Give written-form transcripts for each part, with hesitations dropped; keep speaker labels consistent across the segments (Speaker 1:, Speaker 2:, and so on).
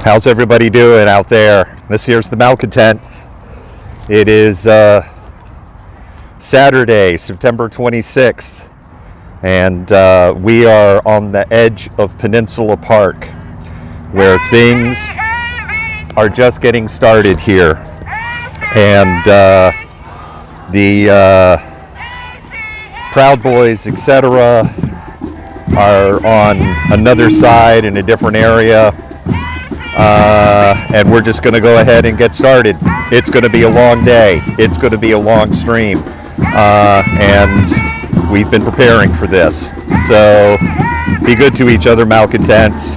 Speaker 1: How's everybody doing out there? This here's the Malcontent. It is Saturday, September 26th, and we are on the edge of Peninsula Park, where things are just getting started here. And the Proud Boys, etc., are on another side in a different area. And we're just going to go ahead and get started. It's going to be a long day. It's going to be a long stream. And we've been preparing for this. So be good to each other, malcontents.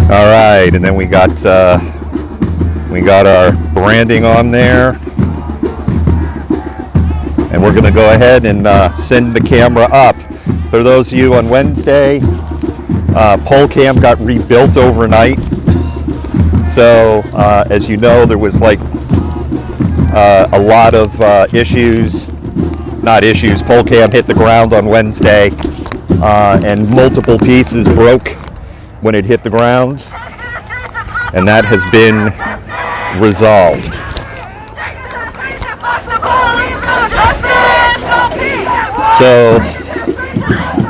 Speaker 1: All right, and then we got our branding on there, and we're going to go ahead and send the camera up. For those of you on Wednesday, pole cam got rebuilt overnight. So as you know, there was like a lot of issues. Not issues. Pole cam hit the ground on Wednesday, and multiple pieces broke when it hit the ground, and that has been resolved. So,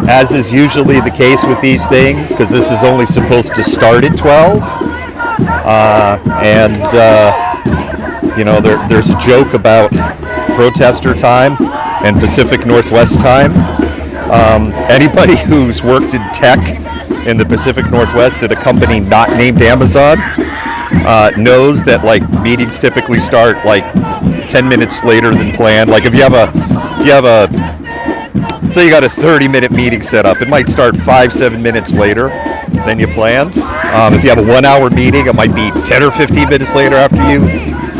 Speaker 1: as is usually the case with these things, because this is only supposed to start at 12, you know, there's a joke about protester time and Pacific Northwest time. Anybody who's worked in tech in the Pacific Northwest at a company not named Amazon knows that like meetings typically start like 10 minutes later than planned. Like if you have a say you got a 30-minute meeting set up, it might start 5-7 minutes later than you planned. If you have a 1-hour meeting, it might be 10 or 15 minutes later after you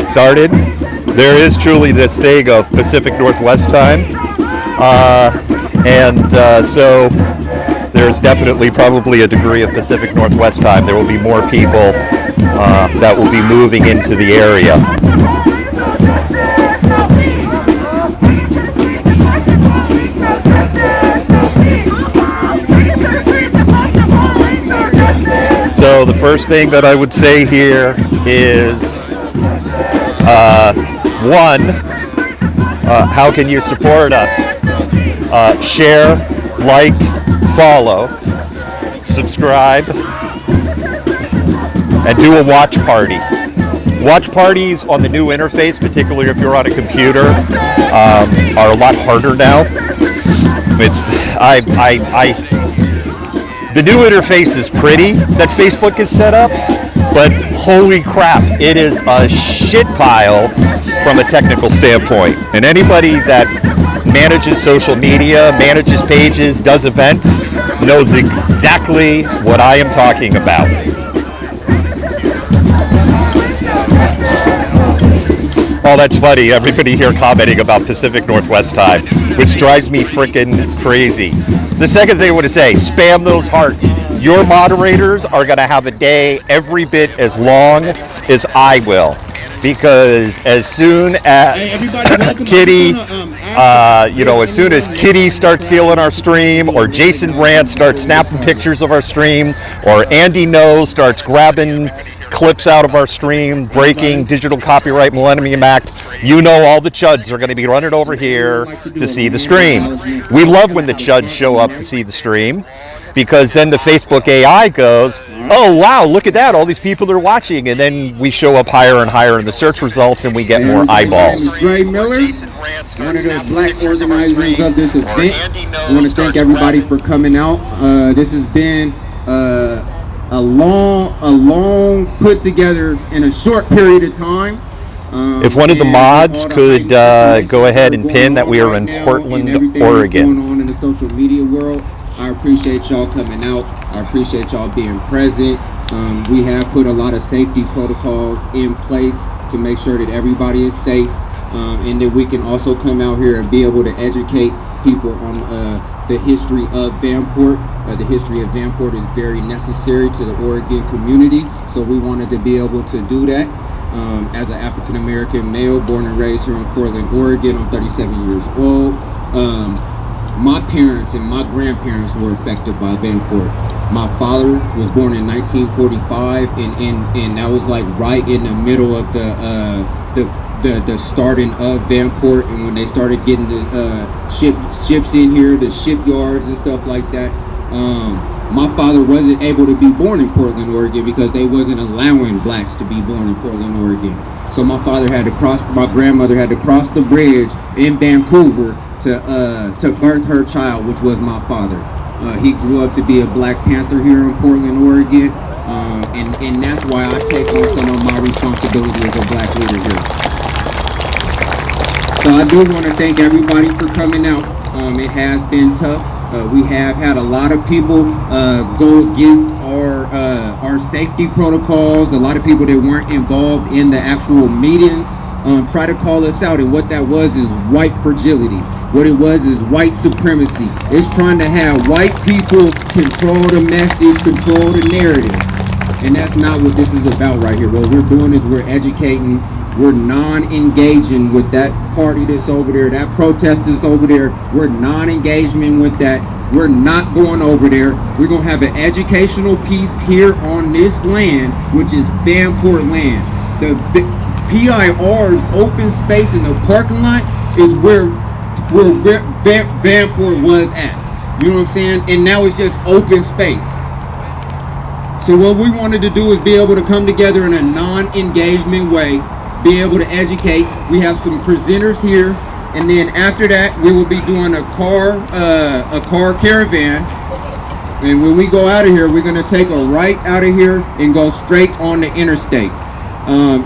Speaker 1: started. There is truly this thing of Pacific Northwest time, so there's definitely probably a degree of Pacific Northwest time. There will be more people that will be moving into the area. So the first thing that I would say here is, one, how can you support us? Share, like, follow, subscribe, and do a watch party. Watch parties on the new interface, particularly if you're on a computer, are a lot harder now. The new interface is pretty that Facebook has set up, but holy crap, it is a shit pile from a technical standpoint. And anybody that manages social media, manages pages, does events, knows exactly what I am talking about. Oh, that's funny. Everybody here commenting about Pacific Northwest time, which drives me freaking crazy. The second thing I want to say, spam those hearts. Your moderators are going to have a day every bit as long as I will. Because as soon as Kitty, as soon as Kitty starts stealing our stream, or Jason Brandt starts snapping pictures of our stream, or Andy No starts grabbing clips out of our stream, breaking Digital Copyright Millennium Act, you know all the chuds are going to be running over here to see the stream. We love when the chuds show up to see the stream, because then the Facebook AI goes, oh wow, look at that, all these people are watching, and then we show up higher and higher in the search results and we get more eyeballs.
Speaker 2: Ray Miller, one of the black organizers of this event. I want to thank everybody for coming out. This has been a long put together in a short period of time.
Speaker 1: If one of the mods could go ahead and pin that we are in Portland, Oregon.
Speaker 2: Going on in the social media world. I appreciate y'all coming out. I appreciate y'all being present. We have put a lot of safety protocols in place to make sure that everybody is safe, and that we can also come out here and be able to educate people on the history of Vanport. The history of Vanport is very necessary to the Oregon community, so we wanted to be able to do that. As an African American male born and raised here in Portland, Oregon, I'm 37 years old. My parents and my grandparents were affected by Vanport. My father was born in 1945, and that was like right in the middle of the starting of Vanport, and when they started getting the ships in here, the shipyards and stuff like that. My father wasn't able to be born in Portland, Oregon, because they wasn't allowing blacks to be born in Portland, Oregon. So my grandmother had to cross the bridge in Vancouver to birth her child, which was my father. He grew up to be a Black Panther here in Portland, Oregon, and that's why I take on some of my responsibility as a black leader here. So I do want to thank everybody for coming out. It has been tough. We have had a lot of people go against our safety protocols. A lot of people that weren't involved in the actual meetings try to call us out, and what that was is white fragility. What it was is white supremacy. It's trying to have white people control the message, control the narrative, and that's not what this is about right here. What we're doing is we're educating. We're non-engaging with that party that's over there, that protest that's over there. We're non-engagement with that. We're not going over there. We're going to have an educational piece here on this land, which is Vanport land. The PIR's open space in the parking lot is where Vanport was at. You know what I'm saying? And now it's just open space. So what we wanted to do is be able to come together in a non-engagement way, be able to educate. We have some presenters here, and then after that we will be doing a car caravan, and when we go out of here, we're going to take a right out of here and go straight on the interstate.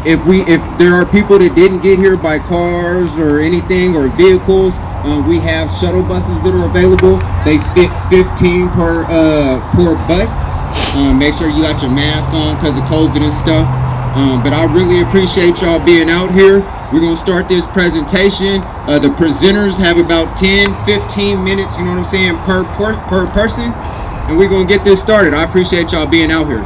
Speaker 2: If there are people that didn't get here by cars or anything or vehicles, we have shuttle buses that are available. They fit 15 per bus. Make sure you got your mask on because of COVID and stuff. But I really appreciate y'all being out here. We're going to start this presentation. The presenters have about 10-15 minutes, you know what I'm saying, per person. And we're going to get this started. I appreciate y'all being out here.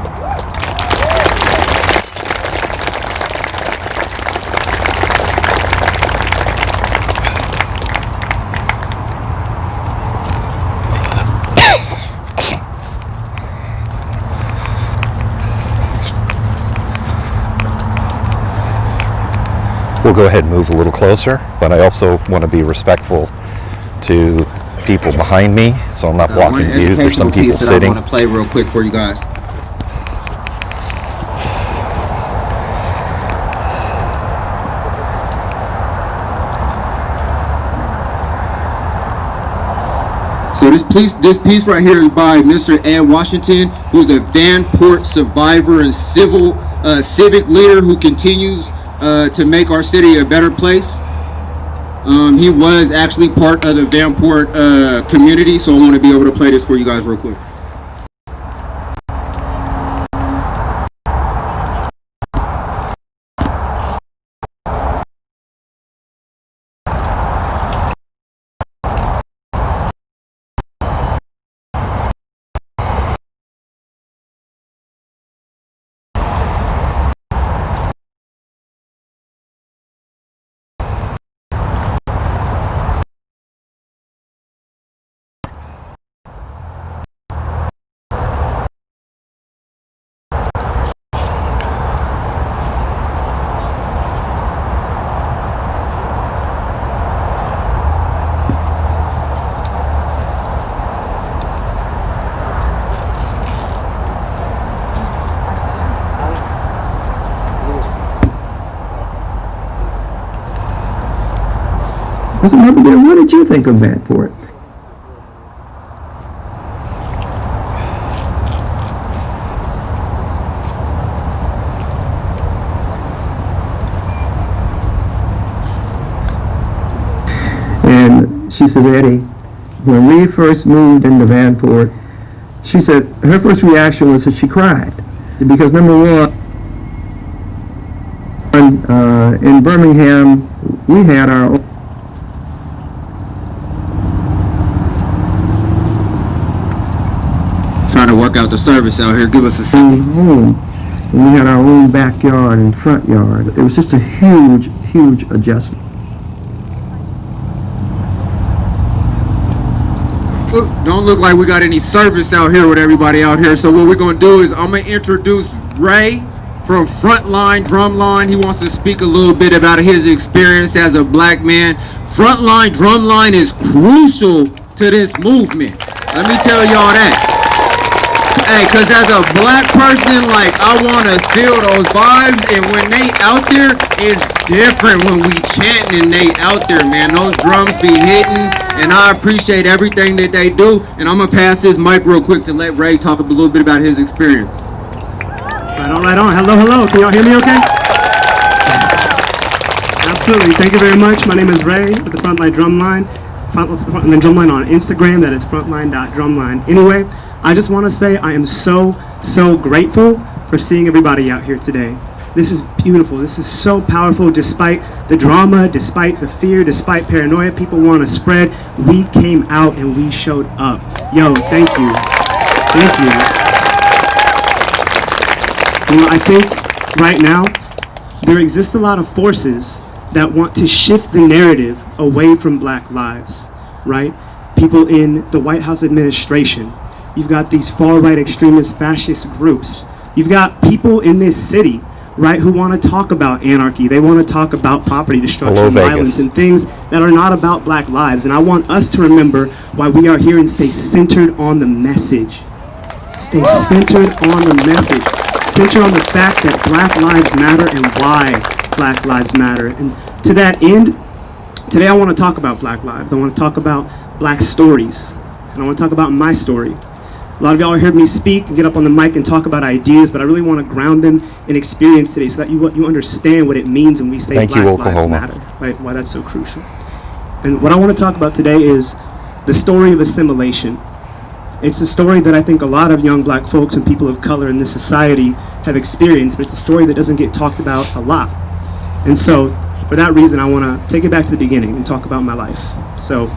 Speaker 1: We'll go ahead and move a little closer, but I also want to be respectful to people behind me, so I'm not blocking views. There's some people sitting.
Speaker 2: I want to play real quick for you guys. So this piece right here is by Mr. Ed Washington, who's a Vanport survivor and civic leader who continues to make our city a better place. He was actually part of the Vanport community, so I want to be able to play this for you guys real quick.
Speaker 3: I said, Mother dear, what did you think of Vanport? And she says, Eddie, when we first moved into Vanport, she said her first reaction was that she cried. Because number one, in Birmingham, we had our own
Speaker 2: trying to work out the service out here. Give us a second.
Speaker 3: Home, and we had our own backyard and front yard. It was just a huge, huge adjustment.
Speaker 2: Don't look like we got any service out here with everybody out here. So what we're gonna do is I'm gonna introduce Ray from Frontline Drumline. He wants to speak a little bit about his experience as a black man. Frontline Drumline is crucial to this movement. Let me tell y'all that. Hey, cause as a black person, like, I wanna feel those vibes, and when they out there, it's different when we chanting and they out there, man. Those drums be hitting, and I appreciate everything that they do. And I'm gonna pass this mic real quick to let Ray talk a little bit about his experience.
Speaker 4: Right on. Hello, hello. Can y'all hear me okay? Absolutely. Thank you very much. My name is Ray with the Frontline Drumline. Frontline Drumline on Instagram. That is frontline.drumline. Anyway, I just want to say I am so grateful for seeing everybody out here today. This is beautiful. This is so powerful. Despite the drama, despite the fear, despite paranoia people want to spread, we came out and we showed up. Yo, thank you. Thank you. You know, I think right now there exists a lot of forces that want to shift the narrative away from black lives, right? People in the White House administration. You've got these far-right extremist fascist groups. You've got people in this city, right, who want to talk about anarchy. They want to talk about property destruction, violence, and things that are not about black lives. And I want us to remember why we are here and stay centered on the message. Stay centered on the message. Center on the fact that black lives matter and why black lives matter. And to that end, today I want to talk about black lives. I want to talk about black stories. And I want to talk about my story. A lot of y'all heard me speak and get up on the mic and talk about ideas, but I really want to ground them in experience today so that you understand what it means when we say black lives matter, right? Why that's so crucial. And what I want to talk about today is the story of assimilation. It's a story that I think a lot of young black folks and people of color in this society have experienced, but it's a story that doesn't get talked about a lot. And so, for that reason, I want to take it back to the beginning and talk about my life. So,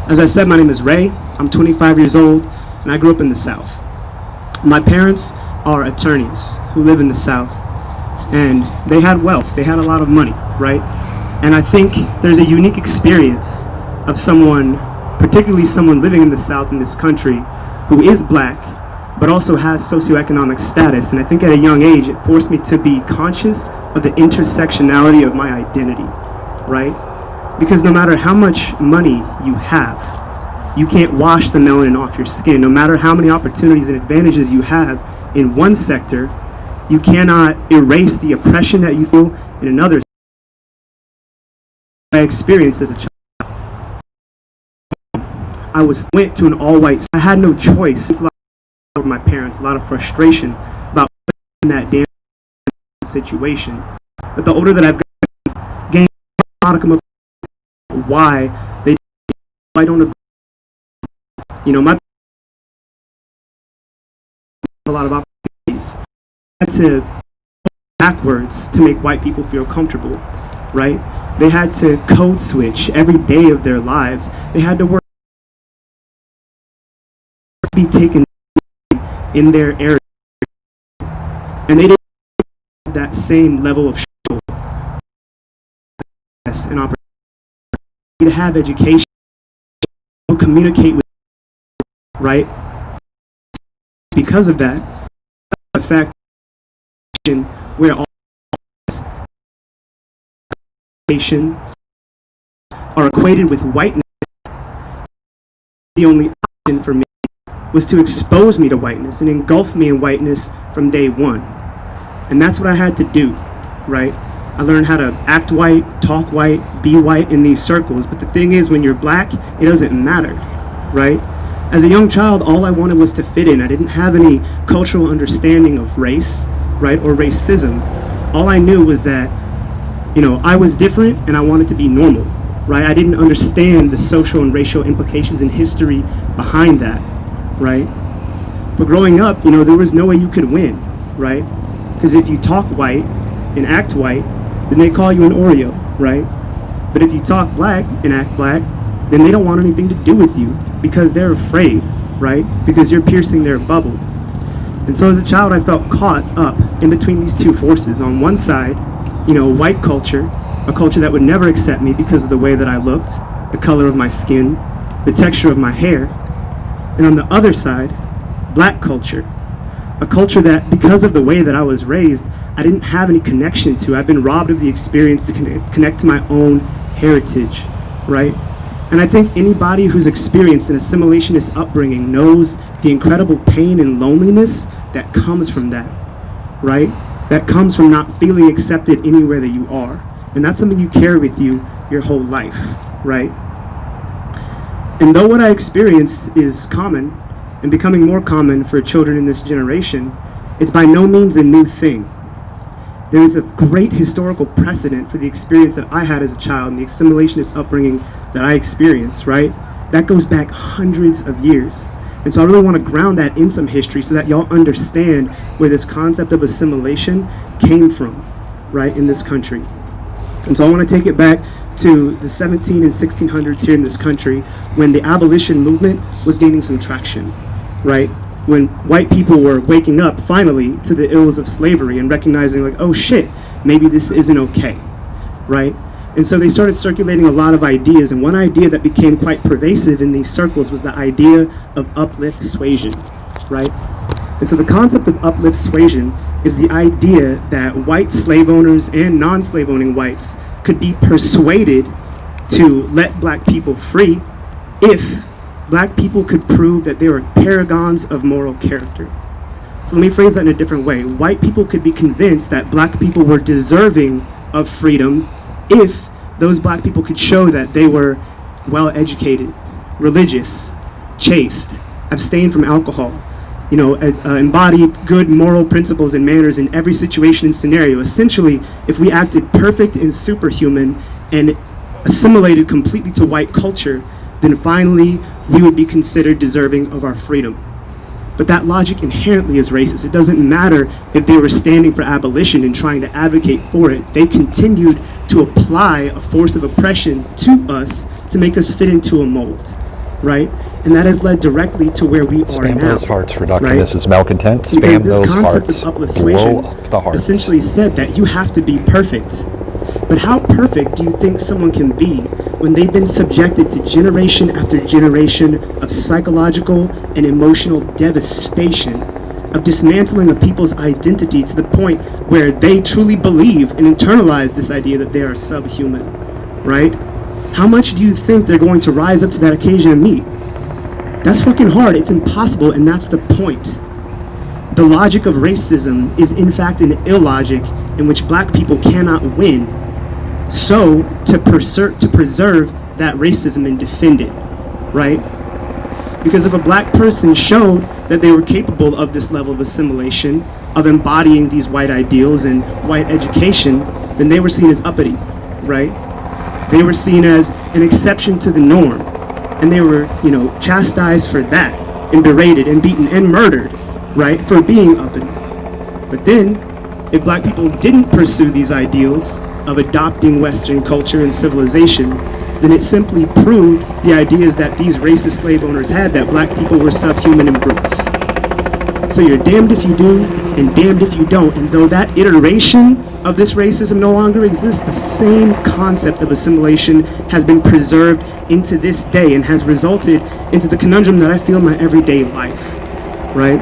Speaker 4: as I said, my name is Ray. I'm 25 years old, and I grew up in the South. My parents are attorneys who live in the South, and they had wealth. They had a lot of money, right? And I think there's a unique experience of someone, particularly someone living in the South in this country, who is black, but also has socioeconomic status. And I think at a young age, it forced me to be conscious of the intersectionality of my identity, right? Because no matter how much money you have, you can't wash the melanin off your skin. No matter how many opportunities and advantages you have in one sector, you cannot erase the oppression that you feel in another. I experienced as a child. I went to an all-white. I had no choice. It's a lot of my parents, a lot of frustration about that damn situation. But the older that I've gained a modicum of why they, I don't, you know, my a lot of opportunities. I had to go backwards to make white people feel comfortable, right? They had to code switch every day of their lives. They had to work. Be taken in their area, and they didn't have that same level of show and opportunity to have education, communicate with, right? Because of that, the fact where all education are equated with whiteness, the only option for me was to expose me to whiteness and engulf me in whiteness from day one. And that's what I had to do, right? I learned how to act white, talk white, be white in these circles. But the thing is, when you're black, it doesn't matter, right? As a young child, all I wanted was to fit in. I didn't have any cultural understanding of race, right, or racism. All I knew was that, you know, I was different and I wanted to be normal, right? I didn't understand the social and racial implications and history behind that, right? But growing up, you know, there was no way you could win, right? Because if you talk white and act white, then they call you an Oreo, right? But if you talk black and act black, then they don't want anything to do with you because they're afraid, right? Because you're piercing their bubble. And so as a child, I felt caught up in between these two forces. On one side, white culture, a culture that would never accept me because of the way that I looked, the color of my skin, the texture of my hair. And on the other side, black culture, a culture that, because of the way that I was raised, I didn't have any connection to. I've been robbed of the experience to connect to my own heritage, right? And I think anybody who's experienced an assimilationist upbringing knows the incredible pain and loneliness that comes from that, right? That comes from not feeling accepted anywhere that you are. And that's something you carry with you your whole life, right? And though what I experienced is common and becoming more common for children in this generation, it's by no means a new thing. There is a great historical precedent for the experience that I had as a child and the assimilationist upbringing that I experienced, right? That goes back hundreds of years. And so I really want to ground that in some history so that y'all understand where this concept of assimilation came from, right, in this country. And so I want to take it back to the 17 and 1600s here in this country when the abolition movement was gaining some traction, right? When white people were waking up finally to the ills of slavery and recognizing like, oh shit, maybe this isn't okay, right? And so they started circulating a lot of ideas, and one idea that became quite pervasive in these circles was the idea of uplift suasion, right? And so the concept of uplift suasion is the idea that white slave owners and non-slave owning whites could be persuaded to let black people free if black people could prove that they were paragons of moral character. So let me phrase that in a different way. White people could be convinced that black people were deserving of freedom if those black people could show that they were well-educated, religious, chaste, abstained from alcohol, embodied good moral principles and manners in every situation and scenario. Essentially, if we acted perfect and superhuman and assimilated completely to white culture, then finally we would be considered deserving of our freedom. But that logic inherently is racist. It doesn't matter if they were standing for abolition and trying to advocate for it. They continued to apply a force of oppression to us to make us fit into a mold, right? And that has led directly to where we are
Speaker 1: Spam
Speaker 4: now.
Speaker 1: those hearts for Dr.
Speaker 4: Right?
Speaker 1: Mrs. Malcontent.
Speaker 4: Because
Speaker 1: Spam
Speaker 4: this
Speaker 1: those
Speaker 4: concept
Speaker 1: hearts.
Speaker 4: of uplift
Speaker 1: Blow
Speaker 4: suasion
Speaker 1: up the hearts.
Speaker 4: essentially said that you have to be perfect. But how perfect do you think someone can be when they've been subjected to generation after generation of psychological and emotional devastation, of dismantling a people's identity to the point where they truly believe and internalize this idea that they are subhuman, right? How much do you think they're going to rise up to that occasion and meet? That's fucking hard. It's impossible, and that's the point. The logic of racism is in fact an illogic in which black people cannot win. So, to preserve that racism and defend it, right? Because if a black person showed that they were capable of this level of assimilation, of embodying these white ideals and white education, then they were seen as uppity, right? They were seen as an exception to the norm. And they were, chastised for that, and berated, and beaten, and murdered, right, for being uppity. But then, if black people didn't pursue these ideals of adopting Western culture and civilization, then it simply proved the ideas that these racist slave owners had, that black people were subhuman and brutes. So you're damned if you do, and damned if you don't. And though that iteration of this racism no longer exists, the same concept of assimilation has been preserved into this day and has resulted into the conundrum that I feel in my everyday life, right?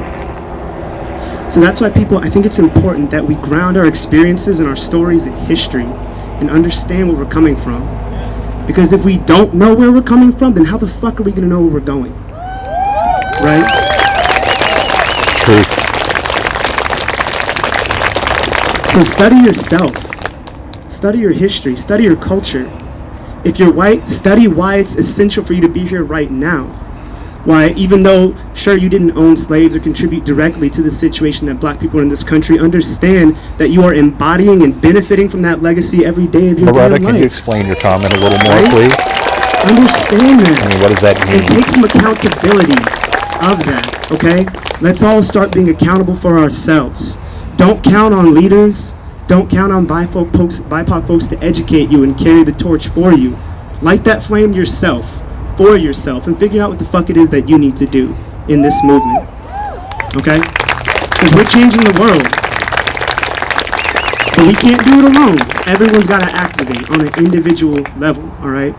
Speaker 4: So that's why I think it's important that we ground our experiences and our stories in history and understand where we're coming from. Because if we don't know where we're coming from, then how the fuck are we gonna know where we're going? Right?
Speaker 1: Truth.
Speaker 4: So study yourself, study your history, study your culture. If you're white, study why it's essential for you to be here right now. Why, even though, sure, you didn't own slaves or contribute directly to the situation that black people in this country, understand that you are embodying and benefiting from that legacy every day of your
Speaker 1: Loretta,
Speaker 4: damn life.
Speaker 1: can you explain your comment a little more,
Speaker 4: Right?
Speaker 1: please?
Speaker 4: Understand that.
Speaker 1: I mean, what does that mean?
Speaker 4: And take some accountability of that, okay? Let's all start being accountable for ourselves. Don't count on leaders. Don't count on BIPOC folks to educate you and carry the torch for you. Light that flame yourself, for yourself, and figure out what the fuck it is that you need to do in this movement, okay? because we're changing the world. But we can't do it alone. Everyone's got to activate on an individual level, all right?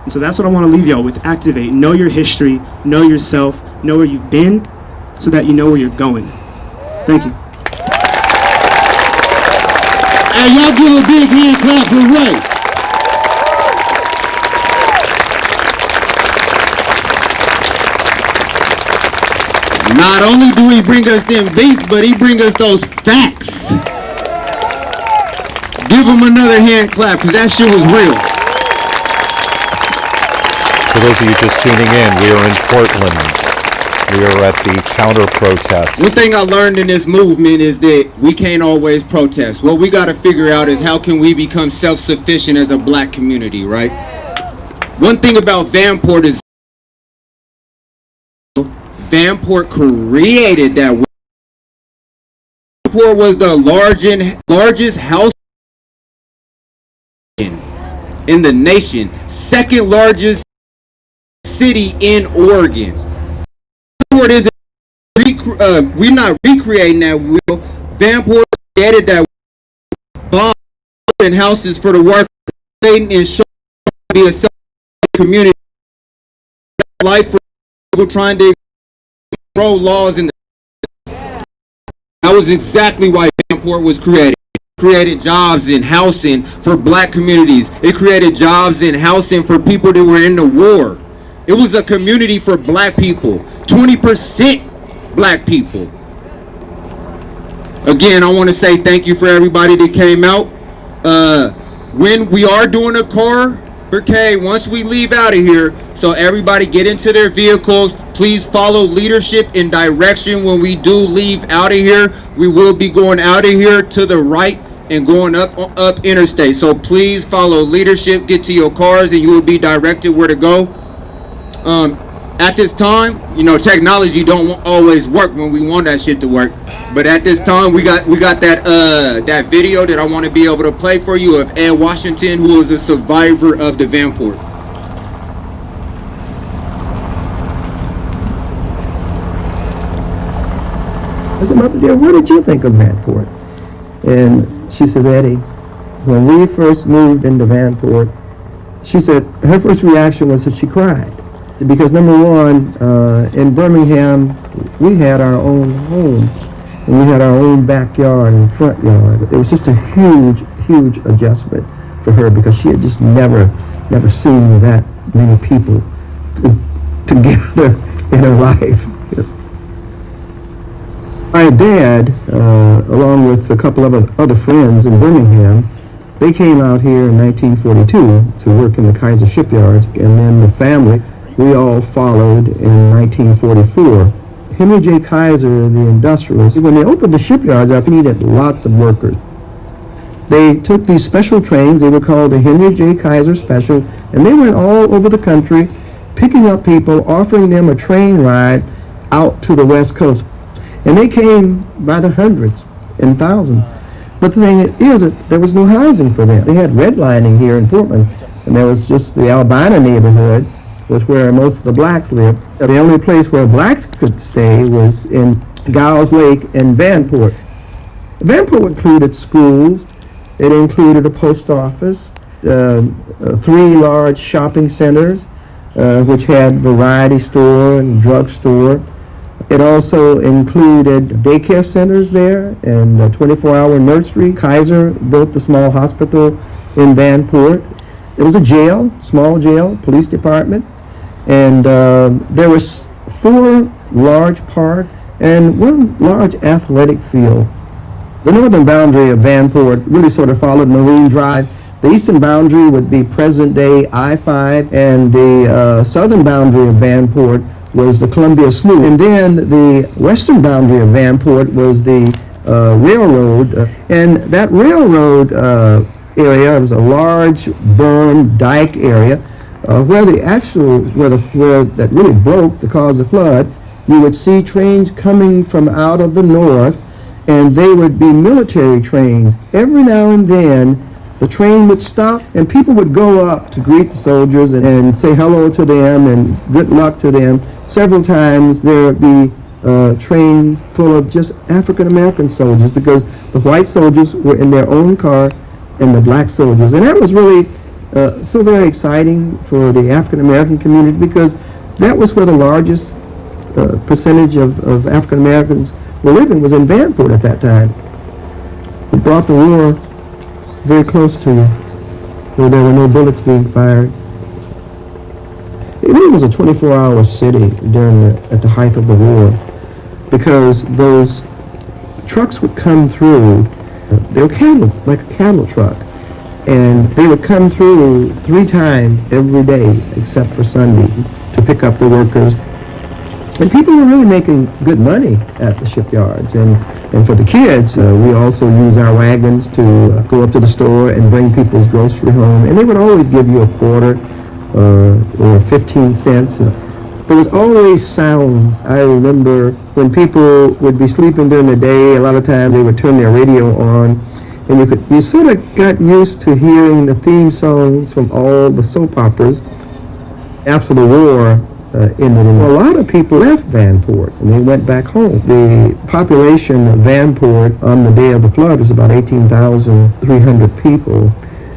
Speaker 4: And so that's what I want to leave y'all with. Activate. Know your history. Know yourself. Know where you've been so that you know where you're going. Thank you.
Speaker 2: Hey, y'all give a big hand clap for Ray. Not only do he bring us them beats, but he bring us those facts. Give him another hand clap, because that shit was real.
Speaker 1: For those of you just tuning in, we are in Portland. We are at the counter protest.
Speaker 2: One thing I learned in this movement is that we can't always protest. What we got to figure out is how can we become self-sufficient as a black community, right? One thing about Vanport is Vanport created that. Vanport was the largest house in the nation, second largest city in Oregon. Vanport isn't we're not recreating that wheel. Vanport created that bomb and houses for the workers, and show to be a community life for people trying to control laws in the. That was exactly why Vanport was created. It created jobs in housing for black communities. It created jobs in housing for people that were in the war. It was a community for black people. 20% black people. Again, I want to say thank you for everybody that came out. When we are doing a car barricade, once we leave out of here, so everybody get into their vehicles. Please follow leadership and direction when we do leave out of here. We will be going out of here to the right and going up interstate. So please follow leadership, get to your cars, and you will be directed where to go. At this time, you know, technology don't always work when we want that shit to work. But at this time, we got that video that I want to be able to play for you of Ed Washington, who was a survivor of the Vanport.
Speaker 3: I said, Mother dear, what did you think of Vanport? And she says, Eddie, when we first moved into Vanport, she said her first reaction was that she cried. Because number one, in Birmingham, we had our own home. And we had our own backyard and front yard. It was just a huge, huge adjustment for her because she had just never seen that many people together in her life. My dad, along with a couple of other friends in Birmingham, they came out here in 1942 to work in the Kaiser shipyards, and then the family, we all followed in 1944. Henry J. Kaiser, the industrialist, when they opened the shipyards up, he needed lots of workers. They took these special trains, they were called the Henry J. Kaiser Specials, and they went all over the country, picking up people, offering them a train ride out to the West Coast. And they came by the hundreds and thousands. But the thing is that there was no housing for them. They had redlining here in Portland, and there was just the Albina neighborhood was where most of the blacks lived. The only place where blacks could stay was in Giles Lake and Vanport. Vanport included schools, it included a post office, 3 large shopping centers, which had variety store and drug store. It also included daycare centers there and a 24-hour nursery. Kaiser built the small hospital in Vanport. There was a jail, small jail, police department, and there was 4 large parks and 1 large athletic field. The northern boundary of Vanport really sort of followed Marine Drive. The eastern boundary would be present-day I-5, and the southern boundary of Vanport was the Columbia Slough. And then the western boundary of Vanport was the railroad. And that railroad area was a large berm dike area where that really broke to cause the flood. You would see trains coming from out of the north, and they would be military trains. Every now and then, the train would stop, and people would go up to greet the soldiers and say hello to them and good luck to them. Several times there would be train full of just African American soldiers, because the white soldiers were in their own car and the black soldiers. And that was really so very exciting for the African American community, because that was where the largest percentage of African Americans were living, was in Vanport at that time. It brought the war very close to you, where there were no bullets being fired. It really was a 24-hour city at the height of the war, because those trucks would come through. They were cattle, like a cattle truck, and they would come through 3 times every day, except for Sunday, to pick up the workers. And people were really making good money at the shipyards. And for the kids, we also use our wagons to go up to the store and bring people's grocery home. And they would always give you a quarter or 15 cents. There was always sounds. I remember when people would be sleeping during the day, a lot of times they would turn their radio on, and you sort of got used to hearing the theme songs from all the soap operas. After the war ended, and a lot of people left Vanport and they went back home. The population of Vanport on the day of the flood was about 18,300 people,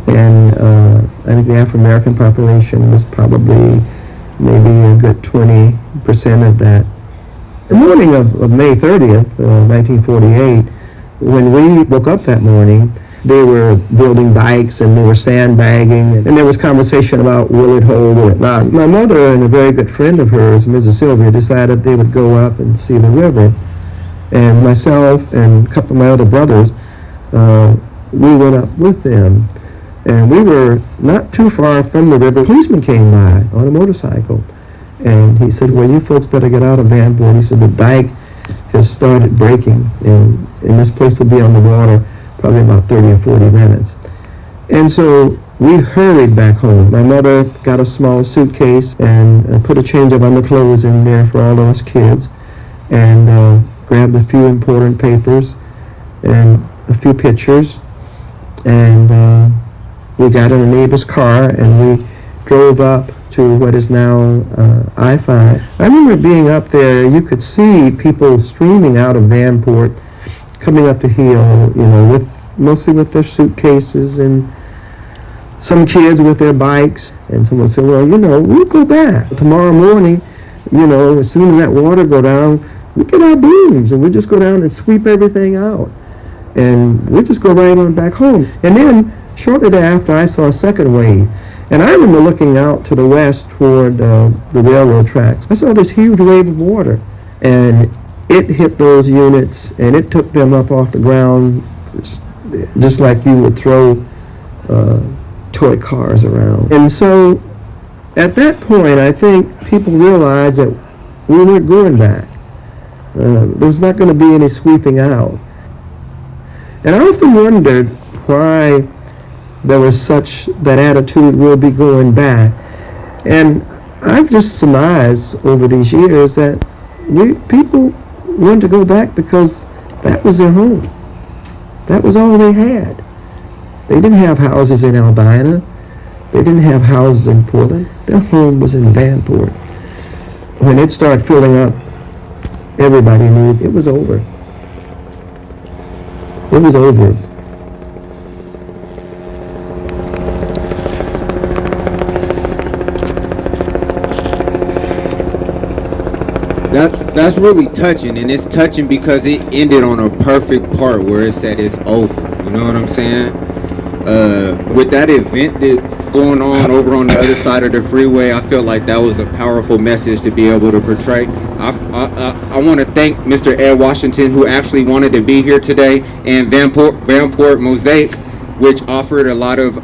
Speaker 3: and I think the African American population was probably maybe a good 20% of that. The morning of May 30th, 1948, when we woke up that morning, they were building dikes and they were sandbagging, and there was conversation about will it hold, will it not. My mother and a very good friend of hers, Mrs. Sylvia, decided they would go up and see the river. And myself and a couple of my other brothers, we went up with them. And we were not too far from the river. A policeman came by on a motorcycle, and he said, well, you folks better get out of Vanport. He said, the dike has started breaking, and this place will be on the water probably about 30 or 40 minutes. And so we hurried back home. My mother got a small suitcase and put a change of underclothes in there for all of us kids, and grabbed a few important papers and a few pictures, and we got in a neighbor's car and we drove up to what is now I-5. I remember being up there, you could see people streaming out of Vanport, coming up the hill, mostly with their suitcases, and some kids with their bikes. And someone said, well, we'll go back tomorrow morning, as soon as that water go down, we get our brooms and we just go down and sweep everything out, and we just go right on back home. And then shortly thereafter, I saw a second wave, and I remember looking out to the west toward the railroad tracks. I saw this huge wave of water, and it hit those units, and it took them up off the ground, just like you would throw toy cars around. And so, at that point, I think people realized that we weren't going back. There's not going to be any sweeping out. And I often wondered why there was that attitude, we'll be going back. And I've just surmised over these years that people wanted to go back because that was their home. That was all they had. They didn't have houses in Albina. They didn't have houses in Portland. Their home was in Vanport. When it started filling up, everybody knew it was over. It was over.
Speaker 2: That's really touching, and it's touching because it ended on a perfect part where it said it's over. You know what I'm saying? With that event that's going on over on the other side of the freeway, I feel like that was a powerful message to be able to portray. I want to thank Mr. Ed Washington, who actually wanted to be here today, and Vanport Mosaic, which offered a lot of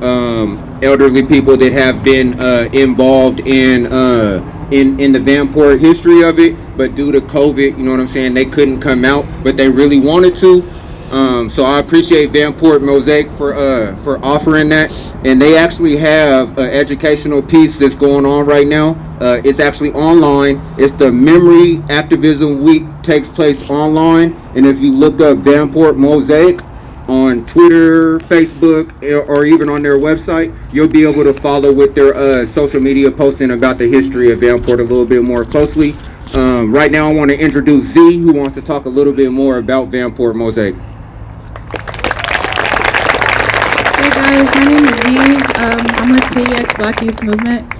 Speaker 2: elderly people that have been involved in the Vanport history of it, but due to COVID, you know what I'm saying, they couldn't come out, but they really wanted to. So I appreciate Vanport Mosaic for offering that. And they actually have an educational piece that's going on right now. It's actually online. It's the Memory Activism Week, takes place online. And if you look up Vanport Mosaic on Twitter, Facebook, or even on their website, you'll be able to follow with their social media posting about the history of Vanport a little bit more closely. Right now I want to introduce Z, who wants to talk a little bit more about Vanport Mosaic.
Speaker 5: Hey guys, my name is Z. I'm with KDX Black Youth Movement.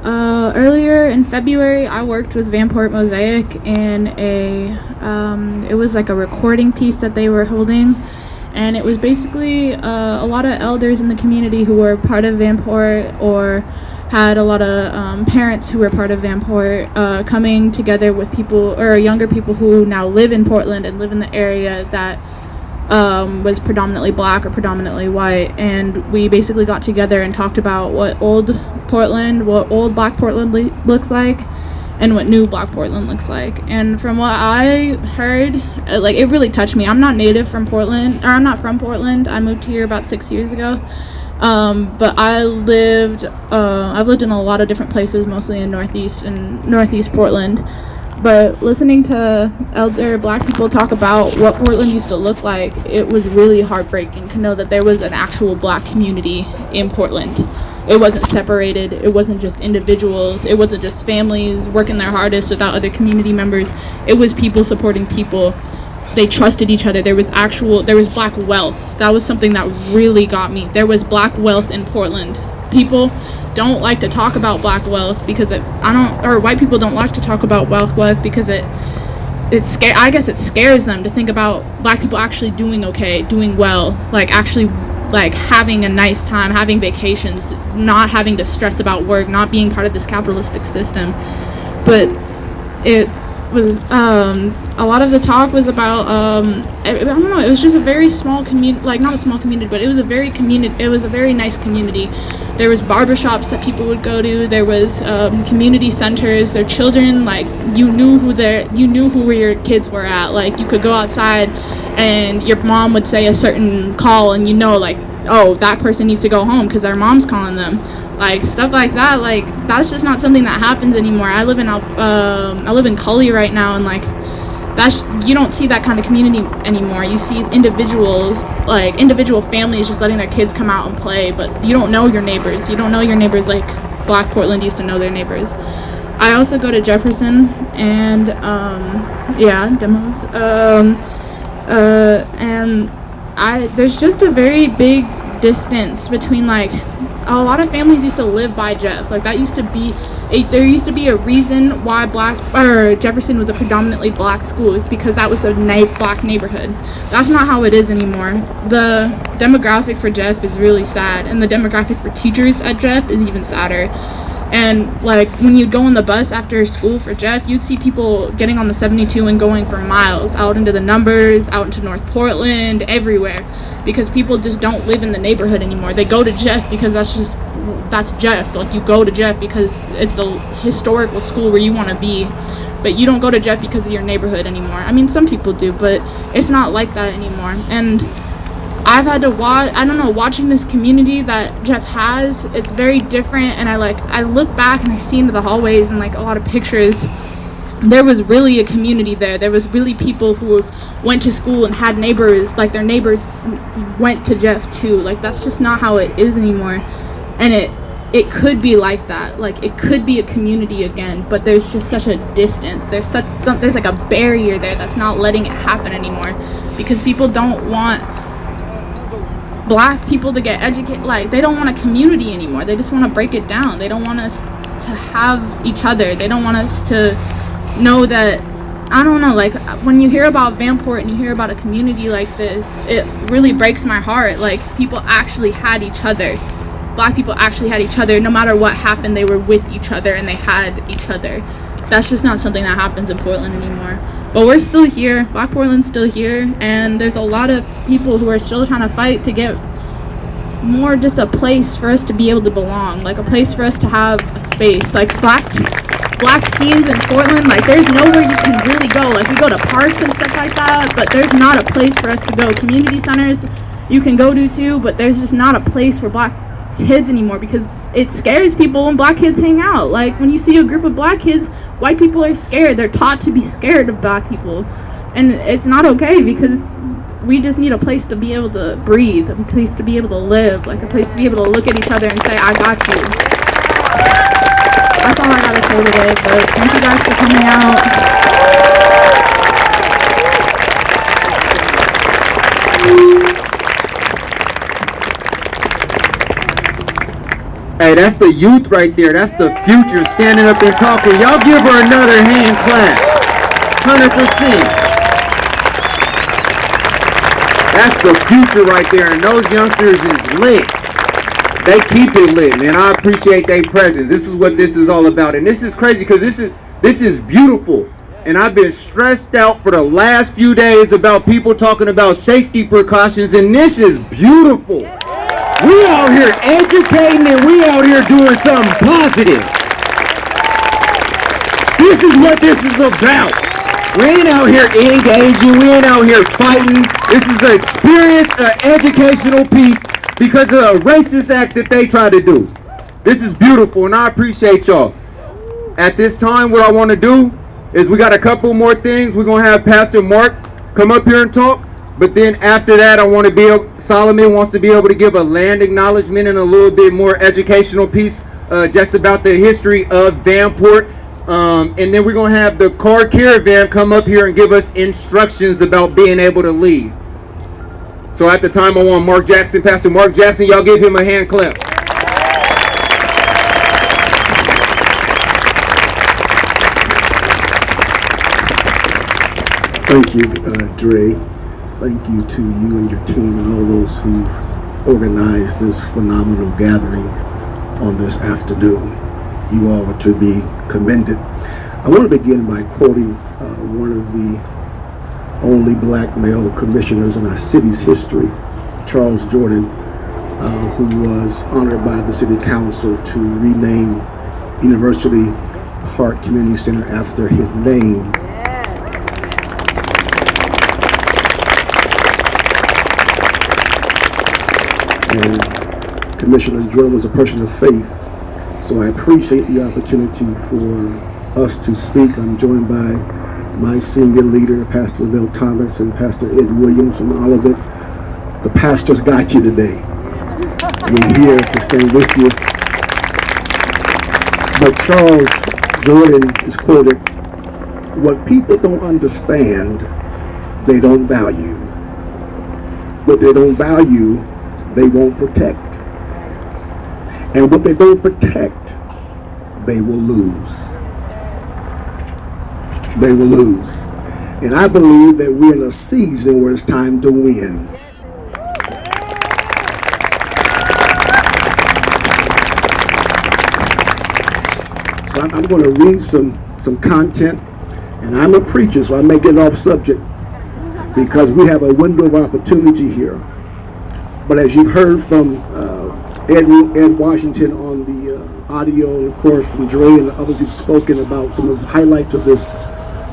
Speaker 5: Earlier in February, I worked with Vanport Mosaic in it was like a recording piece that they were holding, and it was basically a lot of elders in the community who were part of Vanport or had a lot of parents who were part of Vanport coming together with people or younger people who now live in Portland and live in the area that was predominantly black or predominantly white, and we basically got together and talked about what old black Portland looks like and what new black Portland looks like. And from what I heard, like, it really touched me. I'm not native from Portland, or I'm not from Portland. I moved here about 6 years ago. But I've lived in a lot of different places, mostly in Northeast Portland. But listening to elder black people talk about what Portland used to look like, it was really heartbreaking to know that there was an actual black community in Portland. It wasn't separated. It wasn't just individuals. It wasn't just families working their hardest without other community members. It was people supporting people. They trusted each other. There was black wealth. That was something that really got me. There was black wealth in Portland. People don't like to talk about black wealth because white people don't like to talk about wealth because I guess it scares them to think about black people actually doing okay, doing well, like actually like having a nice time, having vacations, not having to stress about work, not being part of this capitalistic system. But it was a lot of the talk was about I don't know, it was just a very small community, like not a small community, but it was a very nice community. There was barbershops that people would go to. There was community centers. Their children, like, you knew who your kids were at. Like, you could go outside and your mom would say a certain call and like, oh, that person needs to go home because their mom's calling them. Like, stuff like that, like, that's just not something that happens anymore. I live in Cully right now, and like, you don't see that kind of community anymore. You see individual families just letting their kids come out and play, but you don't know your neighbors. You don't know your neighbors like Black Portland used to know their neighbors. I also go to Jefferson, and demos. And there's just a very big distance between, like, a lot of families used to live by Jeff. Like, that used to be there used to be a reason why Jefferson was a predominantly black school. It's because that was a black neighborhood. That's not how it is anymore. The demographic for Jeff is really sad, and the demographic for teachers at Jeff is even sadder. And like, when you'd go on the bus after school for Jeff, you'd see people getting on the 72 and going for miles out into the Numbers, out into North Portland, everywhere, because people just don't live in the neighborhood anymore. They go to Jeff because that's Jeff. Like, you go to Jeff because it's a historical school where you want to be, but you don't go to Jeff because of your neighborhood anymore. I mean, some people do, but it's not like that anymore. And I've had to watching this community that Jeff has, it's very different. And I look back and I see into the hallways and, like, a lot of pictures. There was really a community there. There was really people who went to school and had neighbors, like, their neighbors went to Jeff too. Like, that's just not how it is anymore. And it could be like that. Like, it could be a community again, but there's just such a distance. There's like a barrier there that's not letting it happen anymore, because people don't want black people to get educated. Like, they don't want a community anymore. They just want to break it down. They don't want us to have each other. They don't want us to know that, I don't know, like, when you hear about Vanport and you hear about a community like this, it really breaks my heart. Like, people actually had each other. Black people actually had each other. No matter what happened, they were with each other and they had each other. That's just not something that happens in Portland anymore. But we're still here. Black Portland's still here, and there's a lot of people who are still trying to fight to get more just a place for us to be able to belong, like a place for us to have a space. Like, black teens in Portland, like, there's nowhere you can really go. Like, we go to parks and stuff like that, but there's not a place for us to go. Community centers you can go to too, but there's just not a place for black kids anymore, because it scares people when black kids hang out. Like, when you see a group of black kids, white people are scared. They're taught to be scared of black people, and it's not okay, because we just need a place to be able to breathe, a place to be able to live, like a place to be able to look at each other and say, I got you. That's all I gotta say today, but thank you guys for coming out.
Speaker 2: Hey, that's the youth right there. That's the future standing up and talking. Y'all give her another hand clap. 100%. That's the future right there. And those youngsters is lit. They keep it lit, man. I appreciate their presence. This is what this is all about. And this is crazy because this is beautiful. And I've been stressed out for the last few days about people talking about safety precautions. And this is beautiful. We out here educating and we out here doing something positive. This is what this is about. We ain't out here engaging. We ain't out here fighting. This is an experience, an educational piece because of a racist act that they try to do. This is beautiful and I appreciate y'all. At this time, what I want to do is we got a couple more things. We're going to have Pastor Mark come up here and talk. But then after that, I want to be able, Solomon wants to be able to give a land acknowledgement and a little bit more educational piece just about the history of Vanport. And then we're going to have the car caravan come up here and give us instructions about being able to leave. So at the time, I want Mark Jackson, Pastor Mark Jackson, y'all give him a hand clap.
Speaker 6: Thank you, Dre. Thank you to you and your team and all those who've organized this phenomenal gathering on this afternoon. You all are to be commended. I want to begin by quoting one of the only black male commissioners in our city's history, Charles Jordan, who was honored by the city council to rename University Park Community Center after his name. And Commissioner Jordan was a person of faith, so I appreciate the opportunity for us to speak. I'm joined by my senior leader, Pastor Lavelle Thomas and Pastor Ed Williams from Olivet. The pastors got you today. We're here to stand with you. But Charles Jordan is quoted, "What people don't understand, they don't value. What they don't value, they won't protect. And what they don't protect, they will lose. They will lose." And I believe that we're in a season where it's time to win. So I'm going to read some content, and I'm a preacher, so I may get off subject because we have a window of opportunity here. But as you've heard from Ed Washington on the audio, and of course from Dre and the others who've spoken about some of the highlights of this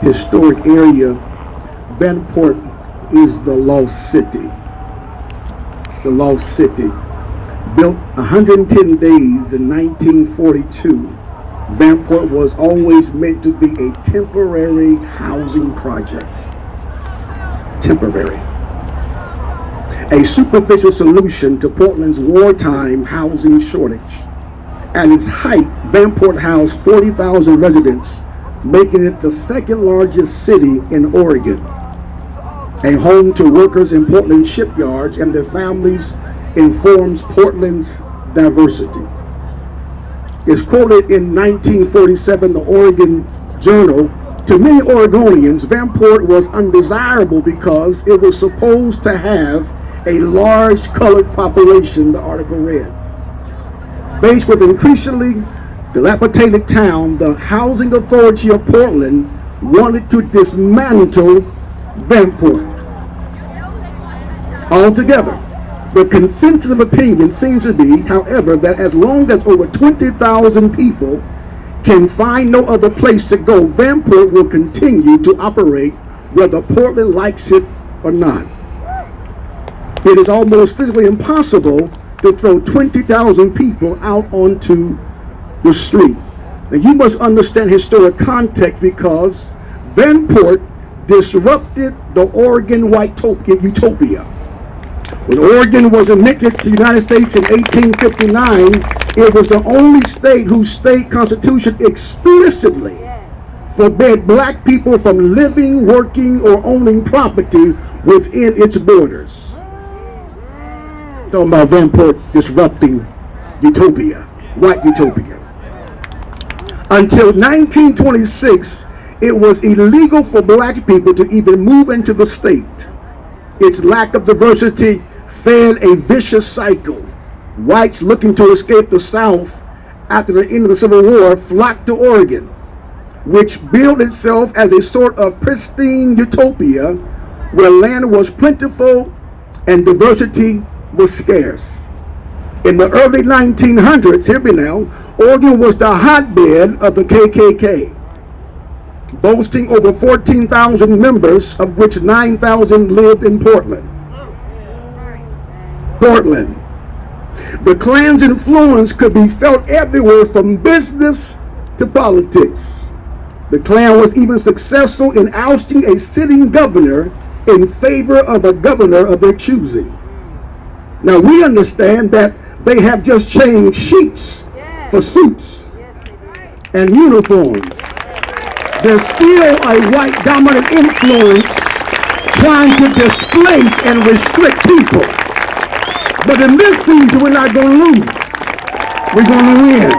Speaker 6: historic area, Vanport is the lost city. The lost city. Built 110 days in 1942, Vanport was always meant to be a temporary housing project. Temporary. A superficial solution to Portland's wartime housing shortage. At its height, Vanport housed 40,000 residents, making it the second largest city in Oregon. A home to workers in Portland shipyards and their families, informs Portland's diversity. It's quoted in 1947, the Oregon Journal, "To many Oregonians, Vanport was undesirable because it was supposed to have a large colored population," the article read. Faced with increasingly dilapidated town, the Housing Authority of Portland wanted to dismantle Vanport altogether. The consensus of opinion seems to be, however, that as long as over 20,000 people can find no other place to go, Vanport will continue to operate whether Portland likes it or not. It is almost physically impossible to throw 20,000 people out onto the street. Now you must understand historic context because Vanport disrupted the Oregon white utopia. When Oregon was annexed to the United States in 1859, It was the only state whose state constitution explicitly forbade black people from living, working, or owning property within its borders. Talking about Vanport disrupting utopia, white utopia. Until 1926, it was illegal for black people to even move into the state. Its lack of diversity fed a vicious cycle. Whites looking to escape the South after the end of the Civil War flocked to Oregon, which billed itself as a sort of pristine utopia where land was plentiful and diversity was scarce. In the early 1900s, hear me now, Oregon was the hotbed of the KKK, boasting over 14,000 members, of which 9,000 lived in Portland. The Klan's influence could be felt everywhere from business to politics. The Klan was even successful in ousting a sitting governor in favor of a governor of their choosing. Now we understand that they have just changed sheets for suits and uniforms. There's still a white dominant influence trying to displace and restrict people. But in this season, we're not going to lose. We're going to win.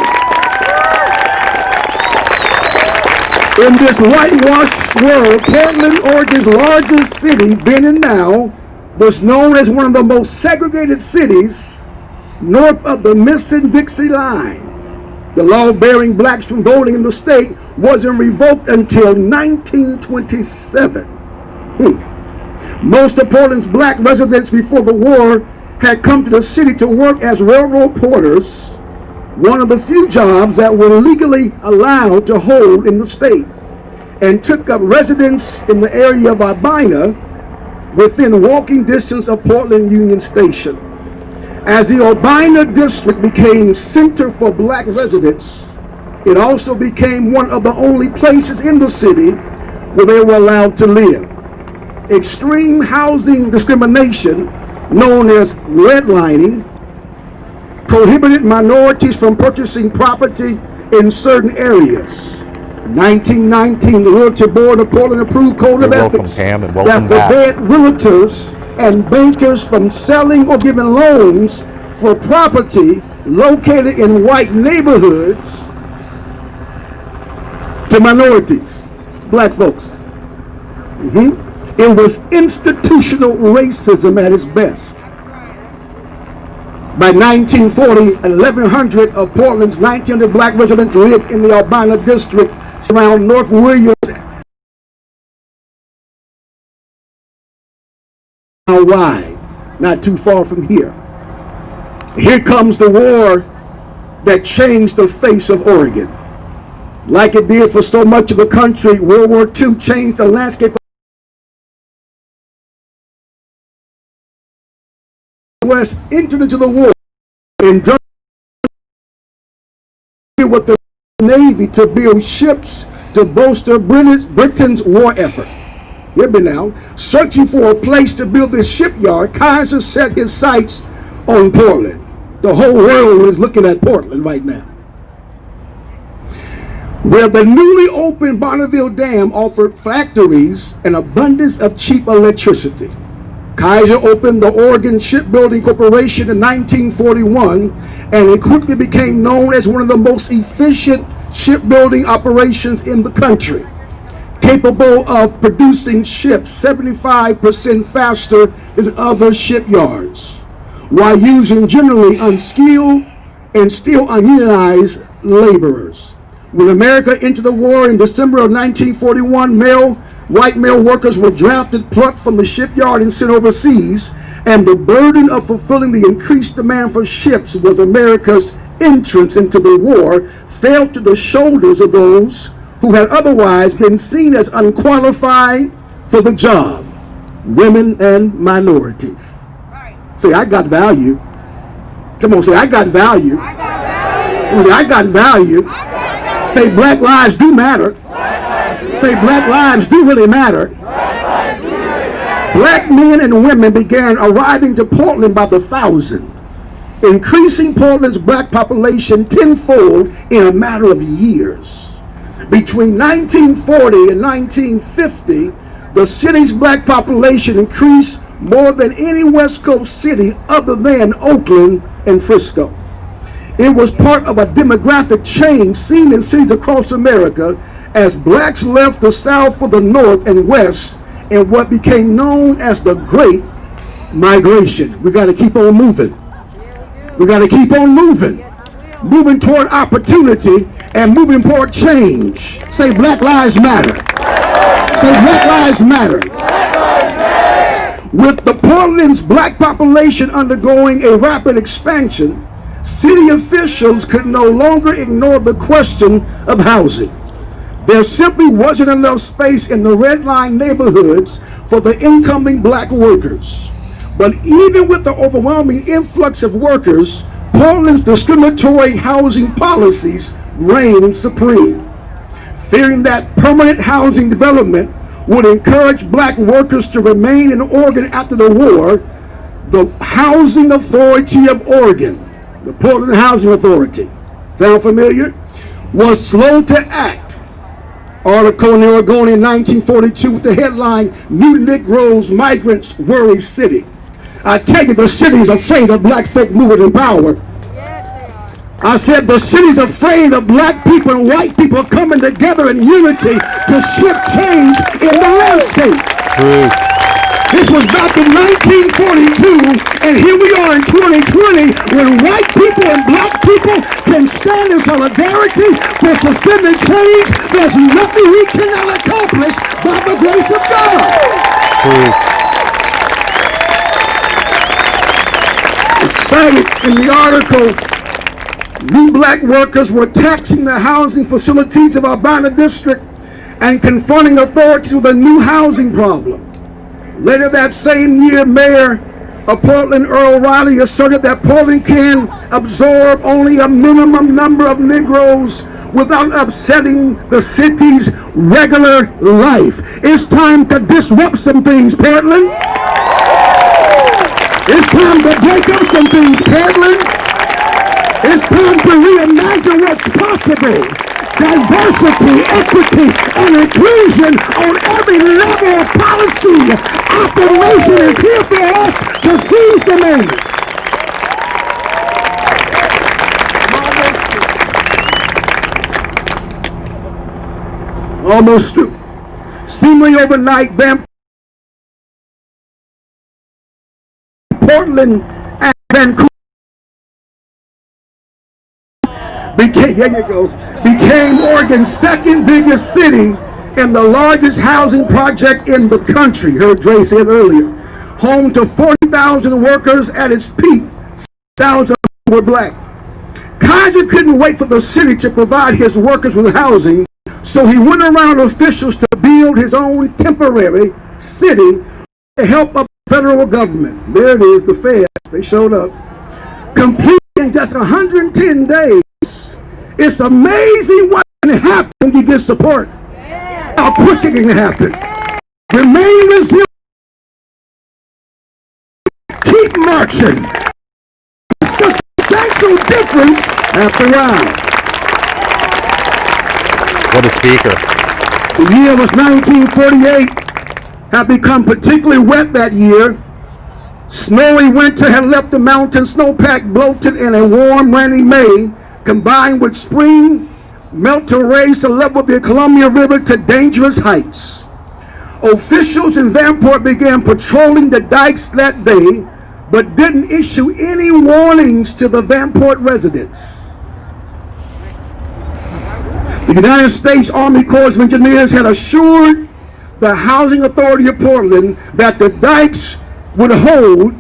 Speaker 6: In this whitewashed world, Portland, Oregon's largest city then and now, was known as one of the most segregated cities north of the Mason-Dixie line. The law barring blacks from voting in the state wasn't revoked until 1927. Most of Portland's black residents before the war had come to the city to work as railroad porters, one of the few jobs that were legally allowed to hold in the state, and took up residence in the area of Albina within walking distance of Portland Union Station. As the Albina district became center for black residents, it also became one of the only places in the city where they were allowed to live. Extreme housing discrimination, known as redlining, prohibited minorities from purchasing property in certain areas. In 1919, the Realty Board of Portland approved code of ethics that forbade realtors and bankers from selling or giving loans for property located in white neighborhoods to minorities, black folks. It was institutional racism at its best. By 1940, 1,100 of Portland's 1,900 black residents lived in the Albina district around North Williams, wide, not too far from here. Here comes the war that changed the face of Oregon. Like it did for so much of the country, World War II changed the landscape of the West, entered into the war and with the Navy to build ships to bolster Britain's war effort. Hear me now. Searching for a place to build this shipyard, Kaiser set his sights on Portland. The whole world is looking at Portland right now, where the newly opened Bonneville Dam offered factories and abundance of cheap electricity. Kaiser opened the Oregon Shipbuilding Corporation in 1941, and it quickly became known as one of the most efficient shipbuilding operations in the country, capable of producing ships 75% faster than other shipyards, while using generally unskilled and still ununionized laborers. When America entered the war in December of 1941, white male workers were drafted, plucked from the shipyard and sent overseas, and the burden of fulfilling the increased demand for ships was America's entrance into the war fell to the shoulders of those who had otherwise been seen as unqualified for the job, women and minorities. Say, I got value. Come on, say, I got value. Come on, say, I got value. Say, black lives do matter. Say, black lives do really matter. Black men and women began arriving to Portland by the thousands. increasing Portland's black population tenfold in a matter of years. Between 1940 and 1950, the city's black population increased more than any West Coast city other than Oakland and Frisco. It was part of a demographic change seen in cities across America as blacks left the South for the North and West in what became known as the Great Migration. We got to keep on moving. We got to keep on moving. Moving toward opportunity and moving toward change. Say Black Lives Matter. Say Black Lives Matter. With the Portland's black population undergoing a rapid expansion, city officials could no longer ignore the question of housing. There simply wasn't enough space in the red line neighborhoods for the incoming black workers. But even with the overwhelming influx of workers, Portland's discriminatory housing policies reigned supreme. Fearing that permanent housing development would encourage black workers to remain in Oregon after the war, the Housing Authority of Oregon, the Portland Housing Authority, sound familiar, was slow to act. Article in the Oregonian in 1942 with the headline, New Negroes, Migrants Worry City. I tell you, the city's afraid of black folk moving in power. I said the city's afraid of black people and white people coming together in unity to shift change in the landscape. This was back in 1942, and here we are in 2020 when white people and black people can stand in solidarity for systemic change. There's nothing we cannot accomplish by the grace of God. It's cited in the article, new black workers were taxing the housing facilities of Urbana District and confronting authorities with a new housing problem. Later that same year, Mayor of Portland, Earl Riley, asserted that Portland can absorb only a minimum number of Negroes without upsetting the city's regular life. It's time to disrupt some things, Portland. It's time to break up some things, Portland. It's time to reimagine what's possible. Diversity, equity, and inclusion on every level of policy. Affirmation is here for us to seize the moment. Almost through. Seemingly overnight, Portland and Vancouver became Oregon's second biggest city and the largest housing project in the country. Heard Dre said earlier. Home to 40,000 workers at its peak, 6,000 were black. Kaiser couldn't wait for the city to provide his workers with housing, so he went around officials to build his own temporary city with the help of the federal government. There it is, the feds. They showed up. Complete in just 110 days. It's amazing what can happen when you get support. How quick it can happen. Remain resilient. Keep marching. It's a substantial difference after a while.
Speaker 1: What a speaker.
Speaker 6: The year was 1948. Had become particularly wet that year. Snowy winter had left the mountains snowpack bloated, and a warm rainy May combined with spring melt to raise the level of the Columbia River to dangerous heights. Officials in Vanport began patrolling the dikes that day, but didn't issue any warnings to the Vanport residents. The United States Army Corps of Engineers had assured the Housing Authority of Portland that the dikes would hold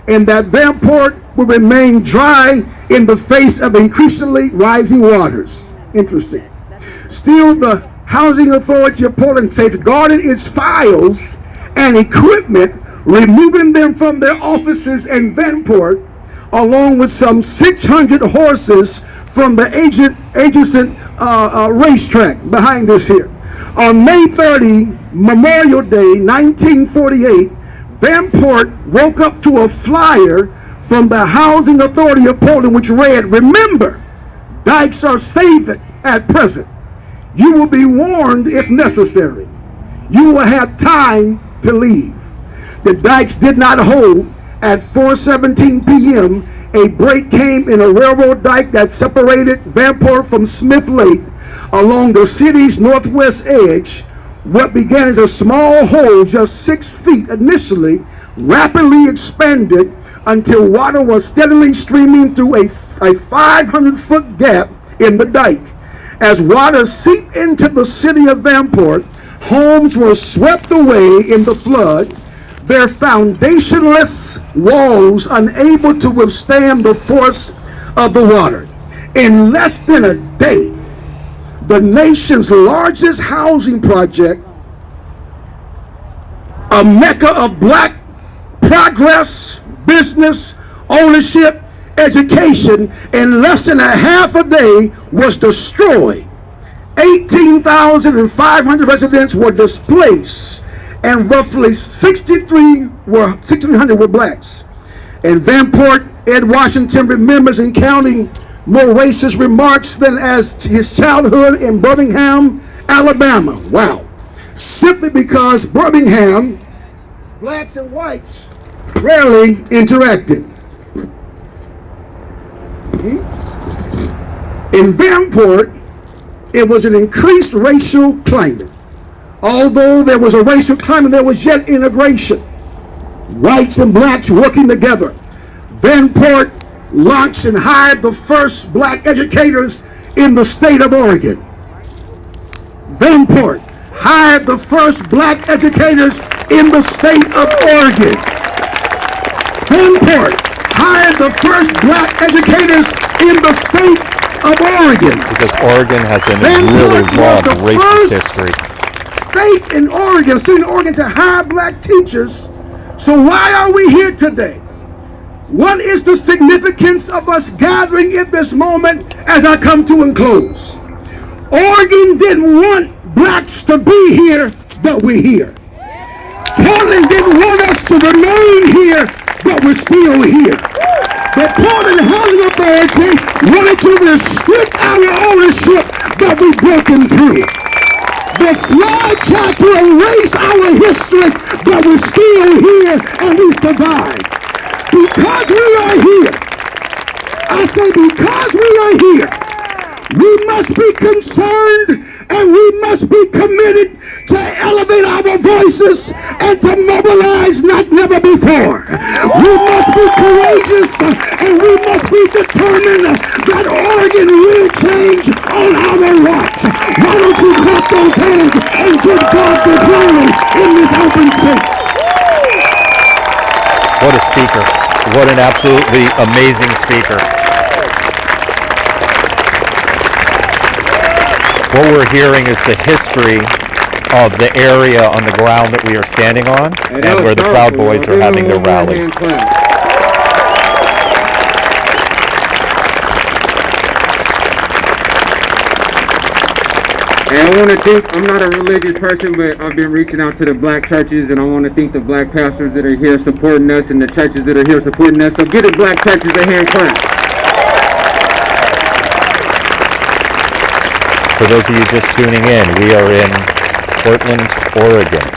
Speaker 6: and that Vanport would remain dry in the face of increasingly rising waters. Interesting. Still, the Housing Authority of Portland safeguarded its files and equipment, removing them from their offices in Vanport, along with some 600 horses from the adjacent racetrack behind us here. On May 30, Memorial Day, 1948, Vanport woke up to a flyer from the Housing Authority of Portland, which read, "Remember, dikes are safe at present. You will be warned if necessary. You will have time to leave." The dikes did not hold. At 4:17 p.m., a break came in a railroad dike that separated Vanport from Smith Lake along the city's northwest edge. What began as a small hole just 6 feet initially rapidly expanded until water was steadily streaming through a 500-foot gap in the dike. As water seeped into the city of Vanport, homes were swept away in the flood, their foundationless walls unable to withstand the force of the water. In less than a day, the nation's largest housing project, a mecca of black progress, business, ownership, education, in less than a half a day was destroyed. 18,500 residents were displaced, and roughly 1,600 were blacks. In Vanport, Ed Washington remembers encountering more racist remarks than as his childhood in Birmingham, Alabama. Wow. Simply because Birmingham, blacks and whites rarely interacted. In Vanport, it was an increased racial climate. Although there was a racial climate, there was yet integration. Whites and blacks working together. Vanport launched and hired the first black educators in the state of Oregon. Vanport hired the first black educators in the state of Oregon. Vanport hired the first black educators in the state of Oregon.
Speaker 1: Because Oregon has a really long racist history.
Speaker 6: State in Oregon, city in Oregon, to hire black teachers. So why are we here today? What is the significance of us gathering at this moment as I come to and close? Oregon didn't want blacks to be here, but we're here. Portland didn't want us to remain here, but we're still here. The Portland Housing Authority wanted to restrict our ownership, but we've broken through. The flood tried to erase our history, but we're still here and we survived. Because we are here, I say because we are here, we must be concerned and we must be committed to elevate our voices and to mobilize like never before. We must be courageous and we must be determined that Oregon will change on our watch. Why don't you clap those hands and give God the glory in this open space?
Speaker 1: What a speaker. What an absolutely amazing speaker. What we're hearing is the history of the area on the ground that we are standing on and where the Proud Boys are having their rally.
Speaker 2: And I want to thank, I'm not a religious person, but I've been reaching out to the black churches, and I want to thank the black pastors that are here supporting us and the churches that are here supporting us. So give the black churches a hand clap.
Speaker 1: For those of you just tuning in, we are in Portland, Oregon.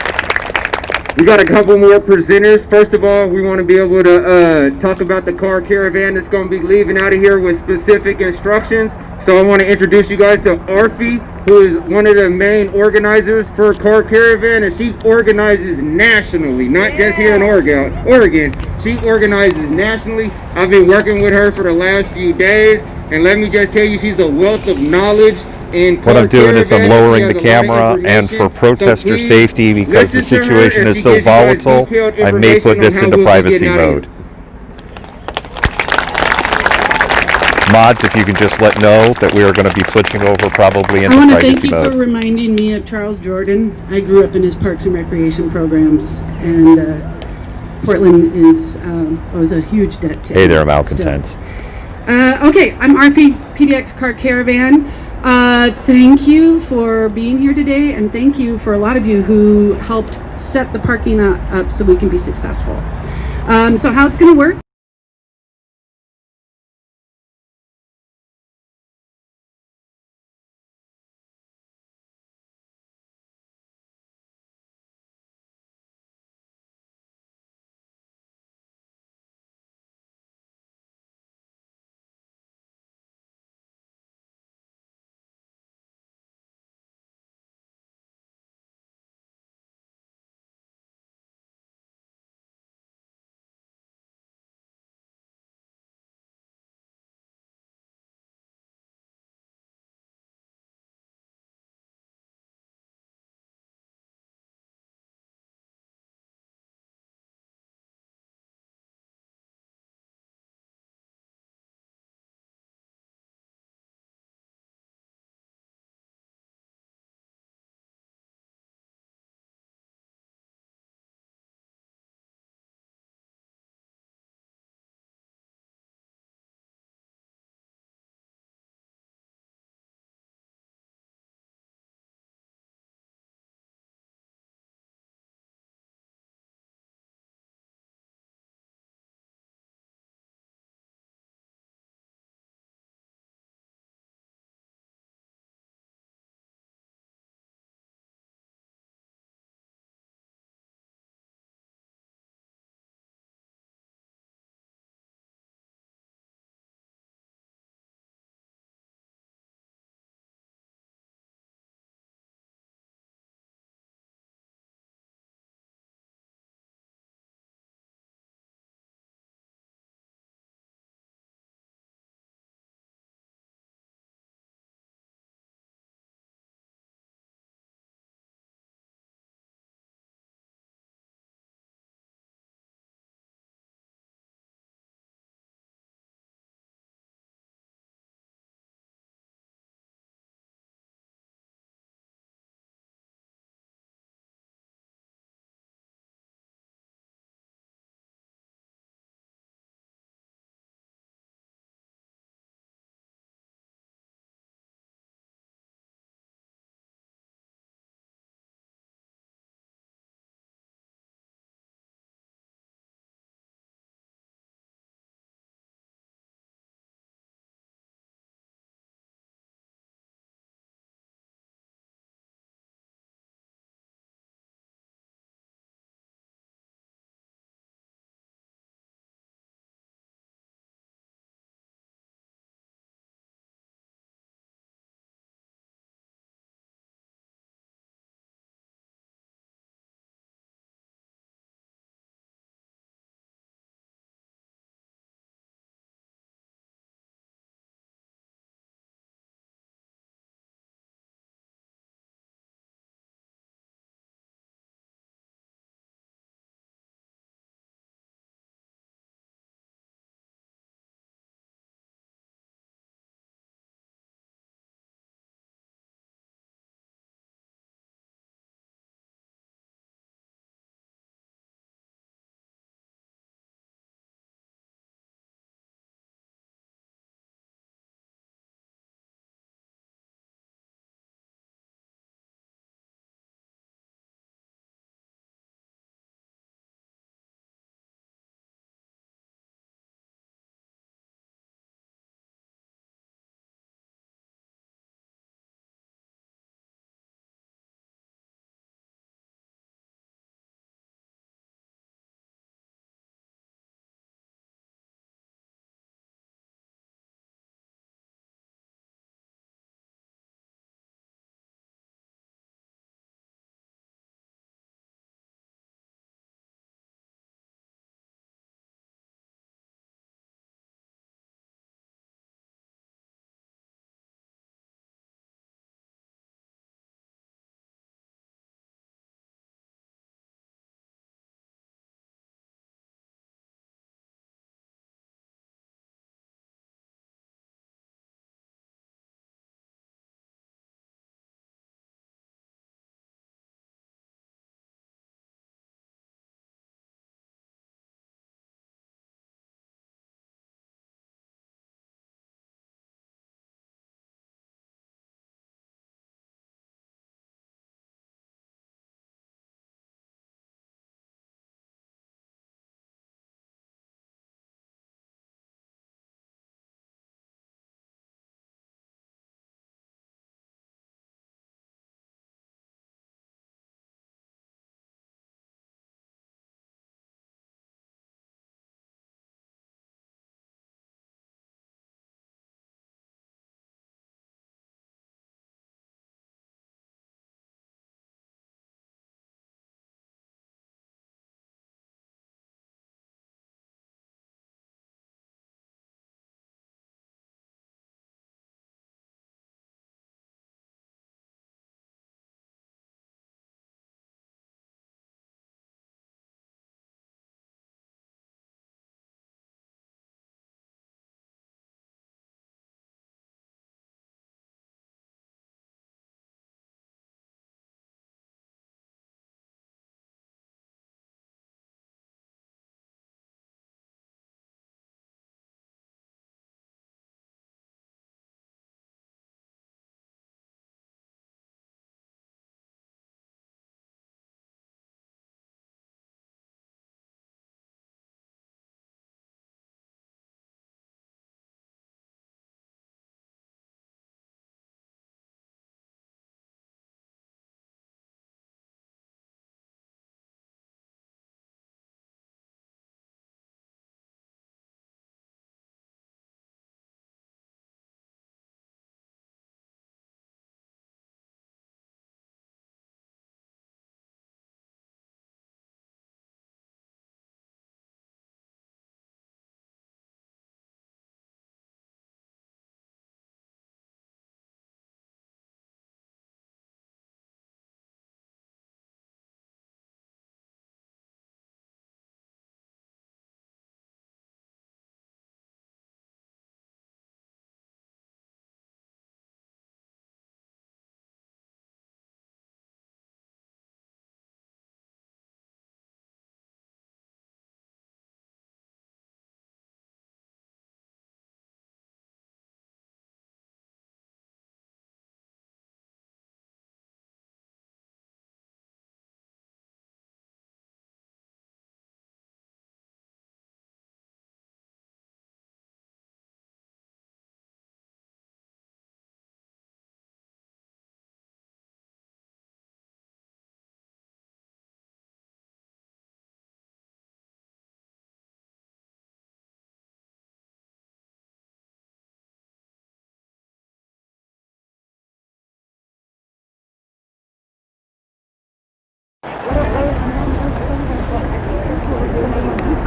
Speaker 2: We got a couple more presenters. First of all, we want to be able to talk about the car caravan that's going to be leaving out of here with specific instructions. So I want to introduce you guys to Arfi, who is one of the main organizers for Car Caravan, and she organizes nationally, not just here in Oregon. She organizes nationally. I've been working with her for the last few days, and let me just tell you, she's a wealth of knowledge.
Speaker 1: What I'm doing is I'm lowering the camera, and for protester safety, because the situation is so volatile, I may put this into privacy mode. Mods, if you can just let know that we are going to be switching over probably into privacy mode.
Speaker 7: I want to thank you for reminding me of Charles Jordan. I grew up in his parks and recreation programs, and Portland was a huge debt to him.
Speaker 1: Hey there, Malcontent.
Speaker 7: Okay, I'm Arfi, PDX Car Caravan. Thank you for being here today, and thank you for a lot of you who helped set the parking lot up so we can be successful. So how it's going to work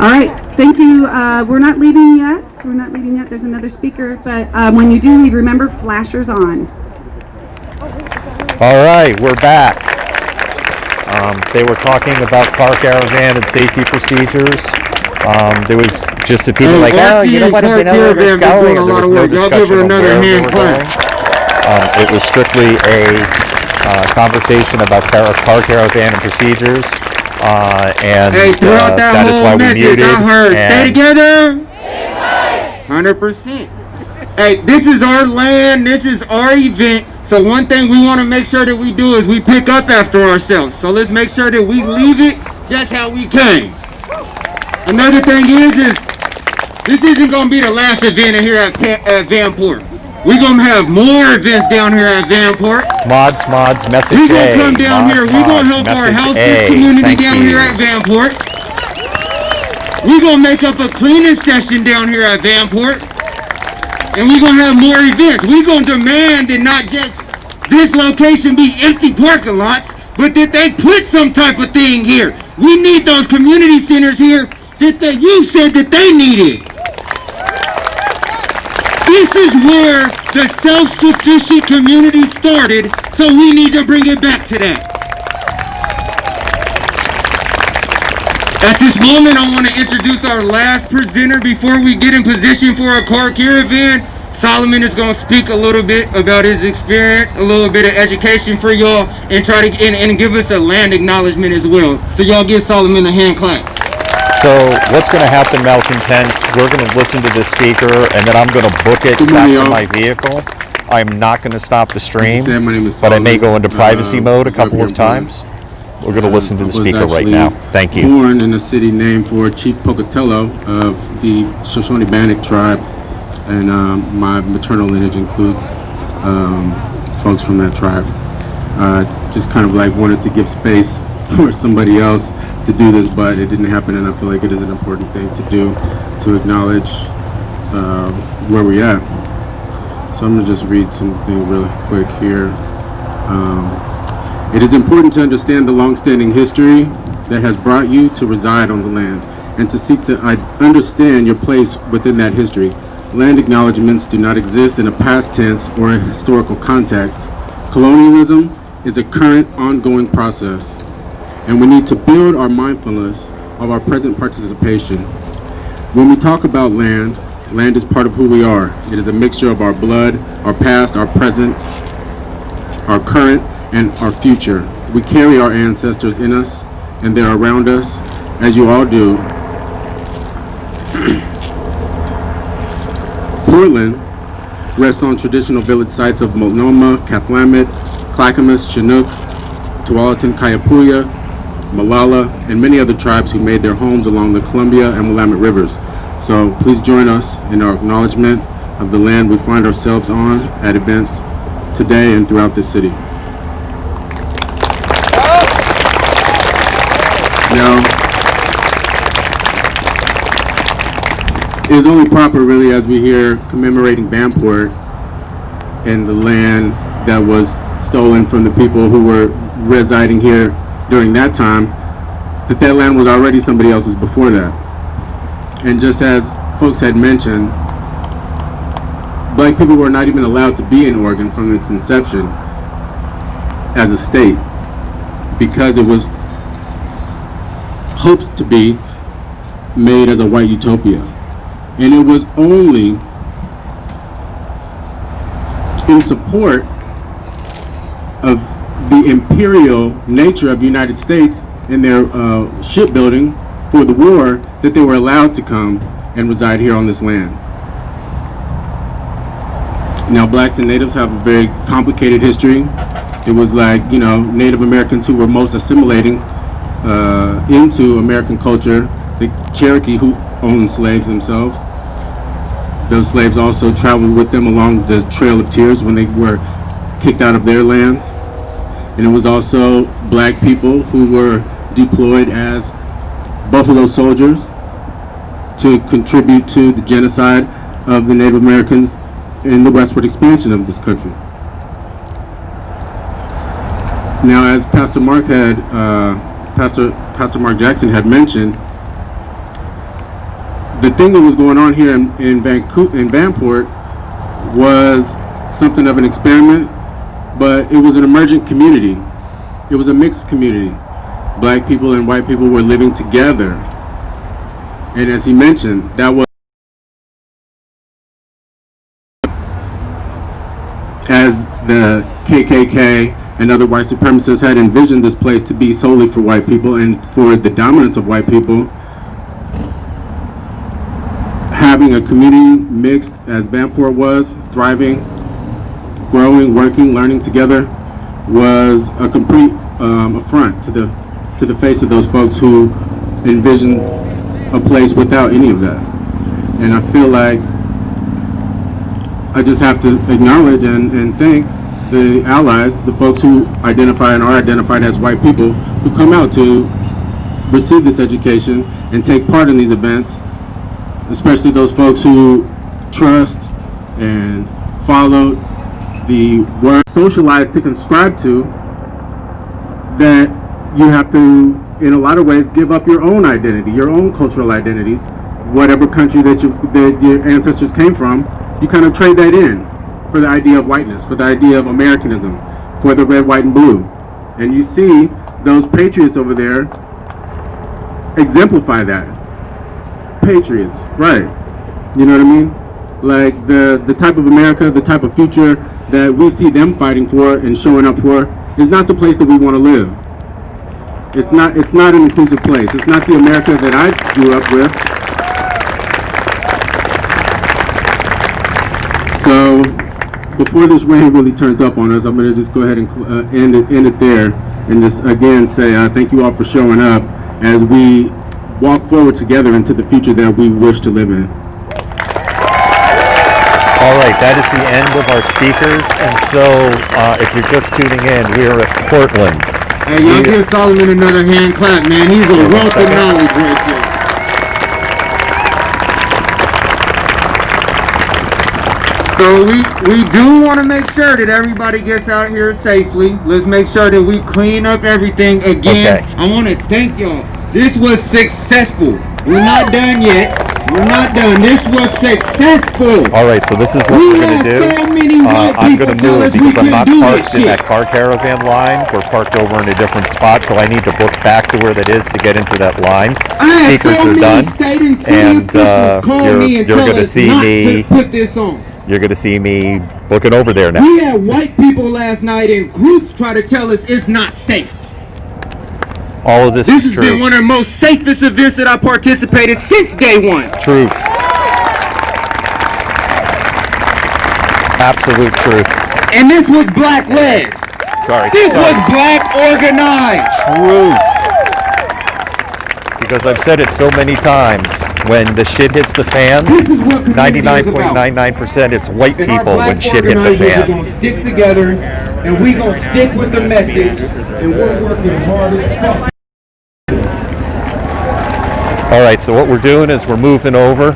Speaker 7: All right, thank you. We're not leaving yet. We're not leaving yet. There's another speaker, but when you do leave, remember flashers on.
Speaker 1: All right, we're back. They were talking about car caravan and safety procedures. There was just the people like, oh, you know what, I've been going. There was no discussion on where we were going. It was strictly a conversation about car caravan and procedures. And that is why we muted.
Speaker 2: Stay together. 100%. Hey, this is our land. This is our event. So one thing we want to make sure that we do is we pick up after ourselves. So let's make sure that we leave it just how we came. Another thing is this isn't going to be the last event here at Vanport. We're going to have more events down here at Vanport.
Speaker 1: Mods, message A.
Speaker 2: We're going to come down here. We're going to help our houseless community down here at Vanport. We're going to make up a cleaning session down here at Vanport. And we're going to have more events. We're going to demand that not just this location be empty parking lots, but that they put some type of thing here. We need those community centers here that the youth said that they needed. This is where the self-sufficient community started, so we need to bring it back to that. At this moment, I want to introduce our last presenter before we get in position for our car caravan. Solomon is going to speak a little bit about his experience, a little bit of education for y'all, and try to and give us a land acknowledgement as well. So y'all give Solomon a hand clap.
Speaker 1: So what's going to happen, Malcontents? We're going to listen to this speaker, and then I'm going to book it back to my vehicle. I'm not going to stop the stream, but I may go into privacy mode a couple of times. We're going to listen to the speaker right now. Thank you.
Speaker 8: Born in a city named for Chief Pocatello of the Shoshone-Bannock tribe, and my maternal lineage includes folks from that tribe. Just kind of like wanted to give space for somebody else to do this, but it didn't happen, and I feel like it is an important thing to do to acknowledge where we're at. So I'm going to just read something really quick here. It is important to understand the long-standing history that has brought you to reside on the land and to seek to understand your place within that history. Land acknowledgements do not exist in a past tense or a historical context. Colonialism is a current, ongoing process, and we need to build our mindfulness of our present participation. When we talk about land, land is part of who we are. It is a mixture of our blood, our past, our present, our current, and our future. We carry our ancestors in us, and they're around us, as you all do. Portland rests on traditional village sites of Multnomah, Cathlamet, Clackamas, Chinook, Tualatin, Kaiapui, Malala, and many other tribes who made their homes along the Columbia and Willamette rivers. So please join us in our acknowledgement of the land we find ourselves on at events today and throughout this city. Now, it is only proper, really, as we hear commemorating Vanport and the land that was stolen from the people who were residing here during that time, that land was already somebody else's before that. And just as folks had mentioned, black people were not even allowed to be in Oregon from its inception as a state because it was hoped to be made as a white utopia. And it was only in support of the imperial nature of the United States and their shipbuilding for the war that they were allowed to come and reside here on this land. Now, blacks and natives have a very complicated history. It was like, you know, Native Americans who were most assimilating into American culture, the Cherokee who owned slaves themselves. Those slaves also traveled with them along the Trail of Tears when they were kicked out of their lands. And it was also black people who were deployed as buffalo soldiers to contribute to the genocide of the Native Americans in the westward expansion of this country. Now, as Pastor Mark Jackson had mentioned, the thing that was going on here in Vanport was something of an experiment, but it was an emergent community. It was a mixed community. Black people and white people were living together. And as he mentioned, that was as the KKK and other white supremacists had envisioned this place to be solely for white people and for the dominance of white people. Having a community mixed as Vanport was, thriving, growing, working, learning together, was a complete affront to the face of those folks who envisioned a place without any of that. And I feel like I just have to acknowledge and thank the allies, the folks who identify and are identified as white people, who come out to receive this education and take part in these events, especially those folks who trust and follow the word socialized to subscribe to, that you have to, in a lot of ways, give up your own identity, your own cultural identities, whatever country that your ancestors came from. You kind of trade that in for the idea of whiteness, for the idea of Americanism, for the red, white, and blue. And you see those patriots over there exemplify that. Patriots, right? You know what I mean? Like the type of America, the type of future that we see them fighting for and showing up for is not the place that we want to live. It's not an inclusive place. It's not the America that I grew up with. So before this rain really turns up on us, I'm going to just go ahead and end it there, and just again say thank you all for showing up as we walk forward together into the future that we wish to live in.
Speaker 1: All right, that is the end of our speakers, and so if you're just tuning in, we are at Portland.
Speaker 2: Hey, y'all give Solomon another hand clap, man. He's a wealth of knowledge right there. So we do want to make sure that everybody gets out here safely. Let's make sure that we clean up everything again. Okay. I want to thank y'all. This was successful. We're not done yet. We're not done. This was successful.
Speaker 1: All right, so this is what we're going to do.
Speaker 2: So many white
Speaker 1: I'm
Speaker 2: people
Speaker 1: going to move because I'm not parked in that
Speaker 2: shit.
Speaker 1: car caravan line. We're parked over in a different spot, so I need to book back to where that is to get into that line. Speakers are done, and you're going to see me.
Speaker 2: Put this on.
Speaker 1: You're going to see me booking over there now.
Speaker 2: We had white people last night in groups try to tell us it's not safe.
Speaker 1: All of this is
Speaker 2: has
Speaker 1: true.
Speaker 2: been one of the most safest events that I participated since day one.
Speaker 1: Truth. Absolute truth.
Speaker 2: And this was black led.
Speaker 1: Sorry.
Speaker 2: This was black organized.
Speaker 1: Truth. Because I've said it so many times, when the shit hits the fan, 99.99% it's white people when shit hit the fan.
Speaker 2: We're going to stick together, and we're going to stick with the message, and we're working hard as fuck.
Speaker 1: All right, so what we're doing is we're moving over.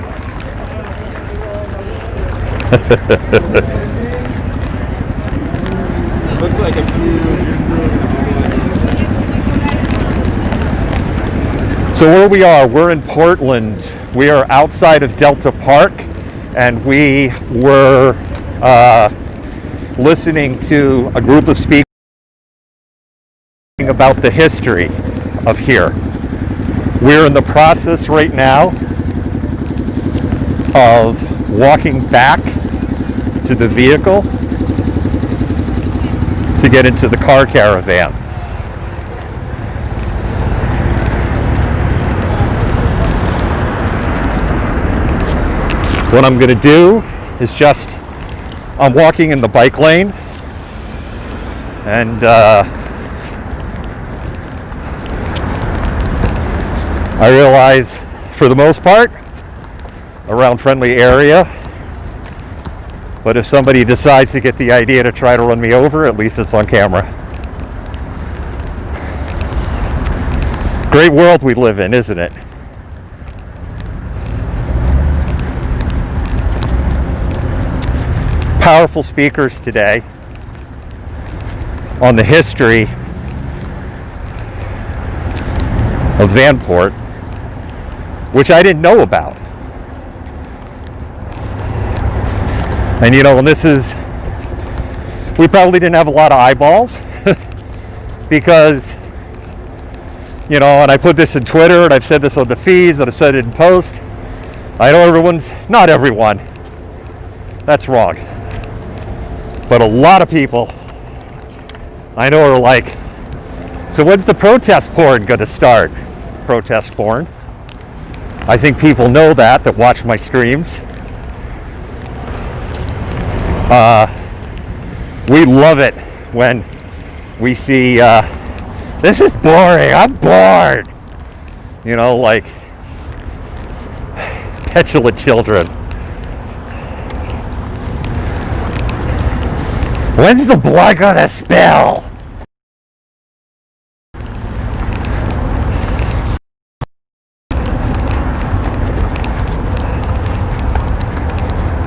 Speaker 8: Looks like
Speaker 1: So where we are, we're in Portland. We are outside of Delta Park, and we were listening to a group of speakers about the history of here. We're in the process right now of walking back to the vehicle to get into the car caravan. What I'm going to do is I'm walking in the bike lane, and I realize, for the most part, around friendly area, but if somebody decides to get the idea to try to run me over, at least it's on camera. Great world we live in, isn't it? Powerful speakers today on the history of Vanport, which I didn't know about. And you know, and this is, we probably didn't have a lot of eyeballs because, you know, and I put this in Twitter and I've said this on the feeds and I've said it in post. I know not everyone, that's wrong. But a lot of people I know are like, so when's the protest porn gonna start? Protest porn. I think people know that watch my streams. We love it when we see, this is boring, I'm bored. You know, like petulant children. When's the blood gonna spill?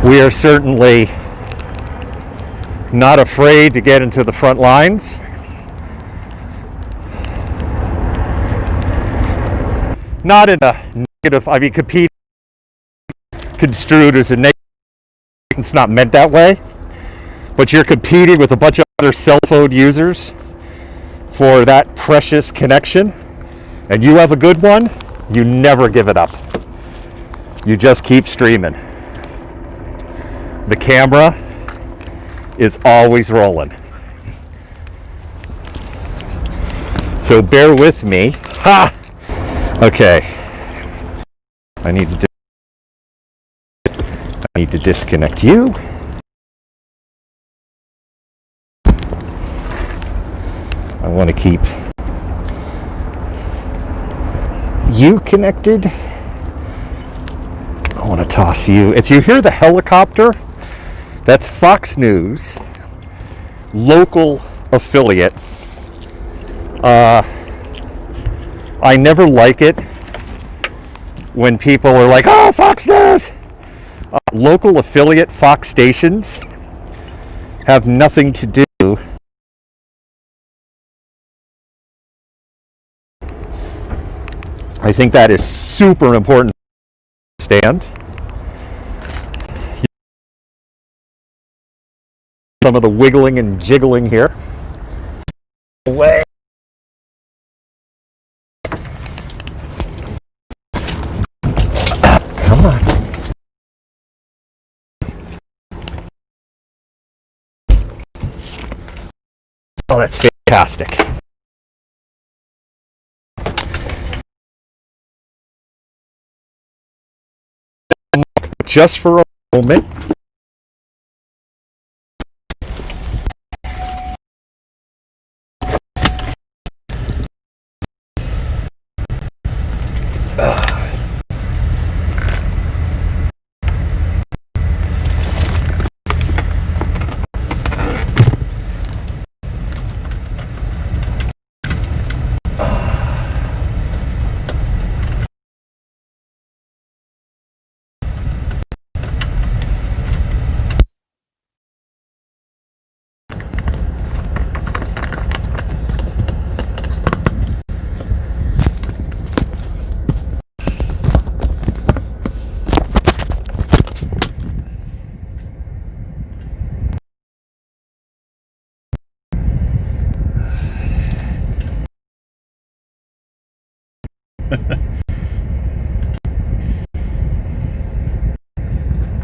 Speaker 1: We are certainly not afraid to get into the front lines. Not in a negative, I mean, compete construed as a negative, it's not meant that way, but you're competing with a bunch of other cell phone users for that precious connection, and you have a good one, you never give it up. You just keep streaming. The camera is always rolling. So bear with me. Ha! Okay. I need to disconnect you. I want to keep you connected. I want to toss you. If you hear the helicopter, that's Fox News, local affiliate. I never like it when people are like, oh, Fox News! Local affiliate Fox stations have nothing to do. I think that is super important to understand. Some of the wiggling and jiggling here. Away. Come on. Oh, that's fantastic. Just for a moment.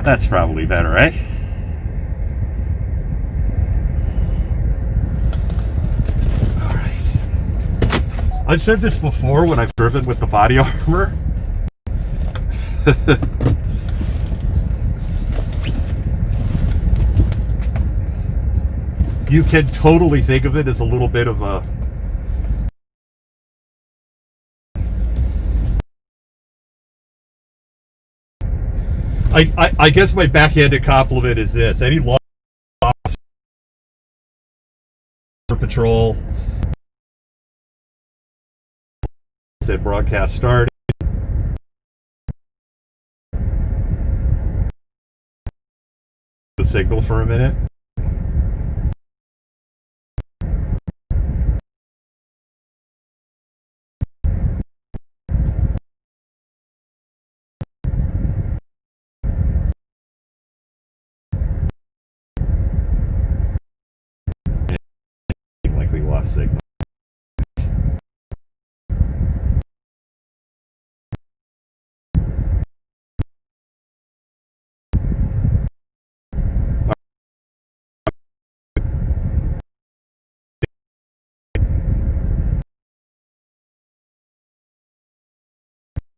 Speaker 1: That's probably better, right? All right. I've said this before when I've driven with the body armor. You can totally think of it as a little bit of a I guess my backhanded compliment is this. Any law officer patrol said broadcast started. The signal for a minute.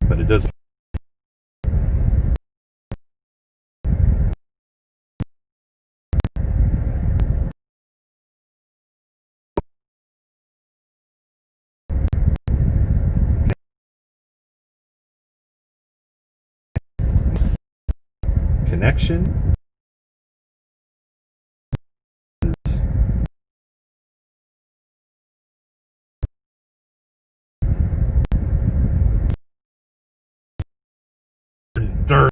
Speaker 1: but it doesn't. Connection. Third,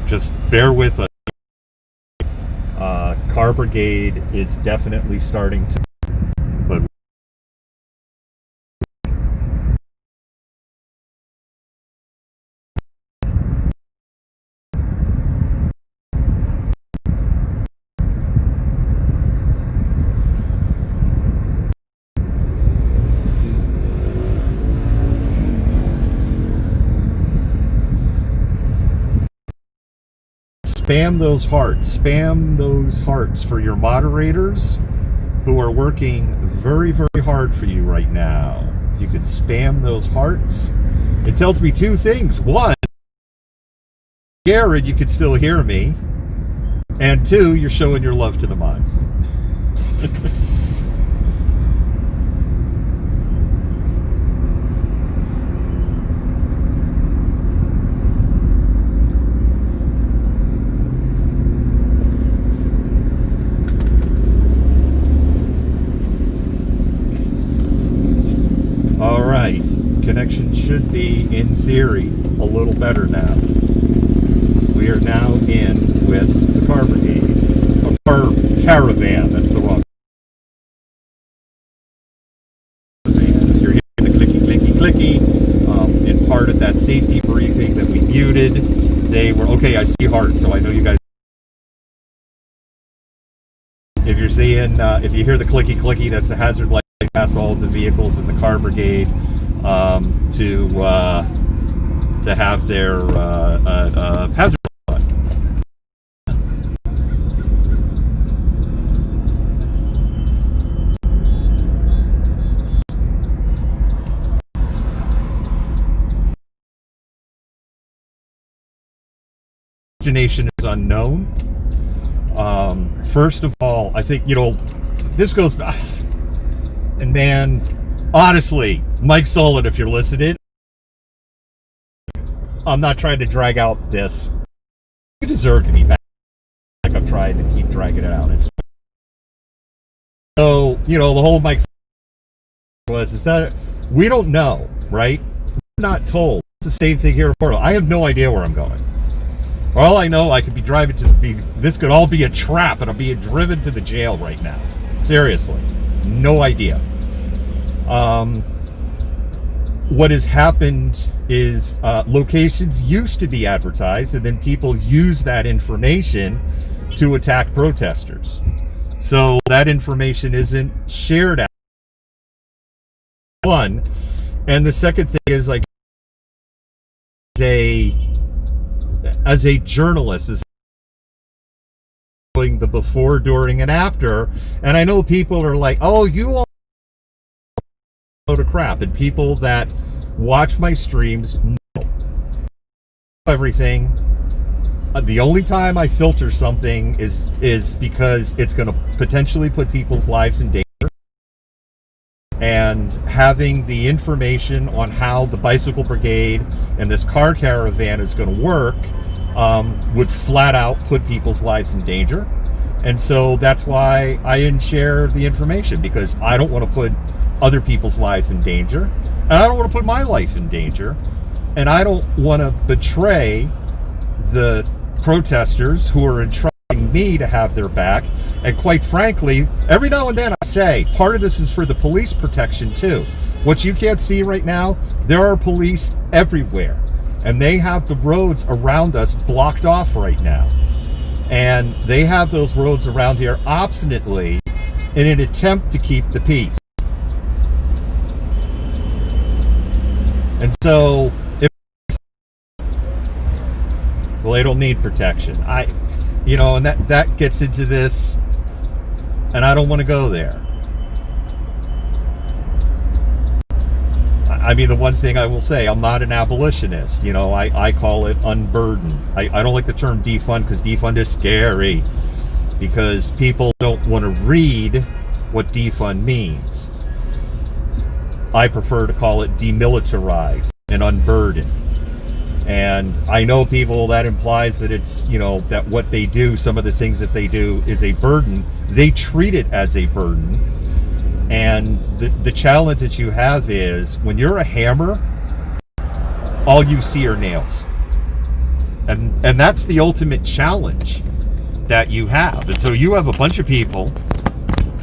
Speaker 1: just bear with us. Car brigade is definitely starting to, but spam those hearts. Spam those hearts for your moderators who are working very, very hard for you right now. If you could spam those hearts, it tells me two things. One, Jared, you can still hear me. And two, you're showing your love to the mods. All right, connection should be, in theory, a little better now. We are now in with the car brigade. A car caravan, that's the wrong caravan. You're hearing the clicky, clicky, clicky. In part of that safety briefing that we muted, they were, okay, I see hearts, so I know you guys. If you're seeing, if you hear the clicky, clicky, that's a hazard light. Pass all of the vehicles in the car brigade to have their hazard light. Origination is unknown. First of all, I think, this goes back. And man, honestly, Mike Solid, if you're listening, I'm not trying to drag out this. You deserve to be back. Like I'm trying to keep dragging it out. So, the whole Mike is that we don't know, right? We're not told. It's the same thing here in Portland. I have no idea where I'm going. All I know, I could be driving this could all be a trap, and I'm being driven to the jail right now. Seriously. No idea. What has happened is locations used to be advertised, and then people use that information to attack protesters. So that information isn't shared out. One, and the second thing is, like, as a journalist, is the before, during, and after, and I know people are like, "Oh, you all load of crap," and people that watch my streams know everything. The only time I filter something is because it's going to potentially put people's lives in danger, and having the information on how the bicycle brigade and this car caravan is going to work would flat out put people's lives in danger. And so that's why I didn't share the information, because I don't want to put other people's lives in danger, and I don't want to put my life in danger, and I don't want to betray the protesters who are entrusting me to have their back. And quite frankly, every now and then I say, part of this is for the police protection too. What you can't see right now, there are police everywhere, and they have the roads around us blocked off right now. And they have those roads around here obstinately in an attempt to keep the peace. And so, well, they don't need protection. And that gets into this, and I don't want to go there. I mean, the one thing I will say, I'm not an abolitionist. You know, I call it unburden. I don't like the term defund because defund is scary, because people don't want to read what defund means. I prefer to call it demilitarize and unburden. And I know people, that implies that it's, you know, that what they do, some of the things that they do is a burden. They treat it as a burden. And the challenge that you have is when you're a hammer, all you see are nails. And that's the ultimate challenge that you have. And so you have a bunch of people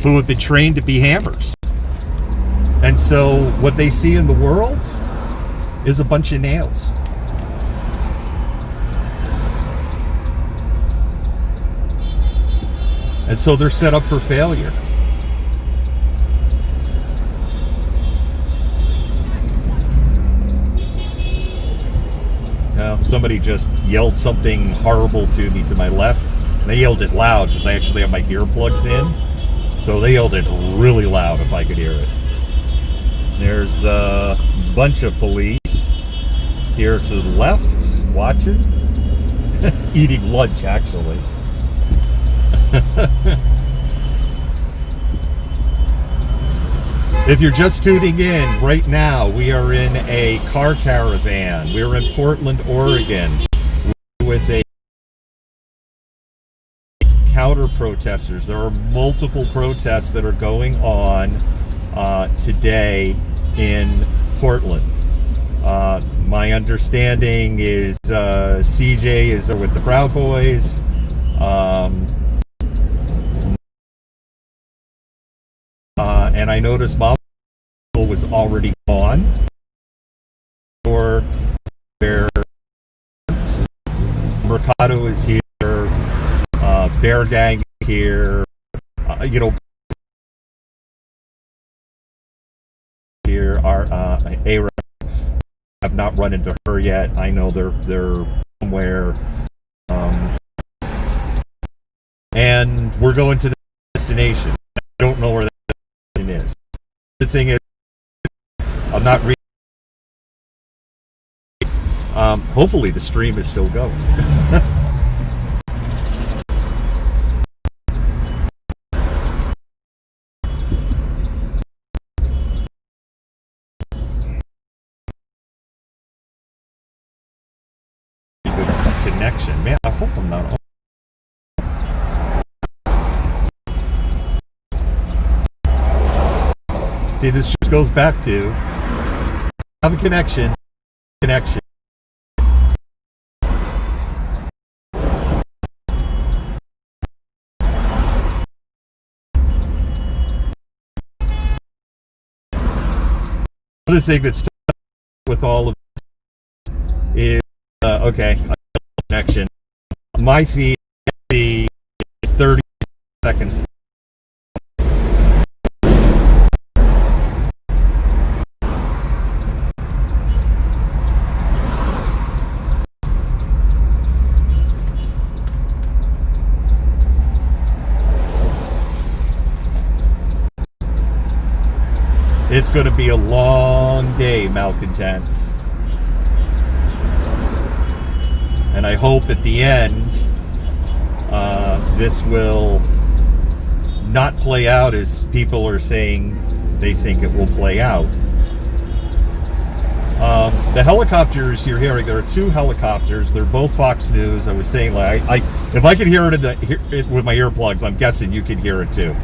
Speaker 1: who have been trained to be hammers. And so what they see in the world is a bunch of nails. And so they're set up for failure. Now, somebody just yelled something horrible to me to my left. And they yelled it loud because I actually have my earplugs in. So they yelled it really loud if I could hear it. There's a bunch of police here to the left watching. Eating lunch, actually. If you're just tuning in right now, we are in a car caravan. We're in Portland, Oregon, with a counter protesters. There are multiple protests that are going on today in Portland. My understanding is CJ is with the Proud Boys. And I noticed Bob was already gone. Or where Mercado is here, Bear Gang is here, you know. Here are A-Rap. I've not run into her yet. I know they're somewhere. And we're going to the destination. I don't know where that destination is. The thing is, I'm not reading. Hopefully the stream is still going. Connection, man. I hope I'm not. See, this just goes back to have a connection. Another thing that's with all of this is okay. Connection. My feed is 30 seconds. It's going to be a long day, malcontents. And I hope at the end, this will not play out as people are saying they think it will play out. The helicopters you're hearing, there are two helicopters. They're both Fox News. I was saying, like, if I could hear it with my earplugs, I'm guessing you can hear it too.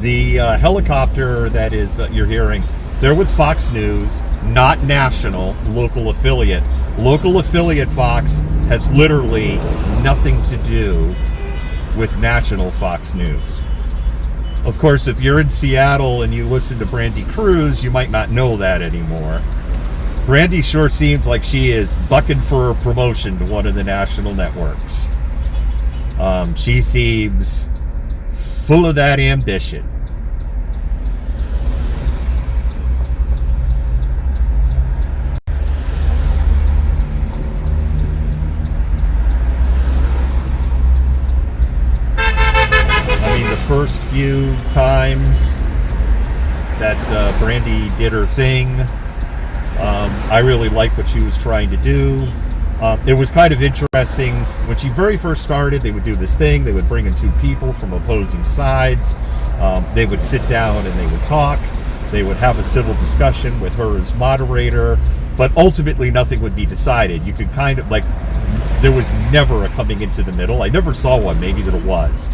Speaker 1: The helicopter that is you're hearing, they're with Fox News, not national, local affiliate. Local affiliate Fox has literally nothing to do with national Fox News. Of course, if you're in Seattle and you listen to Brandy Cruz, you might not know that anymore. Brandy sure seems like she is bucking for a promotion to one of the national networks. She seems full of that ambition. I mean, the first few times that Brandy did her thing. I really liked what she was trying to do. It was kind of interesting when she very first started. They would do this thing. They would bring in two people from opposing sides. They would sit down and they would talk. They would have a civil discussion with her as moderator, but ultimately nothing would be decided. You could kind of like, there was never a coming into the middle. I never saw one. Maybe there was.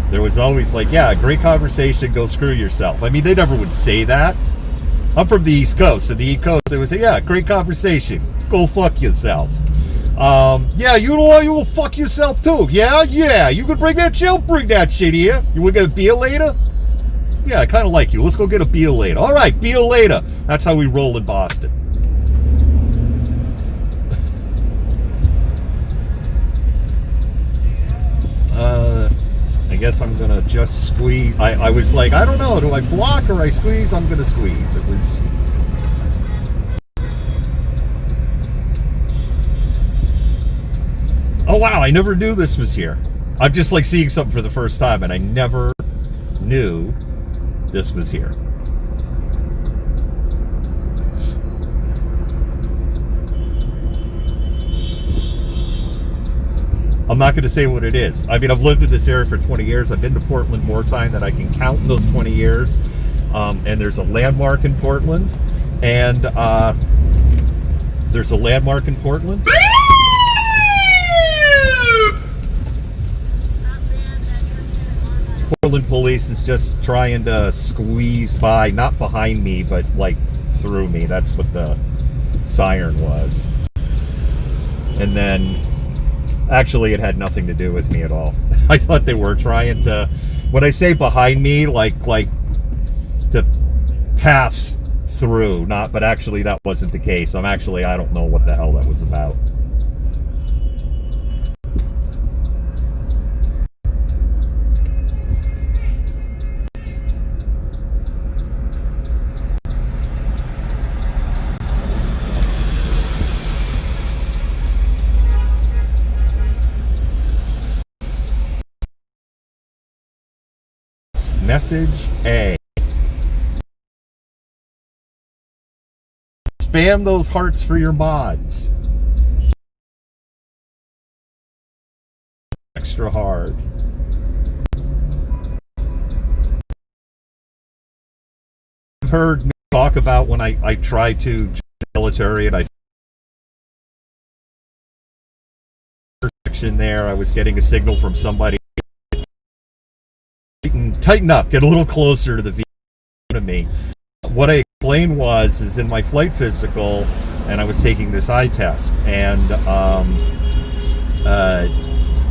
Speaker 1: There was always like, yeah, great conversation, go screw yourself. I mean, they never would say that. I'm from the East Coast, so the East Coast, they would say, yeah, great conversation, go fuck yourself. Yeah, you know what, you will fuck yourself too. Yeah, you could bring that shit, bring that shit here. You want to get a beer later? Yeah, I kind of like you. Let's go get a beer later. All right, beer later. That's how we roll in Boston. I guess I'm gonna just squeeze. I was like, I don't know, do I block or I squeeze? I'm gonna squeeze. It was. Oh wow, I never knew this was here. I'm just like seeing something for the first time, and I never knew this was here. I'm not going to say what it is. I mean, I've lived in this area for 20 years. I've been to Portland more time than I can count in those 20 years. And there's a landmark in Portland. And there's a landmark in Portland. Portland police is just trying to squeeze by, not behind me, but like through me. That's what the siren was. And then, actually, it had nothing to do with me at all. I thought they were trying to, when I say behind me, like to pass through, not, but actually that wasn't the case. I don't know what the hell that was about. Message A. Spam those hearts for your mods. Extra hard. I've heard me talk about when I tried to join the military and I there, I was getting a signal from somebody. Tighten up, get a little closer to the V to me. What I explained is in my flight physical, and I was taking this eye test, and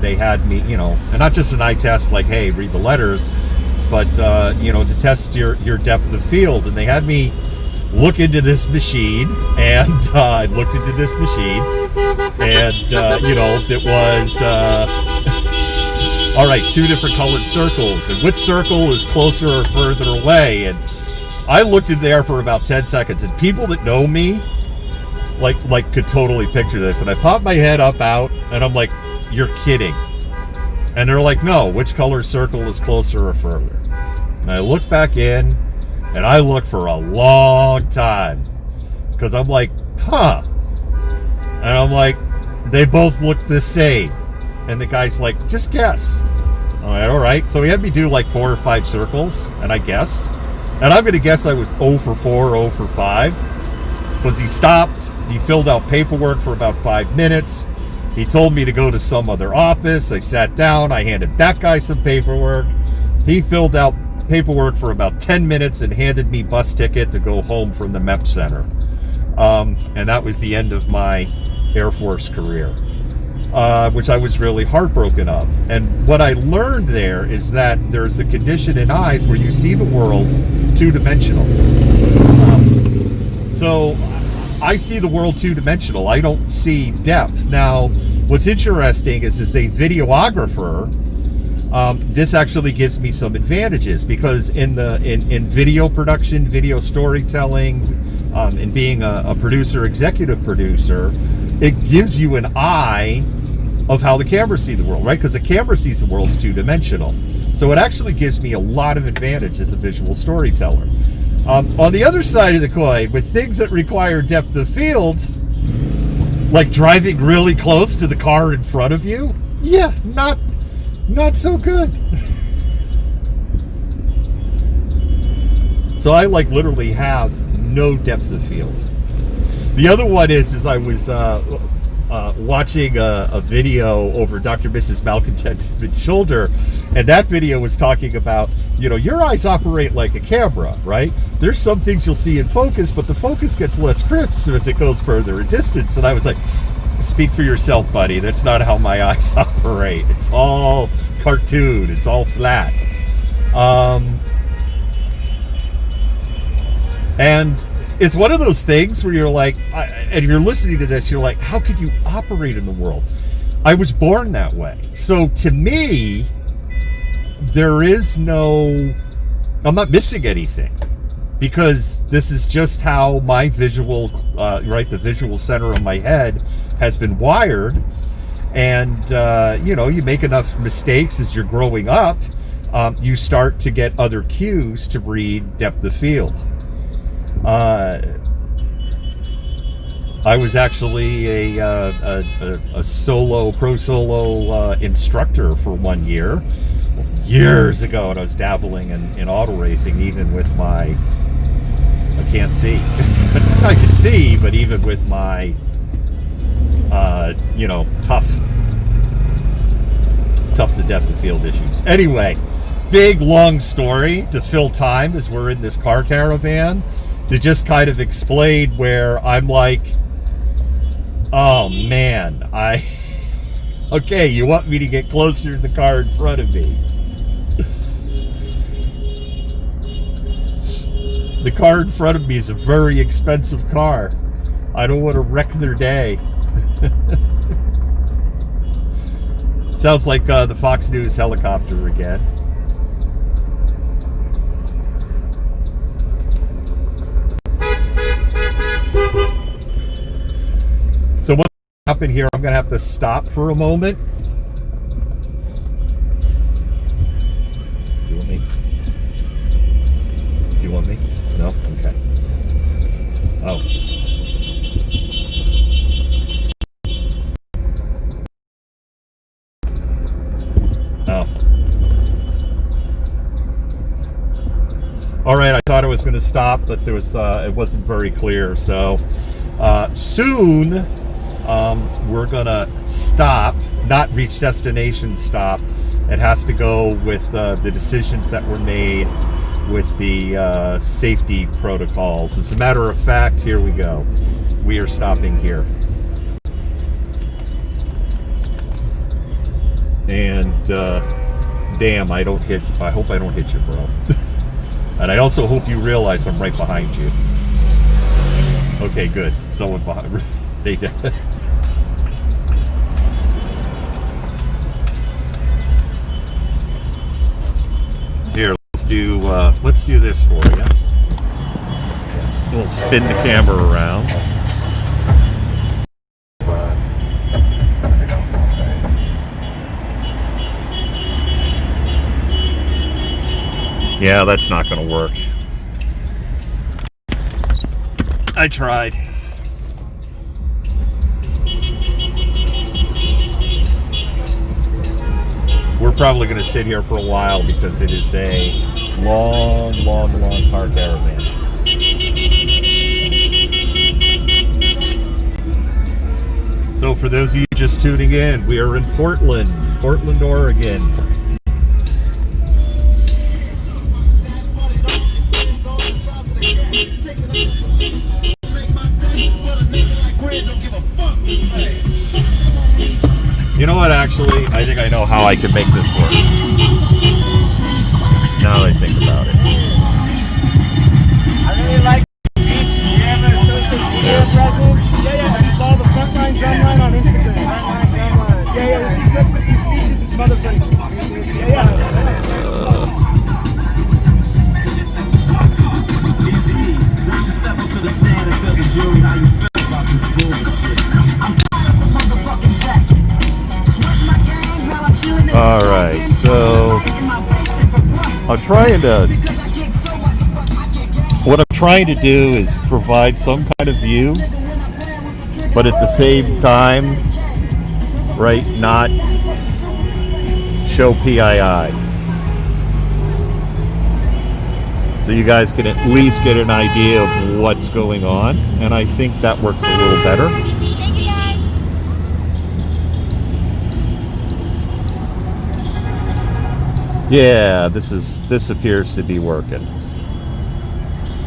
Speaker 1: they had me, and not just an eye test like, hey, read the letters, but to test your depth of field, and they had me look into this machine, and I looked into this machine, and it was. All right, two different colored circles, and which circle is closer or further away? And I looked in there for about 10 seconds, and people that know me, like could totally picture this. And I popped my head up out, and I'm like, "You're kidding?" And they're like, "No, which color circle is closer or further?" And I look back in, and I look for a long time, because I'm like, "Huh?" And I'm like, "They both look the same." And the guy's like, just guess. All right. So he had me do like 4 or 5 circles, and I guessed. And I'm going to guess I was 0 for 4, 0 for 5. Because he stopped, he filled out paperwork for about 5 minutes. He told me to go to some other office. I sat down, I handed that guy some paperwork. He filled out paperwork for about 10 minutes and handed me bus ticket to go home from the MEP Center. And that was the end of my Air Force career. Which I was really heartbroken of. And what I learned there is that there's a condition in eyes where you see the world two-dimensional. So I see the world two-dimensional. I don't see depth. Now, what's interesting is as a videographer, this actually gives me some advantages, because in video production, video storytelling, and being a producer, executive producer, it gives you an eye of how the camera sees the world, right? Because the camera sees the world as two-dimensional. So it actually gives me a lot of advantage as a visual storyteller. On the other side of the coin, with things that require depth of field, like driving really close to the car in front of you, yeah, not so good. So I like literally have no depth of field. The other one is I was watching a video over Dr. and Mrs. Malcontentment's shoulder, and that video was talking about, your eyes operate like a camera, right? There's some things you'll see in focus, but the focus gets less crisp as it goes further in distance. And I was like, speak for yourself, buddy. That's not how my eyes operate. It's all cartoon. It's all flat. And it's one of those things where you're like, and you're listening to this, you're like, how could you operate in the world? I was born that way. So to me, I'm not missing anything, because this is just how my visual, the visual center of my head has been wired. And, you make enough mistakes as you're growing up, you start to get other cues to read depth of field. I was actually a pro solo instructor for 1 year, years ago, and I was dabbling in auto racing, even with I can't see. I can see, but even with my, tough to depth of field issues. Anyway, big long story to fill time as we're in this car caravan, to just kind of explain where I'm like, oh man, okay, you want me to get closer to the car in front of me. The car in front of me is a very expensive car. I don't want to wreck their day. Sounds like the Fox News helicopter again. So what's happened here, I'm going to have to stop for a moment. Do you want me? No? Okay. Oh. All right, I thought I was going to stop, but there was it wasn't very clear. So soon we're going to stop, not reach destination stop. It has to go with the decisions that were made with the safety protocols. As a matter of fact, here we go. We are stopping here. And damn, I hope I don't hit you, bro. And I also hope you realize I'm right behind you. Okay, good. Someone behind. They did. Here, let's do this for you. We'll spin the camera around. Yeah, that's not going to work. I tried. We're probably going to sit here for a while because it is a long car caravan. So for those of you just tuning in, we are in Portland, Oregon. You know what, actually, I think I know how I can make this work. Now that I think about it.
Speaker 9: I really like it. You have a social media presence? Yeah. It's all the frontline drumline on Instagram. Yeah. This is good for these speeches. It's motherfucking. Yeah. Easy. Step up to the stand and tell the jury how you feel about this bullshit.
Speaker 1: All right, so I'm trying to, what trying to do is provide some kind of view, but at the same time, right, not show PII. So you guys can at least get an idea of what's going on, and I think that works a little better.
Speaker 10: Thank you, guys.
Speaker 1: Yeah, this appears to be working.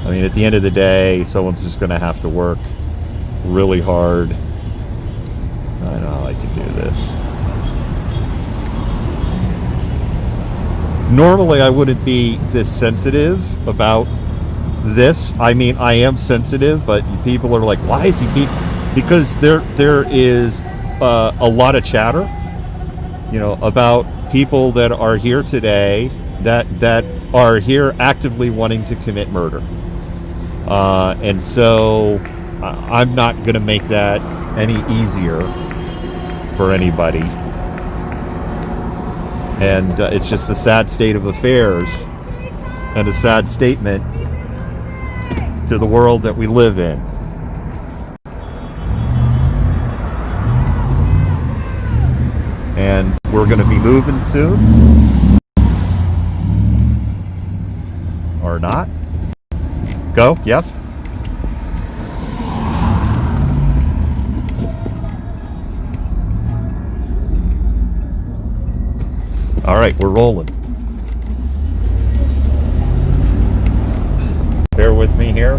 Speaker 1: I mean, at the end of the day, someone's just going to have to work really hard. I know I can do this. Normally, I wouldn't be this sensitive about this. I mean, I am sensitive, but people are like, why is he being... Because there is a lot of chatter, you know, about people that are here today that are here actively wanting to commit murder. And so I'm not going to make that any easier for anybody. And it's just a sad state of affairs and a sad statement to the world that we live in. And we're going to be moving soon. Or not. Go, yes? All right, we're rolling. Bear with me here.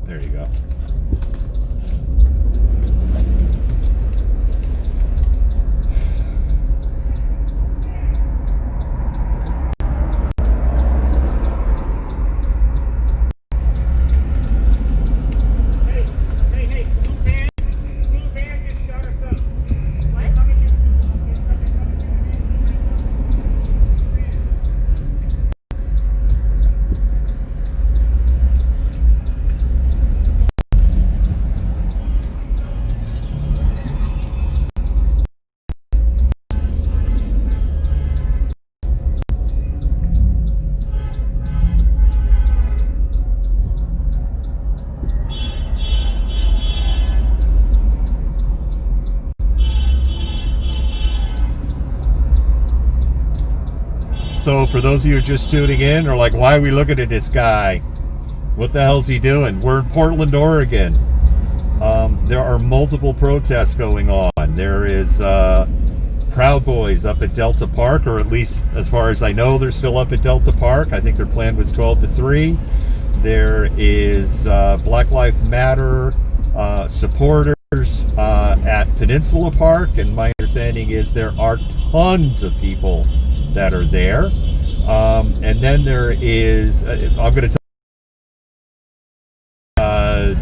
Speaker 1: There you go. So for those of you just tuning in, or like, why are we looking at this guy? What the hell's he doing? We're in Portland, Oregon. There are multiple protests going on. There is Proud Boys up at Delta Park, or at least as far as I know, they're still up at Delta Park. I think their plan was 12 to 3. There is Black Lives Matter supporters at Peninsula Park, and my understanding is there are tons of people that are there. And then there is, I'm going to tell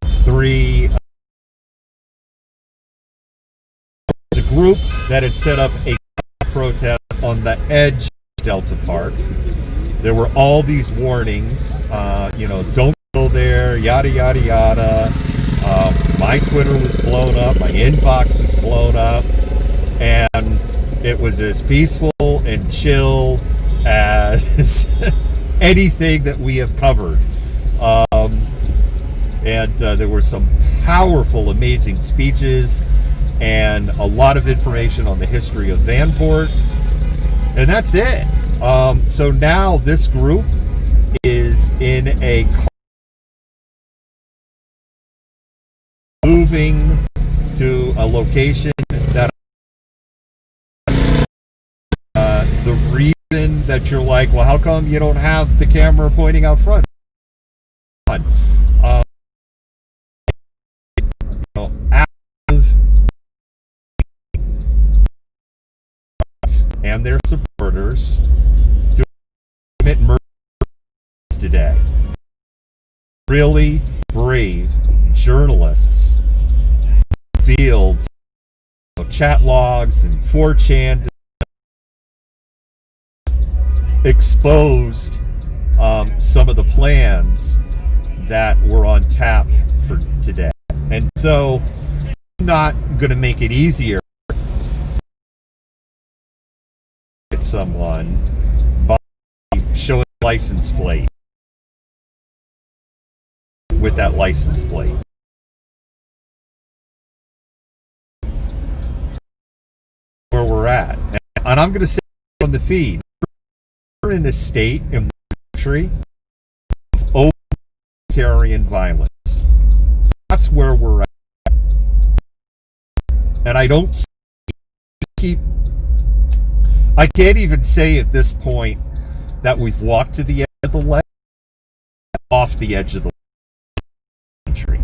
Speaker 1: 3, it's a group that had set up a protest on the edge of Delta Park. There were all these warnings, you know, don't go there, yada, yada, yada. My Twitter was blown up, my inbox was blown up, and it was as peaceful and chill as anything that we have covered. And there were some powerful, amazing speeches and a lot of information on the history of Vanport. And that's it. So now this group is in a car moving to a location that the reason that you're like, well, how come you don't have the camera pointing out front? And their supporters to commit murder today. Really brave journalists revealed chat logs and 4chan, exposed some of the plans that were on tap for today. And so I'm not going to make it easier at someone by showing a license plate with that license plate. Where we're at. And I'm going to say on the feed, we're in this state in the country of authoritarian violence. That's where we're at. And I don't I can't even say at this point that we've walked to the edge of the ledge, off the edge of the country.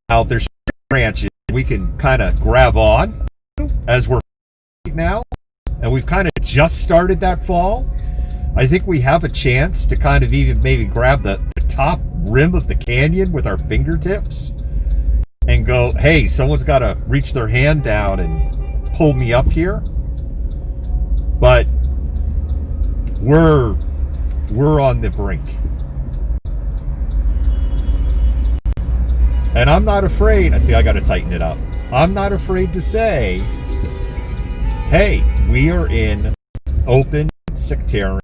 Speaker 1: Now there's branches we can kind of grab on as we're right now, and we've kind of just started that fall. I think we have a chance to kind of even maybe grab the top rim of the canyon with our fingertips and go, hey, someone's got to reach their hand down and pull me up here. But we're on the brink. And I'm not afraid. I got to tighten it up. I'm not afraid to say, hey, we are in open sectarian.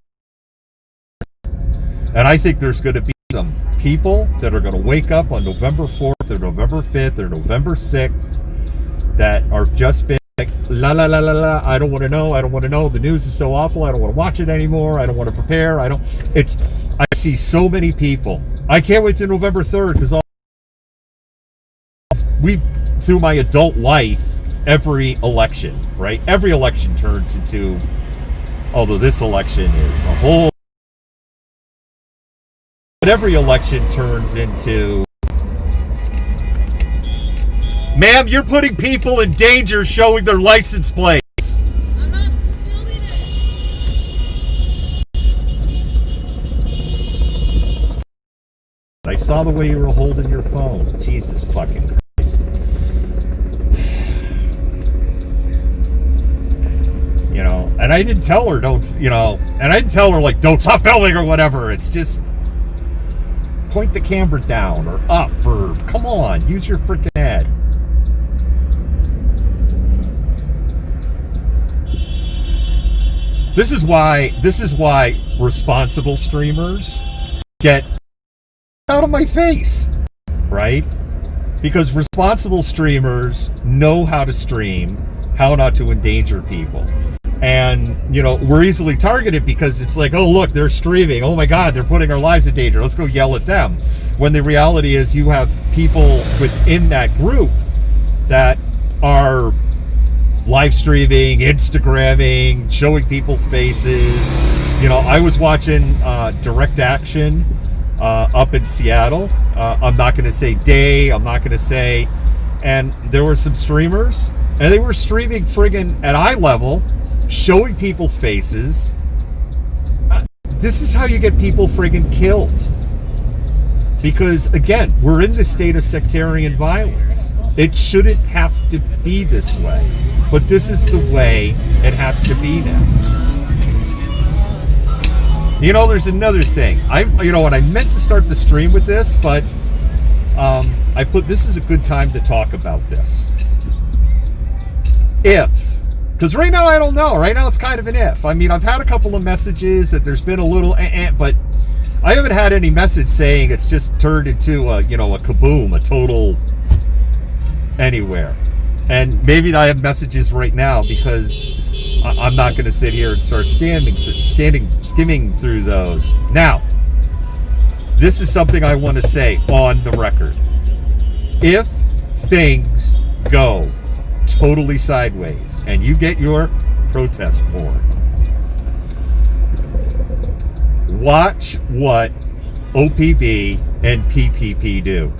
Speaker 1: And I think there's going to be some people that are going to wake up on November 4th or November 5th or November 6th that are just been like, la la la la la, I don't want to know, the news is so awful, I don't want to watch it anymore, I don't want to prepare, I see so many people. I can't wait till November 3rd because through my adult life, every election, right? Every election turns into, although this election is a whole, but every election turns into, ma'am, you're putting people in danger showing their license plates. I'm not filming it. I saw the way you were holding your phone. Jesus fucking Christ. You know, and I didn't tell her don't stop filming or whatever. It's just point the camera down or up or come on, use your freaking head. This is why responsible streamers get out of my face, right? Because responsible streamers know how to stream, how not to endanger people. And, you know, we're easily targeted because it's like, oh, look, they're streaming. Oh, my God, they're putting our lives in danger. Let's go yell at them. When the reality is you have people within that group that are live streaming, Instagramming, showing people's faces. You know, I was watching Direct Action up in Seattle. I'm not going to say day. I'm not going to say. And there were some streamers, and they were streaming friggin' at eye level, showing people's faces. This is how you get people friggin' killed. Because, again, we're in the state of sectarian violence. It shouldn't have to be this way. But this is the way it has to be now. You know, there's another thing. I meant to start the stream with this, but this is a good time to talk about this. Because right now I don't know. Right now it's kind of an if. I mean, I've had a couple of messages that there's been a little but I haven't had any message saying it's just turned into a kaboom, a total anywhere. And maybe I have messages right now because I'm not going to sit here and start skimming through those. Now, this is something I want to say on the record. If things go totally sideways and you get your protest porn, watch what OPB and PPP do.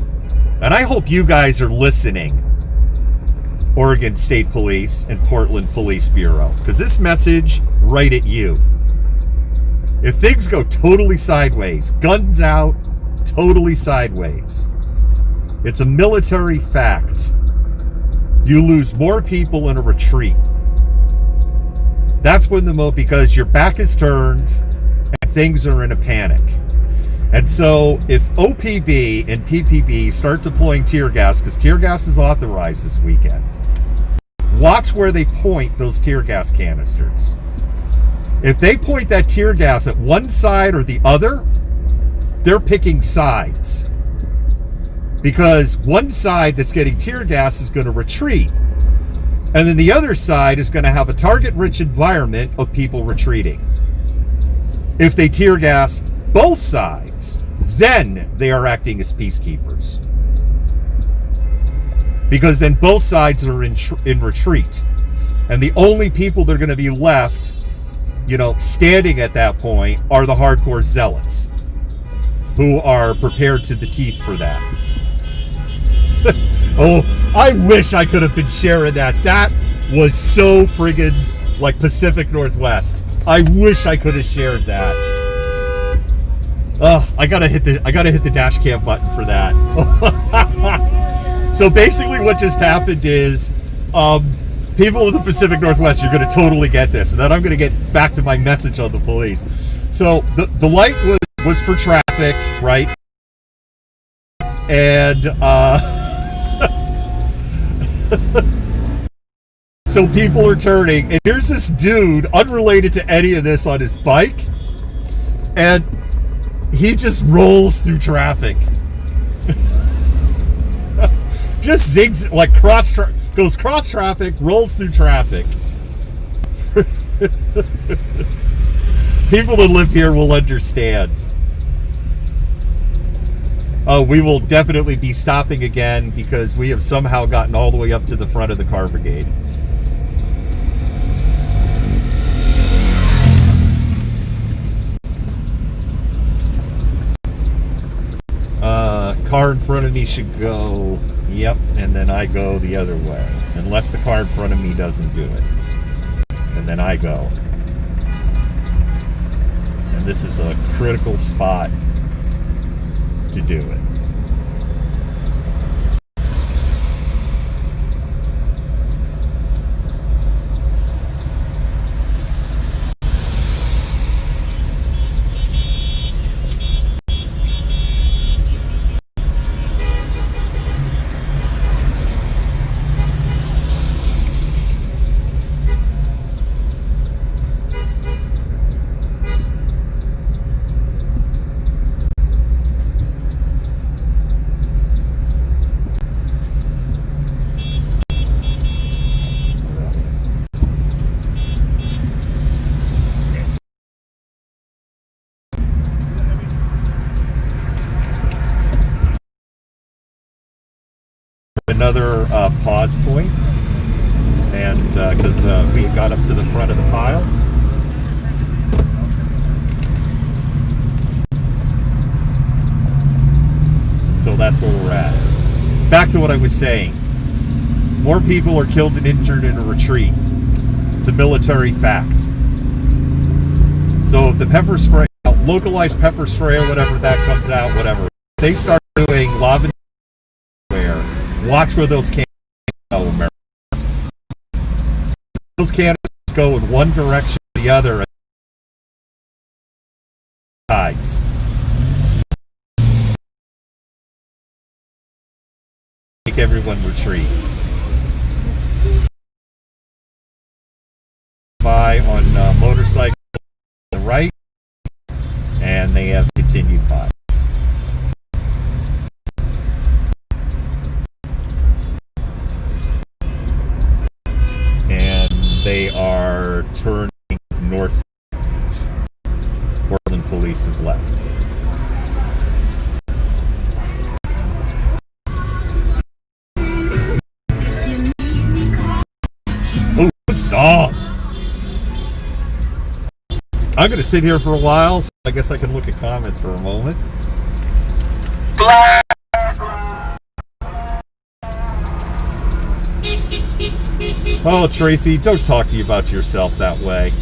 Speaker 1: And I hope you guys are listening, Oregon State Police and Portland Police Bureau, because this message right at you. If things go totally sideways, guns out, totally sideways, it's a military fact. You lose more people in a retreat. That's when because your back is turned and things are in a panic. And so if OPB and PPB start deploying tear gas, because tear gas is authorized this weekend, watch where they point those tear gas canisters. If they point that tear gas at one side or the other, they're picking sides. Because one side that's getting tear gas is going to retreat. And then the other side is going to have a target-rich environment of people retreating. If they tear gas both sides, then they are acting as peacekeepers. Because then both sides are in retreat. And the only people that are going to be left, standing at that point are the hardcore zealots who are prepared to the teeth for that. Oh, I wish I could have been sharing that. That was so friggin' like Pacific Northwest. I wish I could have shared that. Oh, I gotta hit the dash cam button for that. So basically what just happened is people in the Pacific Northwest, you're gonna totally get this, and then I'm gonna get back to my message on the police. So the light was for traffic, right? And so people are turning, and here's this dude, unrelated to any of this, on his bike, and he just rolls through traffic. Just zigs, like goes cross traffic, rolls through traffic. People that live here will understand. Oh, we will definitely be stopping again because we have somehow gotten all the way up to the front of the car brigade. Car in front of me should go, yep, and then I go the other way. Unless the car in front of me doesn't do it. And then I go. And this is a critical spot to do it. Another pause point, and because we got up to the front of the pile. So that's where we're at. Back to what I was saying. More people are killed and injured in a retreat. It's a military fact. So if the pepper spray, localized pepper spray or whatever that comes out, whatever, they start doing lava. Watch where those cannons go, America. Those cannons go in one direction or the other. Sides. Make everyone retreat. By on motorcycles on the right, and they have continued by. They are turning north. Portland police have left. Oh, good song. I'm going to sit here for a while, so I guess I can look at comments for a moment. Oh, Tracy, don't talk to you about yourself that way.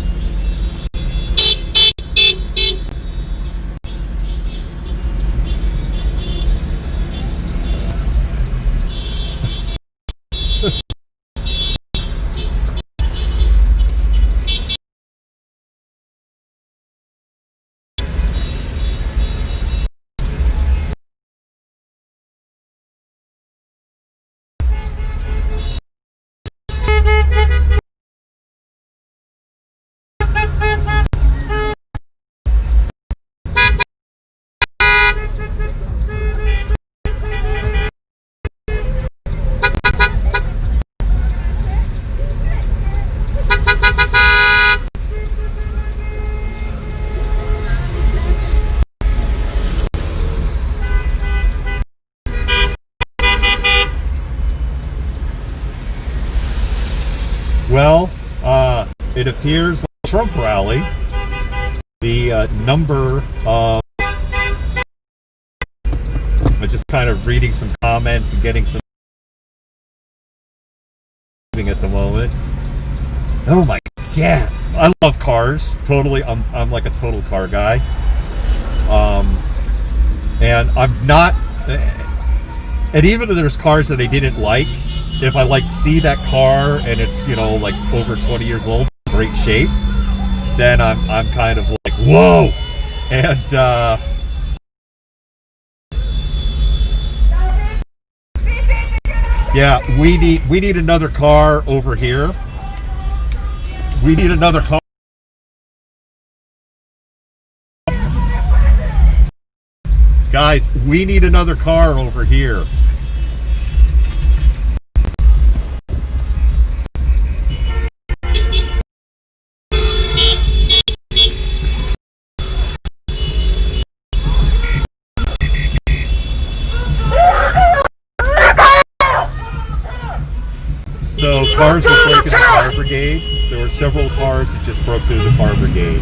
Speaker 1: Well, it appears like a Trump rally. The number of... I'm just kind of reading some comments and getting some at the moment. Oh my god, yeah, I love cars. Totally, I'm like a total car guy. And I'm not, and even if there's cars that I didn't like, if I like see that car and it's, you know, like over 20 years old, great shape, then I'm kind of like, whoa. And yeah, we need another car over here. We need another car. Guys, we need another car over here. So cars were breaking the car brigade. There were several cars that just broke through the car brigade.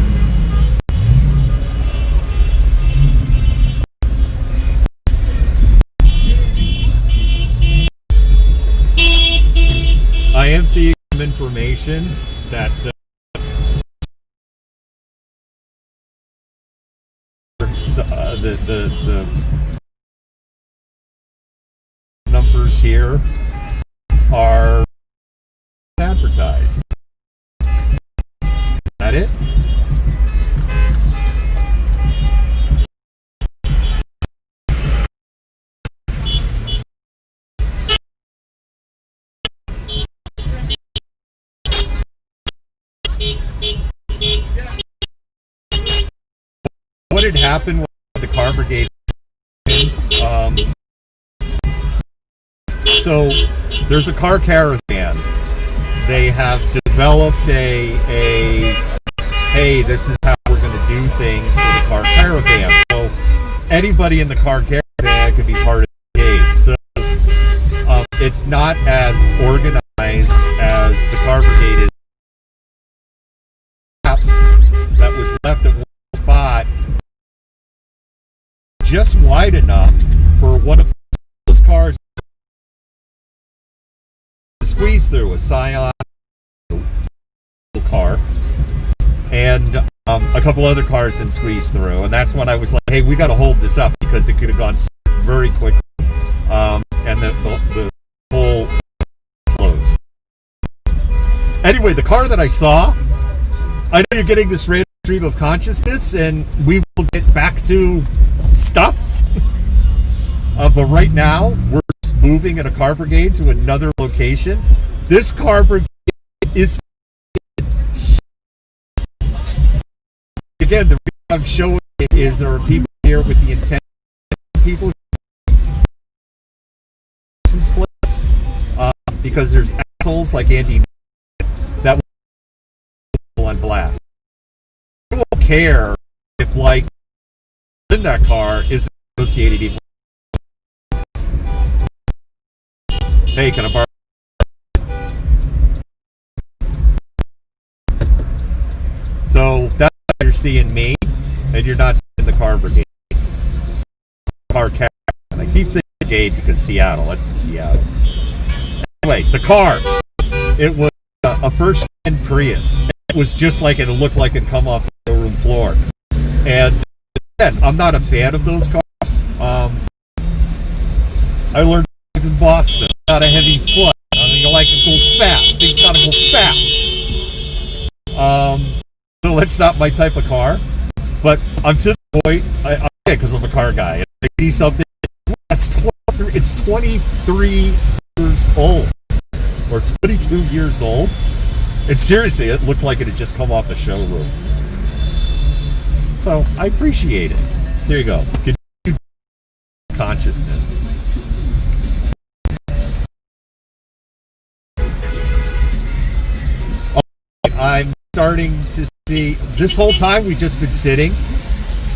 Speaker 1: I am seeing some information that the numbers here are advertised. Is that it? What had happened with the car brigade? So there's a car caravan. They have developed a hey, this is how we're going to do things for the car caravan. So anybody in the car caravan can be part of the brigade. So it's not as organized as the car brigade is. That was left at one spot, just wide enough for one of those cars to squeeze through, a Scion car, and a couple other cars and squeeze through. And that's when I was like, hey, we got to hold this up because it could have gone very quickly, and the whole closed. Anyway, the car that I saw, I know you're getting this random stream of consciousness, and we will get back to stuff. But right now, we're just moving in a car brigade to another location. This car brigade is... Again, the reason I'm showing it is there are people here with the intent of people splits, because there's assholes like Andy that will on blast. You won't care if, like, in that car is associated even. Hey, can I borrow? So that's why you're seeing me, and you're not seeing the car brigade. Car cat. And I keep saying brigade because Seattle. That's the Seattle. Anyway, the car. It was a first-gen Prius. It was just like it looked like it come off the showroom floor. And again, I'm not a fan of those cars. I learned in Boston. Got a heavy foot. I mean, you like to go fast. Things gotta go fast. So that's not my type of car. But I'm to the point, because I'm a car guy. If I see something that's 23 years old or 22 years old. And seriously, it looked like it had just come off the showroom. So I appreciate it. There you go. Continued consciousness. I'm starting to see, this whole time we've just been sitting,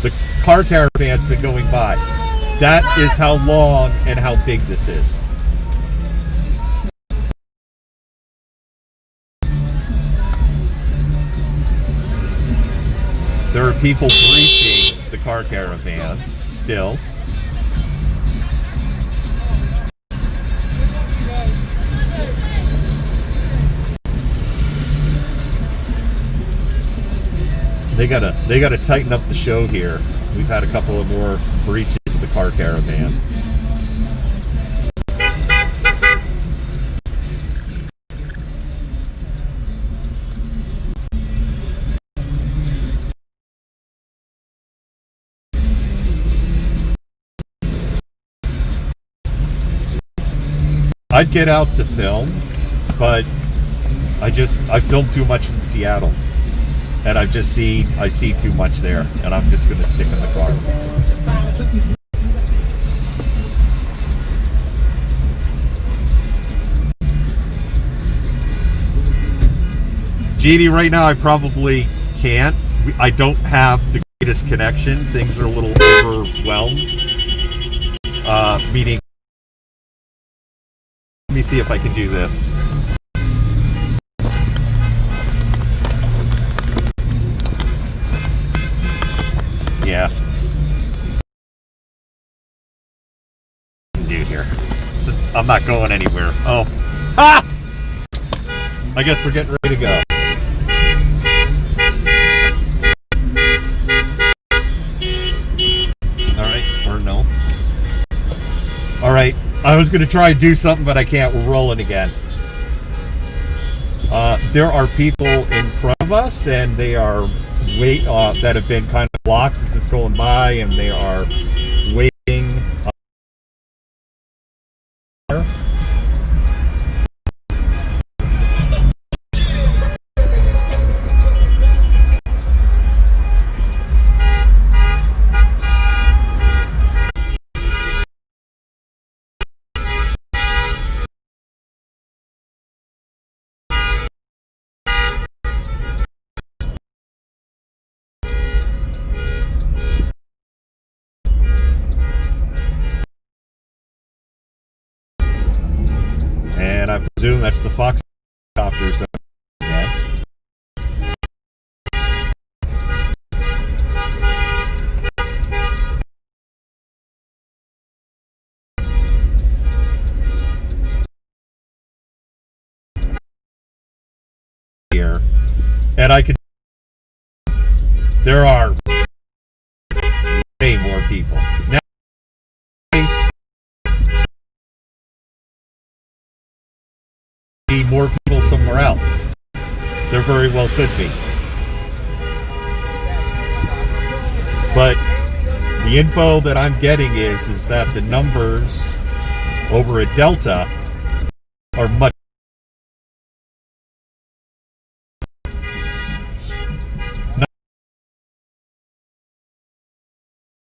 Speaker 1: the car caravan's been going by. That is how long and how big this is. There are people breaching the car caravan still. They gotta tighten up the show here. We've had a couple of more breaches of the car caravan. I'd get out to film, but I filmed too much in Seattle. And I see too much there, and I'm just gonna stick in the car. GD, right now I probably can't. I don't have the greatest connection. Things are a little overwhelmed. Meaning, let me see if I can do this. Yeah. Do here. Since I'm not going anywhere. Oh. Ah! I guess we're getting ready to go. Alright, or no. Alright. I was gonna try and do something, but I can't. We're rolling again. There are people in front of us, and they are that have been kind of blocked as it's going by, and they are waiting. And I presume that's the Fox copters. Here, and I could. There are way more people now. More people somewhere else. There very well could be. But the info that I'm getting is that the numbers over at Delta are much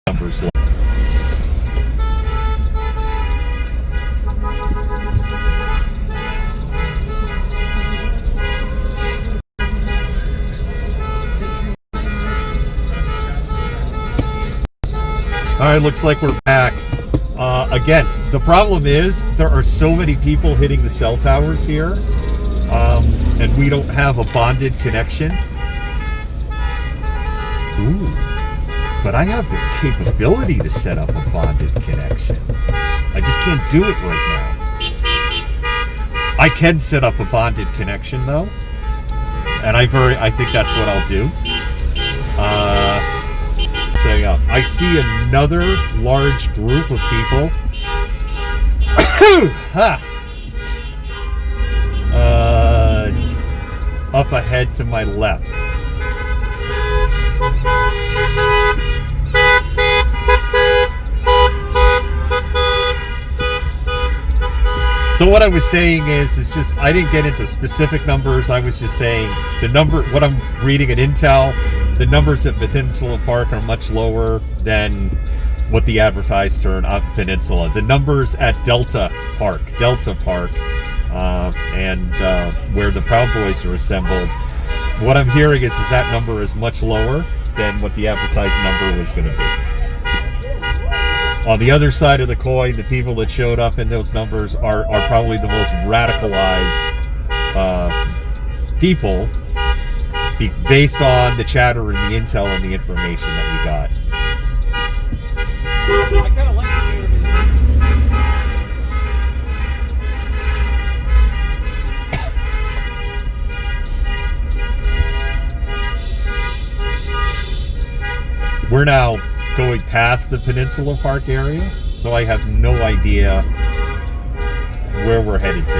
Speaker 1: numbers. All right, looks like we're back. Again, the problem is there are so many people hitting the cell towers here, and we don't have a bonded connection. Ooh, but I have the capability to set up a bonded connection. I just can't do it right now. I can set up a bonded connection though, and I think that's what I'll do. I see another large group of people up ahead to my left. So what I was saying is just I didn't get into specific numbers. I was just saying the number, what I'm reading at Intel, the numbers at Peninsula Park are much lower than what the advertised turn on Peninsula. The numbers at Delta Park, and where the Proud Boys are assembled, what I'm hearing is that number is much lower than what the advertised number was going to be. On the other side of the coin, the people that showed up in those numbers are probably the most radicalized people. based on the chatter and the intel and the information that we got.
Speaker 9: I kind of like the
Speaker 1: We're now going past the Peninsula Park area, so I have no idea where we're headed to.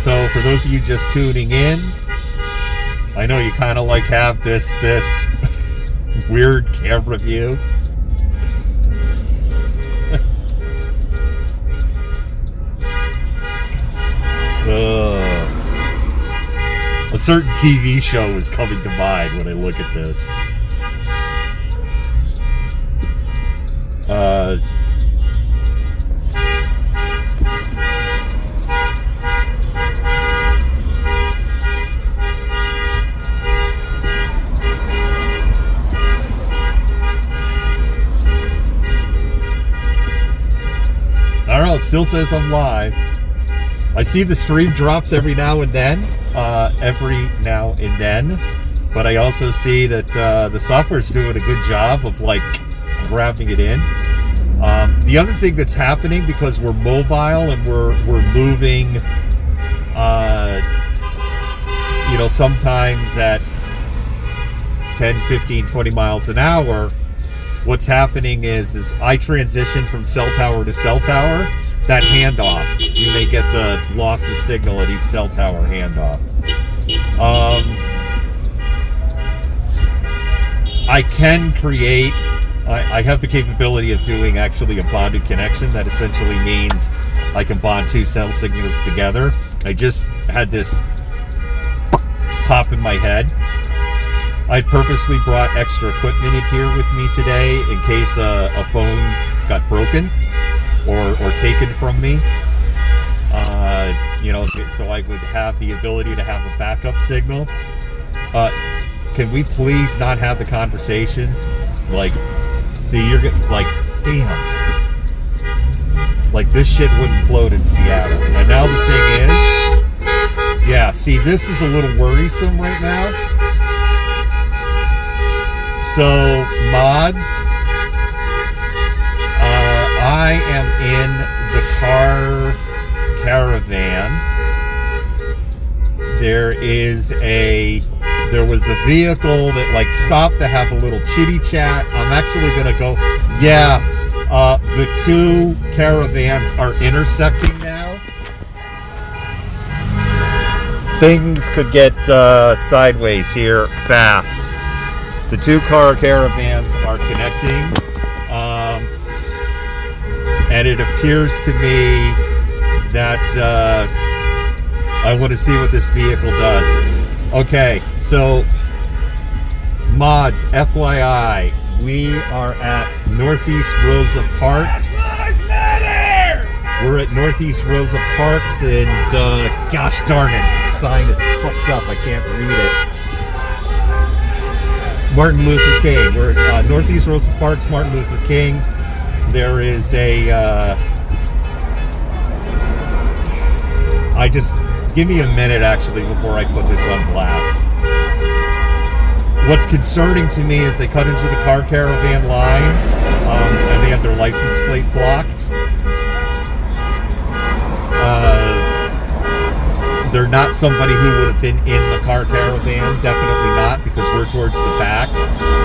Speaker 1: So for those of you just tuning in, I know you kind of like have this weird camera view. A certain TV show is coming to mind when I look at this. I don't know, it still says I'm live. I see the stream drops every now and then, but I also see that the software's doing a good job of like grabbing it in. The other thing that's happening, because we're mobile and we're moving, sometimes at 10, 15, 20 miles an hour, what's happening is I transition from cell tower to cell tower. That handoff, you may get the loss of signal at each cell tower handoff. I can create, I have the capability of doing actually a bonded connection. That essentially means I can bond two cell signals together. I just had this pop in my head. I purposely brought extra equipment in here with me today in case a phone got broken or taken from me. So I would have the ability to have a backup signal. Can we please not have the conversation? Like, see, you're like, damn. Like, this shit wouldn't float in Seattle. And now the thing is, yeah, see, this is a little worrisome right now. So, mods, I am in the car caravan. There was a vehicle that like stopped to have a little chitty chat. I'm actually gonna go, the two caravans are intersecting now. Things could get sideways here fast. The two car caravans are connecting. And it appears to me that I want to see what this vehicle does. Okay, so mods, FYI, we are at Northeast Rosa Parks. We're at Northeast Rosa Parks, and gosh darn it, the sign is fucked up. I can't read it. Martin Luther King. We're at Northeast Rosa Parks, Martin Luther King. There is give me a minute actually before I put this on blast. What's concerning to me is they cut into the car caravan line, and they have their license plate blocked. They're not somebody who would have been in the car caravan, definitely not, because we're towards the back.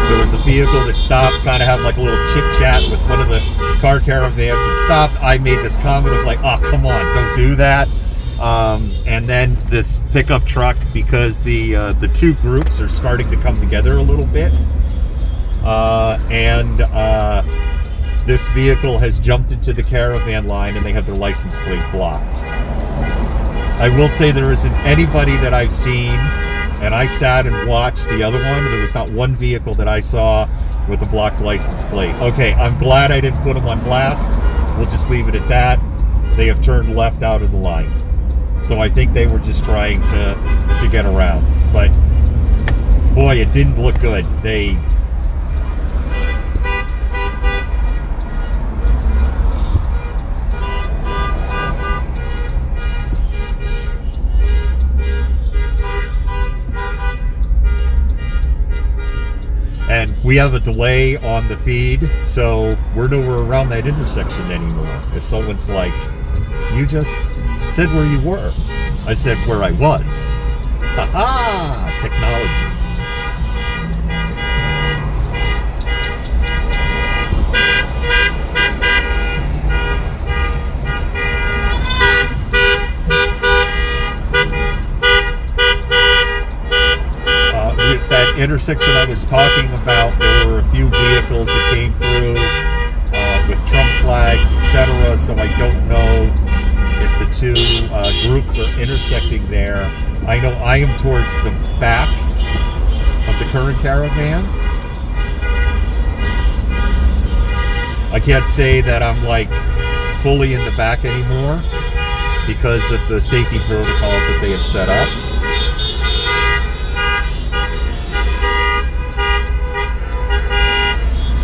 Speaker 1: There was a vehicle that stopped, kind of had like a little chit chat with one of the car caravans that stopped. I made this comment of like, oh, come on, don't do that. And then this pickup truck, because the two groups are starting to come together a little bit. This vehicle has jumped into the caravan line and they have their license plate blocked. I will say there isn't anybody that I've seen, and I sat and watched the other one. There was not one vehicle that I saw with a blocked license plate. Okay, I'm glad I didn't put them on blast. We'll just leave it at that. They have turned left out of the line. So I think they were just trying to get around. but boy, it didn't look good. And we have a delay on the feed, so we're nowhere around that intersection anymore. If someone's like, you just said where you were. I said where I was. Ha-ha! Technology. Intersection I was talking about, there were a few vehicles that came through with Trump flags, etc. So I don't know if the two groups are intersecting there. I know I am towards the back of the current caravan. I can't say that I'm like fully in the back anymore because of the safety protocols that they have set up.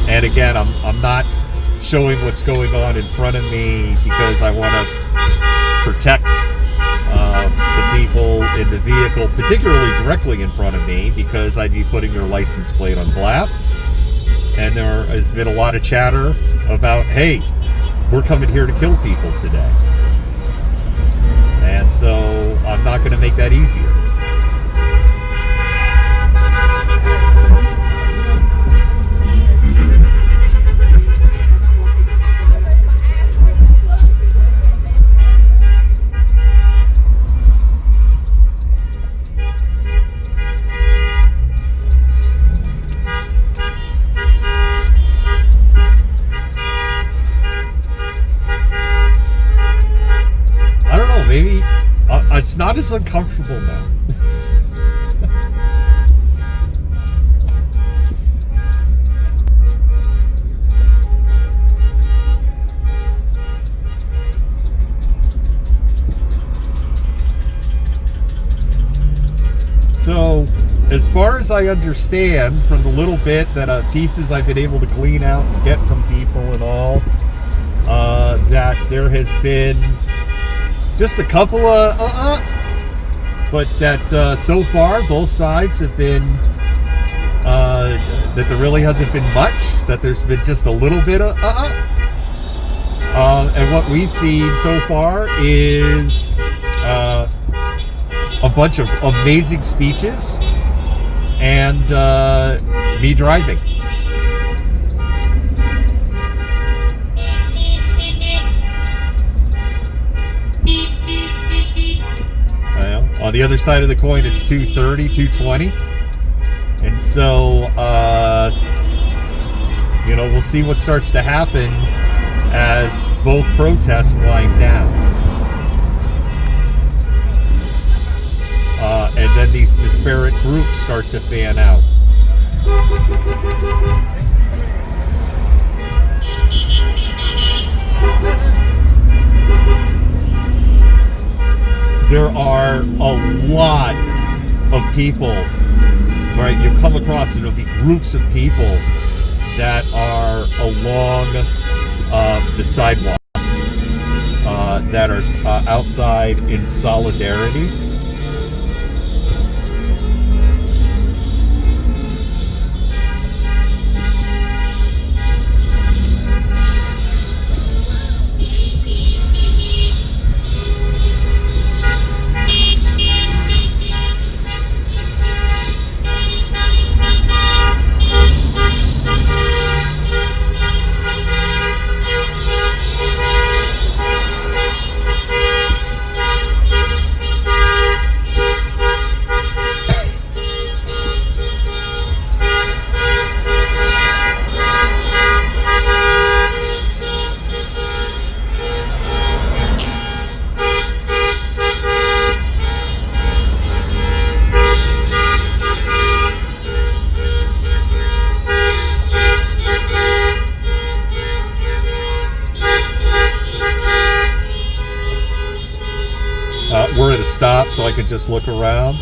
Speaker 1: And again, I'm not showing what's going on in front of me because I want to protect the people in the vehicle, particularly directly in front of me, because I'd be putting their license plate on blast. And there has been a lot of chatter about, hey, we're coming here to kill people today. And so I'm not going to make that easier. It's not as uncomfortable now. So, as far as I understand, from the little bit that pieces I've been able to glean out and get from people and all, that there has been just a couple of but that so far both sides have been that there really hasn't been much, that there's been just a little bit of and what we've seen so far is a bunch of amazing speeches and me driving. On the other side of the coin, it's 230, 220. And so, we'll see what starts to happen as both protests wind down. And then these disparate groups start to fan out. There are a lot of people, right? You'll come across, and there'll be groups of people that are along the sidewalks that are outside in solidarity. We're at a stop, so I could just look around.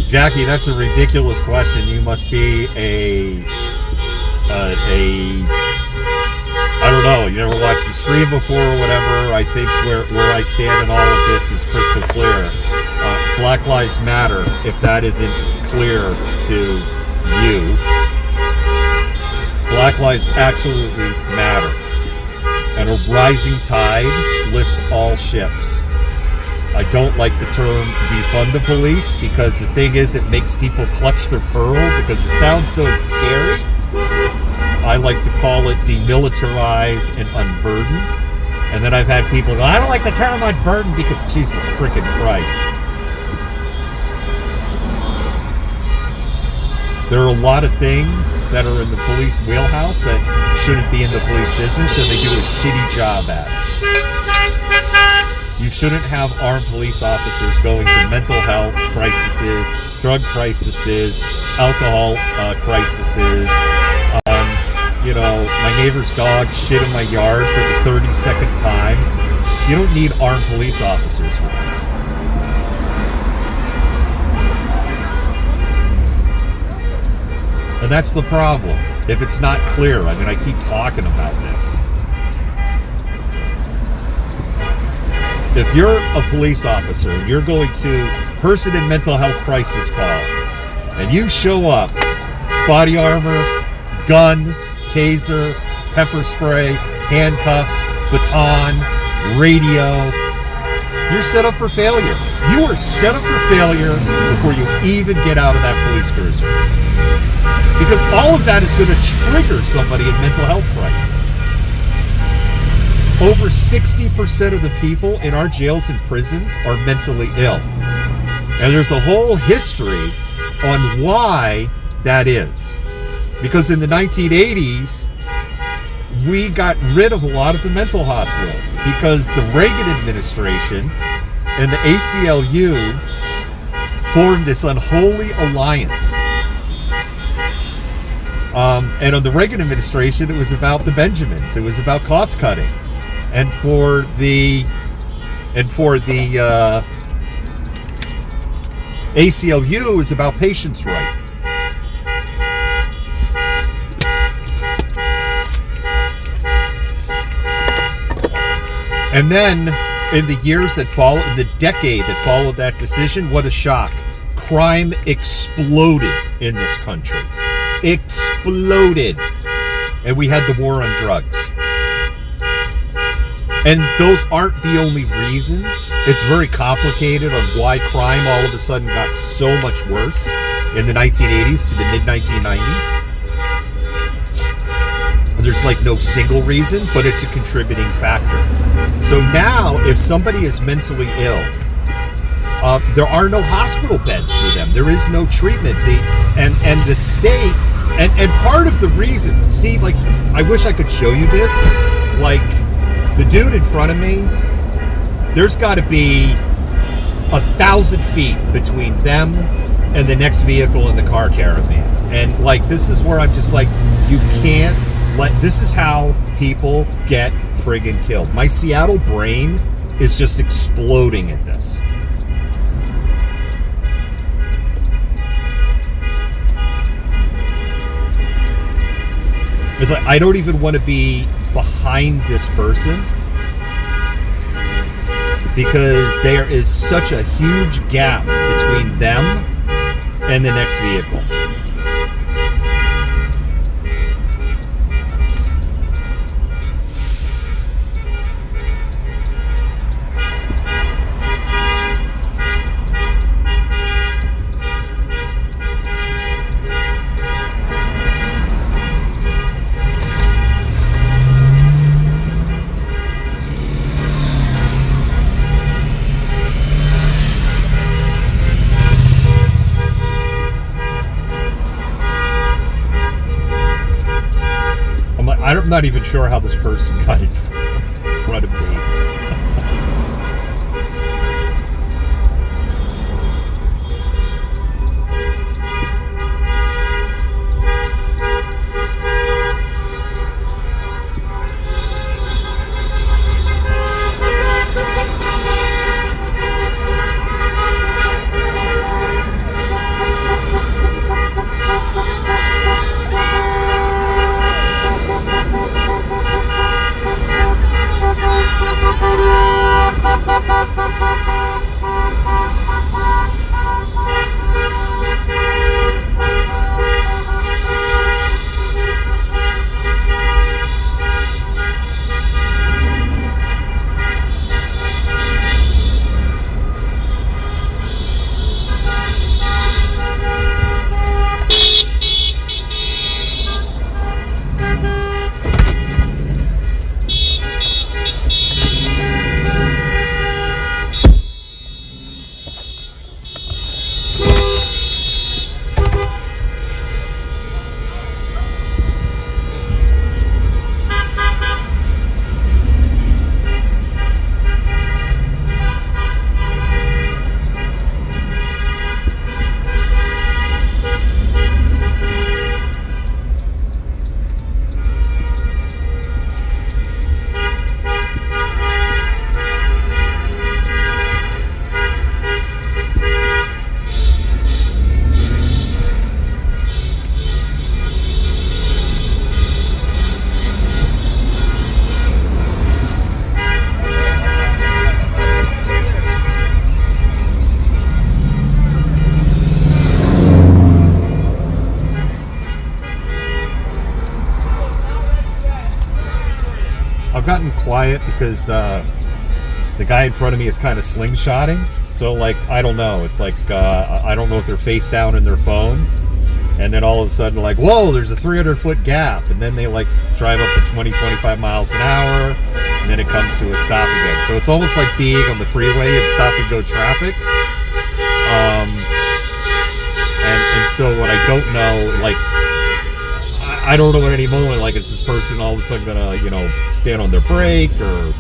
Speaker 1: Jackie, that's a ridiculous question. You must be I don't know, you never watched the stream before or whatever. I think where I stand in all of this is crystal clear. Black Lives Matter, if that isn't clear to you. Black lives absolutely matter. And a rising tide lifts all ships. I don't like the term defund the police because the thing is it makes people clutch their pearls because it sounds so scary. I like to call it demilitarize and unburden. And then I've had people go, I don't like the term unburden because Jesus freaking Christ. There are a lot of things that are in the police wheelhouse that shouldn't be in the police business, and they do a shitty job at it. You shouldn't have armed police officers going to mental health crises, drug crises, alcohol crises. You know, my neighbor's dog shit in my yard for the 32nd time. You don't need armed police officers for this. And that's the problem. If it's not clear, I mean, I keep talking about this. If you're a police officer and you're going to person in mental health crisis call, and you show up, body armor, gun, taser, pepper spray, handcuffs, baton, radio, you're set up for failure. You are set up for failure before you even get out of that police cruiser. Because all of that is going to trigger somebody in mental health crisis. Over 60% of the people in our jails and prisons are mentally ill. And there's a whole history on why that is. Because in the 1980s, we got rid of a lot of the mental hospitals because the Reagan administration and the ACLU formed this unholy alliance. And on the Reagan administration, it was about the Benjamins. It was about cost cutting, and for the ACLU, it was about patients' rights. And then, in the years that followed, in the decade that followed that decision, what a shock! Crime exploded in this country. Exploded. And we had the war on drugs. And those aren't the only reasons. It's very complicated on why crime all of a sudden got so much worse in the 1980s to the mid-1990s. There's like no single reason, but it's a contributing factor. So now, if somebody is mentally ill, there are no hospital beds for them. There is no treatment. And the state, and part of the reason, see, like, I wish I could show you this. Like, the dude in front of me, there's got to be 1,000 feet between them and the next vehicle in the car caravan. And, like, this is where I'm just like, you can't this is how people get friggin' killed. My Seattle brain is just exploding at this. It's like, I don't even want to be behind this person because there is such a huge gap between them and the next vehicle. I'm not even sure how this person got in front of me. gotten quiet because the guy in front of me is kind of slingshotting. So like, I don't know. It's like, I don't know if they're face down in their phone. And then all of a sudden, like, whoa, there's a 300-foot gap. And then they like drive up to 20, 25 miles an hour. And then it comes to a stop again. So it's almost like being on the freeway in stop and go traffic. And so what I don't know, like, I don't know at any moment, like, is this person all of a sudden gonna, you know, stand on their brake or...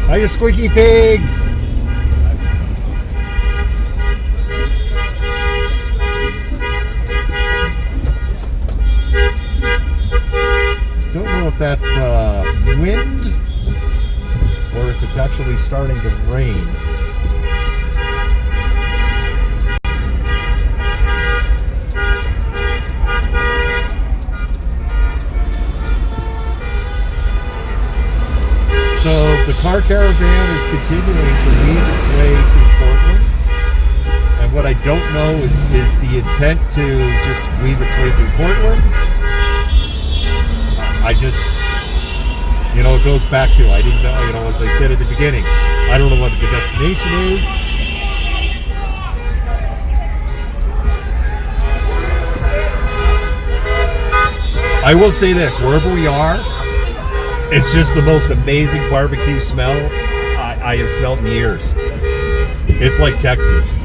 Speaker 1: Hiya, squeaky pigs! Don't know if that's wind or if it's actually starting to rain. So the car caravan is continuing to weave its way through Portland. And what I don't know is the intent to just weave its way through Portland. I just, you know, it goes back to, I didn't know, you know, as I said at the beginning, I don't know what the destination is. I will say this, wherever we are, it's just the most amazing barbecue smell I have smelled in years. It's like Texas.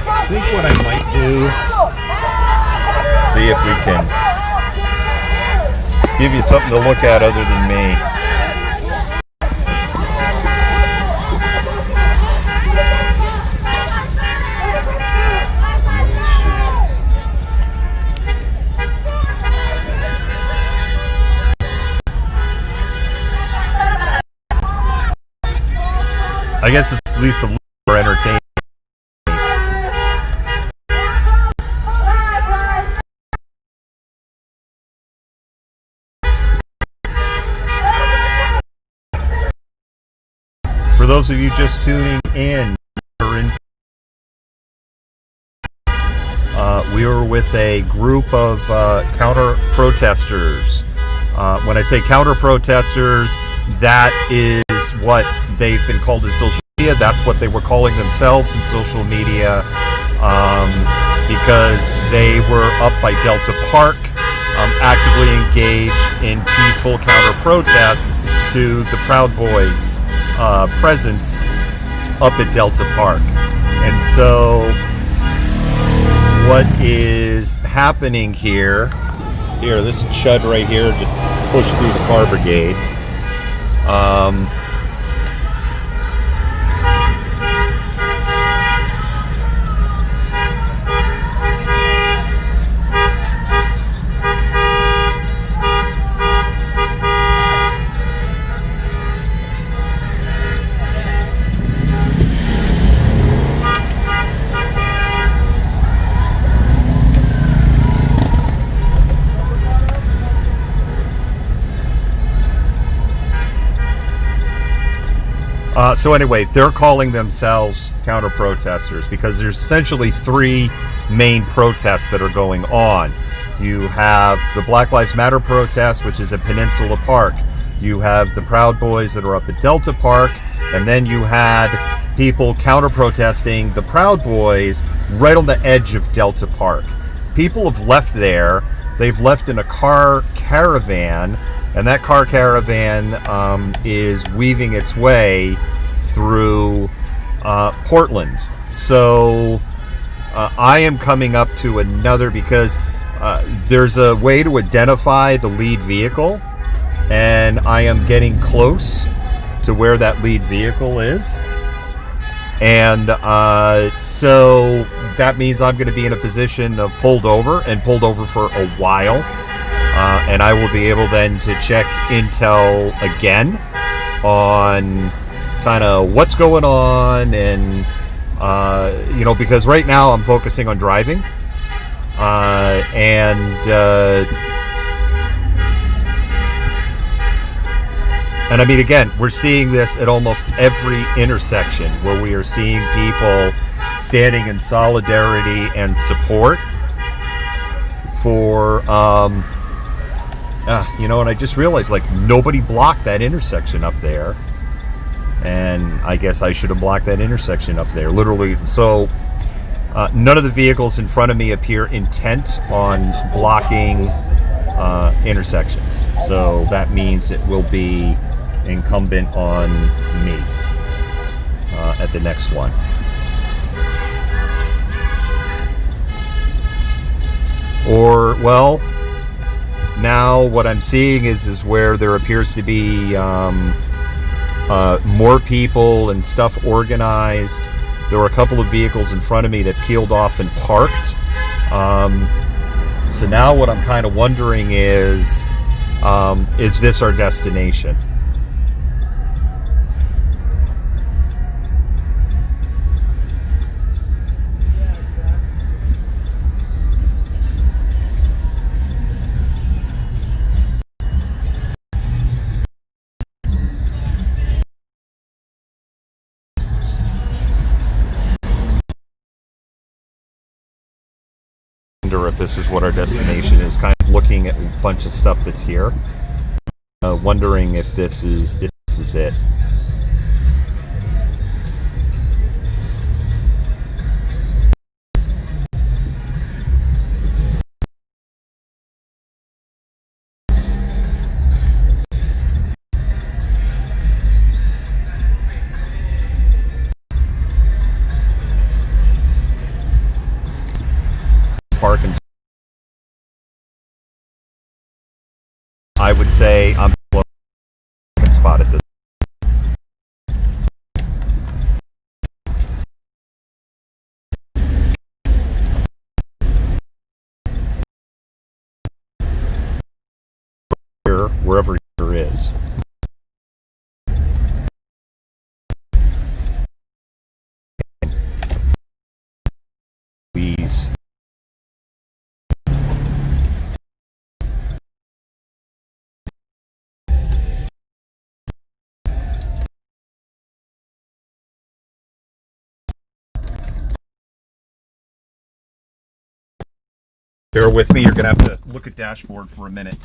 Speaker 1: I think what I might do, see if we can give you something to look at other than me. I guess it's at least a little more entertaining. For those of you just tuning in, we were with a group of counter-protesters. When I say counter-protesters, that is what they've been called in social media. That's what they were calling themselves in social media, because they were up by Delta Park, actively engaged in peaceful counter-protest to the Proud Boys' presence up at Delta Park. And so what is happening here, this chud right here just pushed through the car brigade. So anyway, they're calling themselves counter-protesters because there's essentially three main protests that are going on. You have the Black Lives Matter protest, which is at Peninsula Park. You have the Proud Boys that are up at Delta Park. And then you had people counter-protesting the Proud Boys right on the edge of Delta Park. People have left there. They've left in a car caravan, and that car caravan is weaving its way through Portland. So I am coming up to another, because there's a way to identify the lead vehicle, and I am getting close to where that lead vehicle is. And so that means I'm going to be in a position of pulled over for a while. And I will be able then to check intel again on kind of what's going on, and because right now I'm focusing on driving, and I mean, again, we're seeing this at almost every intersection where we are seeing people standing in solidarity and support for and I just realized, like, nobody blocked that intersection up there. And I guess I should have blocked that intersection up there, literally. So none of the vehicles in front of me appear intent on blocking intersections. So that means it will be incumbent on me at the next one. Or, well, now what I'm seeing is where there appears to be more people and stuff organized. There were a couple of vehicles in front of me that peeled off and parked. So now what I'm kind of wondering is this our destination? If this is what our destination is, kind of looking at a bunch of stuff that's here, wondering if this is it. Park and I would say I'm a spot at this. Here, wherever here is. Please. Bear with me, you're going to have to look at dashboard for a minute.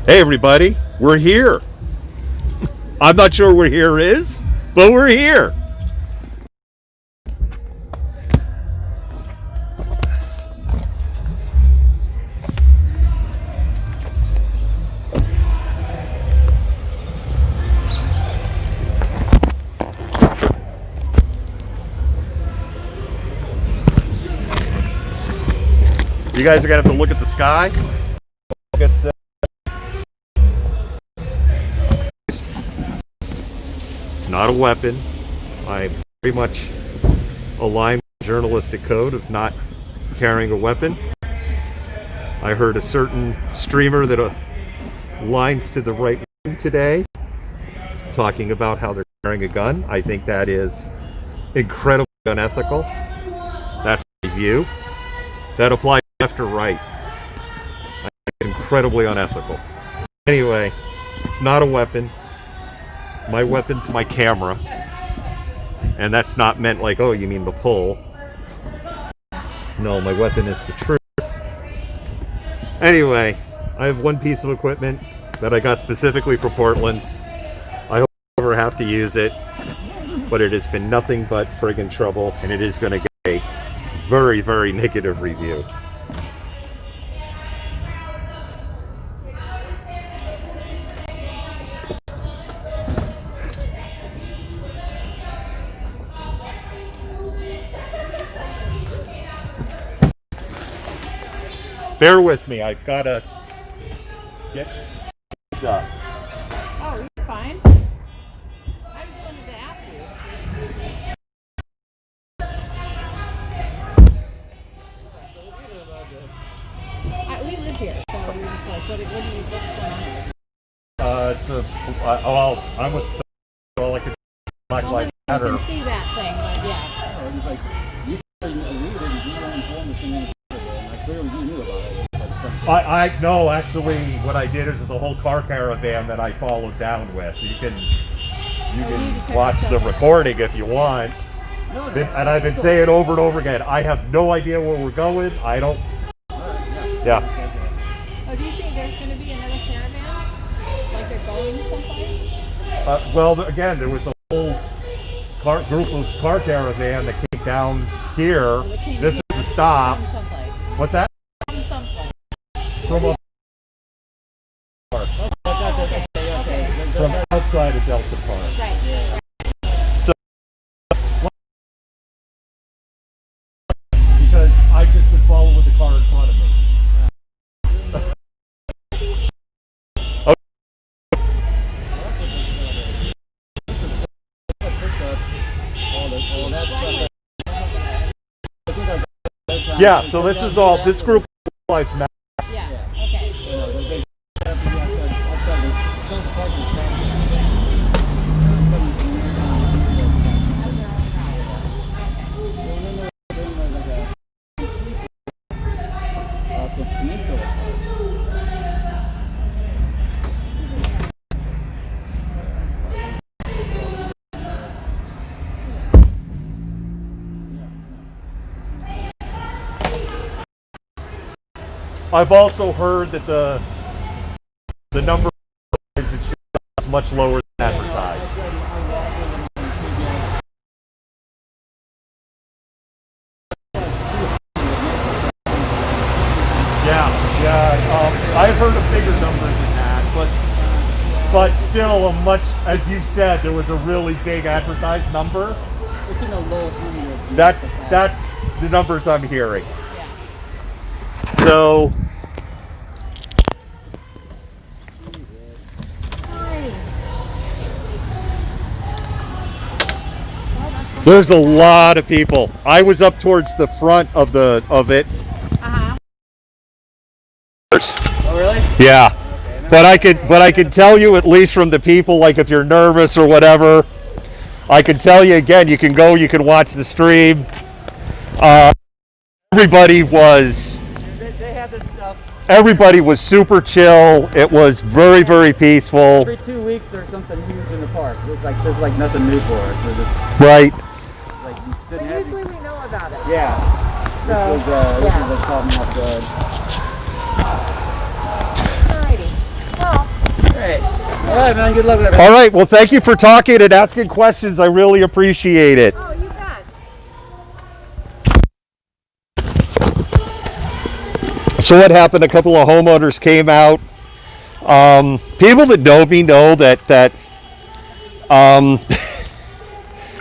Speaker 1: Hey everybody, we're here. I'm not sure where here is, but we're here. You guys are gonna have to look at the sky. Look at the not a weapon. I'm very much aligned with the journalistic code of not carrying a weapon. I heard a certain streamer that aligns to the right wing today talking about how they're carrying a gun. I think that is incredibly unethical. That's my view. That applies left or right. I think it's incredibly unethical. Anyway, it's not a weapon. My weapon's my camera. And that's not meant like, oh, you mean the pole. No, my weapon is the truth. Anyway, I have one piece of equipment that I got specifically for Portland. I hope I never have to use it, but it has been nothing but friggin' trouble, and it is going to get a very, very negative review. Bear with me, I've got to get up.
Speaker 10: Oh, you're fine. I just wanted to ask you. We live here, so we just like, what's going on here?
Speaker 1: Well, I'm with all I could Black Lives Matter.
Speaker 10: You can see that thing, but yeah.
Speaker 11: It's like, you don't inform the community. Clearly you knew about it.
Speaker 1: No, actually, what I did is a whole car caravan that I followed down with. You can watch the recording if you want. And I've been saying over and over again, I have no idea where we're going. I don't. Yeah.
Speaker 10: Oh, do you think there's going to be another caravan? Like they're going someplace?
Speaker 1: Well, again, there was a whole group of car caravan that came down here. This is the stop. What's that? From outside of Delta Park.
Speaker 10: Right.
Speaker 1: So, because I've just been following with the car in front of me. Yeah, so this is all, this group lives now.
Speaker 10: Yeah, okay.
Speaker 1: I've also heard that the number of is much lower than advertised. Yeah. I've heard of bigger numbers than that, but still a much, as you said, there was a really big advertised number.
Speaker 11: It's in the low hundreds.
Speaker 1: That's the numbers I'm hearing. So there's a lot of people. I was up towards the front of it.
Speaker 11: Oh really?
Speaker 1: Yeah. But I could tell you, at least from the people, like if you're nervous or whatever, I can tell you again, you can go, you can watch the stream. Everybody was Everybody was super chill. It was very, very peaceful.
Speaker 11: Every 2 weeks there's something huge in the park. There's like nothing new for us.
Speaker 1: Right.
Speaker 10: Usually we know about it.
Speaker 11: Yeah. This is a problem of good.
Speaker 10: Alrighty. Well,
Speaker 9: right. All right, man. Good luck with it.
Speaker 1: All right. Well, thank you for talking and asking questions. I really appreciate it.
Speaker 10: Oh, you bet.
Speaker 1: So what happened? A couple of homeowners came out. People that know me know that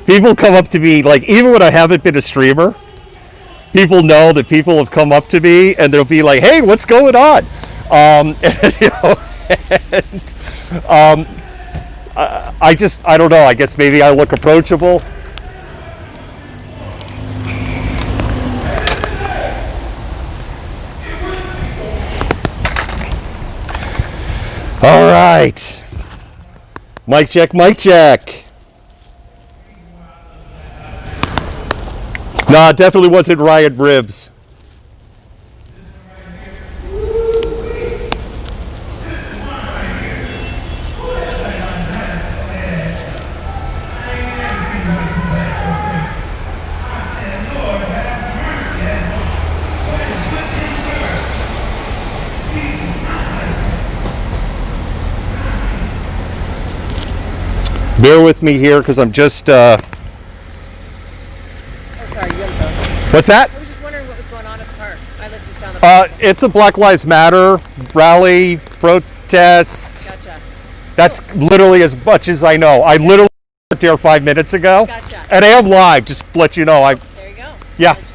Speaker 1: people come up to me, like, even when I haven't been a streamer, people know that people have come up to me and they'll be like, "Hey, what's going on?" I don't know. I guess maybe I look approachable. All right. Mic check, mic check. No, it definitely wasn't Riot Ribs. Bear with me here because I'm just What's that?
Speaker 12: I was just wondering what was going on at the park. I live just down the park.
Speaker 1: It's a Black Lives Matter rally, protest.
Speaker 12: Gotcha.
Speaker 1: That's literally as much as I know. I literally got there 5 minutes ago.
Speaker 12: Gotcha.
Speaker 1: And I am live, just to let you know.
Speaker 12: There you go.
Speaker 1: Yeah.
Speaker 12: Let you go.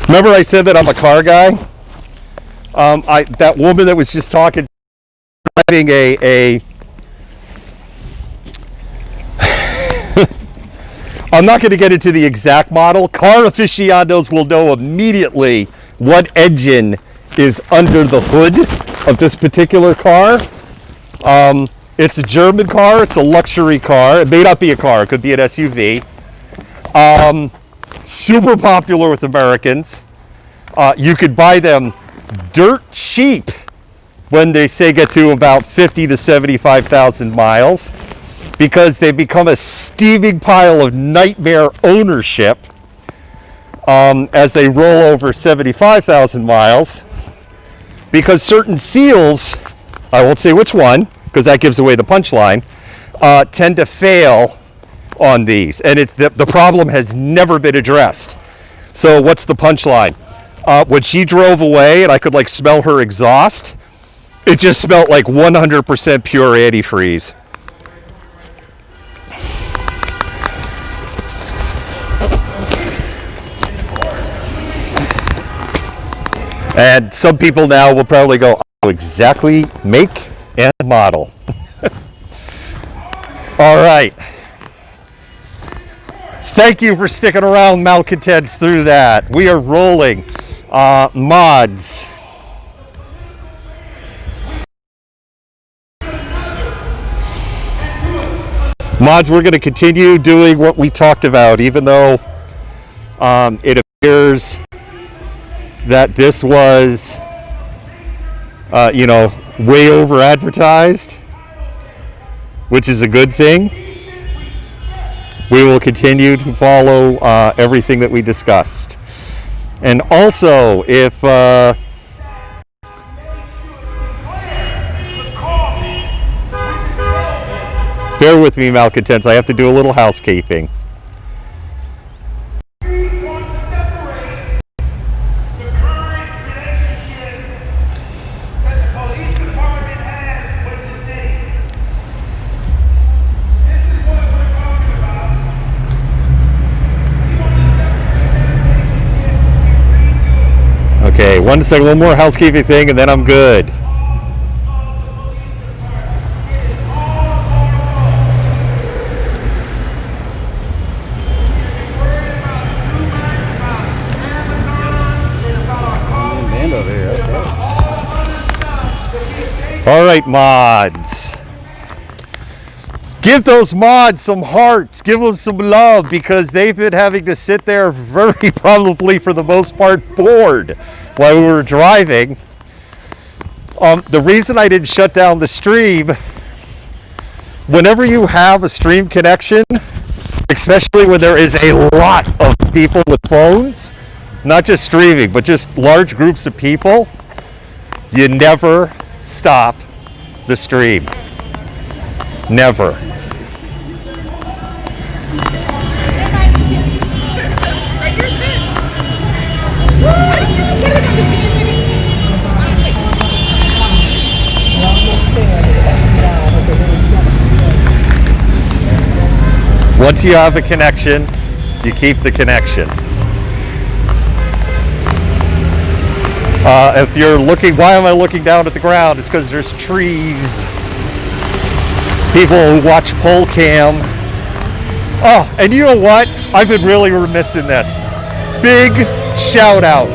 Speaker 1: Remember I said that I'm a car guy? That woman that was just talking, driving a I'm not going to get into the exact model. Car aficionados will know immediately what engine is under the hood of this particular car. It's a German car. It's a luxury car. It may not be a car. It could be an SUV. Super popular with Americans. You could buy them dirt cheap when they say get to about 50 to 75,000 miles, because they become a steaming pile of nightmare ownership as they roll over 75,000 miles, because certain seals, I won't say which one because that gives away the punchline, tend to fail on these, and the problem has never been addressed. So what's the punchline? When she drove away and I could like smell her exhaust, it just smelled like 100% pure antifreeze. And some people now will probably go, "Oh, exactly make and model." All right. Thank you for sticking around, malcontents, through that. We are rolling. Mods. Mods, we're going to continue doing what we talked about, even though it appears that this was, way over advertised, which is a good thing. We will continue to follow everything that we discussed. And also, if bear with me, malcontents, I have to do a little housekeeping. Okay, one more housekeeping thing and then I'm good. All right, mods. Give those mods some hearts, give them some love, because they've been having to sit there very probably for the most part bored while we were driving. The reason I didn't shut down the stream, whenever you have a stream connection, especially when there is a lot of people with phones, not just streaming, but just large groups of people, you never stop the stream. Never. Once you have a connection, you keep the connection. If you're looking, why am I looking down at the ground? It's because there's trees. People who watch pole cam. Oh, and you know what? I've been really remiss in this. Big shout out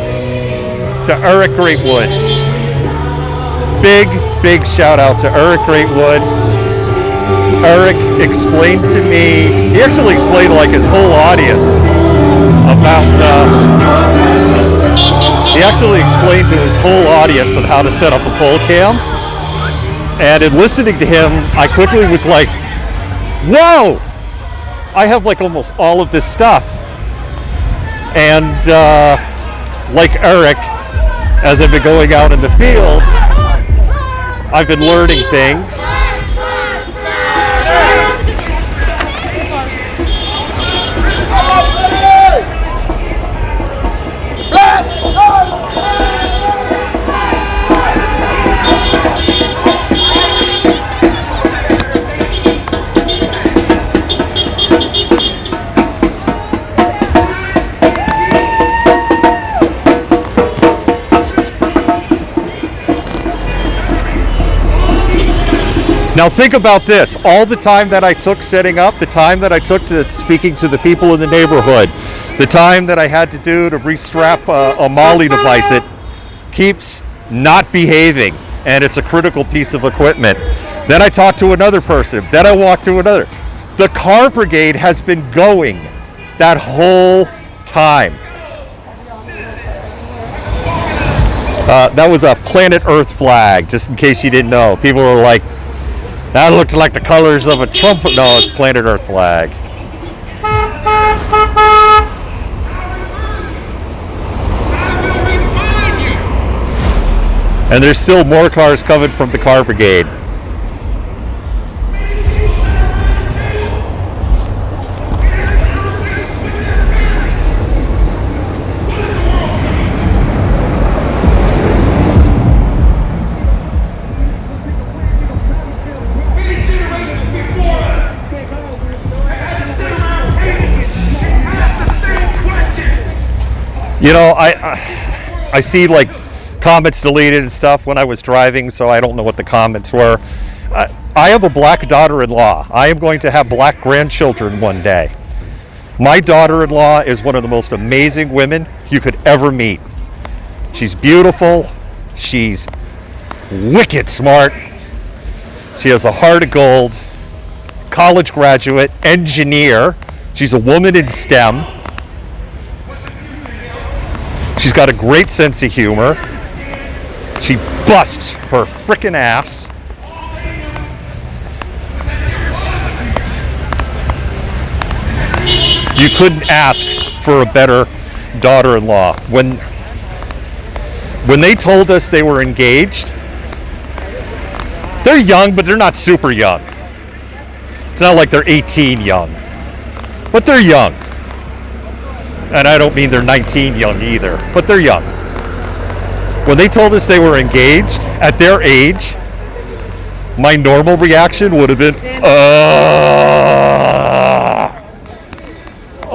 Speaker 1: to Eric Greatwood. Big shout out to Eric Greatwood. Eric explained to me, he actually explained like his whole audience about, he actually explained to his whole audience on how to set up a pole cam. And in listening to him, I quickly was like, whoa! I have like almost all of this stuff. And like Eric, as I've been going out in the field, I've been learning things. Now think about this, all the time that I took setting up, the time that I took to speaking to the people in the neighborhood, the time that I had to do to restrap a Molly device that keeps not behaving, and it's a critical piece of equipment. Then I talked to another person, then I walked to another. The car brigade has been going that whole time. That was a planet Earth flag, just in case you didn't know. People were like, that looked like the colors of a Trump. No, it's planet Earth flag. And there's still more cars coming from the car brigade. You know, I see like comments deleted and stuff when I was driving, so I don't know what the comments were. I have a black daughter-in-law. I am going to have black grandchildren one day. My daughter-in-law is one of the most amazing women you could ever meet. She's beautiful. She's wicked smart. She has a heart of gold. College graduate, engineer. She's a woman in STEM. She's got a great sense of humor. She busts her frickin' ass. You couldn't ask for a better daughter-in-law. When they told us they were engaged, they're young, but they're not super young. It's not like they're 18 young, but they're young. And I don't mean they're 19 young either, but they're young. When they told us they were engaged, at their age, my normal reaction would have been,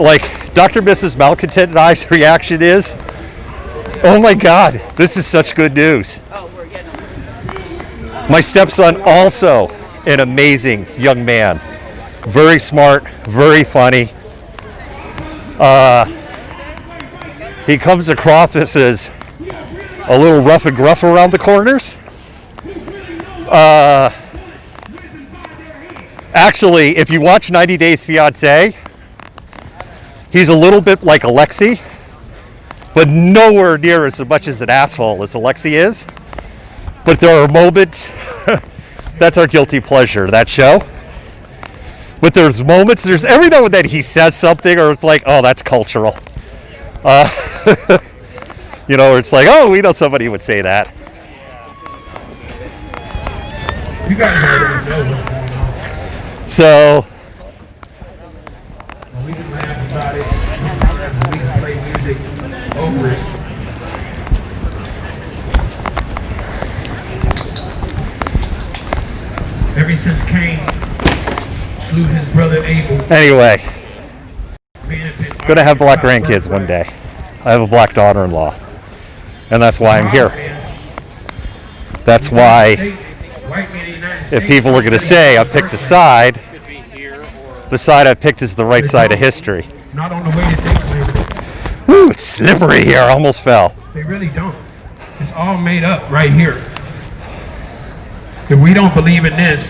Speaker 1: like Dr. and Mrs. Malcontent and I's reaction is, oh my God, this is such good news. My stepson, also an amazing young man, very smart, very funny. He comes across as a little rough and gruff around the corners. Actually, if you watch 90 Days Fiancé, he's a little bit like Alexi, but nowhere near as much as an asshole as Alexi is. But there are moments, that's our guilty pleasure, that show. But there's moments, there's every now and then he says something, or it's like, oh, that's cultural. You know, it's like, oh, we know somebody would say that.
Speaker 13: You guys already know what's going on.
Speaker 1: So,
Speaker 13: We can laugh about it. We can play music over it. Ever since Cain slew his brother Abel.
Speaker 1: anyway, gonna have black grandkids one day. I have a black daughter-in-law, and that's why I'm here. That's why, if people are gonna say I picked a side, the side I picked is the right side of history.
Speaker 13: Not on the way to think.
Speaker 1: Woo, it's slippery here. I almost fell.
Speaker 13: They really don't. It's all made up right here. If we don't believe in this,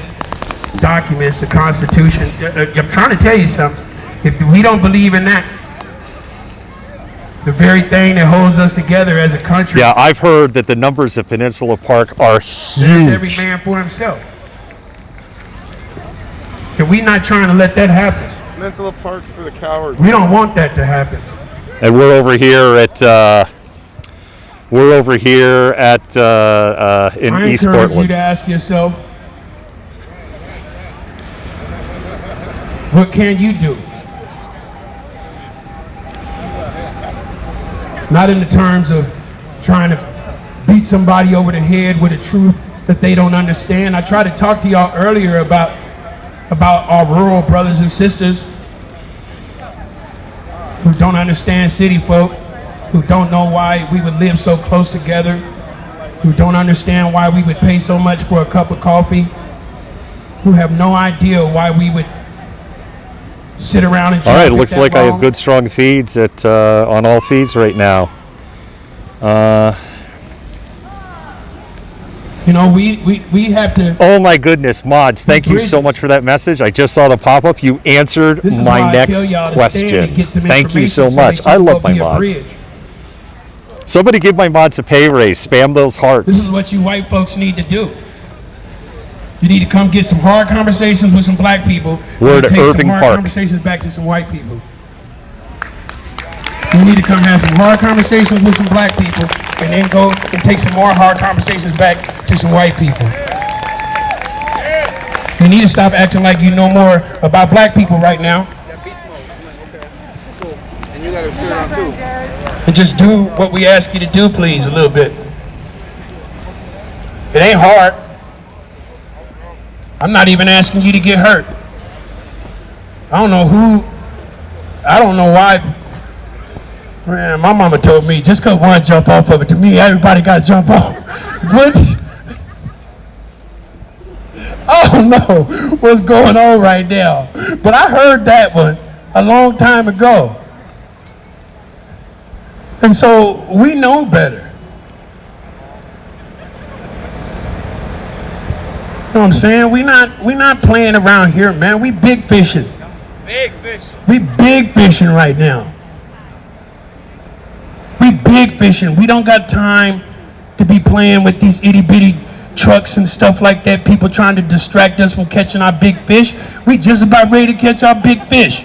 Speaker 13: documents, the Constitution, I'm trying to tell you something. If we don't believe in that, the very thing that holds us together as a country.
Speaker 1: Yeah, I've heard that the numbers at Peninsula Park are
Speaker 13: There's every
Speaker 1: huge.
Speaker 13: man for himself. And we're not trying to let that happen.
Speaker 14: Peninsula Park's for the cowards.
Speaker 13: We don't want that to happen.
Speaker 1: And we're over here at in
Speaker 13: I
Speaker 1: East
Speaker 13: encourage you
Speaker 1: Portland.
Speaker 13: to ask yourself, what can you do? Not in the terms of trying to beat somebody over the head with a truth that they don't understand. I tried to talk to y'all earlier about our rural brothers and sisters who don't understand city folk, who don't know why we would live so close together, who don't understand why we would pay so much for a cup of coffee, who have no idea why we would sit around and
Speaker 1: All right, it
Speaker 13: chat
Speaker 1: looks
Speaker 13: that
Speaker 1: like I have
Speaker 13: long.
Speaker 1: good strong feeds at on all feeds right now.
Speaker 13: You know, we have to.
Speaker 1: Oh my goodness, mods! Thank you so much for that message. I just saw the pop up. You answered
Speaker 13: This is
Speaker 1: my
Speaker 13: why I tell
Speaker 1: next
Speaker 13: y'all to stand
Speaker 1: question.
Speaker 13: and get some
Speaker 1: Thank you so
Speaker 13: information
Speaker 1: much.
Speaker 13: they
Speaker 1: I
Speaker 13: can
Speaker 1: love
Speaker 13: go
Speaker 1: my
Speaker 13: be a
Speaker 1: mods.
Speaker 13: bridge.
Speaker 1: Somebody give my mods a pay raise. Spam those
Speaker 13: This
Speaker 1: hearts.
Speaker 13: is what you white folks need to do. You need to come get some hard conversations with some black people.
Speaker 1: Word
Speaker 13: and take
Speaker 1: Irving
Speaker 13: some hard
Speaker 1: Park.
Speaker 13: conversations back to some white people. You need to come have some hard conversations with some black people and then go and take some more hard conversations back to some white people. You need to stop acting like you know more about black people right now.
Speaker 14: And you got a shirt on too.
Speaker 13: And just do what we ask you to do, please, a little bit. It ain't hard. I'm not even asking you to get hurt. I don't know why. Man, my mama told me, just because one jump off of it, to me, everybody got to jump off. What? I don't know what's going on right now. But I heard that one a long time ago. And so we know better. You know what I'm saying? We not playing around here, man. We big fishing.
Speaker 14: Big fish.
Speaker 13: We big fishing right now. We big fishing. We don't got time to be playing with these itty bitty trucks and stuff like that. People trying to distract us from catching our big fish. We just about ready to catch our big fish.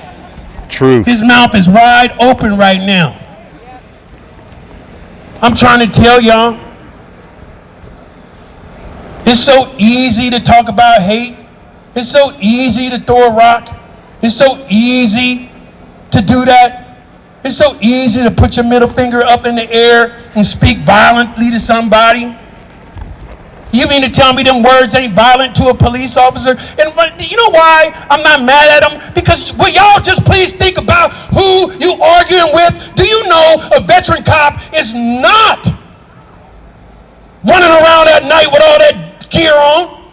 Speaker 1: Truth.
Speaker 13: His mouth is wide open right now. I'm trying to tell y'all, it's so easy to talk about hate. It's so easy to throw a rock. It's so easy to do that. It's so easy to put your middle finger up in the air and speak violently to somebody. You mean to tell me them words ain't violent to a police officer? And you know why I'm not mad at them? Because will y'all just please think about who you arguing with? Do you know a veteran cop is not running around at night with all that gear on?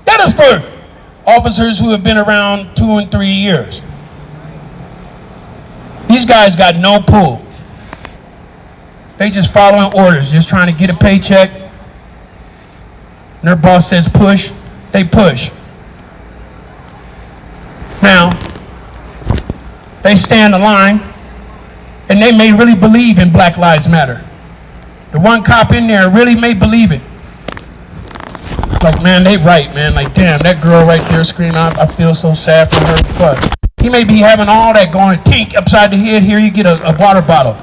Speaker 13: That is for officers who have been around 2 and 3 years. These guys got no pull. They just following orders, just trying to get a paycheck. And their boss says push, they push. Now, they stand in line, and they may really believe in Black Lives Matter. The one cop in there really may believe it. Like, man, they right, man. Like, damn, that girl right there screaming out, I feel so sad for her. Fuck. He may be having all that going, tink, upside the head. Here you get a water bottle.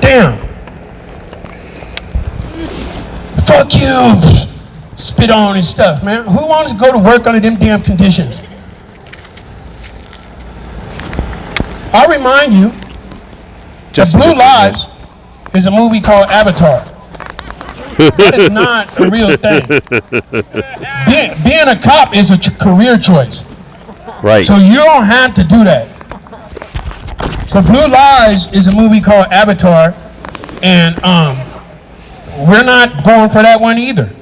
Speaker 13: Damn. Fuck you. Spit on and stuff, man. Who wants to go to work under them damn conditions? I'll remind you,
Speaker 1: Just
Speaker 13: Blue Lives is a movie called Avatar. That is not a real thing. Being a cop is a career choice.
Speaker 1: Right.
Speaker 13: So you don't have to do that. So Blue Lives is a movie called Avatar, and we're not going for that one either.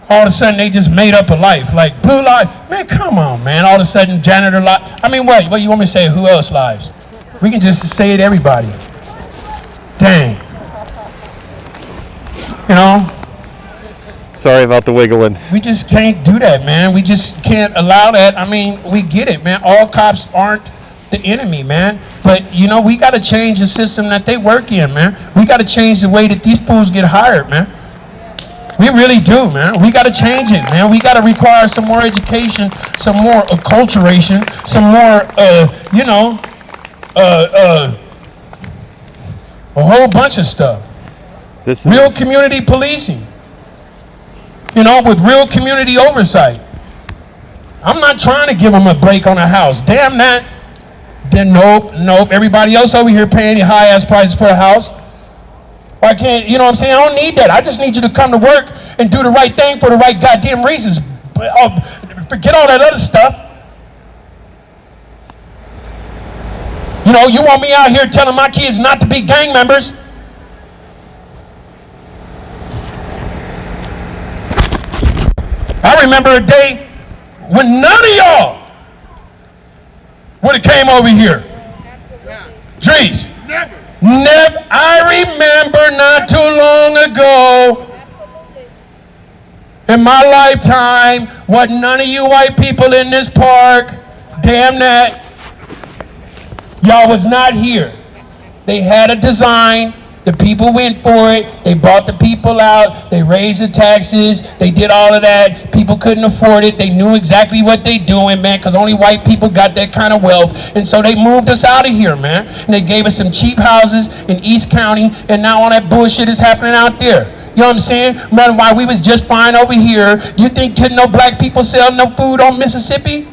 Speaker 13: All of a sudden they just made up a life. Like Blue Lives, man, come on, man. All of a sudden janitor lives. I mean, what you want me to say? Who else lives? We can just say it everybody. Dang. You know?
Speaker 1: Sorry about the wiggling.
Speaker 13: We just can't do that, man. We just can't allow that. I mean, we get it, man. All cops aren't the enemy, man. But, you know, we got to change the system that they work in, man. We got to change the way that these fools get hired, man. We really do, man. We got to change it, man. We got to require some more education, some more acculturation, some more, you know, a whole bunch of stuff. Real community policing. You know, with real community oversight. I'm not trying to give them a break on a house. Damn that. Then nope. Everybody else over here paying high ass prices for a house. I can't, you know what I'm saying? I don't need that. I just need you to come to work and do the right thing for the right goddamn reasons. Forget all that other stuff. You know, you want me out here telling my kids not to be gang members. I remember a day when none of y'all would have came over here. Drees. Never. I remember not too long ago in my lifetime, what none of you white people in this park, damn that, y'all was not here. They had a design. The people went for it. They bought the people out. They raised the taxes. They did all of that. People couldn't afford it. They knew exactly what they doing, man, because only white people got that kind of wealth. And so they moved us out of here, man. And they gave us some cheap houses in East County, and now all that bullshit is happening out there. You know what I'm saying? Man, while we was just fine over here, you think didn't no black people sell no food on Mississippi?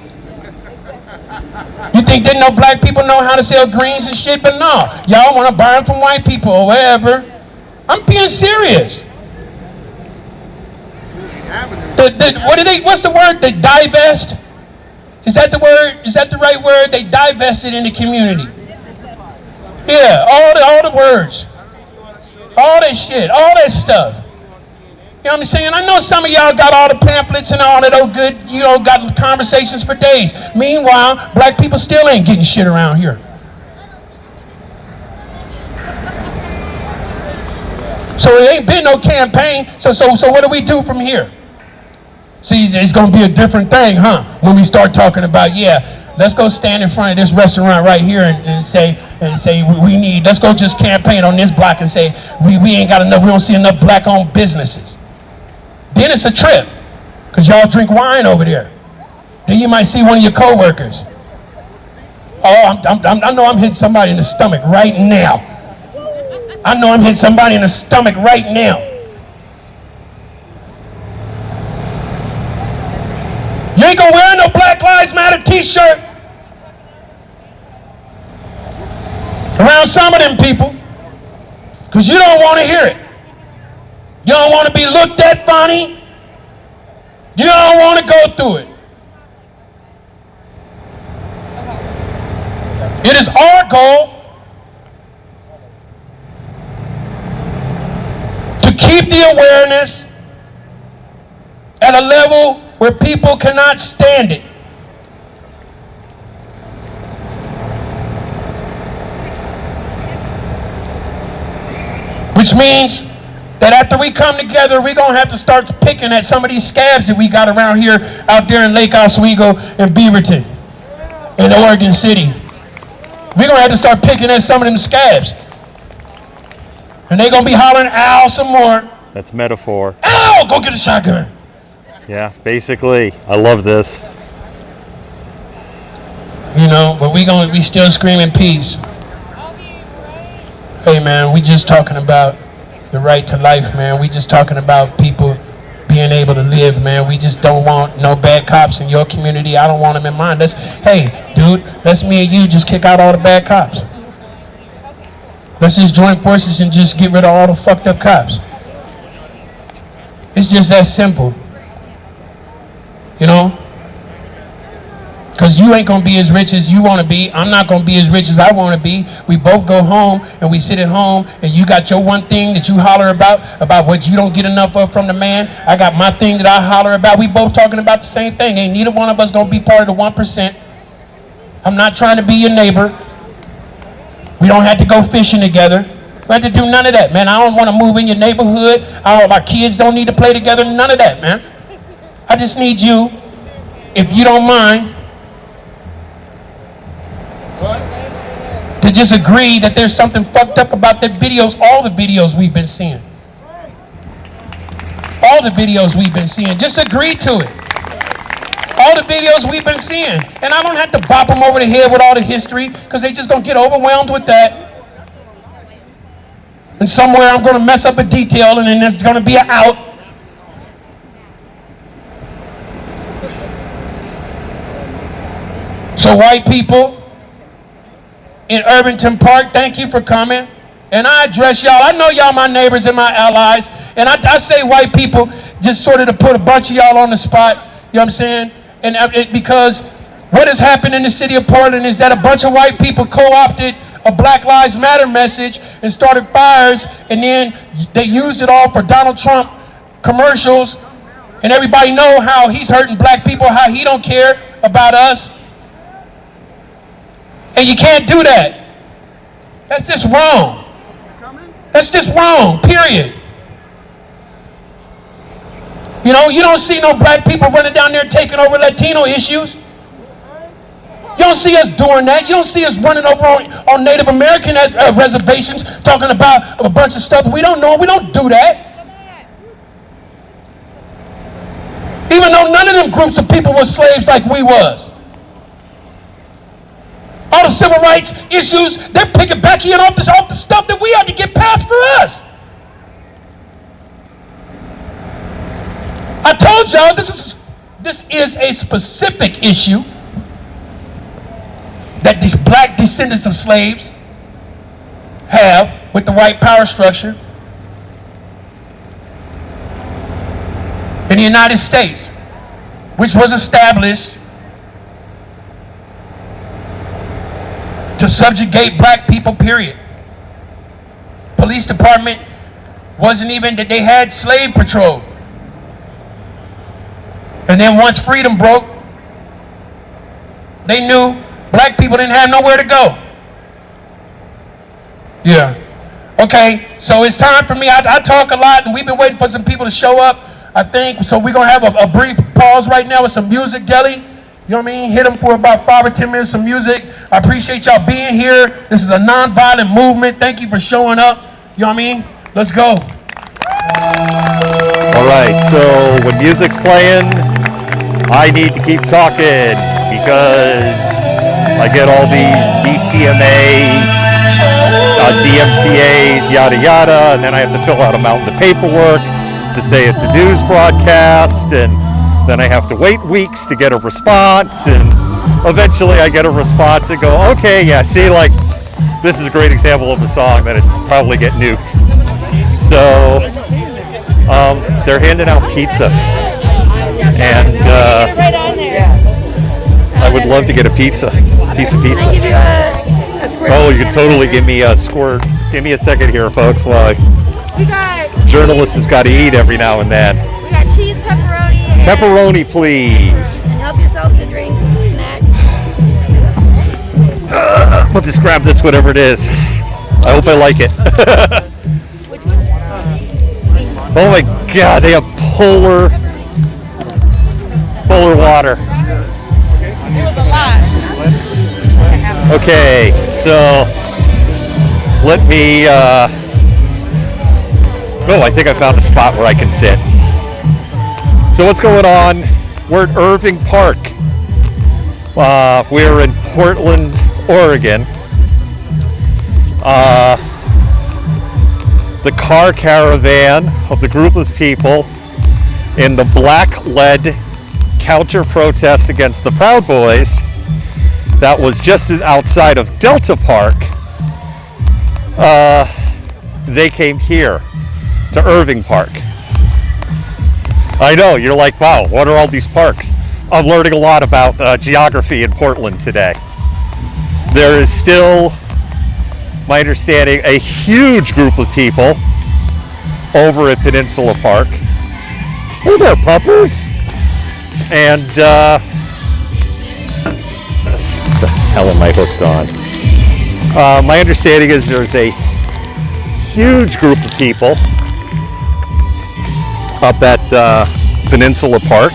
Speaker 13: You think didn't no black people know how to sell greens and shit? But no, y'all want to buy them from white people or wherever. I'm being serious. What's the word? They divest? Is that the word? Is that the right word? They divested in the community. Yeah, all the words. All that shit, all that stuff. You know what I'm saying? I know some of y'all got all the pamphlets and all that old good, you know, got conversations for days. Meanwhile, black people still ain't getting shit around here. So it ain't been no campaign. So what do we do from here? See, it's gonna be a different thing, huh? When we start talking about, yeah, let's go stand in front of this restaurant right here and say we need, let's go just campaign on this block and say we ain't got enough, we don't see enough black-owned businesses. Then it's a trip, because y'all drink wine over there. Then you might see one of your coworkers. Oh, I know I'm hitting somebody in the stomach right now. I know I'm hitting somebody in the stomach right now. You ain't gonna wear no Black Lives Matter t-shirt around some of them people, because you don't want to hear it. You don't want to be looked at funny. You don't want to go through it. It is our goal to keep the awareness at a level where people cannot stand it. Which means that after we come together, we're going to have to start picking at some of these scabs that we got around here, out there in Lake Oswego and Beaverton, in Oregon City. We're going to have to start picking at some of them scabs. And they're going to be hollering, ow, some more.
Speaker 1: That's metaphor.
Speaker 13: Ow, go get a shotgun.
Speaker 1: Yeah, basically. I love this.
Speaker 13: You know, but we still screaming peace. Hey, man, we just talking about the right to life, man. We just talking about people being able to live, man. We just don't want no bad cops in your community. I don't want them in mine. Hey, dude, let's me and you just kick out all the bad cops. Let's just join forces and just get rid of all the fucked up cops. It's just that simple. You know? Because you ain't going to be as rich as you want to be. I'm not going to be as rich as I want to be. We both go home and we sit at home and you got your one thing that you holler about what you don't get enough of from the man. I got my thing that I holler about. We both talking about the same thing. Ain't neither one of us going to be part of the 1%. I'm not trying to be your neighbor. We don't have to go fishing together. We have to do none of that, man. I don't want to move in your neighborhood. My kids don't need to play together. None of that, man. I just need you, if you don't mind, to just agree that there's something fucked up about the videos, all the videos we've been seeing. All the videos we've been seeing. Just agree to it. All the videos we've been seeing. And I don't have to bop them over the head with all the history, because they just gonna get overwhelmed with that. And somewhere I'm gonna mess up a detail and then there's gonna be an out. So white people in Irvington Park, thank you for coming. And I address y'all. I know y'all my neighbors and my allies. And I say white people just sort of to put a bunch of y'all on the spot. You know what I'm saying? And because what has happened in the city of Portland is that a bunch of white people co-opted a Black Lives Matter message and started fires. And then they used it all for Donald Trump commercials. And everybody know how he's hurting black people, how he don't care about us. And you can't do that. That's just wrong. That's just wrong, period. You know, you don't see no black people running down there taking over Latino issues. You don't see us doing that. You don't see us running over on Native American reservations talking about a bunch of stuff we don't know. We don't do that. Even though none of them groups of people were slaves like we was. All the civil rights issues, they're picking back in off the stuff that we had to get past for us. I told y'all this is a specific issue that these black descendants of slaves have with the white power structure in the United States, which was established to subjugate black people, period. Police department wasn't even that they had slave patrol. And then once freedom broke, they knew black people didn't have nowhere to go. Yeah. Okay, so it's time for me. I talk a lot, and we've been waiting for some people to show up, I think. So we're going to have a brief pause right now with some music, Deli. You know what I mean? Hit them for about 5 or 10 minutes of music. I appreciate y'all being here. This is a non-violent movement. Thank you for showing up. You know what I mean? Let's go.
Speaker 1: All right, so when music's playing, I need to keep talking because I get all these DCMA, DMCAs, yada yada, and then I have to fill out a mountain of paperwork to say it's a news broadcast, and then I have to wait weeks to get a response, and eventually I get a response and go, okay, yeah, see, like, this is a great example of a song that'd probably get nuked. So, they're handing out pizza, and I would love to get a piece of pizza. Oh, you can totally give me a squirt. Give me a second here, folks, while journalists has got to eat every now and then.
Speaker 10: We got cheese, pepperoni.
Speaker 1: Pepperoni, please.
Speaker 10: And help yourself to drinks, snacks.
Speaker 1: We'll just grab this, whatever it is. I hope I like it.
Speaker 10: Which one?
Speaker 1: Oh my God, they have polar water.
Speaker 12: It was a lot.
Speaker 1: Okay, so let me, I think I found a spot where I can sit. So what's going on? We're at Irving Park. We're in Portland, Oregon. The car caravan of the group of people in the black-led counter-protest against the Proud Boys that was just outside of Delta Park, they came here to Irving Park. I know, you're like, wow, what are all these parks? I'm learning a lot about geography in Portland today. There is still, my understanding, a huge group of people over at Peninsula Park. Hey there, puppers! And, what the hell am I hooked on? My understanding is there's a huge group of people up at Peninsula Park.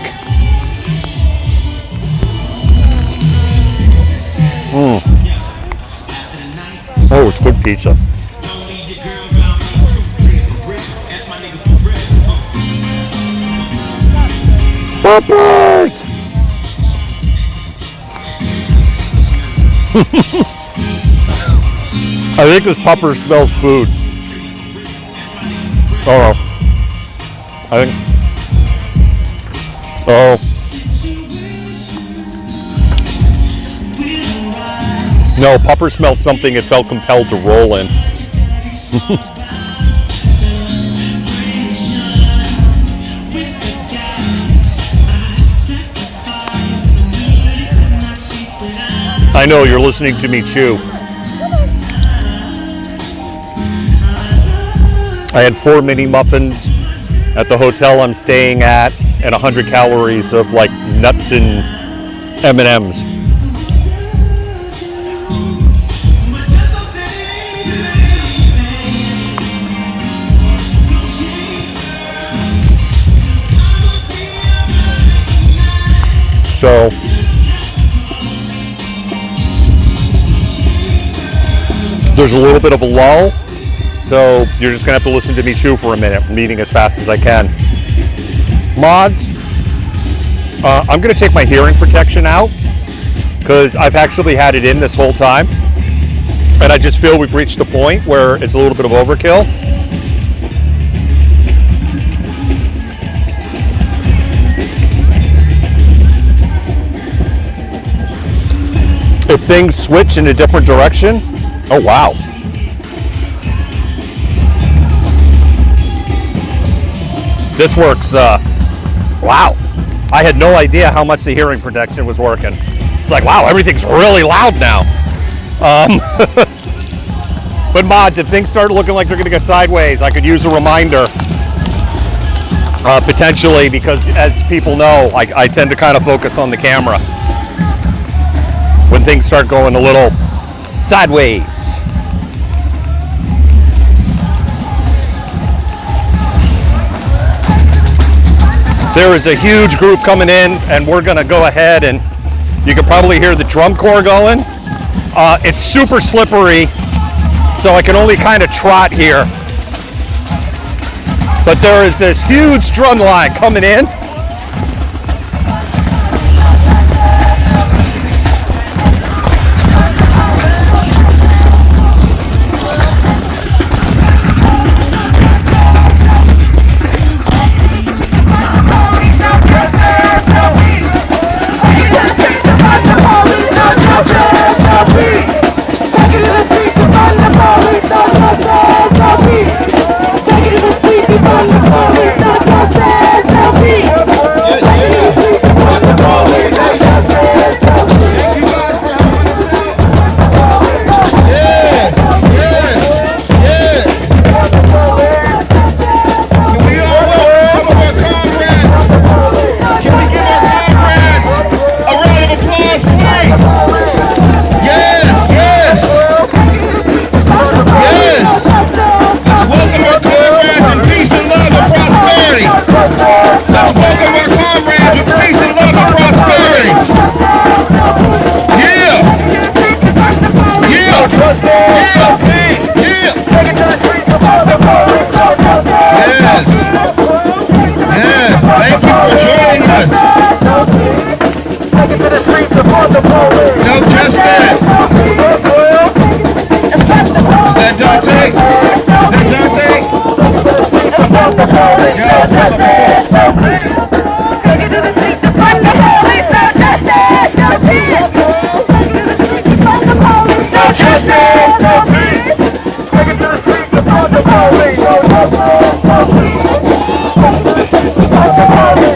Speaker 1: Oh, it's good pizza. Poppers! I think this pupper smells food. Oh, I think. Oh. No, pupper smelled something it felt compelled to roll in. I know, you're listening to me chew. I had 4 mini muffins at the hotel I'm staying at and 100 calories of like nuts and M&Ms. So there's a little bit of a lull, so you're just gonna have to listen to me chew for a minute. I'm eating as fast as I can. Mods, I'm gonna take my hearing protection out because I've actually had it in this whole time, and I just feel we've reached a point where it's a little bit of overkill. If things switch in a different direction, oh wow. This works, wow. I had no idea how much the hearing protection was working. It's like, wow, everything's really loud now. But mods, if things start looking like they're gonna get sideways, I could use a reminder, potentially, because as people know, I tend to kind of focus on the camera when things start going a little sideways. There is a huge group coming in, and we're gonna go ahead, and you can probably hear the drum corps going. It's super slippery, so I can only kind of trot here. But there is this huge drum line coming in.
Speaker 15: Take it to the street,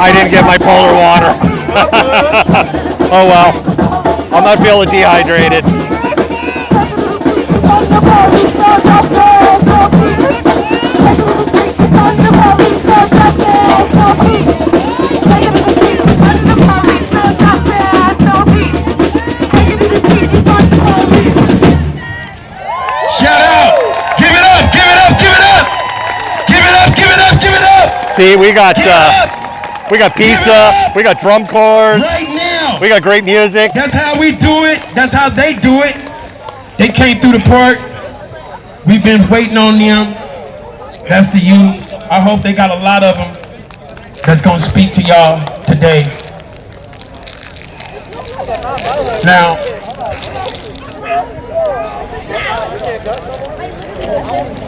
Speaker 1: I didn't get my polar water. Oh well. I'm not feeling dehydrated.
Speaker 13: Shout out! Give it up! Give it up! Give it up! Give it up! Give it up! Give it up!
Speaker 1: See, we got pizza, we got drum corps,
Speaker 13: Right now!
Speaker 1: we got great music.
Speaker 13: That's how we do it. That's how they do it. They came through the park. We've been waiting on them. That's the youth. I hope they got a lot of them that's gonna speak to y'all today. Now,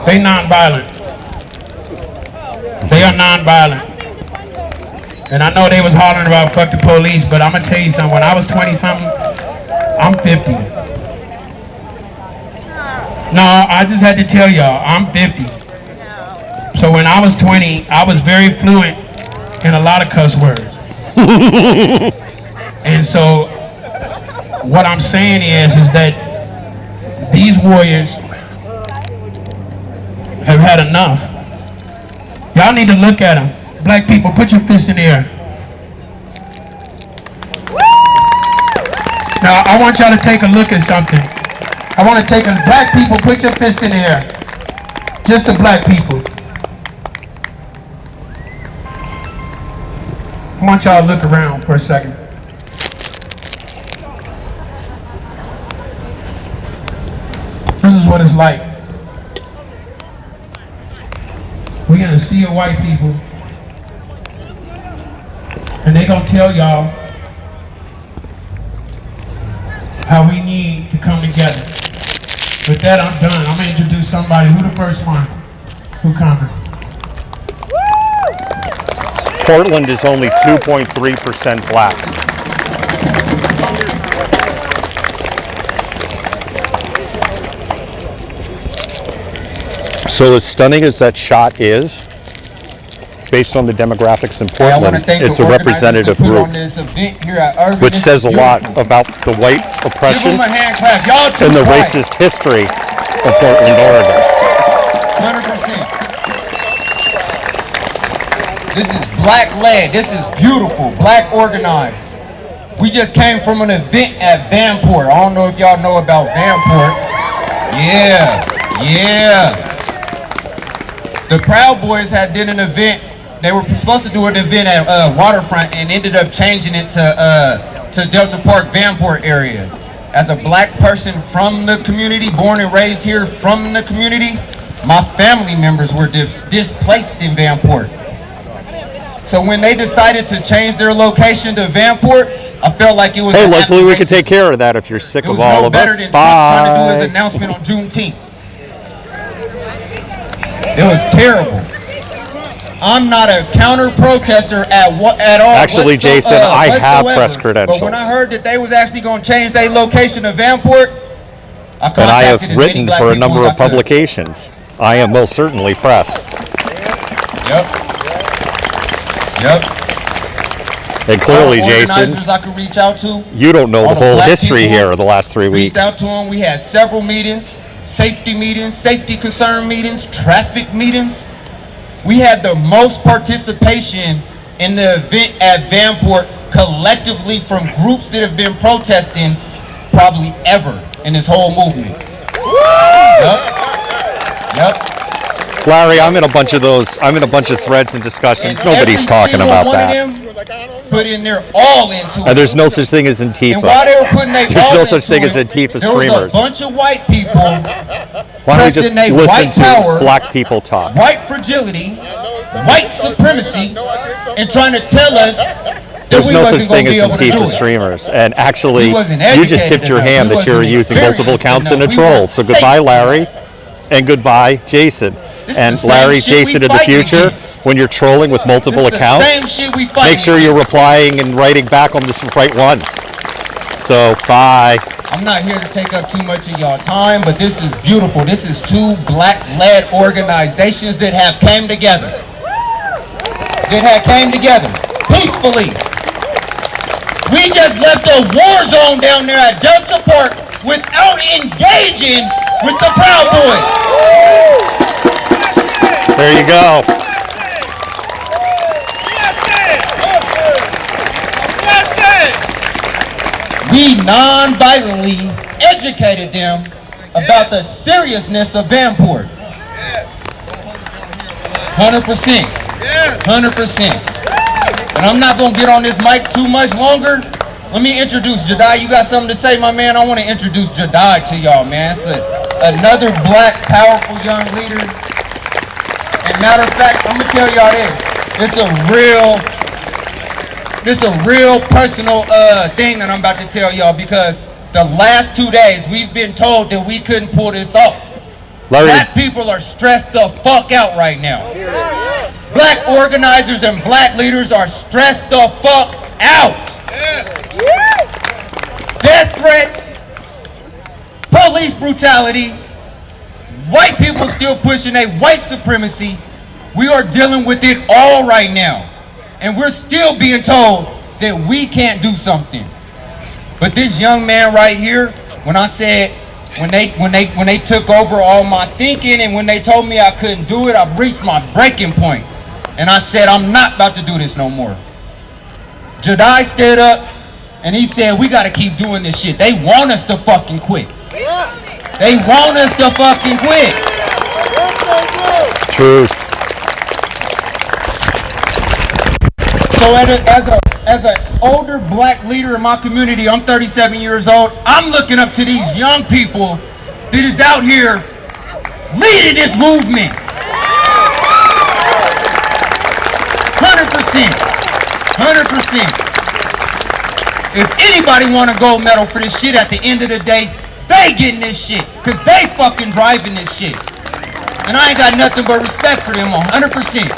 Speaker 13: they non-violent. They are non-violent. And I know they was hollering about fuck the police, but I'm gonna tell you something. When I was 20-something, I'm 50. No, I just had to tell y'all, I'm 50. So when I was 20, I was very fluent in a lot of cuss words. And so what I'm saying is that these warriors have had enough. Y'all need to look at them. Black people, put your fist in the air. Now, I want y'all to take a look at something. I want to take a, black people, put your fist in the air. Just the black people. I want y'all to look around for a second. This is what it's like. We're gonna see a white people, and they're gonna tell y'all how we need to come together. With that, I'm done. I'm gonna introduce somebody. Who the first one? Who coming?
Speaker 1: Portland is only 2.3% black. So as stunning as that shot is, based on the demographics in Portland, it's a representative group, which says a lot about the white oppression and the racist history of Portland, Oregon.
Speaker 2: 100%. This is black led. This is beautiful. Black organized. We just came from an event at Vanport. I don't know if y'all know about Vanport. Yeah. The Proud Boys did an event. They were supposed to do an event at Waterfront and ended up changing it to Delta Park, Vanport area. As a black person from the community, born and raised here from the community, my family members were displaced in Vanport. So when they decided to change their location to Vanport, I felt like it was.
Speaker 1: Hey, Leslie, we could take care of that if you're sick of all of us. Bye.
Speaker 2: Trying to do his announcement on Juneteenth. It was terrible. I'm not a counter-protester at all.
Speaker 1: Actually, Jason, I have press credentials.
Speaker 2: But when I heard that they was actually going to change their location to Vanport,
Speaker 1: and I have written for a number of publications. I am most certainly press.
Speaker 2: Yep.
Speaker 1: And clearly, Jason,
Speaker 2: I could reach out to,
Speaker 1: you don't know the whole history here of the last 3 weeks.
Speaker 2: Reached out to them. We had several meetings, safety concern meetings, traffic meetings. We had the most participation in the event at Vanport collectively from groups that have been protesting probably ever in this whole movement. Yep.
Speaker 1: Larry, I'm in a bunch of those. I'm in a bunch of threads and discussions. Nobody's talking about that.
Speaker 2: Put in there all into it.
Speaker 1: And there's no such thing as Antifa.
Speaker 2: And while they were putting
Speaker 1: there's no such thing as Antifa
Speaker 2: there
Speaker 1: screamers.
Speaker 2: was a bunch of white people.
Speaker 1: Why don't we just listen to black people talk?
Speaker 2: White fragility, white supremacy, and trying to tell us
Speaker 1: there's no such thing as Antifa streamers. And actually, you just tipped your hand that you're using multiple accounts in a troll. So goodbye, Larry, and goodbye, Jason. And Larry, Jason, in the future, when you're trolling with multiple accounts, make sure you're replying and writing back on the right ones. So, bye.
Speaker 2: I'm not here to take up too much of y'all time, but this is beautiful. This is two black-led organizations that have came together.
Speaker 15: peacefully. We just left a war zone down there at Delta Park without engaging with the Proud Boys.
Speaker 1: There you go.
Speaker 15: We non-violently educated them about the seriousness of Vanport. 100%. 100%. And I'm not going to get on this mic too much longer. Let me introduce Jedi. You got something to say, my man? I want to introduce Jedi to y'all, man. It's another black, powerful young leader. And matter of fact, I'm going to tell y'all this. It's a real personal thing that I'm about to tell y'all, because the last 2 days we've been told that we couldn't pull this off.
Speaker 1: Larry.
Speaker 15: Black people are stressed the fuck out right now. Black organizers and black leaders are stressed the fuck out. Death threats, police brutality, white people still pushing a white supremacy. We are dealing with it all right now. And we're still being told that we can't do something. But this young man right here, when I said, when they took over all my thinking and when they told me I couldn't do it, I've reached my breaking point. And I said, I'm not about to do this no more. Jedi stood up and he said, we gotta keep doing this shit. They want us to fucking quit. They want us to fucking quit.
Speaker 1: Truth.
Speaker 15: So as an older black leader in my community, I'm 37 years old, I'm looking up to these young people that is out here leading this movement. 100%. If anybody want a gold medal for this shit, at the end of the day, they getting this shit, because they fucking driving this shit. And I ain't got nothing but respect for them, 100%.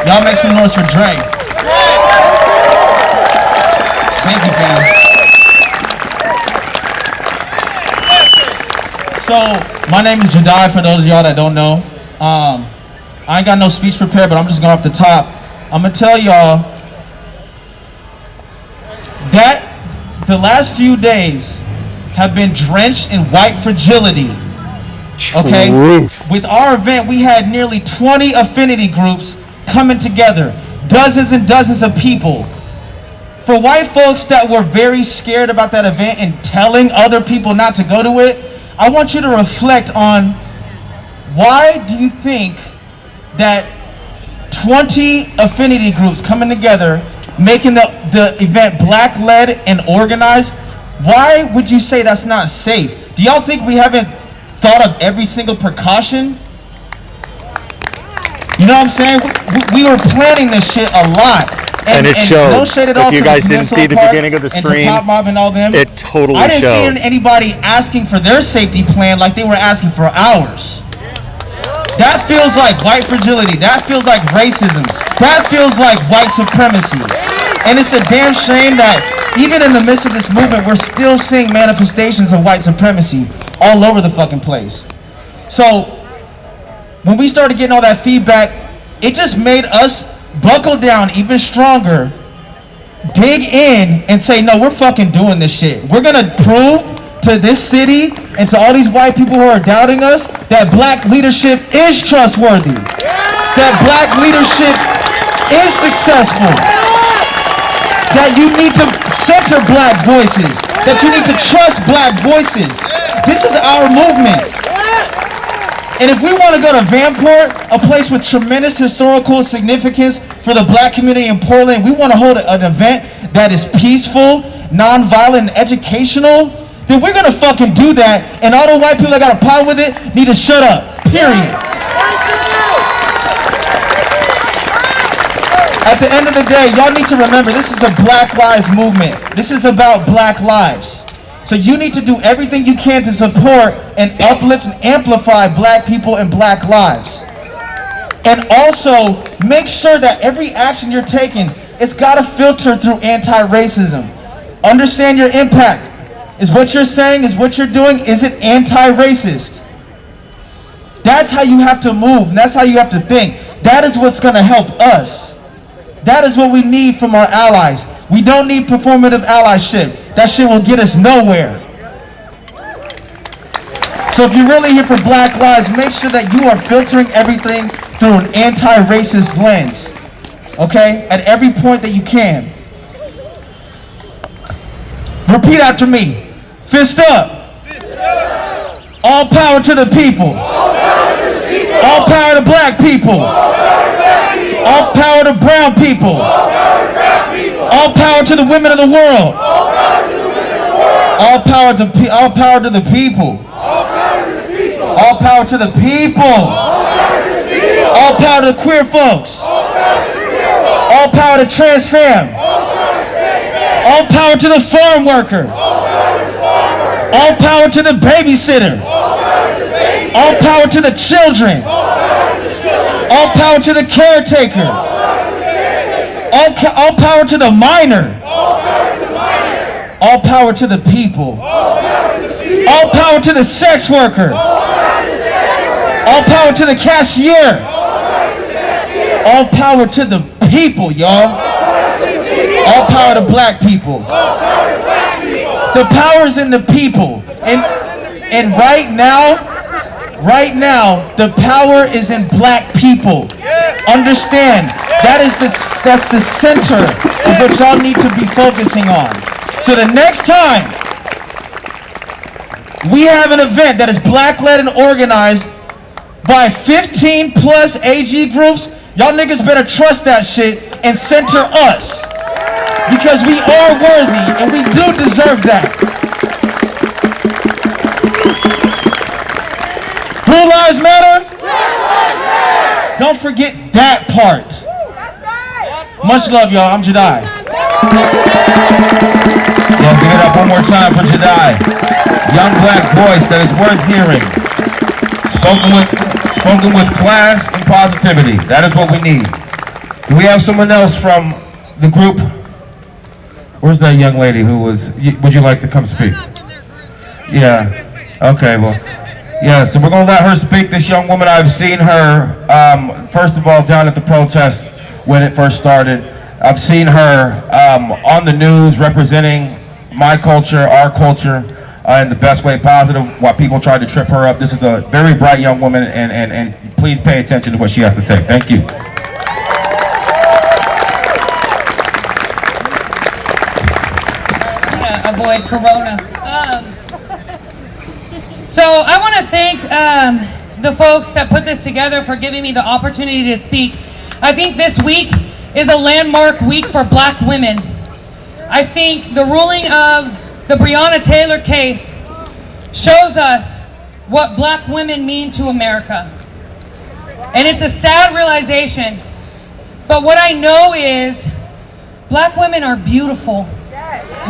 Speaker 13: Y'all make some noise for Dre. Thank you, fam. So, my name is Jedi, for those of y'all that don't know. I ain't got no speech prepared, but I'm just going off the top. I'm going to tell y'all that the last few days have been drenched in white fragility. Okay?
Speaker 1: Truth.
Speaker 13: With our event, we had nearly 20 affinity groups coming together. Dozens and dozens of people. For white folks that were very scared about that event and telling other people not to go to it, I want you to reflect on, why do you think that 20 affinity groups coming together, making the event black-led and organized, why would you say that's not safe? Do y'all think we haven't thought of every single precaution? You know what I'm saying? We were planning this shit a lot.
Speaker 1: And it showed.
Speaker 13: No shade at all
Speaker 1: If you
Speaker 13: to
Speaker 1: guys didn't see the
Speaker 13: Park
Speaker 1: beginning of the
Speaker 13: and to
Speaker 1: stream,
Speaker 13: Pop Mob and all them,
Speaker 1: it totally
Speaker 13: I didn't
Speaker 1: showed.
Speaker 13: see anybody asking for their safety plan like they were asking for ours. That feels like white fragility. That feels like racism. That feels like white supremacy. And it's a damn shame that even in the midst of this movement, we're still seeing manifestations of white supremacy all over the fucking place. So when we started getting all that feedback, it just made us buckle down even stronger, dig in and say, no, we're fucking doing this shit. We're gonna prove to this city and to all these white people who are doubting us that black leadership is trustworthy, that black leadership is successful, that you need to center black voices, that you need to trust black voices. This is our movement. And if we want to go to Vanport, a place with tremendous historical significance for the black community in Portland, we want to hold an event that is peaceful, non-violent, and educational, then we're going to fucking do that. And all the white people that got a problem with it need to shut up, period. At the end of the day, y'all need to remember, this is a Black Lives movement. This is about black lives. So you need to do everything you can to support and uplift and amplify black people and black lives. And also, make sure that every action you're taking, it's got to filter through anti-racism. Understand your impact. Is what you're saying, is what you're doing, is it anti-racist? That's how you have to move, and that's how you have to think.
Speaker 15: That is what's going to help us. That is what we need from our allies. We don't need performative allyship. That shit will get us nowhere. So if you're really here for Black Lives, make sure that you are filtering everything through an anti-racist lens. Okay? At every point that you can. Repeat after me. Fist up. Fist up. All power to the people. All power to the people. All power to black people. All power to brown people. All power to the women of the world. All power to the people. All power to the people. All power to the queer folks. All power to trans fam. All power to the farm worker. All power to the babysitter. All power to the children. All power to the caretaker. All power to the minor. All power to the people. All power to the sex worker. All power to the cashier. All power to the people, y'all. All power to black people. The power's in the people. And right now, the power is in black people. Understand, that's the center of what y'all need to be focusing on. So the next time we have an event that is black-led and organized by 15 plus AG groups, y'all niggas better trust that shit and center us. Because we are worthy and we do deserve that. Blue Lives Matter? Don't forget that part. Much love, y'all. I'm Jedi. Yeah, give it up one more time for Jedi. Young black voice that is worth hearing. Spoken with class and positivity. That is what we need. Do we have someone else from the group? Where's that young lady who was, would you like to come speak? Yeah, okay, well, yeah, so we're gonna let her speak. This young woman, I've seen her, first of all, down at the protest when it first started. I've seen her on the news representing my culture, our culture, in the best way positive while people tried to trip her up. This is a very bright young woman, and please pay attention to what she has to say. Thank you.
Speaker 12: Avoid Corona. So I want to thank the folks that put this together for giving me the opportunity to speak. I think this week is a landmark week for black women. I think the ruling of the Breonna Taylor case shows us what black women mean to America. And it's a sad realization, but what I know is black women are beautiful.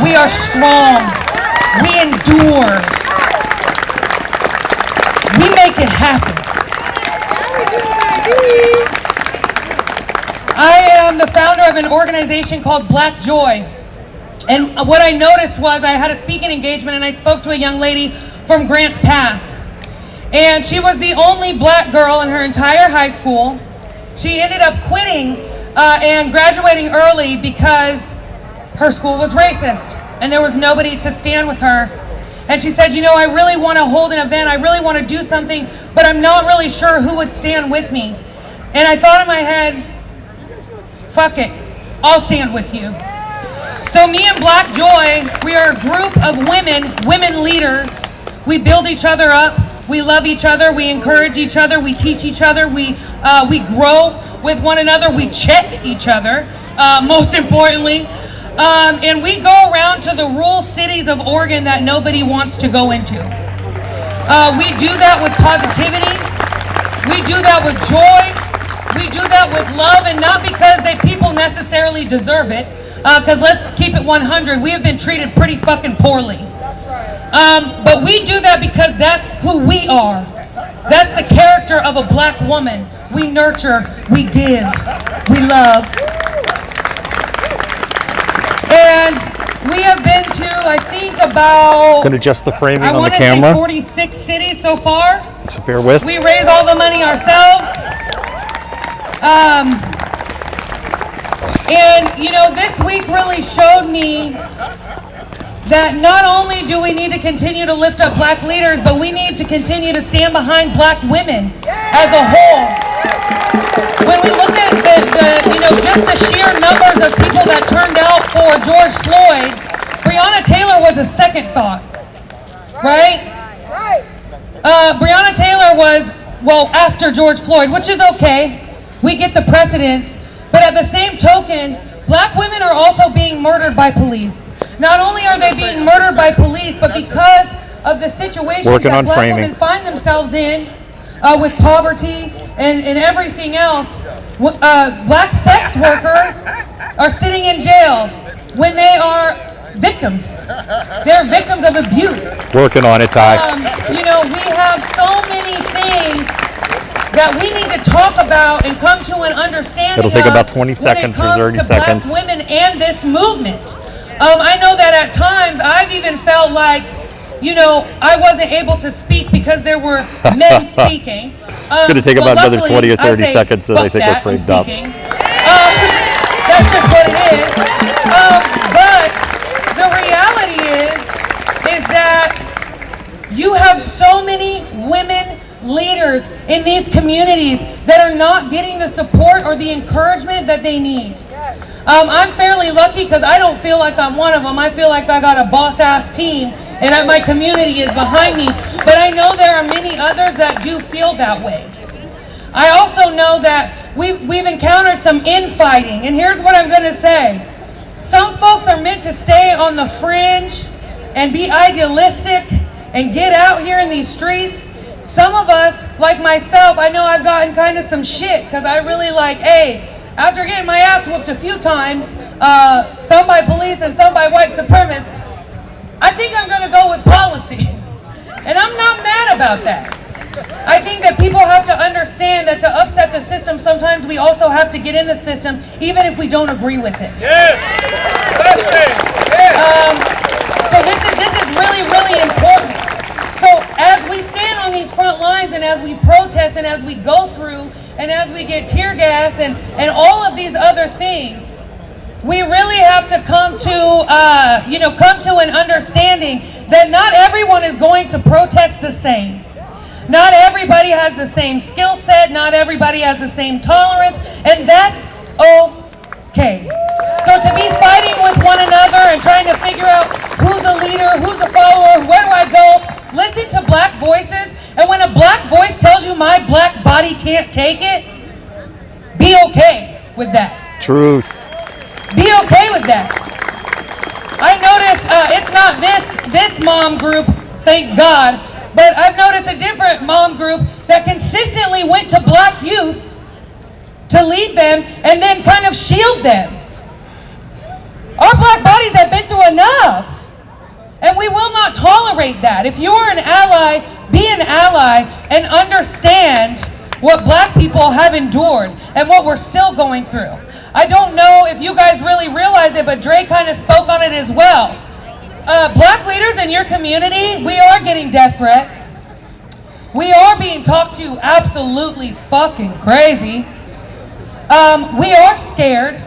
Speaker 12: We are strong. We endure. We make it happen. I am the founder of an organization called Black Joy. And what I noticed was I had a speaking engagement and I spoke to a young lady from Grants Pass. And she was the only black girl in her entire high school. She ended up quitting and graduating early because her school was racist and there was nobody to stand with her. And she said, you know, I really want to hold an event, I really want to do something, but I'm not really sure who would stand with me. And I thought in my head, fuck it, I'll stand with you. So me and Black Joy, we are a group of women leaders. We build each other up, we love each other, we encourage each other, we teach each other, we grow with one another, we check each other, most importantly. And we go around to the rural cities of Oregon that nobody wants to go into. We do that with positivity. We do that with joy. We do that with love, and not because people necessarily deserve it. Because let's keep it 100. We have been treated pretty fucking poorly. But we do that because that's who we are. That's the character of a black woman. We nurture, we give, we love. And we have been to, I think, about...
Speaker 1: Gonna adjust the framing
Speaker 12: I
Speaker 1: on the
Speaker 12: want to
Speaker 1: camera.
Speaker 12: say 46 cities so far.
Speaker 1: So bear with.
Speaker 12: We raise all the money ourselves. And, you know, this week really showed me that not only do we need to continue to lift up black leaders, but we need to continue to stand behind black women as a whole. When we look at just the sheer numbers of people that turned out for George Floyd, Breonna Taylor was a second thought, right? Breonna Taylor was, well, after George Floyd, which is okay. We get the precedence. But at the same token, black women are also being murdered by police. Not only are they being murdered by police, but because of the situations that black women find themselves in, with poverty and everything else, black sex workers are sitting in jail when they are victims. They're victims of abuse.
Speaker 1: Working on it, Ty.
Speaker 12: You know, we have so many things that we need to talk about and come to an understanding.
Speaker 1: It'll take about 20 seconds or 30 seconds.
Speaker 12: Black women and this movement. I know that at times I've even felt like, you know, I wasn't able to speak because there were men speaking.
Speaker 1: It's going to take about another 20 or 30 seconds so they think we're framed up.
Speaker 12: That's just what it is. But the reality is that you have so many women leaders in these communities that are not getting the support or the encouragement that they need. I'm fairly lucky because I don't feel like I'm one of them. I feel like I got a boss-ass team and that my community is behind me. But I know there are many others that do feel that way. I also know that we've encountered some infighting, and here's what I'm going to say. Some folks are meant to stay on the fringe and be idealistic and get out here in these streets. Some of us, like myself, I know I've gotten kind of some shit because I really like, hey, after getting my ass whooped a few times, some by police and some by white supremacists, I think I'm going to go with policy. And I'm not mad about that. I think that people have to understand that to upset the system, sometimes we also have to get in the system, even if we don't agree with it.
Speaker 9: Yes.
Speaker 12: So this is really, really important. So as we stand on these front lines and as we protest and as we go through and as we get tear gassed and all of these other things, we really have to come to an understanding that not everyone is going to protest the same. Not everybody has the same skill set, not everybody has the same tolerance, and that's okay. So to be fighting with one another and trying to figure out who's a leader, who's a follower, where do I go, listen to black voices, and when a black voice tells you my black body can't take it, be okay with that.
Speaker 1: Truth.
Speaker 12: Be okay with that. I noticed it's not this mom group, thank God, but I've noticed a different mom group that consistently went to black youth to lead them and then kind of shield them. Our black bodies have been through enough, and we will not tolerate that. If you are an ally, be an ally and understand what black people have endured and what we're still going through. I don't know if you guys really realize it, but Dre kind of spoke on it as well. Black leaders in your community, we are getting death threats. We are being talked to absolutely fucking crazy. We are scared.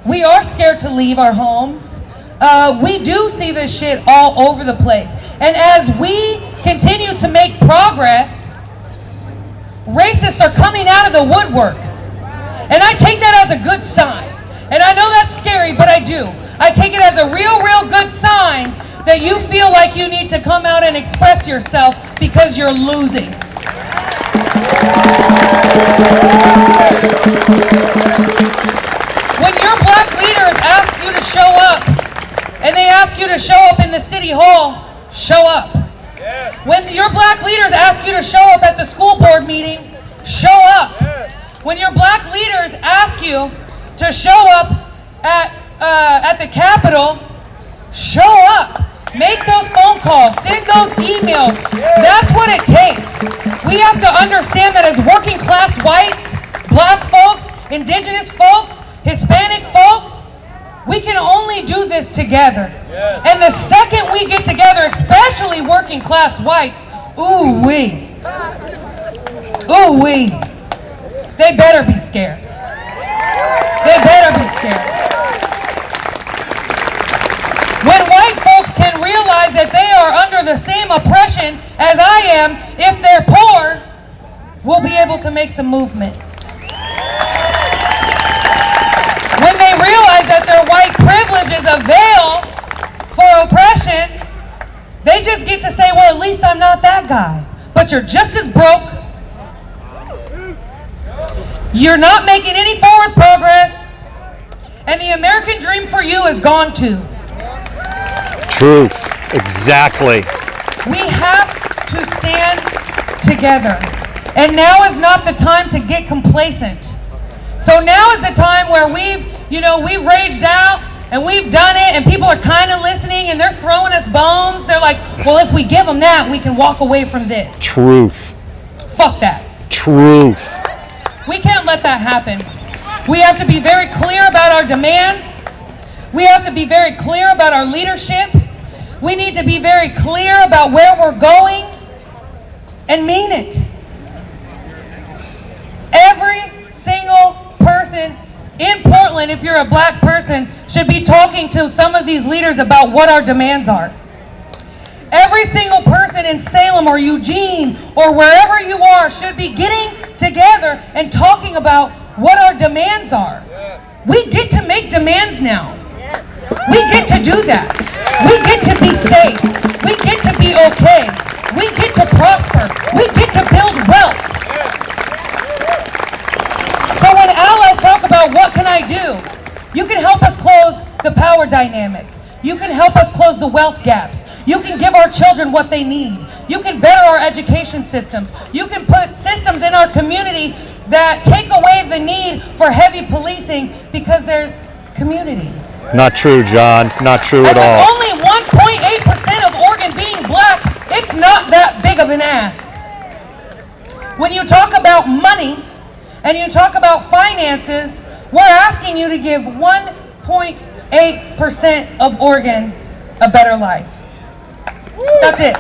Speaker 12: We are scared to leave our homes. We do see this shit all over the place. And as we continue to make progress, racists are coming out of the woodworks. And I take that as a good sign. And I know that's scary, but I do. I take it as a real good sign that you feel like you need to come out and express yourself because you're losing. When your black leaders ask you to show up, and they ask you to show up in the city hall, show up. Yes. When your black leaders ask you to show up at the school board meeting, show up. Yes. When your black leaders ask you to show up at the Capitol, show up. Make those phone calls, send those emails. That's what it takes. We have to understand that as working class whites, black folks, indigenous folks, Hispanic folks, we can only do this together. And the second we get together, especially working class whites, ooh-wee, they better be scared. They better be scared. When white folks can realize that they are under the same oppression as I am, if they're poor, we'll be able to make some movement. When they realize that their white privilege is a veil for oppression, they just get to say, well, at least I'm not that guy. But you're just as broke. You're not making any forward progress. And the American dream for you is gone too.
Speaker 1: Truth. Exactly.
Speaker 12: We have to stand together. And now is not the time to get complacent. So now is the time where we've raged out and we've done it and people are kind of listening and they're throwing us bones. They're like, well, if we give them that, we can walk away from this.
Speaker 1: Truth.
Speaker 12: Fuck that.
Speaker 1: Truth.
Speaker 12: We can't let that happen. We have to be very clear about our demands. We have to be very clear about our leadership. We need to be very clear about where we're going and mean it. Every single person in Portland, if you're a black person, should be talking to some of these leaders about what our demands are. Every single person in Salem or Eugene or wherever you are should be getting together and talking about what our demands are. We get to make demands now. We get to do that. We get to be safe. We get to be okay. We get to prosper. We get to build wealth. So when allies talk about what can I do, you can help us close the power dynamic. You can help us close the wealth gaps. You can give our children what they need. You can better our education systems. You can put systems in our community that take away the need for heavy policing because there's community.
Speaker 1: Not true, John. Not true at all.
Speaker 12: With only 1.8% of Oregon being black, it's not that big of an ask. When you talk about money and you talk about finances, we're asking you to give 1.8% of Oregon a better life. That's it.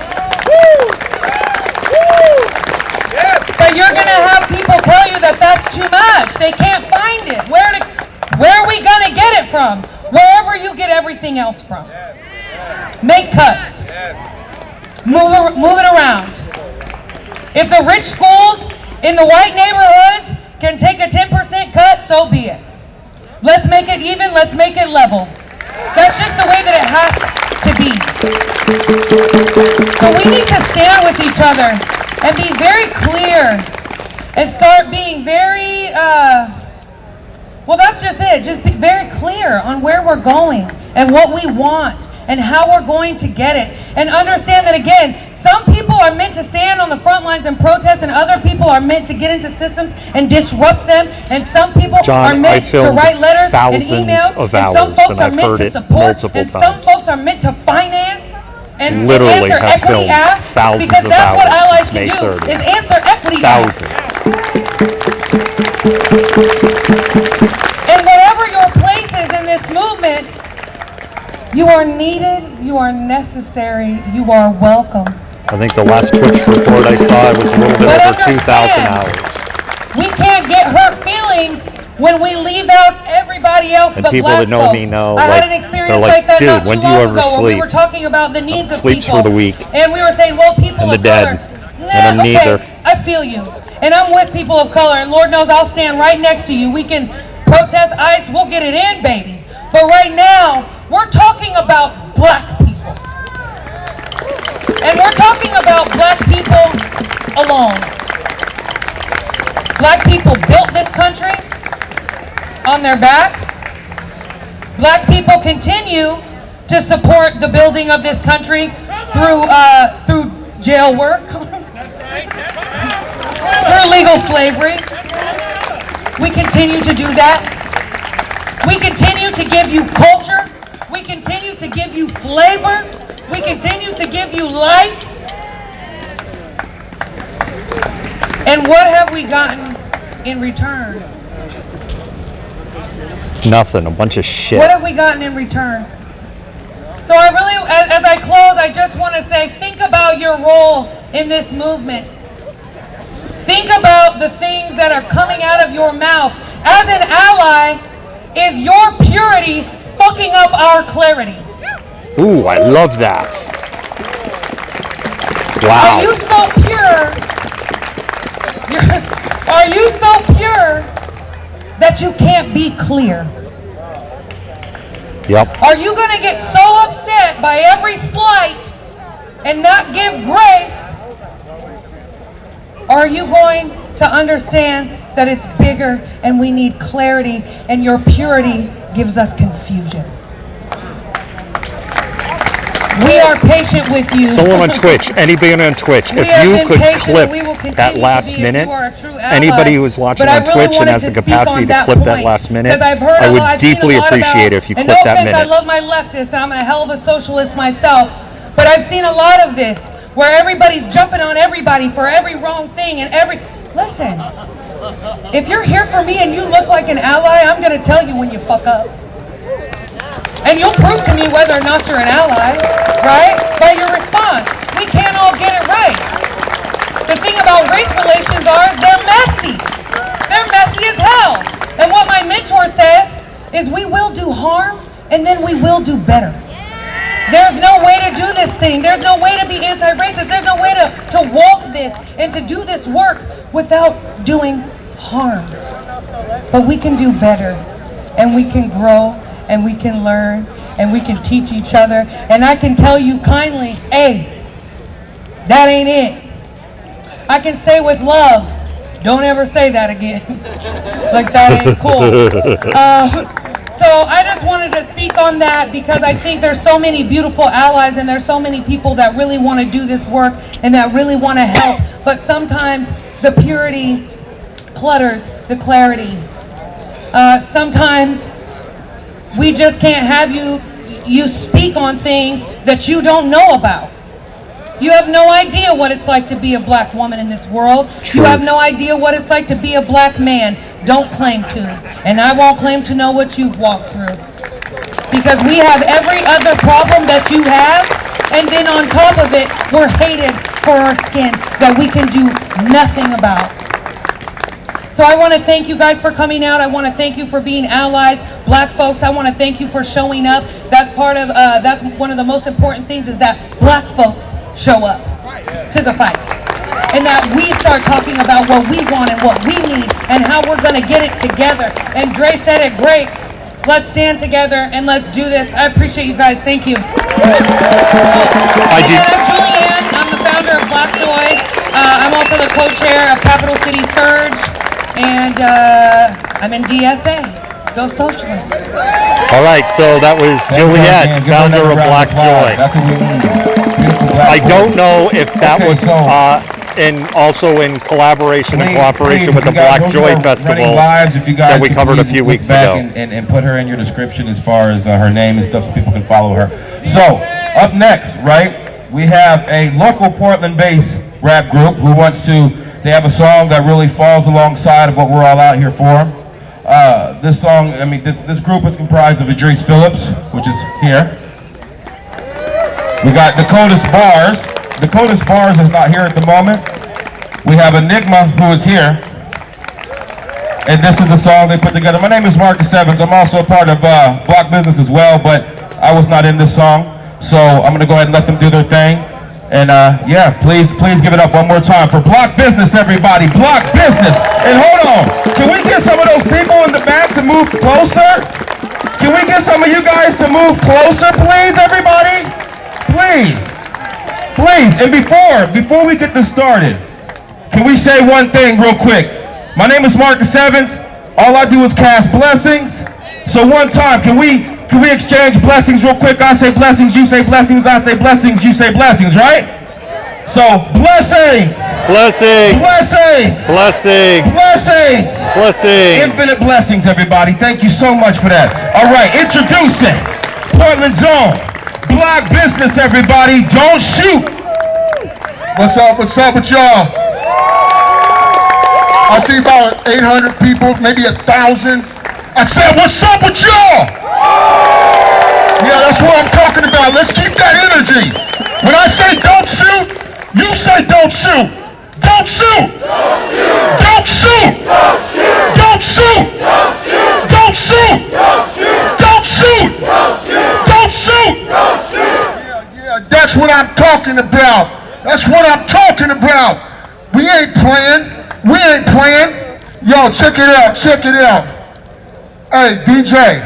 Speaker 12: But you're going to have people tell you that that's too much. They can't find it. Where are we going to get it from? Wherever you get everything else from. Make cuts. Move it around. If the rich schools in the white neighborhoods can take a 10% cut, so be it. Let's make it even. Let's make it level. That's just the way that it has to be. So we need to stand with each other and be very clear and start being very, well, that's just it. Just be very clear on where we're going and what we want and how we're going to get it. And understand that, again, some people are meant to stand on the front lines and protest, and other people are meant to get into systems and disrupt them. And some people are meant to write letters and emails.
Speaker 1: Of
Speaker 12: and
Speaker 1: hours,
Speaker 12: some folks
Speaker 1: and
Speaker 12: are
Speaker 1: I've
Speaker 12: meant
Speaker 1: heard
Speaker 12: to
Speaker 1: it
Speaker 12: support.
Speaker 1: multiple
Speaker 12: And some
Speaker 1: times.
Speaker 12: folks are meant to finance. And
Speaker 1: Literally
Speaker 12: answer
Speaker 1: have
Speaker 12: equity
Speaker 1: filmed
Speaker 12: asks,
Speaker 1: thousands
Speaker 12: because
Speaker 1: of
Speaker 12: that's what
Speaker 1: hours
Speaker 12: allies
Speaker 1: since
Speaker 12: can
Speaker 1: May
Speaker 12: do,
Speaker 1: 30th.
Speaker 12: is answer equity asks.
Speaker 1: Thousands.
Speaker 12: And whatever your place is in this movement, you are needed, you are necessary, you are welcome.
Speaker 1: I think the last Twitch report I saw was a little bit
Speaker 12: But
Speaker 1: over 2,000
Speaker 12: understand,
Speaker 1: hours.
Speaker 12: We can't get hurt feelings when we leave out everybody else
Speaker 1: And
Speaker 12: but
Speaker 1: people
Speaker 12: black
Speaker 1: that know
Speaker 12: folks.
Speaker 1: me know,
Speaker 12: I had
Speaker 1: like,
Speaker 12: an experience
Speaker 1: they're like,
Speaker 12: that
Speaker 1: "Dude,
Speaker 12: not
Speaker 1: when
Speaker 12: too
Speaker 1: do you
Speaker 12: long
Speaker 1: ever
Speaker 12: ago when we
Speaker 1: sleep?"
Speaker 12: were talking about the needs of
Speaker 1: Sleeps
Speaker 12: people.
Speaker 1: for the weak.
Speaker 12: And we were saying, well, people
Speaker 1: And
Speaker 12: of
Speaker 1: the
Speaker 12: color.
Speaker 1: dead. And I'm neither.
Speaker 12: Okay, I feel you. And I'm with people of color, and Lord knows I'll stand right next to you. We can protest ICE, we'll get it in, baby. But right now, we're talking about black people. And we're talking about black people alone. Black people built this country on their backs. Black people continue to support the building of this country through jail work, through legal slavery. We continue to do that. We continue to give you culture. We continue to give you flavor. We continue to give you life. And what have we gotten in return?
Speaker 1: Nothing. A bunch of shit.
Speaker 12: What have we gotten in return? So I really, as I close, I just want to say, think about your role in this movement. Think about the things that are coming out of your mouth. As an ally, is your purity fucking up our clarity?
Speaker 1: Ooh, I love that.
Speaker 12: Are
Speaker 1: Wow.
Speaker 12: you so pure? Are you so pure that you can't be clear?
Speaker 1: Yep.
Speaker 12: Are you going to get so upset by every slight and not give grace? Or are you going to understand that it's bigger and we need clarity, and your purity gives us confusion? We are patient with you.
Speaker 1: Someone on Twitch, anybody on Twitch, if you could clip that last minute, anybody who is watching on Twitch and has the capacity to clip that last minute, I would deeply appreciate it if you clip that minute.
Speaker 12: I love my leftists, I'm a hell of a socialist myself, but I've seen a lot of this where everybody's jumping on everybody for every wrong thing and listen, if you're here for me and you look like an ally, I'm going to tell you when you fuck up. And you'll prove to me whether or not you're an ally, right? By your response. We can't all get it right. The thing about race relations is they're messy. They're messy as hell. And what my mentor says is we will do harm and then we will do better. There's no way to do this thing. There's no way to be anti-racist. There's no way to walk this and to do this work without doing harm. But we can do better, and we can grow, and we can learn, and we can teach each other. And I can tell you kindly, hey, that ain't it. I can say with love, don't ever say that again. Like that ain't cool. So I just wanted to speak on that because I think there's so many beautiful allies and there's so many people that really want to do this work and that really want to help. But sometimes the purity clutters the clarity. Sometimes we just can't have you speak on things that you don't know about. You have no idea what it's like to be a black woman in this world.
Speaker 1: Truth.
Speaker 12: You have no idea what it's like to be a black man. Don't claim to. And I won't claim to know what you've walked through. Because we have every other problem that you have, and then on top of it, we're hated for our skin that we can do nothing about. So I want to thank you guys for coming out. I want to thank you for being allies. Black folks, I want to thank you for showing up. That's part of, that's one of the most important things, is that black folks show up to the fight. And that we start talking about what we want and what we need and how we're going to get it together. And Dre said it great. Let's stand together and let's do this. I appreciate you guys. Thank you. I'm Julianne. I'm the founder of Black Joy. I'm also the co-chair of Capital City Surge. And I'm in DSA. Go Socialists.
Speaker 1: All right, so that was Juliette, founder of Black Joy. I don't know if that was also in collaboration and cooperation with the Black Joy Festival that we covered a few weeks ago.
Speaker 16: And put her in your description as far as her name and stuff so people can follow her. So, up next, right, we have a local Portland-based rap group who wants to, they have a song that really falls alongside of what we're all out here for. This song, I mean, this group is comprised of Idris Phillips, which is here. We got Dakota's Bars. Dakota's Bars is not here at the moment. We have Enigma, who is here. And this is the song they put together. My name is Marcus Evans. I'm also a part of Block Business as well, but I was not in this song. So I'm going to go ahead and let them do their thing. And yeah, please give it up one more time for Block Business, everybody. Block Business. And hold on, can we get some of those people in the back to move closer? Can we get some of you guys to move closer, please, everybody? Please. Please. And before we get this started, can we say one thing real quick? My name is Marcus Evans. All I do is cast blessings. So one time, can we exchange blessings real quick? I say blessings, you say blessings, I say blessings, you say blessings, right? So, blessings!
Speaker 1: Blessings!
Speaker 16: Blessings!
Speaker 1: Blessings!
Speaker 16: Blessings!
Speaker 1: Blessings!
Speaker 16: Infinite blessings, everybody. Thank you so much for that. All right, introducing Portland's own Black Business, everybody. Don't shoot!
Speaker 17: What's up with y'all? I see about 800 people, maybe 1,000. I said, what's up with y'all? Yeah, that's what I'm talking about. Let's keep that energy. When I say don't shoot, you say don't shoot. Don't shoot. Don't shoot. Don't shoot. Don't shoot. Don't shoot. Don't Don't shoot! Don't shoot! Don't shoot! Don't shoot! Don't shoot! Don't shoot! Yeah, that's what I'm talking about. That's what I'm talking about. We ain't playing. We ain't playing. Yo, check it out. Check it out. Hey, DJ.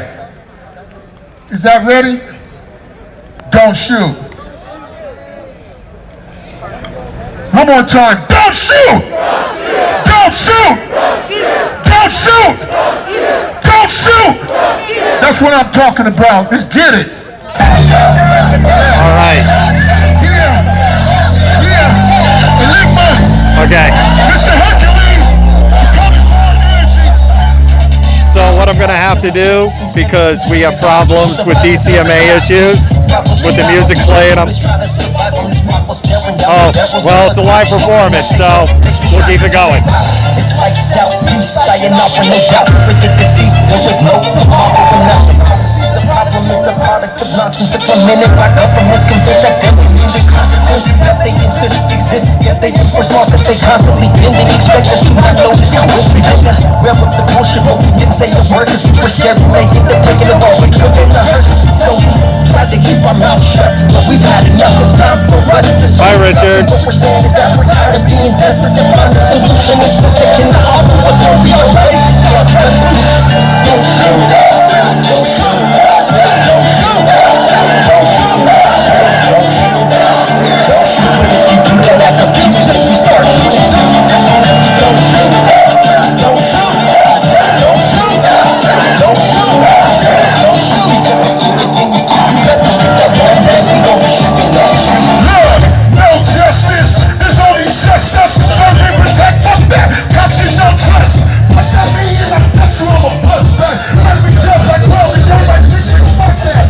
Speaker 17: Is that ready? Don't shoot. One more time. Don't shoot! Don't shoot! Don't shoot! Don't shoot! That's what I'm talking about. Let's get it.
Speaker 1: All right.
Speaker 17: Yeah. Yeah. Enigma.
Speaker 1: Okay.
Speaker 17: Mr. Hercules.
Speaker 1: So what I'm gonna have to do, because we have problems with DCMA issues, with the music playing, oh, well, it's a live performance, so we'll keep it going.
Speaker 18: It's like Southeast, saying up when no doubt, forget deceased, there was no tomorrow when that's the prophecy. The problem is a product of nonsense implemented by governments convinced that there will be the consequences that they insist exist, yet they enforce laws that they constantly bend and expect us to not notice coincidence. Rev up the bullshit, but we didn't say the word cause we were scared we may end up taking it all, we took in the hearse. So we tried to keep our mouth shut, but we've had enough, it's time for us to say.
Speaker 1: Bye, Richard.
Speaker 18: What we're saying is that we're tired of being desperate to find a solution. It's just that cannot offer us no real way. Don't shoot, don't shoot, don't shoot, don't shoot, don't shoot, don't shoot. But if you do that, I confuse if you start shooting too. Don't shoot, don't shoot, don't shoot, don't shoot, don't shoot. Because if you continue to do this, that one day we gon' be shooting at you.
Speaker 17: Look, no justice. There's only justice. Serve and protect. Fuck that. Cops is no trust. Push at me and I bet you I'm a bust back. Let me jump like well and go like this. Fuck that.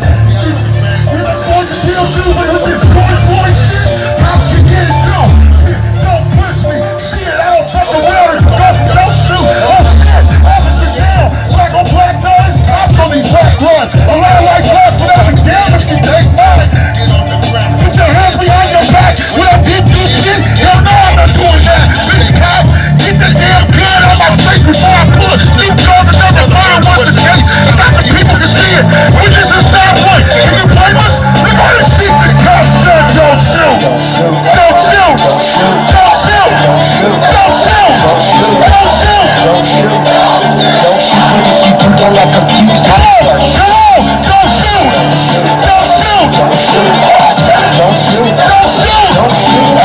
Speaker 17: You're not going to deal with this corn shit. Cops can get it too. Don't push me. Shit, I don't fuck around and don't shoot. Oh shit. Officer down. Black on black noise. Cops on these black runs. A lot of like blood without a damn if you take mine. Get on the ground. Put your hands behind your back. When I did this shit, hell no, I'm not doing that. Bitch, cops, get the damn gun on my face before I pull a Snoop Dogg another murder once a case. And not the people can see it. This is not one. Can you blame us? Look at this shit. The cops said don't shoot. Don't shoot. Don't shoot. Don't shoot. Don't shoot.
Speaker 18: Don't shoot, don't shoot. But if you do that, I'm confused.
Speaker 17: Come on. Don't shoot. Don't shoot.
Speaker 18: Don't shoot, don't shoot,
Speaker 17: Don't shoot.
Speaker 18: don't shoot,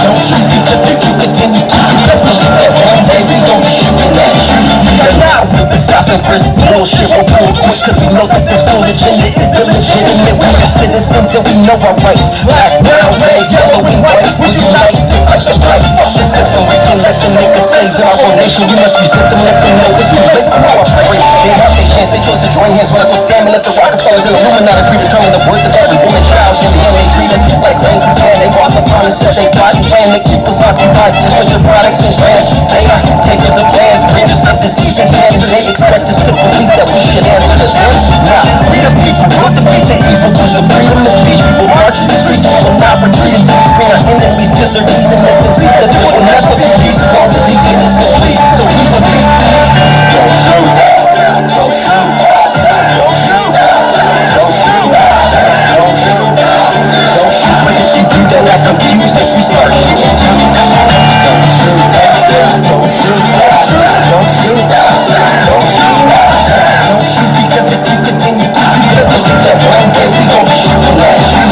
Speaker 18: don't shoot. Because if you continue to do this, believe that one day we gon' be shooting at you. Right now, we'll be stopping for this bullshit. We'll pull quick cause we know that this full agenda is illegitimate. We are citizens and we know our rights. Black, brown, red, yellow, and white. We unite to fight the fight. Fuck the system. We can let them make us slaves in our own nation. We must resist them, let them know it's too late for cooperate. They have their chance, they chose to join hands with Uncle Sam and let the Rockefellers and Illuminati predetermine the worth of every woman, child, and the they treat us like grains and sand. They walk upon us that they plot and plan to keep us occupied with their products and brands. They are takers of lands, breeders of disease and cancer. They expect us to believe that we should answer to them. Nah, we the people will defeat the evil with the freedom of speech. We will march in the streets, we will not retreat until we bring our enemies to their knees and let them see that there will never be peace as long as the innocent bleed. So we believe. Don't shoot, don't shoot, don't shoot, don't shoot, don't shoot, don't shoot. But if you do that, I'm confused if you start shooting too. Don't shoot, don't shoot, don't shoot, don't shoot, don't shoot. Because if you continue to do this, believe that one day we gon' be shooting at you.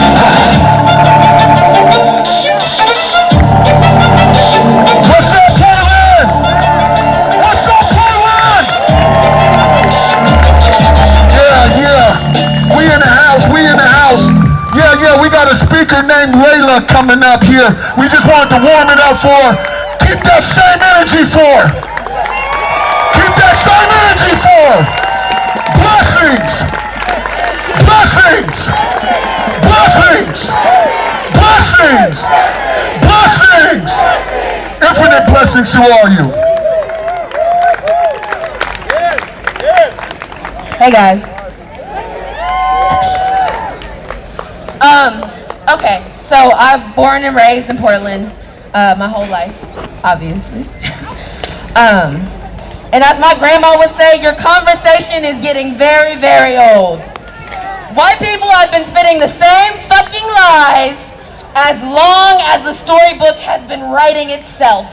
Speaker 17: What's up, Portland? What's up, Portland? Yeah. We in the house, we in the house. Yeah, we got a speaker named Layla coming up here. We just wanted to warm it up for her. Keep that same energy for her. Keep that same energy for her. Blessings. Blessings. Blessings. Blessings. Blessings. Infinite blessings to all you.
Speaker 19: Hey guys. Okay, so I'm born and raised in Portland my whole life, obviously. And as my grandma would say, your conversation is getting very, very old. White people have been spitting the same fucking lies as long as the storybook has been writing itself.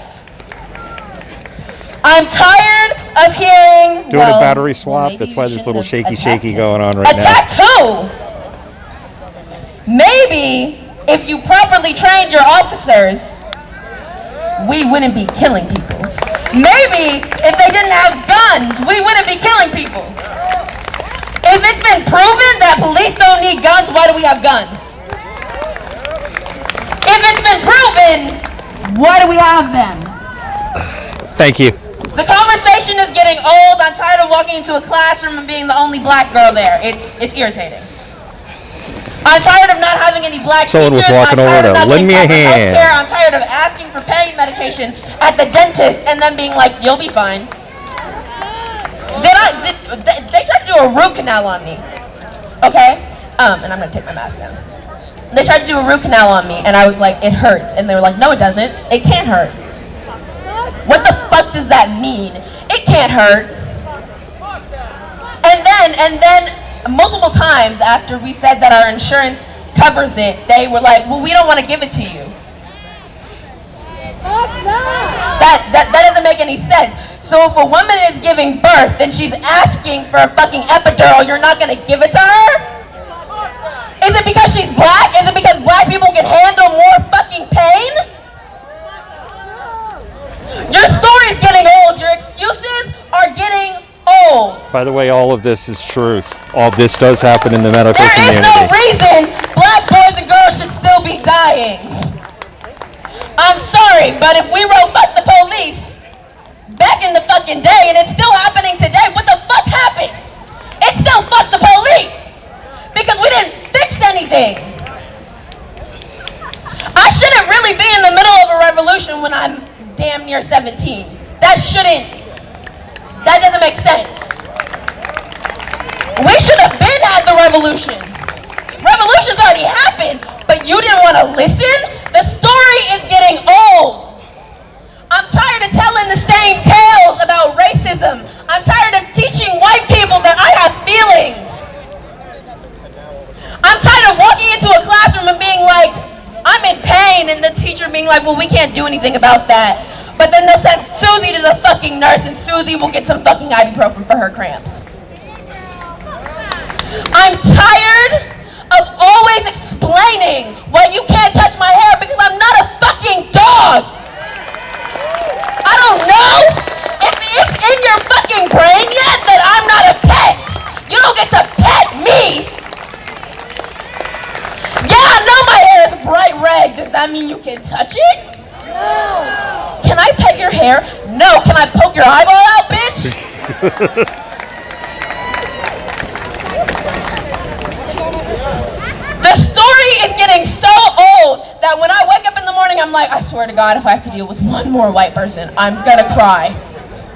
Speaker 19: I'm tired of hearing
Speaker 1: Doing a battery swap. That's why there's a little shaky going on right now.
Speaker 19: Tattoo! Maybe if you properly trained your officers, we wouldn't be killing people. Maybe if they didn't have guns, we wouldn't be killing people. If it's been proven that police don't need guns, why do we have guns? If it's been proven, why do we have them?
Speaker 1: Thank you.
Speaker 19: The conversation is getting old. I'm tired of walking into a classroom and being the only black girl there. It's irritating. I'm tired of not having any black
Speaker 1: Someone was
Speaker 19: teachers.
Speaker 1: walking over to lend me a hand.
Speaker 19: I'm tired of asking for pain medication at the dentist and then being like, you'll be fine. They tried to do a root canal on me. Okay? And I'm gonna take my mask down. They tried to do a root canal on me and I was like, it hurts. And they were like, no it doesn't. It can't hurt. What the fuck does that mean? It can't hurt. And then multiple times after we said that our insurance covers it, they were like, well, we don't want to give it to you. That doesn't make any sense. So if a woman is giving birth and she's asking for a fucking epidural, you're not going to give it to her? Is it because she's black? Is it because black people can handle more fucking pain? Your story's getting old. Your excuses are getting old.
Speaker 1: By the way, all of this is truth. All this does happen in the medical community.
Speaker 19: There is no reason black boys and girls should still be dying. I'm sorry, but if we wrote fuck the police back in the fucking day and it's still happening today, what the fuck happens? It's still fuck the police because we didn't fix anything. I shouldn't really be in the middle of a revolution when I'm damn near 17. That doesn't make sense. We should have been at the revolution. Revolution's already happened, but you didn't want to listen? The story is getting old. I'm tired of telling the same tales about racism. I'm tired of teaching white people that I have feelings. I'm tired of walking into a classroom and being like, I'm in pain, and the teacher being like, well, we can't do anything about that. But then they'll send Susie to the fucking nurse, and Susie will get some fucking ibuprofen for her cramps. I'm tired of always explaining why you can't touch my hair because I'm not a fucking dog. I don't know if it's in your fucking brain yet that I'm not a pet. You don't get to pet me. Yeah, I know my hair is bright red. Does that mean you can touch it? No. Can I pet your hair? No. Can I poke your eyeball out, bitch? The story is getting so old that when I wake up in the morning, I'm like, I swear to God, if I have to deal with one more white person, I'm gonna cry.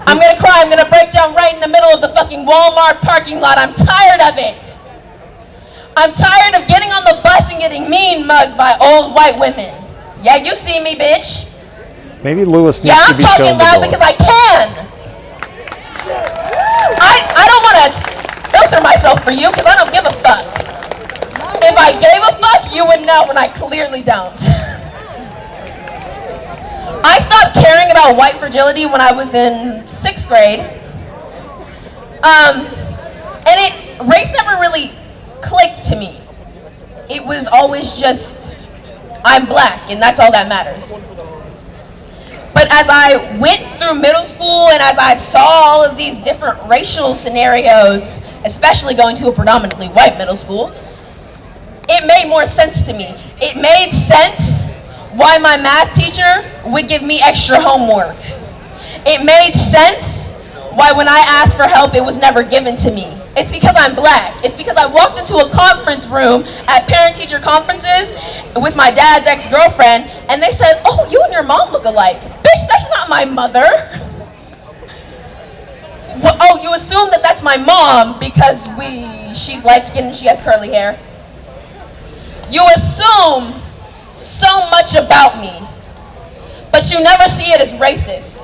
Speaker 19: I'm gonna cry. I'm gonna break down right in the middle of the fucking Walmart parking lot. I'm tired of it. I'm tired of getting on the bus and getting mean mugged by old white women. Yeah, you see me, bitch.
Speaker 1: Maybe Lewis needs to be shown the door.
Speaker 19: Yeah, I'm talking loud because I can. I don't want to filter myself for you because I don't give a fuck. If I gave a fuck, you would know, and I clearly don't. I stopped caring about white fragility when I was in 6th grade. Race never really clicked to me. It was always just, I'm black, and that's all that matters. But as I went through middle school and as I saw all of these different racial scenarios, especially going to a predominantly white middle school, it made more sense to me. It made sense why my math teacher would give me extra homework. It made sense why when I asked for help, it was never given to me. It's because I'm black. It's because I walked into a conference room at parent-teacher conferences with my dad's ex-girlfriend, and they said, oh, you and your mom look alike. Bitch, that's not my mother. Well, oh, you assume that that's my mom because she's light-skinned and she has curly hair. You assume so much about me, but you never see it as racist.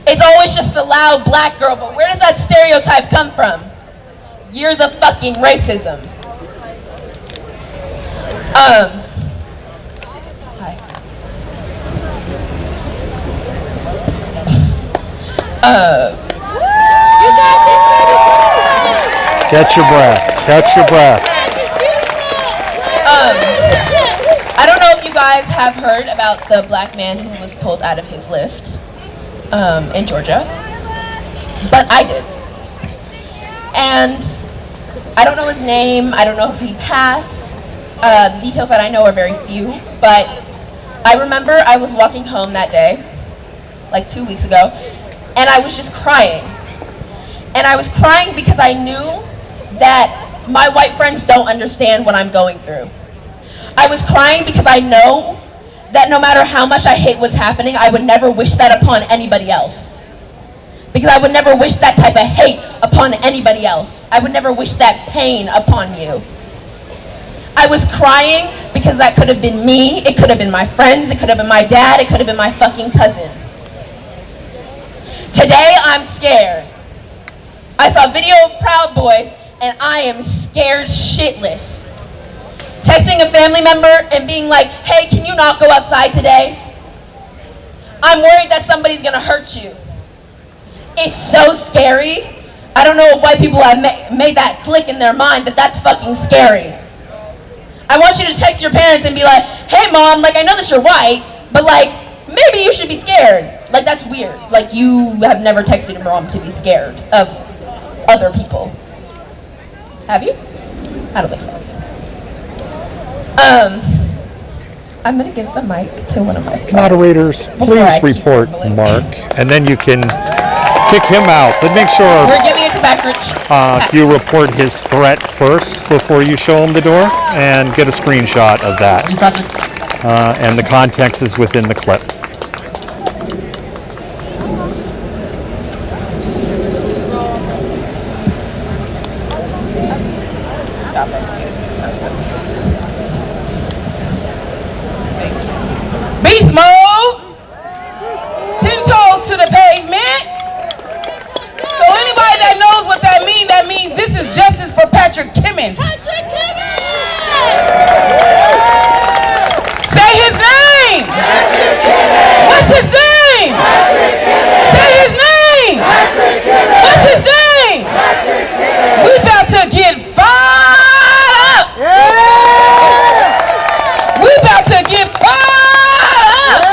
Speaker 19: It's always just the loud black girl, but where does that stereotype come from? Years of fucking racism. Hi.
Speaker 1: Catch your breath. Catch your breath.
Speaker 19: I don't know if you guys have heard about the black man who was pulled out of his Lyft in Georgia, but I did. And I don't know his name. I don't know if he passed. The details that I know are very few, but I remember I was walking home that day, like 2 weeks ago, and I was just crying. And I was crying because I knew that my white friends don't understand what I'm going through. I was crying because I know that no matter how much I hate what's happening, I would never wish that upon anybody else. Because I would never wish that type of hate upon anybody else. I would never wish that pain upon you. I was crying because that could have been me, it could have been my friends, it could have been my dad, it could have been my fucking cousin. Today, I'm scared. I saw a video of Proud Boys, and I am scared shitless. Texting a family member and being like, hey, can you not go outside today? I'm worried that somebody's gonna hurt you. It's so scary. I don't know if white people have made that click in their mind that that's fucking scary. I want you to text your parents and be like, hey mom, like I know that you're white, but like maybe you should be scared. Like that's weird. Like you have never texted your mom to be scared of other people. Have you? I don't think so. I'm gonna give the mic to one of my friends.
Speaker 1: Moderators, please report Mark, and then you can kick him out. But make sure
Speaker 19: we're giving it to Backridge.
Speaker 1: you report his threat first before you show him the door, and get a screenshot of that. And the context is within the clip.
Speaker 20: Beast mode. 10 toes to the pavement. So anybody that knows what that means this is justice for Patrick Kimmons. Patrick Kimmons! Say his name! Patrick Kimmons! What's his name? Patrick Kimmons! Say his name! Patrick Kimmons! What's his name? Patrick Kimmons! We about to get fired up! Yeah! We about to get fired up!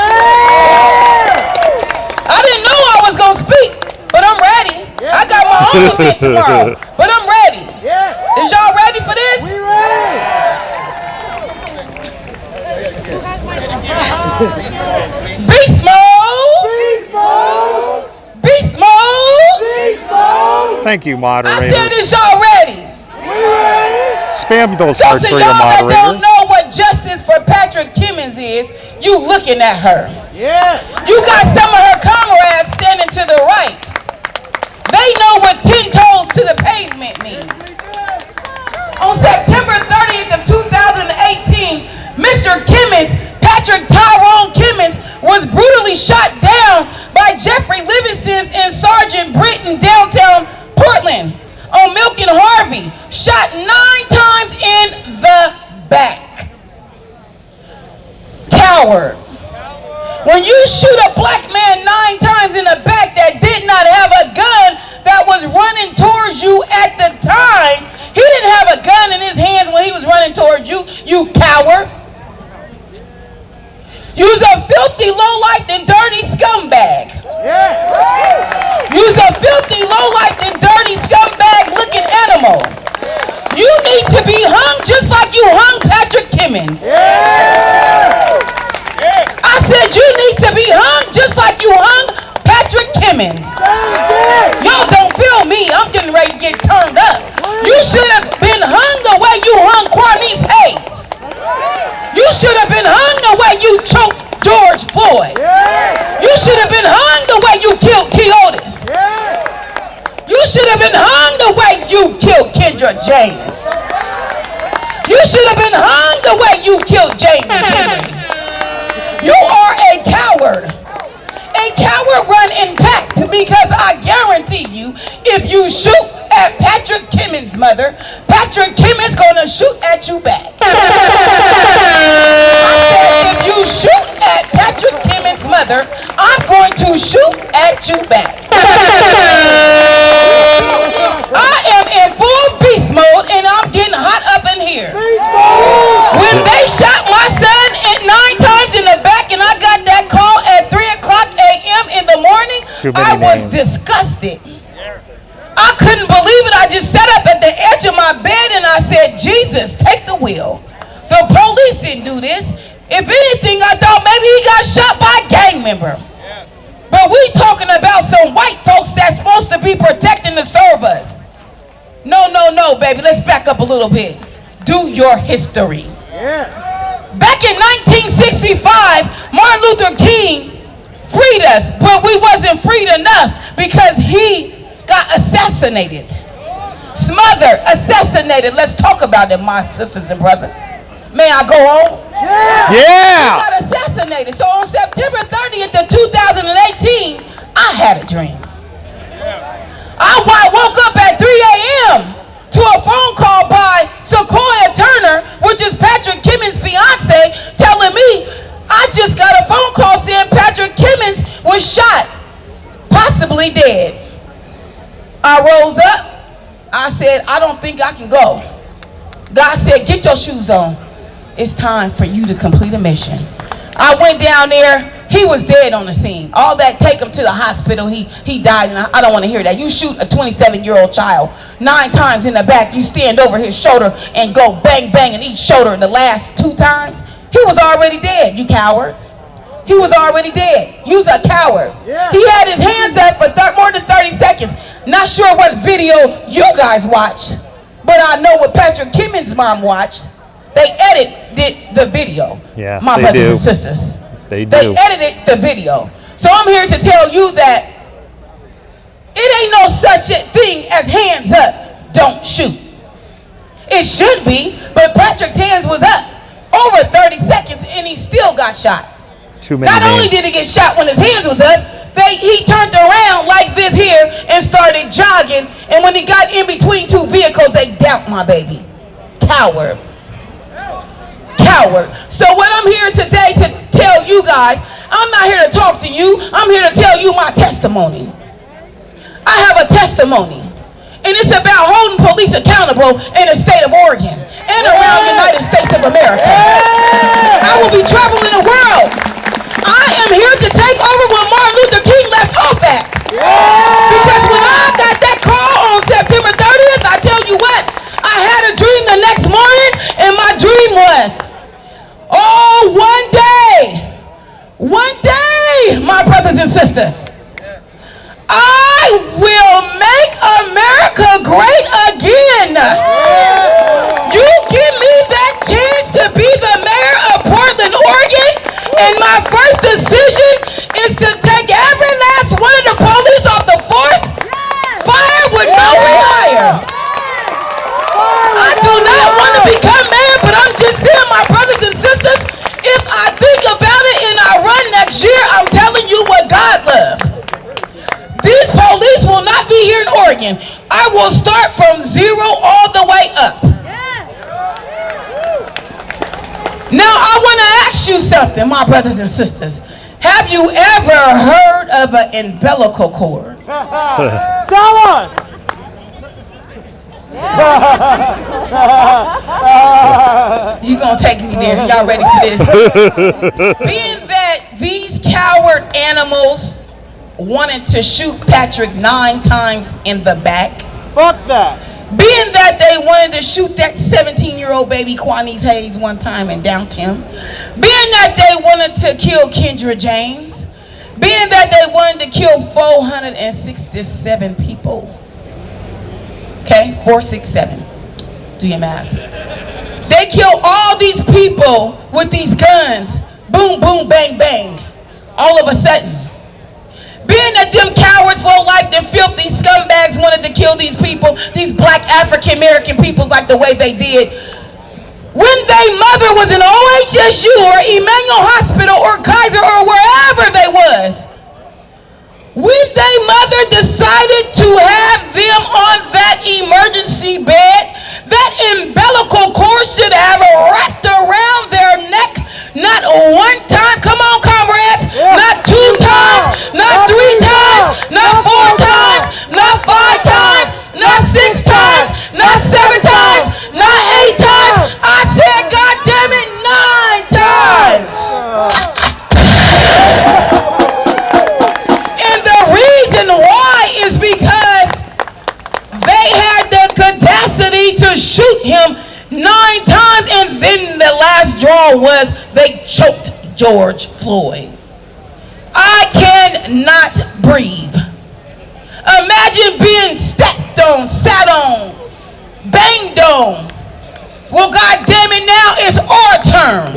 Speaker 20: I got my own event tomorrow, but I'm ready. Yeah. Is y'all ready for this? We ready. Beast mode. Beast mode. Beast mode. Beast mode.
Speaker 1: Thank you, moderators.
Speaker 20: I said, is y'all ready? We ready.
Speaker 1: Spam those
Speaker 20: So
Speaker 1: hearts
Speaker 20: to
Speaker 1: for
Speaker 20: y'all
Speaker 1: your
Speaker 20: that
Speaker 1: moderators.
Speaker 20: don't know what justice for Patrick Kimmons is, you looking at her. Yeah. You got some of her comrades standing to the right. They know what 10 toes to the pavement means. On September 30th of 2018, Mr. Kimmons, Patrick Tyrone Kimmons, was brutally shot down by Jeffrey Livingston and Sergeant Britt in downtown Portland on Milk and Harvey, shot 9 times in the back. Coward. When you shoot a black man 9 times in the back that did not have a gun that was running towards you at the time, he didn't have a gun in his hands when he was running towards you, you coward. You's a filthy, low-life, and dirty scumbag. Yeah. You's a filthy, low-life, and dirty scumbag-looking animal. You need to be hung just like you hung Patrick Kimmons. Yeah. I said you need to be hung just like you hung Patrick Kimmons. Y'all don't feel me. I'm getting ready to get turned up. You should have been hung the way you hung Cornice Hayes. You should have been hung the way you choked George Floyd. You should have been hung the way you killed Keotis. You should have been hung the way you killed Kendra James. You should have been hung the way you killed James Henry. You are a coward. A coward run in packs. because I guarantee you, if you shoot at Patrick Kimmons' mother, Patrick Kimmons gonna shoot at you back. I said, if you shoot at Patrick Kimmons' mother, I'm going to shoot at you back. I am in full beast mode and I'm getting hot up in here. When they shot my son at 9 times in the back and I got that call at 3:00 a.m. in the morning, I was disgusted. I couldn't believe it. I just sat up at the edge of my bed and I said, Jesus, take the wheel. The police didn't do this. If anything, I thought maybe he got shot by a gang member. But we talking about some white folks that's supposed to be protecting and serve us. No, baby. Let's back up a little bit. Do your history. Back in 1965, Martin Luther King freed us, but we wasn't freed enough because he got assassinated. Smothered, assassinated. Let's talk about it, my sisters and brothers. May I go on?
Speaker 1: Yeah!
Speaker 20: He got assassinated. So on September 30th of 2018, I had a dream. I woke up at 3 a.m. to a phone call by Sequoia Turner, which is Patrick Kimmons' fiance, telling me I just got a phone call saying Patrick Kimmons was shot, possibly dead. I rose up. I said, I don't think I can go. God said, get your shoes on. It's time for you to complete a mission. I went down there. He was dead on the scene. All that, take him to the hospital. He died, and I don't want to hear that. You shoot a 27-year-old child 9 times in the back. You stand over his shoulder and go bang, bang in each shoulder. The last 2 times, he was already dead, you coward. He was already dead. You was a coward. He had his hands up for more than 30 seconds. Not sure what video you guys watched, but I know what Patrick Kimmons' mom watched. They edited the video.
Speaker 1: Yeah,
Speaker 20: my
Speaker 1: they
Speaker 20: brothers
Speaker 1: do.
Speaker 20: and sisters.
Speaker 1: They do.
Speaker 20: They edited the video. So I'm here to tell you that it ain't no such a thing as hands up, don't shoot. It should be, but Patrick's hands was up over 30 seconds and he still got shot.
Speaker 1: Too many
Speaker 20: Not only
Speaker 1: names.
Speaker 20: did he get shot when his hands was up, he turned around like this here and started jogging, and when he got in between 2 vehicles, they downed my baby. Coward. Coward. So what I'm here today to tell you guys, I'm not here to talk to you, I'm here to tell you my testimony. I have a testimony, and it's about holding police accountable in the state of Oregon and around the United States of America. I will be traveling the world. I am here to take over where Martin Luther King left off at. Because when I got that call on September 30th, I tell you what, I had a dream the next morning, and my dream was, oh, one day, my brothers and sisters, I will make America great again. You give me that chance to be the mayor of Portland, Oregon, and my first decision is to take every last one of the police off the force, fire with no rehire. I do not want to become mayor, but I'm just saying, my brothers and sisters, if I think about it and I run next year, I'm telling you what God loves. These police will not be here in Oregon. I will start from 0 all the way up. Now I want to ask you something, my brothers and sisters. Have you ever heard of an umbilical cord?
Speaker 9: Tell us!
Speaker 20: You gonna take me there? Y'all ready for this? Being that these coward animals wanted to shoot Patrick 9 times in the back.
Speaker 9: Fuck that.
Speaker 20: Being that they wanted to shoot that 17-year-old baby Quanese Hayes 1 time and downed him. Being that they wanted to kill Kendra James. Being that they wanted to kill 467 people. Okay, 467. Do your math. They killed all these people with these guns. Boom, boom, bang, bang. All of a sudden. Being that them cowards, low-life, and filthy scumbags wanted to kill these people, these black African-American people like the way they did. When their mother was in OHSU or Emmanuel Hospital or Kaiser or wherever they was, when their mother decided to have them on that emergency bed, that umbilical cord should have wrapped around their neck, not one time, come on comrades, not 2 times, not 3 times, not 4 times, not 5 times, not 6 times, not 7 times, not 8 times. I said, God damn it, 9 times. And the reason why is because they had the capacity to shoot him 9 times, and then the last straw was they choked George Floyd. I cannot breathe. Imagine being stepped on, sat on, banged on. Well, God damn it, now it's our turn.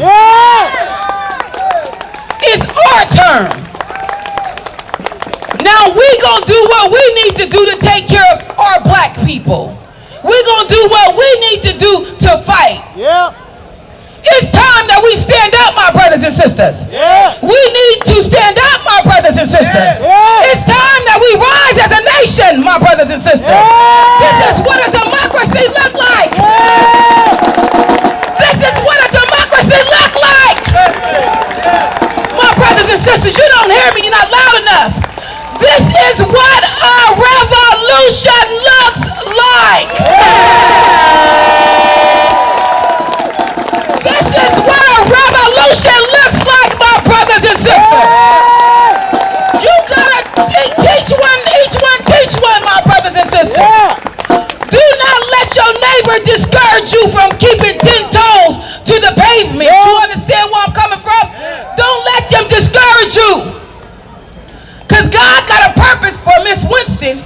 Speaker 20: It's our turn. Now we gonna do what we need to do to take care of our black people. We're gonna do what we need to do to fight. It's time that we stand up, my brothers and sisters. We need to stand up, my brothers and sisters. It's time that we rise as a nation, my brothers and sisters. This is what a democracy look like. This is what a democracy look like. My brothers and sisters, you don't hear me, you're not loud enough. This is what a revolution looks like. This is what a revolution looks like, my brothers and sisters. You gotta teach one, teach one, my brothers and sisters. Do not let your neighbor discourage you from keeping 10 toes to the pavement. You understand where I'm coming from? Don't let them discourage you. Because God got a purpose for Miss Winston.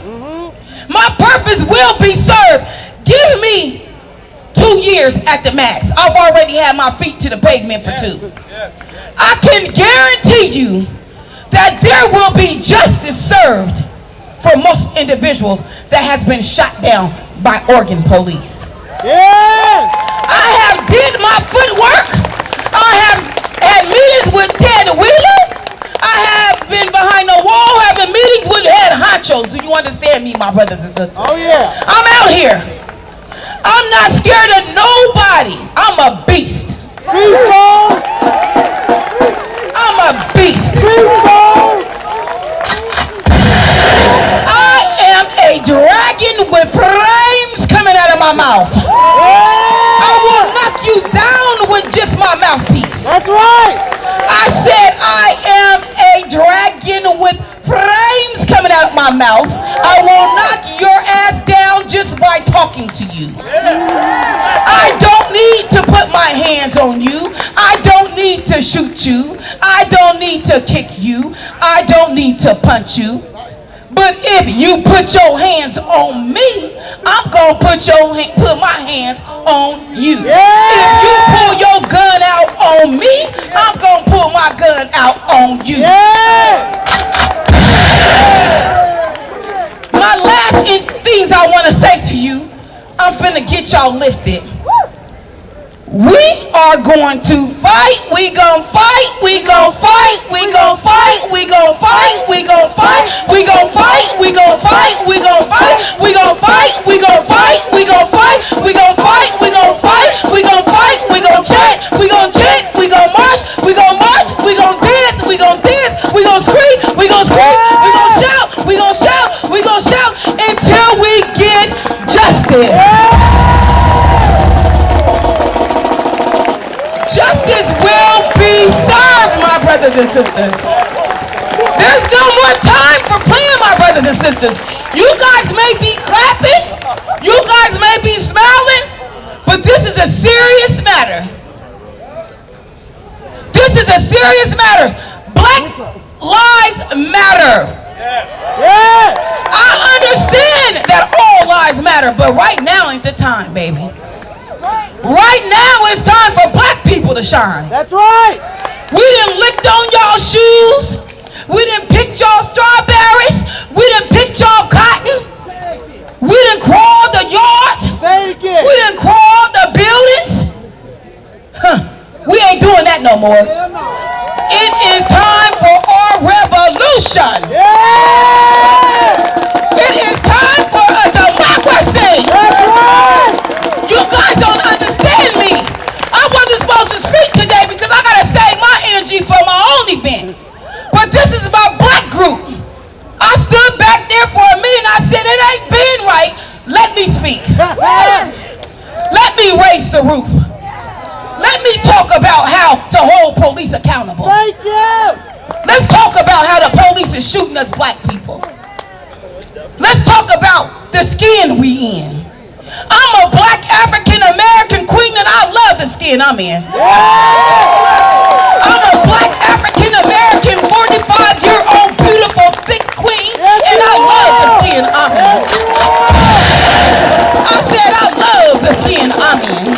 Speaker 20: My purpose will be served. Give me 2 years at the max. I've already had my feet to the pavement for 2. I can guarantee you that there will be justice served for most individuals that has been shot down by Oregon police. I have did my footwork. I have had meetings with Ted Wheeler. I have been behind the wall having meetings with head honchos. Do you understand me, my brothers and sisters? Oh yeah. I'm out here. I'm not scared of nobody. I'm a beast. I'm a beast. I am a dragon with flames coming out of my mouth. I will knock you down with just my mouthpiece. That's right. I said I am a dragon with flames coming out of my mouth. I will knock your ass down just by talking to you. I don't need to put my hands on you. I don't need to shoot you. I don't need to kick you. I don't need to punch you. But if you put your hands on me, I'm gonna put my hands on you. If you pull your gun out on me, I'm gonna pull my gun out on you. My last things I want to say to you, I'm finna get y'all lifted. We are going to fight, we gon' fight, we gon' fight, we gon' fight, we gon' fight, we gon' fight, we gon' fight, we gon' fight, we gon' fight, we gon' fight, we gon' fight, we gon' fight, we gon' fight, we gon' fight, we gon' fight, we gon' chant, we gon' chant, we gon' march, we gon' march, we gon' dance, we gon' dance, we gon' scream, we gon' scream, we gon' shout, we gon' shout, we gon' shout until we get justice. Justice will be served, my brothers and sisters. There's no more time for playing, my brothers and sisters. You guys may be clapping, you guys may be smiling, but this is a serious matter. This is a serious matter. Black lives matter. I understand that all lives matter, but right now ain't the time, baby. Right now it's time for black people to shine. That's right. We done licked on y'all shoes. We done picked y'all strawberries. We done picked y'all cotton. We done crawled the yards. We done crawled the buildings. We ain't doing that no more. It is time for our revolution. about how to hold police accountable.
Speaker 9: Thank you.
Speaker 20: Let's talk about how the police is shooting us black people. Let's talk about the skin we in. I'm a black African American queen and I love the skin I'm in. I'm a black African American 45-year-old beautiful thick queen and I love the skin I'm in. I said I love the skin I'm in.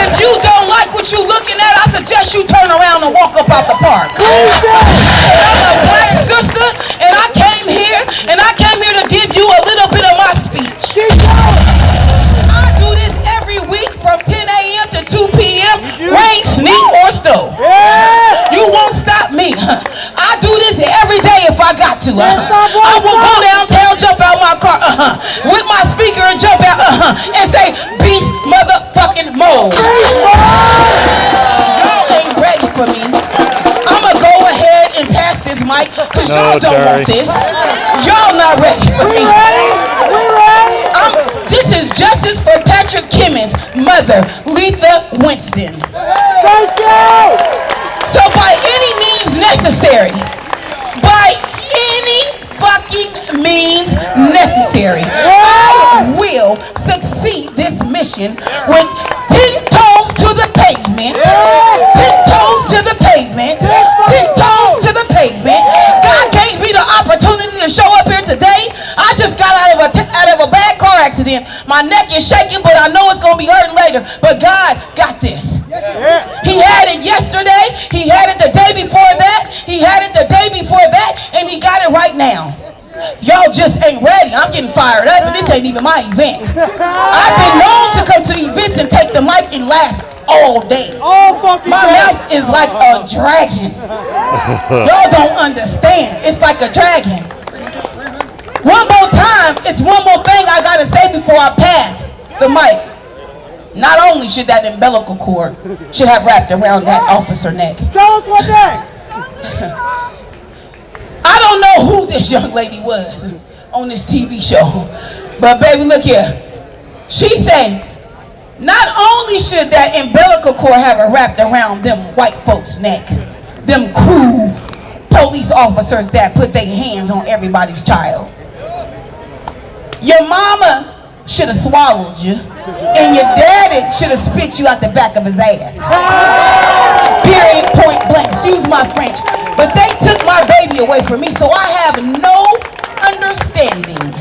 Speaker 20: If you don't like what you're looking at, I suggest you turn around and walk up out the park. I'm a black sister and I came here to give you a little bit of my speech. I do this every week from 10 a.m. to 2 p.m. Rain, sleet, or snow. You won't stop me. I do this every day if I got to. I will go downtown, jump out my car with my speaker and jump out and say, beast motherfucking mode. Y'all ain't ready for me. I'ma go ahead and pass this mic because y'all don't want this. Y'all not ready for me. This is justice for Patrick Kimmons' mother, Letha Winston.
Speaker 9: Thank you.
Speaker 20: So by any means necessary, by any fucking means necessary, I will succeed this mission with 10 toes to the pavement, 10 toes to the pavement, 10 toes to the pavement. God gave me the opportunity to show up here today. I just got out of a bad car accident. My neck is shaking, but I know it's gonna be hurting later. But God got this. He had it yesterday, he had it the day before that, he had it the day before that, and he got it right now. Y'all just ain't ready. I'm getting fired up, and this ain't even my event. I've been known to come to events and take the mic and last all day. My mouth is like a dragon. Y'all don't understand. It's like a dragon. One more time, it's one more thing I gotta say before I pass the mic. Not only should that umbilical cord should have wrapped around that officer neck.
Speaker 9: Tell us what next.
Speaker 20: I don't know who this young lady was on this TV show, but baby, look here. She said, not only should that umbilical cord have it wrapped around them white folks' neck, them cruel police officers that put their hands on everybody's child. Your mama should have swallowed you, and your daddy should have spit you out the back of his ass. Period, point blank. Excuse my French. But they took my baby away from me, so I have no understanding.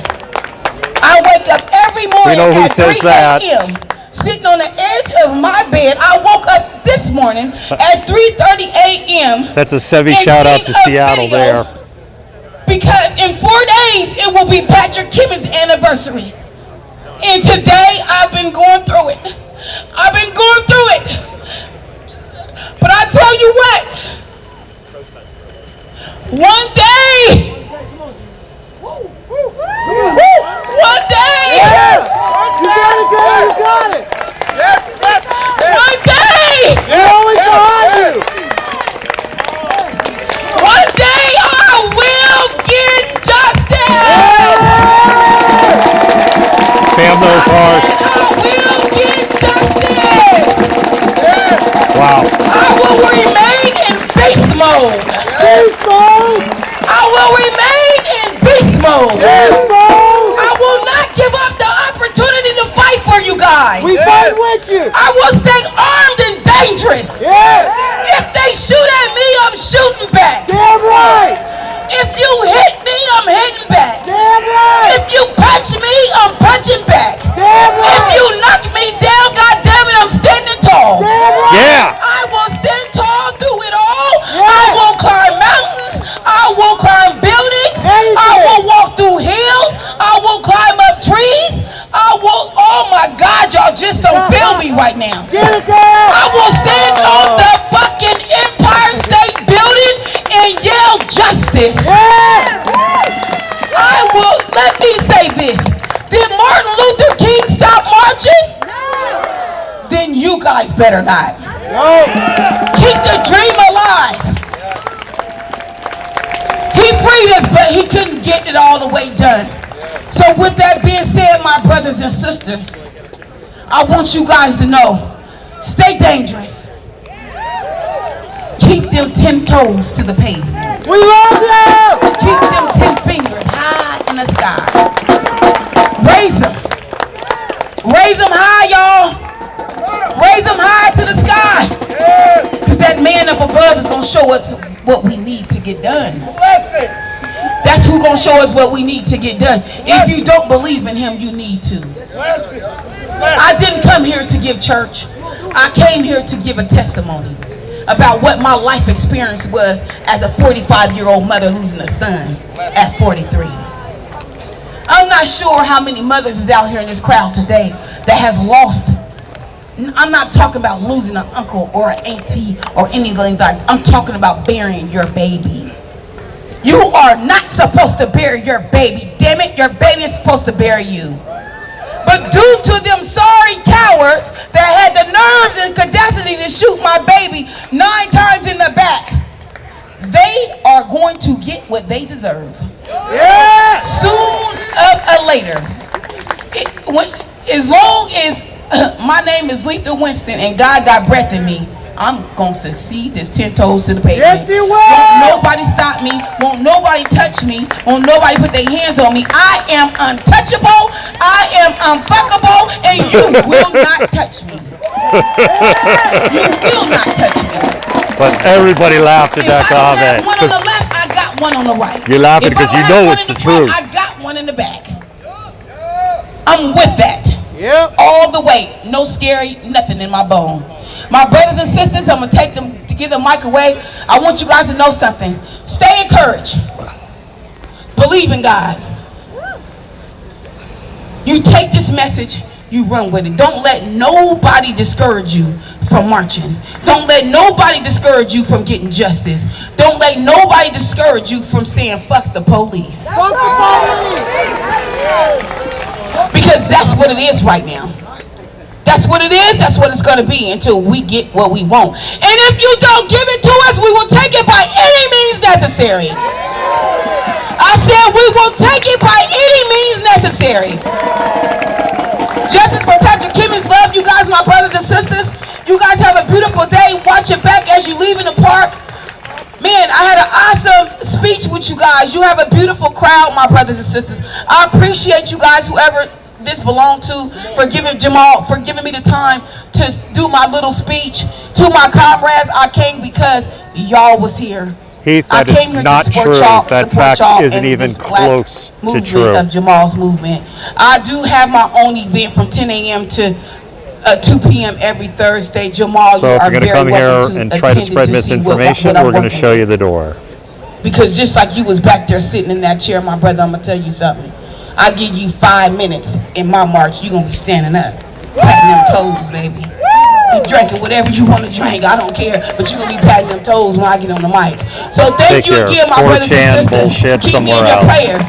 Speaker 20: I wake up every morning at 3 a.m. sitting on the edge of my bed. I woke up this morning at 3:30 a.m.
Speaker 1: That's a Sevi shout out to Seattle there.
Speaker 20: Because in 4 days, it will be Patrick Kimmons' anniversary. And today, I've been going through it. I've been going through it. But I tell you what, one day, one day,
Speaker 9: You got it.
Speaker 20: one day,
Speaker 9: They're always behind you.
Speaker 20: one day I will get justice.
Speaker 1: Spam those hearts.
Speaker 20: I will get justice.
Speaker 1: Wow.
Speaker 20: I will remain in beast mode.
Speaker 9: Beast mode.
Speaker 20: I will remain in beast mode.
Speaker 9: Beast mode.
Speaker 20: I will not give up the opportunity to fight for you guys.
Speaker 9: We fight with you.
Speaker 20: I will stay armed and dangerous.
Speaker 9: Yes.
Speaker 20: If they shoot at me, I'm shooting back.
Speaker 9: Damn right.
Speaker 20: If you hit me, I'm hitting back.
Speaker 9: Damn right.
Speaker 20: If you punch me, I'm punching back.
Speaker 9: Damn right.
Speaker 20: If you knock me down, goddammit, I'm standing tall.
Speaker 9: Damn right.
Speaker 1: Yeah.
Speaker 20: I will stand tall through it all. I will climb mountains. I will climb buildings. I will walk through hills. I will climb up trees. I will, oh my God, y'all just don't feel me right now.
Speaker 9: Get it, girl.
Speaker 20: I will stand on the fucking Empire State Building and yell justice. I will, let me say this. Did Martin Luther King stop marching? No. Then you guys better not.
Speaker 9: No.
Speaker 20: Keep the dream alive. He freed us, but he couldn't get it all the way done. So with that being said, my brothers and sisters, I want you guys to know Stay dangerous. Keep them 10 toes to the pavement.
Speaker 9: We love you!
Speaker 20: Keep them 10 fingers high in the sky. Raise them. Raise them high, y'all. Raise them high to the sky. Because that man up above is going to show us what we need to get done. That's who's going to show us what we need to get done. If you don't believe in him, you need to. I didn't come here to give church. I came here to give a testimony about what my life experience was as a 45-year-old mother losing a son at 43. I'm not sure how many mothers is out here in this crowd today that has lost. I'm not talking about losing an uncle or an auntie or anything like that. I'm talking about burying your baby. You are not supposed to bury your baby. Damn it, your baby is supposed to bury you. But due to them sorry cowards that had the nerves and audacity to shoot my baby 9 times in the back, they are going to get what they deserve. Yeah. Soon or later. As long as my name is Lethal Winston and God got breath in me, I'm going to succeed. There's 10 toes to the pavement.
Speaker 9: Yes, you will.
Speaker 20: Won't nobody stop me. Won't nobody touch me. Won't nobody put their hands on me. I am untouchable. I am unfuckable. And you will not touch me. You will not touch me.
Speaker 1: But everybody laughed at that comment.
Speaker 20: One on the left, I got one on the right.
Speaker 1: You're laughing because you know it's the truth.
Speaker 20: I got one in the back. I'm with that. Yep. All the way. No scary, nothing in my bone. My brothers and sisters, I'm going to take them to give the mic away. I want you guys to know something. Stay encouraged. Believe in God. You take this message, you run with it. Don't let nobody discourage you from marching. Don't let nobody discourage you from getting justice. Don't let nobody discourage you from saying fuck the police.
Speaker 9: Fuck the police!
Speaker 20: Because that's what it is right now. That's what it is. That's what it's going to be until we get what we want. And if you don't give it to us, we will take it by any means necessary. I said we will take it by any means necessary. Justice for Patrick Kimmons. Love you guys, my brothers and sisters. You guys have a beautiful day. Watch your back as you leave in the park. Man, I had an awesome speech with you guys. You have a beautiful crowd, my brothers and sisters. I appreciate you guys, whoever this belonged to, for giving Jamal, for giving me the time to do my little speech. To my comrades, I came because y'all was here.
Speaker 1: Heath, that is not true. That fact isn't even close to true.
Speaker 20: Of Jamal's movement. I do have my own event from 10 a.m. to 2 p.m. every Thursday. Jamal,
Speaker 1: so if you're going to come here and try to spread misinformation, we're going to show you the door.
Speaker 20: Because just like you was back there sitting in that chair, my brother, I'm going to tell you something. I give you 5 minutes in my march, you're going to be standing up. Patting them toes, baby. You drinking whatever you want to drink, I don't care. But you're going to be patting them toes when I get on the mic. So thank you again, my brothers and sisters.
Speaker 1: Bullshit
Speaker 20: Keep
Speaker 1: somewhere
Speaker 20: me in your
Speaker 1: else.
Speaker 20: prayers.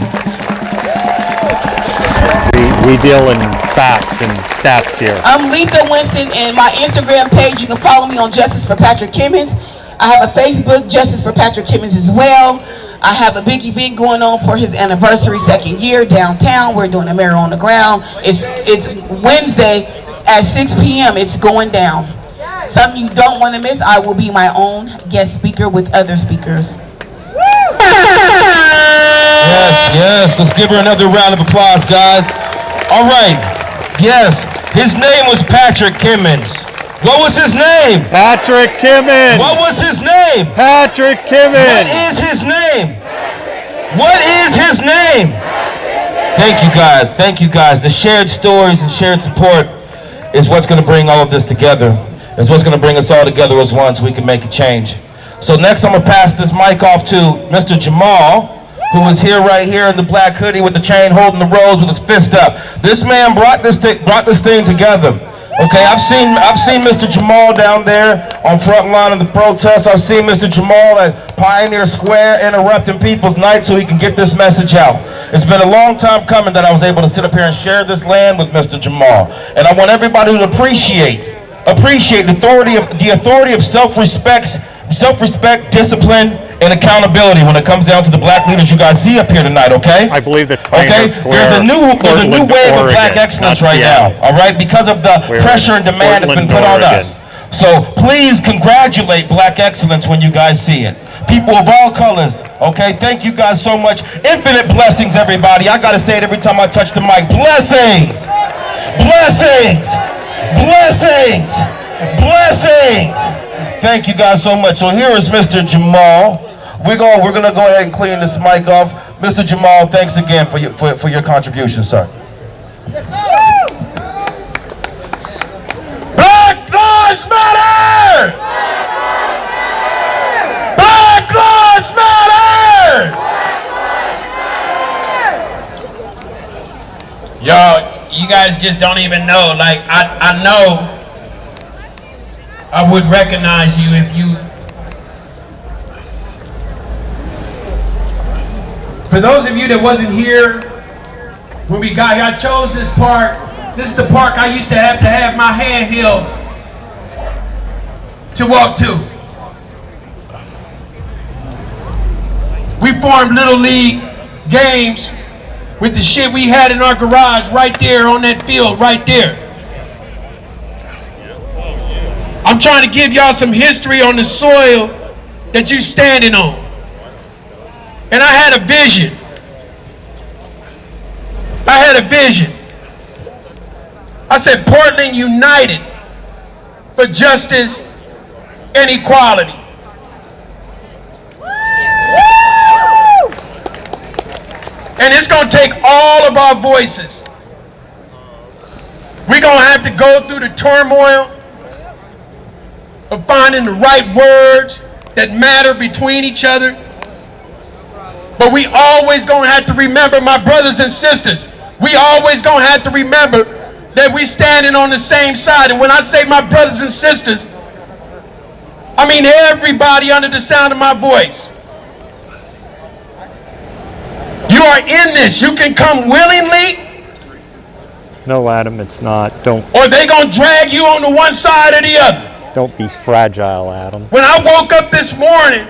Speaker 1: We deal in facts and stats here.
Speaker 20: I'm Lethal Winston, and my Instagram page, you can follow me on Justice for Patrick Kimmons. I have a Facebook, Justice for Patrick Kimmons as well. I have a big event going on for his anniversary 2nd year downtown. We're doing a Mirror on the Ground. It's Wednesday at 6 p.m. It's going down. Something you don't want to miss. I will be my own guest speaker with other speakers.
Speaker 16: Yes, let's give her another round of applause, guys. All right, yes, his name was Patrick Kimmons. What was his name?
Speaker 1: Patrick Kimmons.
Speaker 16: What was his name?
Speaker 1: Patrick Kimmons.
Speaker 16: What is his name? What is his name? Thank you guys. Thank you guys. The shared stories and shared support is what's going to bring all of this together. It's what's going to bring us all together as one so we can make a change. So next I'm going to pass this mic off to Mr. Jamal, who is here right here in the black hoodie with the chain holding the rose with his fist up. This man brought this thing together. Okay, I've seen Mr. Jamal down there on front line of the protest. I've seen Mr. Jamal at Pioneer Square interrupting people's night so he can get this message out. It's been a long time coming that I was able to sit up here and share this land with Mr. Jamal. And I want everybody to appreciate the authority of self-respect, discipline, and accountability when it comes down to the black leaders you guys see up here tonight, okay?
Speaker 1: I believe that's Pioneer Square.
Speaker 16: There's a new wave of black excellence right now, all right? Because of the pressure and demand that's been put on us. So please congratulate Black excellence when you guys see it. People of all colors, okay? Thank you guys so much. Infinite blessings, everybody. I gotta say it every time I touch the mic. Blessings! Blessings! Blessings! Blessings! Thank you guys so much. So here is Mr. Jamal. We're gonna go ahead and clean this mic off. Mr. Jamal, thanks again for your contribution, sir. Black Lives Matter! Black Lives Matter!
Speaker 13: Y'all, you guys just don't even know. Like, I know I would recognize you if you... For those of you that wasn't here when we got here, I chose this park. This is the park I used to have my hand held to walk to. We formed Little League games with the shit we had in our garage right there on that field right there. I'm trying to give y'all some history on the soil that you're standing on. And I had a vision. I had a vision. I said, Portland united for justice and equality. And it's going to take all of our voices. We're going to have to go through the turmoil of finding the right words that matter between each other. But we always gonna have to remember, my brothers and sisters, we always gonna have to remember that we standing on the same side. And when I say my brothers and sisters, I mean everybody under the sound of my voice. You are in this. You can come willingly.
Speaker 1: No, Adam, it's not. Don't.
Speaker 13: Or they gonna drag you on the one side or the other.
Speaker 1: Don't be fragile, Adam.
Speaker 13: When I woke up this morning,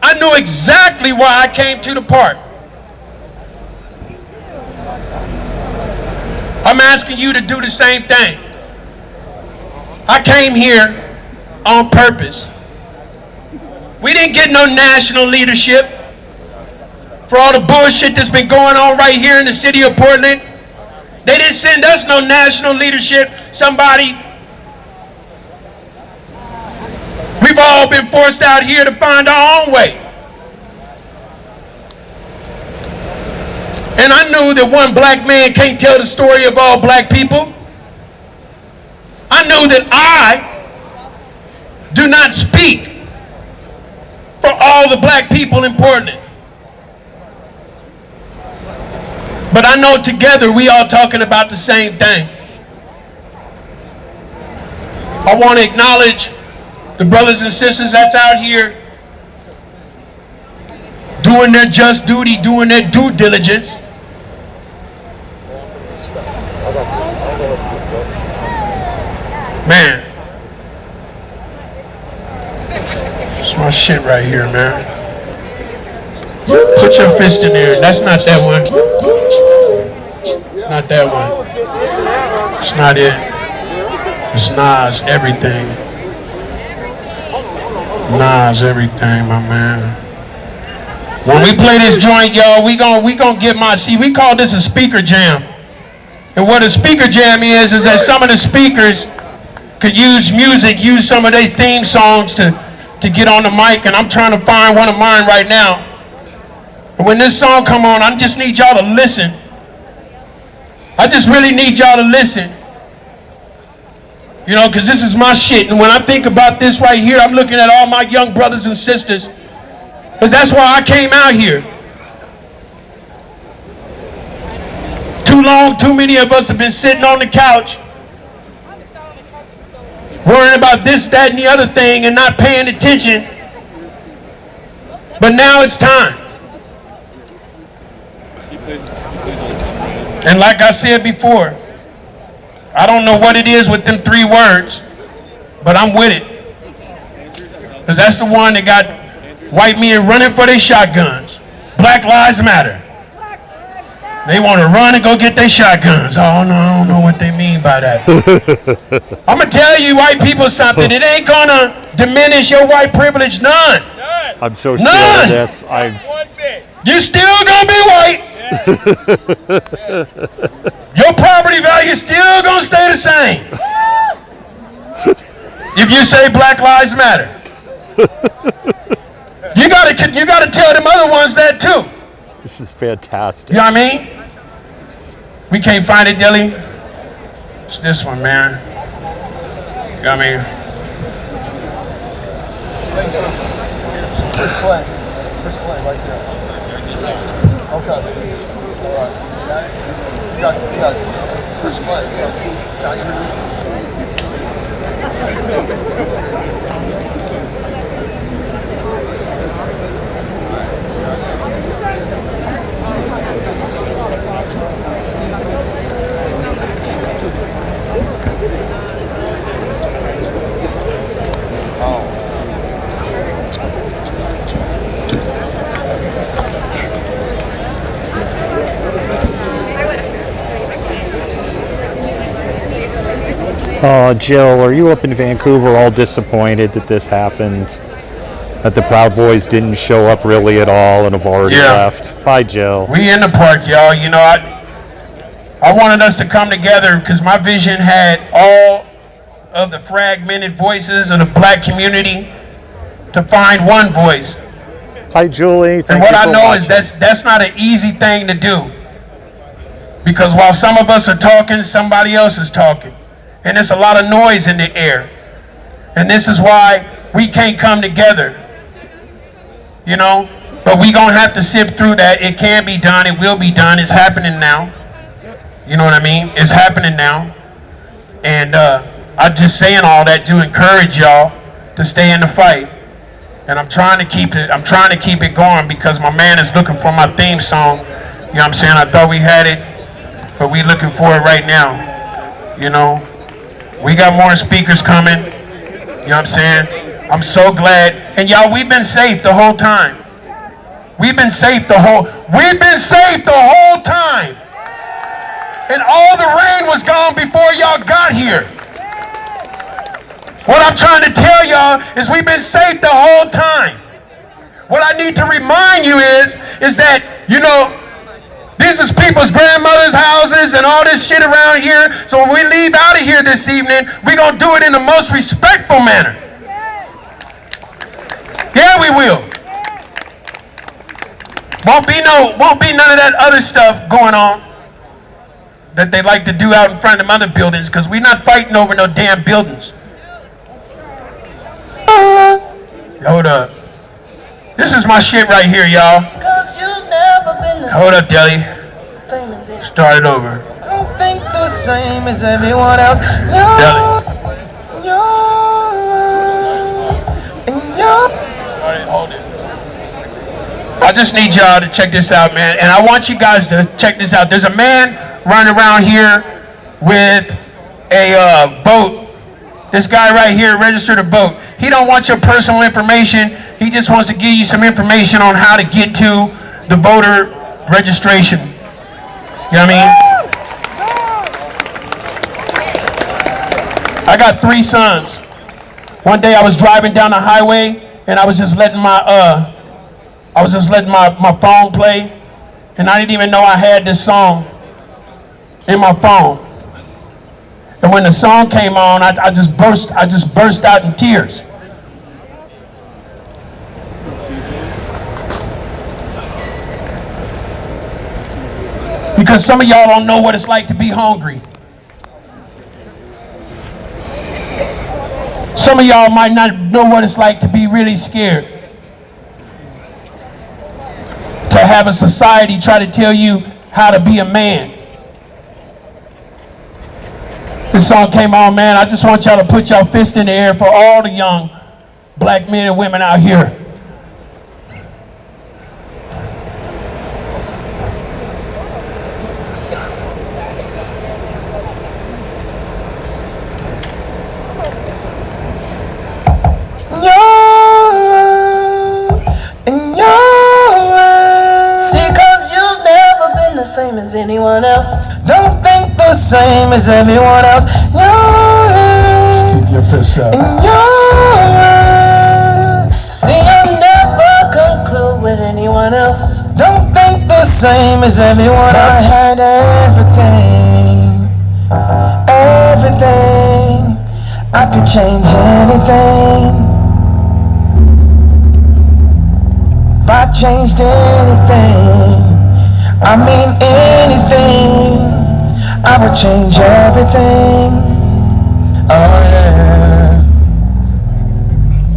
Speaker 13: I knew exactly why I came to the park. I'm asking you to do the same thing. I came here on purpose. We didn't get no national leadership for all the bullshit that's been going on right here in the city of Portland. They didn't send us no national leadership. We've all been forced out here to find our own way. And I knew that one black man can't tell the story of all black people. I knew that I do not speak for all the black people in Portland. But I know together we all talking about the same thing. I want to acknowledge the brothers and sisters that's out here doing their just duty, doing their due diligence. Man, it's my shit right here, man. Put your fist in there. That's not that one. Not that one. It's not it. It's Nas everything. Nas everything, my man. When we play this joint, y'all, we gon' get my seat. We call this a speaker jam. And what a speaker jam is that some of the speakers could use music, use some of their theme songs to get on the mic, and I'm trying to find one of mine right now. And when this song come on, I just need y'all to listen. I just really need y'all to listen. You know, because this is my shit. And when I think about this right here, I'm looking at all my young brothers and sisters. Because that's why I came out here. Too long, too many of us have been sitting on the couch worrying about this, that, and the other thing and not paying attention. But now it's time. And like I said before, I don't know what it is with them 3 words, but I'm with it. Because that's the one that got white men running for their shotguns. Black Lives Matter. They want to run and go get their shotguns. Oh, no, I don't know what they mean by that. I'm going to tell you white people something. It ain't going to diminish your white privilege, none.
Speaker 1: I'm so scared of this.
Speaker 13: You still going to be white. Your property value still going to stay the same. If you say Black Lives Matter. You gotta tell them other ones that too.
Speaker 1: This is fantastic.
Speaker 13: You know what I mean? We can't find it, Dilly. It's this one, man. You know what I mean?
Speaker 17: First play right there. Okay. All right. You got it. First play. Can I introduce you?
Speaker 1: Oh, Jill, are you up in Vancouver all disappointed that this happened? That the Proud Boys didn't show up really at all and have already left? Bye, Jill.
Speaker 13: We in the park, y'all. You know, I wanted us to come together because my vision had all of the fragmented voices of the black community to find one voice.
Speaker 1: Hi, Julie.
Speaker 13: And what I know is that's not an easy thing to do. Because while some of us are talking, somebody else is talking. And there's a lot of noise in the air. And this is why we can't come together. You know? But we gonna have to sift through that. It can be done. It will be done. It's happening now. You know what I mean? It's happening now. And I'm just saying all that to encourage y'all to stay in the fight. And I'm trying to keep it going because my man is looking for my theme song. You know what I'm saying? I thought we had it, but we looking for it right now. You know? We got more speakers coming. You know what I'm saying? I'm so glad. And y'all, we've been safe the whole time. We've been safe the whole time. And all the rain was gone before y'all got here. What I'm trying to tell y'all is we've been safe the whole time. What I need to remind you is that, you know, this is people's grandmother's houses and all this shit around here. So when we leave out of here this evening, we're going to do it in the most respectful manner. Yeah, we will. Won't be none of that other stuff going on that they like to do out in front of them other buildings, because we're not fighting over no damn buildings. Hold up. This is my shit right here, y'all. Hold up, Deli. Start it over.
Speaker 18: I don't think the same as everyone else.
Speaker 13: Hold it. I just need y'all to check this out, man. And I want you guys to check this out. There's a man running around here with a boat. This guy right here registered a boat. He don't want your personal information. He just wants to give you some information on how to get to the voter registration. You know what I mean? I got 3 sons. One day I was driving down the highway and I was just letting my phone play, and I didn't even know I had this song in my phone. And when the song came on, I just burst out in tears. Because some of y'all don't know what it's like to be hungry. Some of y'all might not know what it's like to be really scared. To have a society try to tell you how to be a man. This song came on, man. I just want y'all to put y'all fist in the air for all the young black men and women out here.
Speaker 18: same as anyone else. Don't think the same as everyone else. Keep your piss up. See, I never conclude with anyone else. Don't think the same as everyone else. I had everything, everything. I could change anything. If I changed anything, I mean anything, I would change everything. Oh yeah.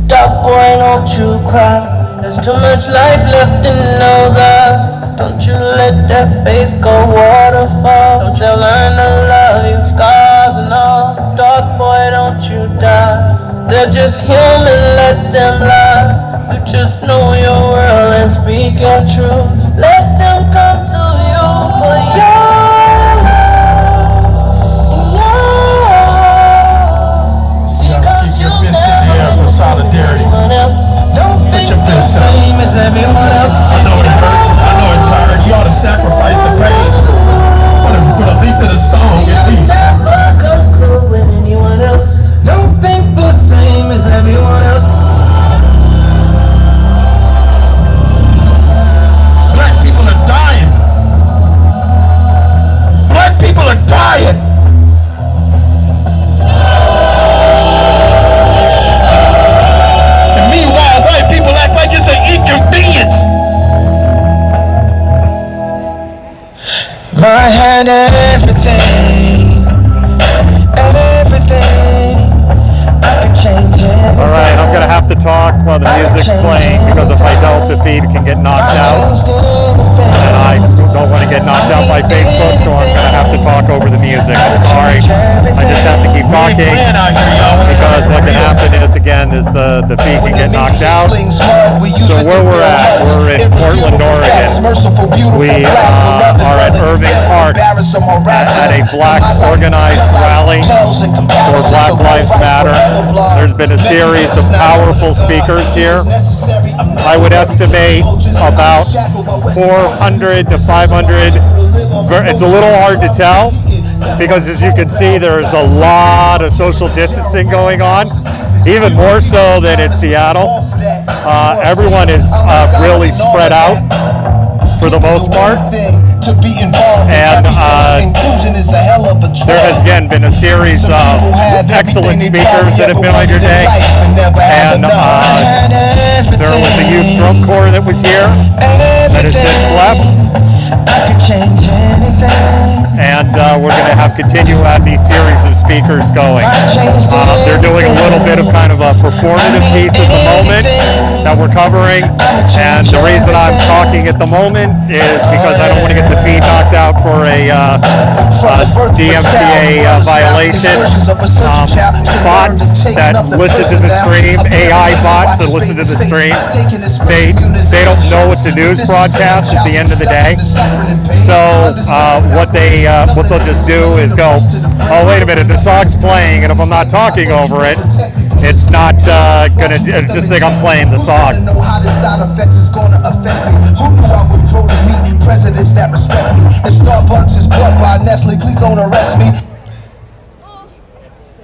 Speaker 18: Dog boy, don't you cry. There's too much life left in those eyes. Don't you let that face go waterfall. Don't you learn to love you, scars and all. Dog boy, don't you die. They're just human, let them lie. You just know your world and speak your truth. Let them come to you for your love. See, cause you've never been the same as anyone else. Don't think the same as everyone else.
Speaker 16: I know it hurt, I know it's tired. You ought to sacrifice the pain. Put a leap to the song at least.
Speaker 18: Never conclude with anyone else. Don't think the same as everyone else.
Speaker 16: Black people are dying. Black people are dying. And meanwhile, white people act like it's an inconvenience.
Speaker 18: I had everything, everything. I could change it.
Speaker 1: All right, I'm gonna have to talk while the music's playing because if I don't, the feed can get knocked out, and I don't want to get knocked out by Facebook, so I'm gonna have to talk over the music. I'm sorry. I just have to keep talking because what can happen is again is the feed can get knocked out. So where we're at, we're in Portland, Oregon. We are at Irving Park at a black organized rally for Black Lives Matter. There's been a series of powerful speakers here. I would estimate about 400 to 500. It's a little hard to tell because as you can see there's a lot of social distancing going on, even more so than in Seattle. Everyone is really spread out for the most part. And there has again been a series of excellent speakers that have been on your day. And there was a youth drum corps that was here that has since left. And we're going to continue to have these series of speakers going. They're doing a little bit of kind of a performative piece at the moment that we're covering. And the reason I'm talking at the moment is because I don't want to get the feed knocked out for a DMCA violation. Bots that listen to the stream, AI bots that listen to the stream, they don't know it's a news broadcast at the end of the day. So what they'll just do is go, oh wait a minute, the song's playing, and if I'm not talking over it, it's not gonna just think I'm playing the song.
Speaker 18: Know how the side effects is gonna affect me. Who knew I would grow to meet presidents that respect me? If Starbucks is bought by Nestle, please don't arrest me.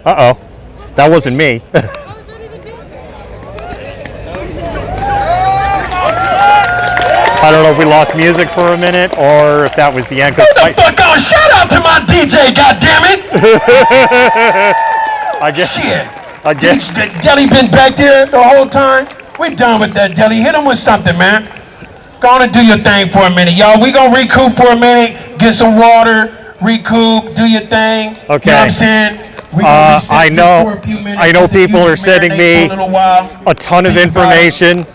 Speaker 1: Uh-oh, that wasn't me. I don't know if we lost music for a minute or if that was the end.
Speaker 16: Get the fuck on! Shout out to my DJ, goddammit!
Speaker 1: I guess.
Speaker 16: Shit.
Speaker 1: I guess.
Speaker 16: Deli been back there the whole time. We're done with that, Deli. Hit him with something, man. Go on and do your thing for a minute, y'all. We gonna recoup for a minute, get some water, recoup, do your thing.
Speaker 1: Okay.
Speaker 16: You know what I'm saying?
Speaker 1: I know people are sending me a ton of information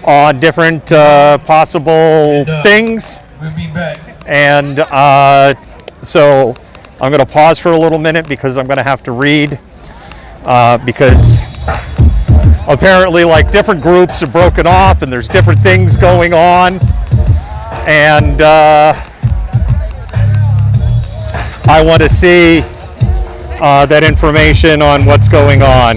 Speaker 1: on different possible things.
Speaker 16: We'll be back.
Speaker 1: And so I'm going to pause for a little minute because I'm going to have to read because apparently like different groups are broken off and there's different things going on. And I want to see that information on what's going on.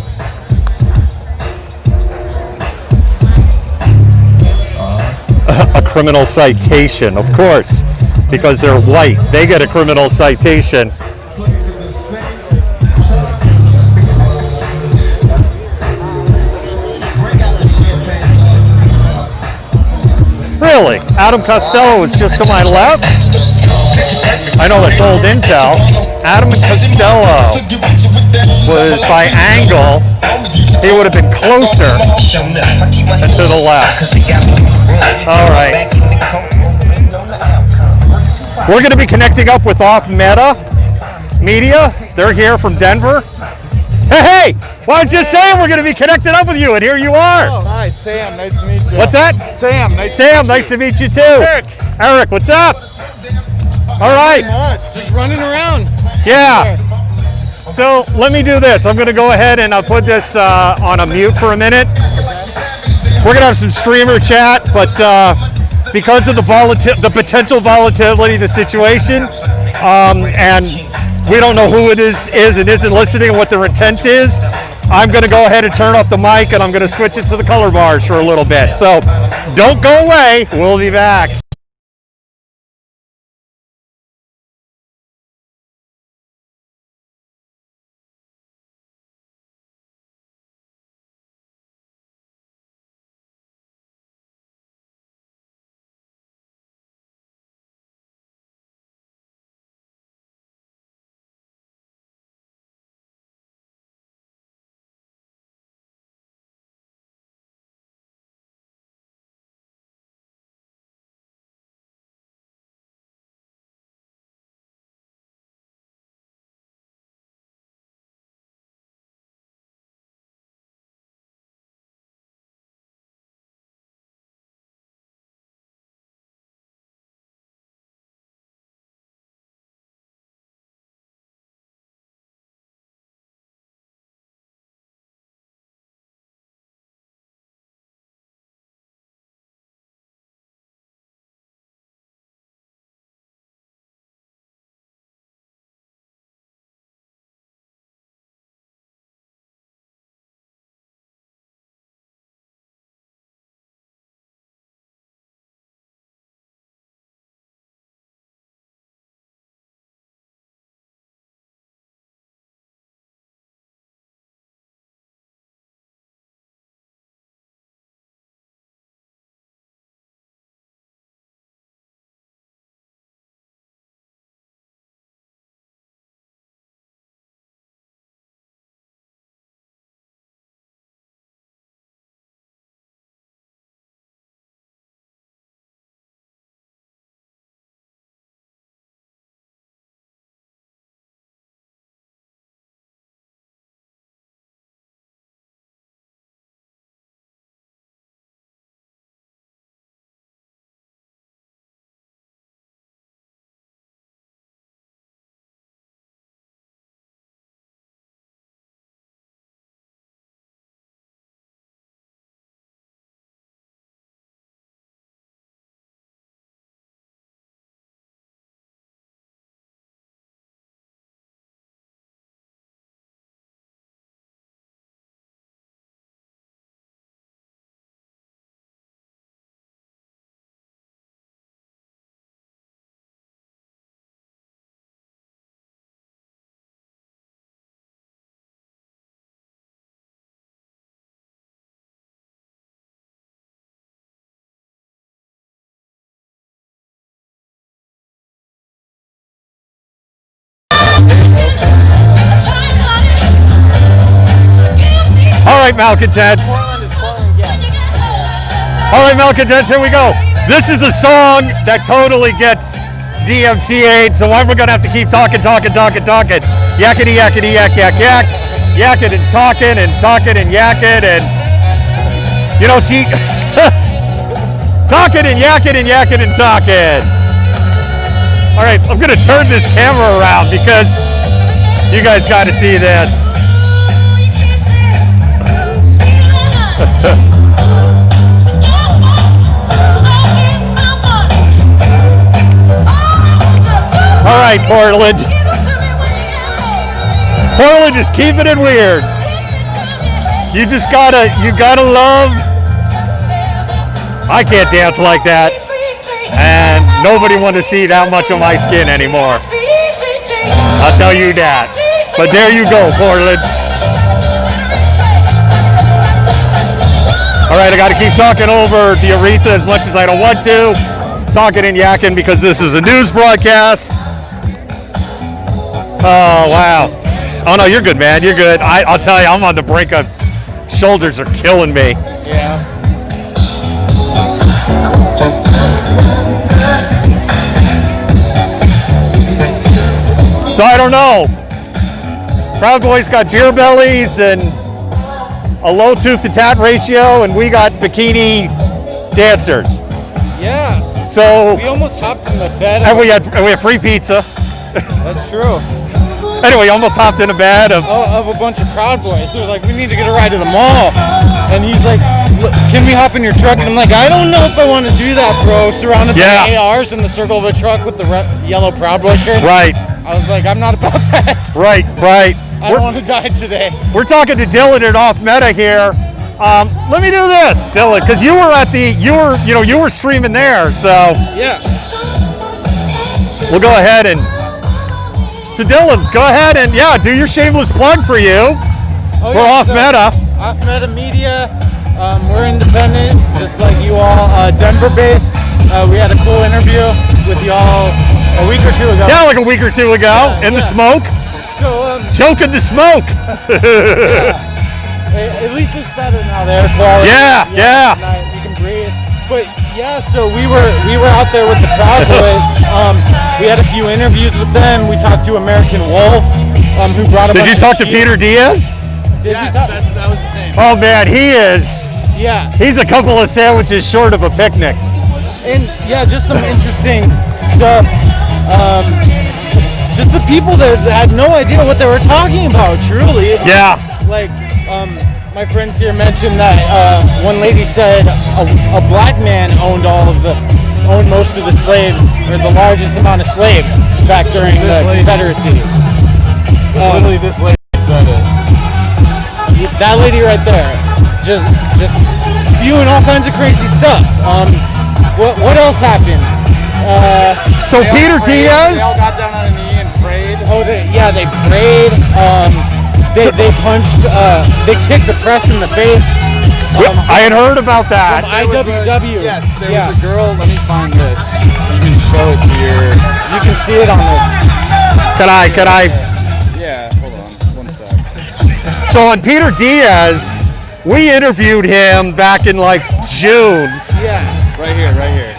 Speaker 1: A criminal citation, of course. because they're white. They get a criminal citation. Really? Adam Costello is just to my left? I know it's old intel. Adam Costello was by angle. He would have been closer and to the left. All right. We're going to be connecting up with Off Meta Media. They're here from Denver. Hey, why don't you say we're going to be connecting up with you, and here you are.
Speaker 14: Oh, hi, Sam. Nice to meet you.
Speaker 1: What's that?
Speaker 14: Sam. Nice
Speaker 1: to meet you too. Eric, what's up? All right.
Speaker 14: Just running around.
Speaker 1: Yeah. So let me do this. I'm going to go ahead and I'll put this on a mute for a minute. We're going to have some streamer chat, but because of the potential volatility of the situation, and we don't know who it is and isn't listening and what their intent is, I'm going to go ahead and turn off the mic and I'm going to switch it to the color bars for a little bit. So don't go away. We'll be back. All right, Malcontents. All right, Malcontents, here we go. This is a song that totally gets DMCA'd, so we're going to have to keep talking. Yakety, yakety, yak, yak, yak. Yakking and talking and yakking and, you know, she... talking and yakking and yakking and talking. All right, I'm going to turn this camera around because you guys got to see this. All right, Portland. Portland is keeping it weird. You gotta love. I can't dance like that. And nobody want to see that much of my skin anymore. I'll tell you that. But there you go, Portland. All right, I got to keep talking over the Aretha as much as I don't want to. Talking and yakking because this is a news broadcast. Oh, wow. Oh, no, you're good, man. You're good. I'll tell you, I'm on the brink of shoulders are killing me.
Speaker 14: Yeah.
Speaker 1: So I don't know. Proud Boys got beer bellies and a low tooth to tat ratio, and we got bikini dancers.
Speaker 14: Yeah.
Speaker 1: So
Speaker 14: we almost hopped in the bed.
Speaker 1: And we had free pizza.
Speaker 14: That's true.
Speaker 1: Anyway, almost hopped in a bed of
Speaker 14: a bunch of Proud Boys. They're like, we need to get a ride to the mall. And he's like, can we hop in your truck? And I'm like, I don't know if I want to do that, bro. Surrounded by ARs in the circle of a truck with the yellow Proud Boy shirt.
Speaker 1: Right.
Speaker 14: I was like, I'm not about that.
Speaker 1: Right.
Speaker 14: I don't want to die today.
Speaker 1: We're talking to Dylan at Off Meta here. Let me do this, Dylan, because you were streaming there, so
Speaker 14: yeah.
Speaker 1: We'll go ahead and. So Dylan, go ahead and do your shameless plug for you. We're Off Meta.
Speaker 14: Off Meta Media. We're independent, just like you all. Denver-based. We had a cool interview with y'all a week or two ago.
Speaker 1: Yeah, like a week or two ago in the smoke.
Speaker 14: So
Speaker 1: choking the smoke.
Speaker 14: At least it's better now. The air quality.
Speaker 1: Yeah.
Speaker 14: You can breathe. But so we were out there with the Proud Boys. We had a few interviews with them. We talked to American Wolf, who brought a
Speaker 1: Did you talk to Peter Diaz?
Speaker 14: Yes, that was his name.
Speaker 1: Oh man, he is.
Speaker 14: Yeah.
Speaker 1: He's a couple of sandwiches short of a picnic.
Speaker 14: And just some interesting stuff. Just the people that had no idea what they were talking about, truly. Like, my friends here mentioned that one lady said a black man owned most of the slaves, or the largest amount of slaves back during the Confederacy.
Speaker 11: Literally, this lady said it.
Speaker 14: That lady right there, just spewing all kinds of crazy stuff. What else happened?
Speaker 1: So Peter Diaz.
Speaker 11: They all got down on a knee and prayed.
Speaker 14: Oh, they prayed. They punched. They kicked a press in the face.
Speaker 1: I had heard about that.
Speaker 14: From IWW.
Speaker 11: There was a girl. Let me find this. You can show it to your.
Speaker 14: You can see it on this.
Speaker 1: Could I?
Speaker 11: Yeah. Hold on. 1 sec.
Speaker 1: So on Peter Diaz, we interviewed him back in like June.
Speaker 14: Yeah.
Speaker 11: Right here.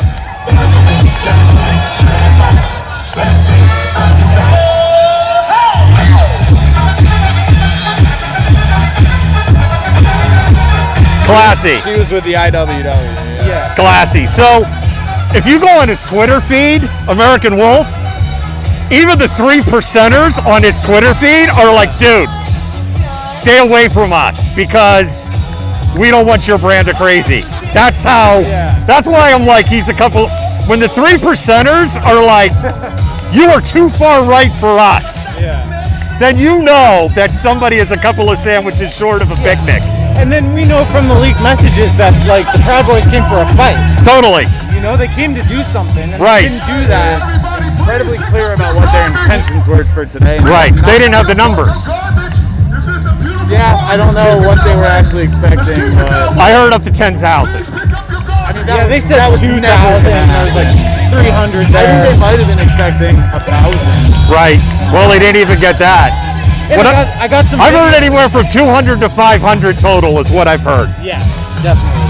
Speaker 1: Classy.
Speaker 11: She was with the IWW. Yeah.
Speaker 1: Classy. So if you go on his Twitter feed, American Wolf, even the 3%ers on his Twitter feed are like, dude, stay away from us because we don't want your brand of crazy. That's why I'm like, he's a couple. When the 3%ers are like, you are too far right for us, then you know that somebody is a couple of sandwiches short of a picnic.
Speaker 14: And then we know from the leaked messages that like the Proud Boys came for a fight.
Speaker 1: Totally.
Speaker 14: You know, they came to do something, and
Speaker 1: Right.
Speaker 14: they didn't do that.
Speaker 11: Incredibly clear about what their intentions were for today.
Speaker 1: Right. They didn't have the numbers.
Speaker 11: Yeah, I don't know what they were actually expecting, but
Speaker 1: I heard up to 10,000.
Speaker 11: I mean,
Speaker 14: They said 2,000. There was like 300
Speaker 11: I
Speaker 14: there.
Speaker 11: think they might have been expecting 1,000.
Speaker 1: Right. Well, they didn't even get that.
Speaker 14: And I got some.
Speaker 1: I've heard anywhere from 200 to 500 total is what I've heard.
Speaker 14: Yeah, definitely.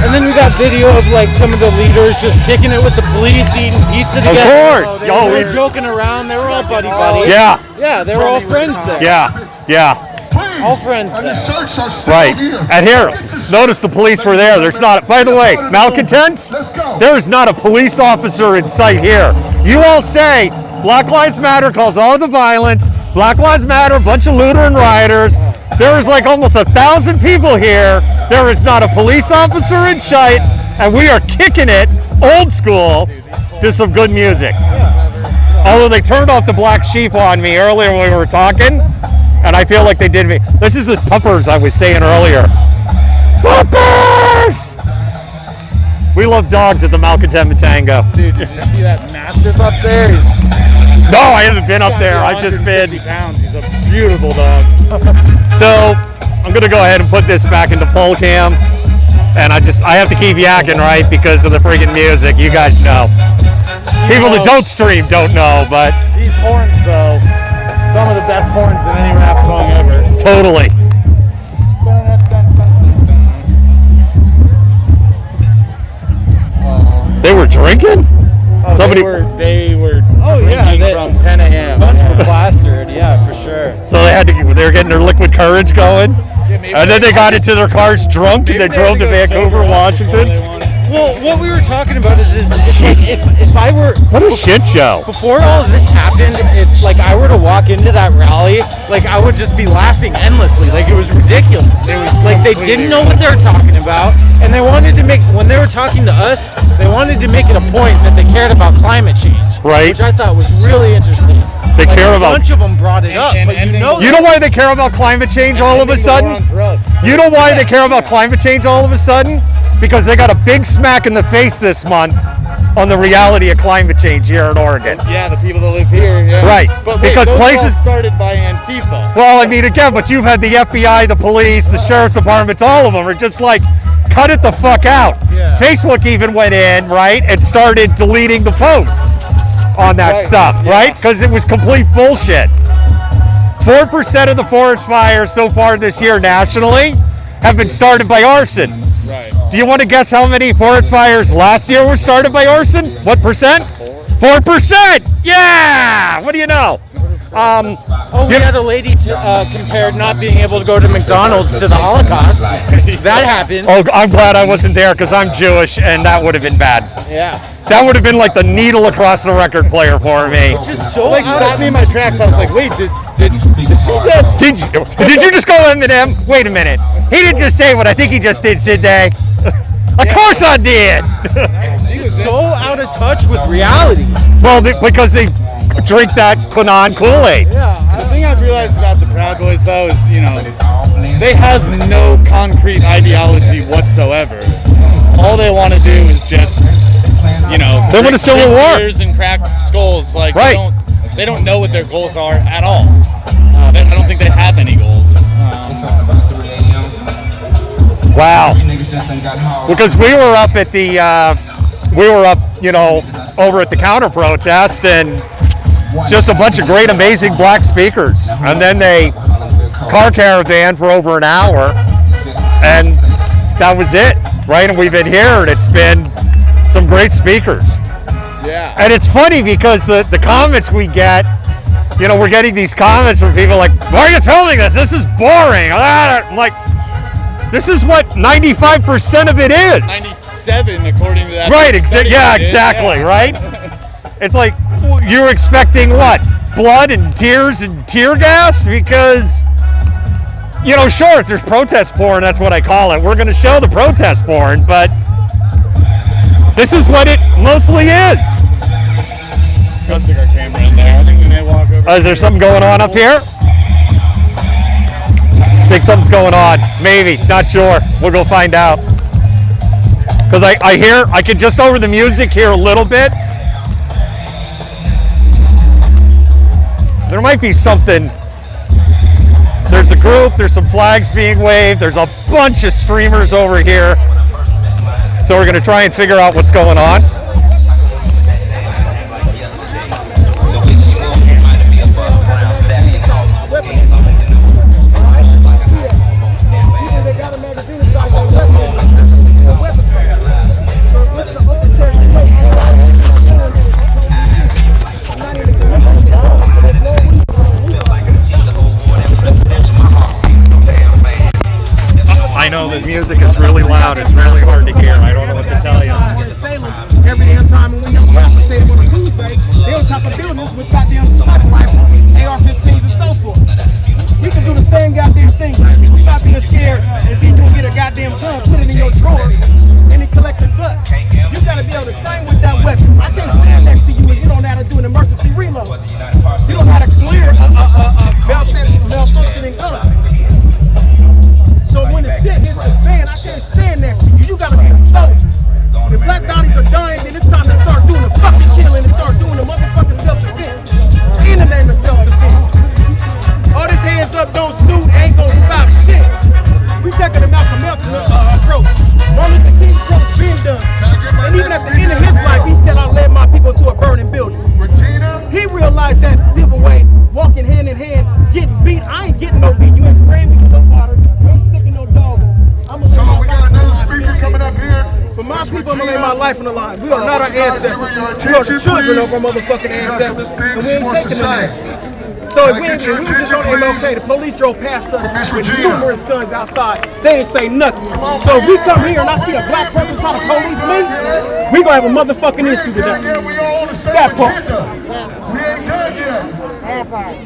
Speaker 14: And then we got video of like some of the leaders just kicking it with the police, eating pizza together.
Speaker 1: Of course.
Speaker 14: They were joking around. They were all buddy.
Speaker 1: Yeah.
Speaker 14: Yeah, they were all friends there.
Speaker 1: Yeah.
Speaker 14: All friends there.
Speaker 1: Right. And here, notice the police were there. There's not. By the way, malcontents, there is not a police officer in sight here. You all say Black Lives Matter calls all the violence. Black Lives Matter, a bunch of looter and rioters. There is like almost 1,000 people here. There is not a police officer in sight, and we are kicking it old school to some good music. Although they turned off the black sheep on me earlier when we were talking, and I feel like they did me. This is the puppers I was saying earlier. Puppers! We love dogs at the Malcontentment Tango.
Speaker 14: Dude, did you see that mastiff up there?
Speaker 1: No, I haven't been up there. I've just been.
Speaker 14: 150 pounds. He's a beautiful dog.
Speaker 1: So I'm gonna go ahead and put this back into poll cam, and I have to keep yakking, right, because of the friggin' music. You guys know. People that don't stream don't know, but
Speaker 14: These horns, though, some of the best horns in any rap song ever.
Speaker 1: totally. They were drinking?
Speaker 14: Oh,
Speaker 1: Somebody.
Speaker 14: They were drinking from 10 a.m.
Speaker 21: Bunch were plastered, yeah, for sure.
Speaker 1: So they were getting their liquid courage going, and then they got into their cars drunk and they drove to Vancouver, Washington.
Speaker 14: Well, what we were talking about is if I were...
Speaker 1: What a shit show.
Speaker 14: Before all of this happened, if like I were to walk into that rally, like I would just be laughing endlessly. Like it was ridiculous. It was like they didn't know what they were talking about, and they wanted to make, when they were talking to us, they wanted to make it a point that they cared about climate change.
Speaker 1: Right.
Speaker 14: Which I thought was really interesting.
Speaker 1: They
Speaker 14: Like,
Speaker 1: care
Speaker 14: a
Speaker 1: about.
Speaker 14: bunch of them brought it up, but you know
Speaker 1: why they care about climate change all of a sudden? You know why they care about climate change all of a sudden? Because they got a big smack in the face this month on the reality of climate change here in Oregon.
Speaker 14: Yeah, the people that live here. Yeah.
Speaker 1: Right.
Speaker 14: But wait,
Speaker 1: Because
Speaker 14: those were all
Speaker 1: places
Speaker 14: started by Antifa.
Speaker 1: Well, I mean, again, but you've had the FBI, the police, the sheriff's departments, all of them are just like, cut it the fuck out.
Speaker 14: Yeah.
Speaker 1: Facebook even went in, right, and started deleting the posts on that stuff, right? Because it was complete bullshit. 4% of the forest fires so far this year nationally have been started by arson.
Speaker 14: Right.
Speaker 1: Do you want to guess how many forest fires last year were started by arson? What percent? 4%! Yeah! What do you know?
Speaker 14: We had a lady compared not being able to go to McDonald's to the Holocaust. That happened.
Speaker 1: Oh, I'm glad I wasn't there because I'm Jewish and that would have been bad.
Speaker 14: Yeah.
Speaker 1: That would have been like the needle across the record player for me.
Speaker 14: It's just so like stopped me in my tracks. I was like, wait, did she just?
Speaker 1: Did you just go Eminem? Wait a minute. He didn't just say what I think he just did, Sidney. Of course I did.
Speaker 14: She was so out of touch with reality.
Speaker 1: Well, because they drink that Klingon Kool-Aid.
Speaker 14: Yeah.
Speaker 9: The thing I've realized about the Proud Boys, though, is, you know, they have no concrete ideology whatsoever. All they want to do is just, you know,
Speaker 1: they want a civil war
Speaker 9: and crack skulls. Like,
Speaker 1: right.
Speaker 9: They don't know what their goals are at all. I don't think they have any goals.
Speaker 1: Wow. Because we were up at the, over at the counter protest, and just a bunch of great, amazing black speakers. And then they car caravan for over an hour, and that was it, right? And we've been here, and it's been some great speakers.
Speaker 9: Yeah.
Speaker 1: And it's funny because the comments we get, you know, we're getting these comments from people like, why are you filming this? This is boring. I'm like, this is what 95% of it is.
Speaker 9: 97, according to that.
Speaker 1: Right,
Speaker 9: study
Speaker 1: yeah,
Speaker 9: I did.
Speaker 1: exactly, right? It's like, you're expecting what? Blood and tears and tear gas? Because, you know, sure, if there's protest porn, that's what I call it. We're going to show the protest porn, but this is what it mostly is.
Speaker 9: Let's go stick our camera in there. I think we may walk over.
Speaker 1: Is there something going on up here? Think something's going on. Maybe. Not sure. We'll go find out. Because I can just over the music hear a little bit. There might be something. There's a group, there's some flags being waved, there's a bunch of streamers over here. So we're going to try and figure out what's going on. I know the music is really loud. It's really hard to hear. I don't know what to tell you.
Speaker 22: Every damn time when we on the stadium on a Tuesday, they on top of buildings with goddamn sniper rifles, AR-15s, and so forth. We can do the same goddamn thing. People stop being scared, and if you do get a goddamn gun, put it in your drawer, and then collect the guts. You gotta be able to train with that weapon. I can't stand next to you and you don't know how to do an emergency reload. You don't know how to clear a malfunctioning gun. So when the shit hits the fan, I can't stand next to you. You gotta be a soldier. The black folks are dying, then it's time to start doing the fucking killing and start doing the motherfucking self-defense. In the name of self-defense. All this hands up, don't shoot, ain't gonna stop shit. We taking the Malcolm X approach. Martin Luther King approach been done. And even at the end of his life, he said, I led my people to a burning building. He realized that civil way, walking hand in hand, getting beat. I ain't getting no beat. You ain't spraying me with no water. You ain't sipping no dog. I'm gonna lay my life
Speaker 17: another speaker coming up here.
Speaker 22: For my people, I'm gonna lay my life on the line. We are not our ancestors. We are the children of our motherfucking ancestors. And we ain't taking them there. So if we were just on MLK, the police drove past us with numerous guns outside. They ain't say nothing. So if we come here and I see a black person try to police me, we gonna have a motherfucking issue today. That part.
Speaker 17: We ain't done yet.
Speaker 3: That part.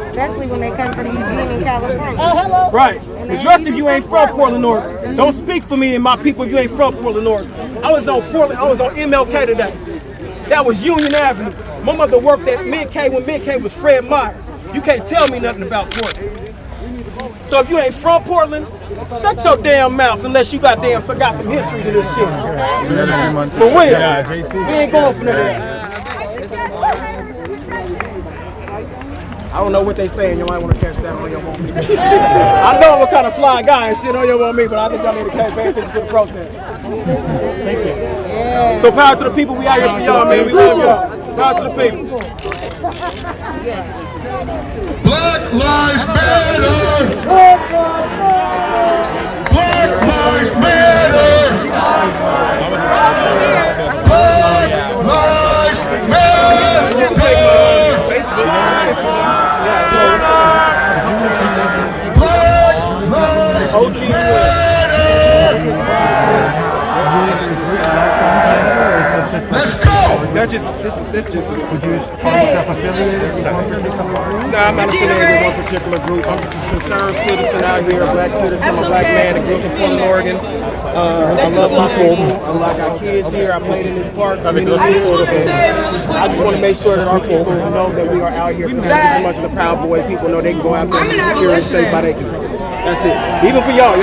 Speaker 3: Especially when they come from Eugene and California.
Speaker 22: Right. Especially if you ain't from Portland, Oregon. Don't speak for me and my people if you ain't from Portland, Oregon. I was on MLK today. That was Union Avenue. My mother worked at Mid-K when Mid-K was Fred Myers. You can't tell me nothing about Portland. So if you ain't from Portland, shut your damn mouth unless you got some history to this shit. For real. We ain't going for none of that. I don't know what they saying. You might want to catch that on your want me. I know what kind of fly guy and shit on your want me, but I think y'all need to pay attention to the protest. Thank you. So power to the people. We out here for y'all, man. We love y'all. Power to the people.
Speaker 17: Black Lives Matter! Black Lives Matter! Black Lives Matter!
Speaker 22: Facebook.
Speaker 17: Let's go!
Speaker 22: This just. Would you call yourself affiliated? No, I'm not affiliated with one particular group. I'm just a concerned citizen out here, a black citizen, I'm a black man, a group in Portland, Oregon. I love my people. I got kids here. I played in this park. I just want to make sure that our people know that we are out here for them. Just as much as the Proud Boy people know they can go out there and be secure and safe by their people. That's it. Even for y'all, you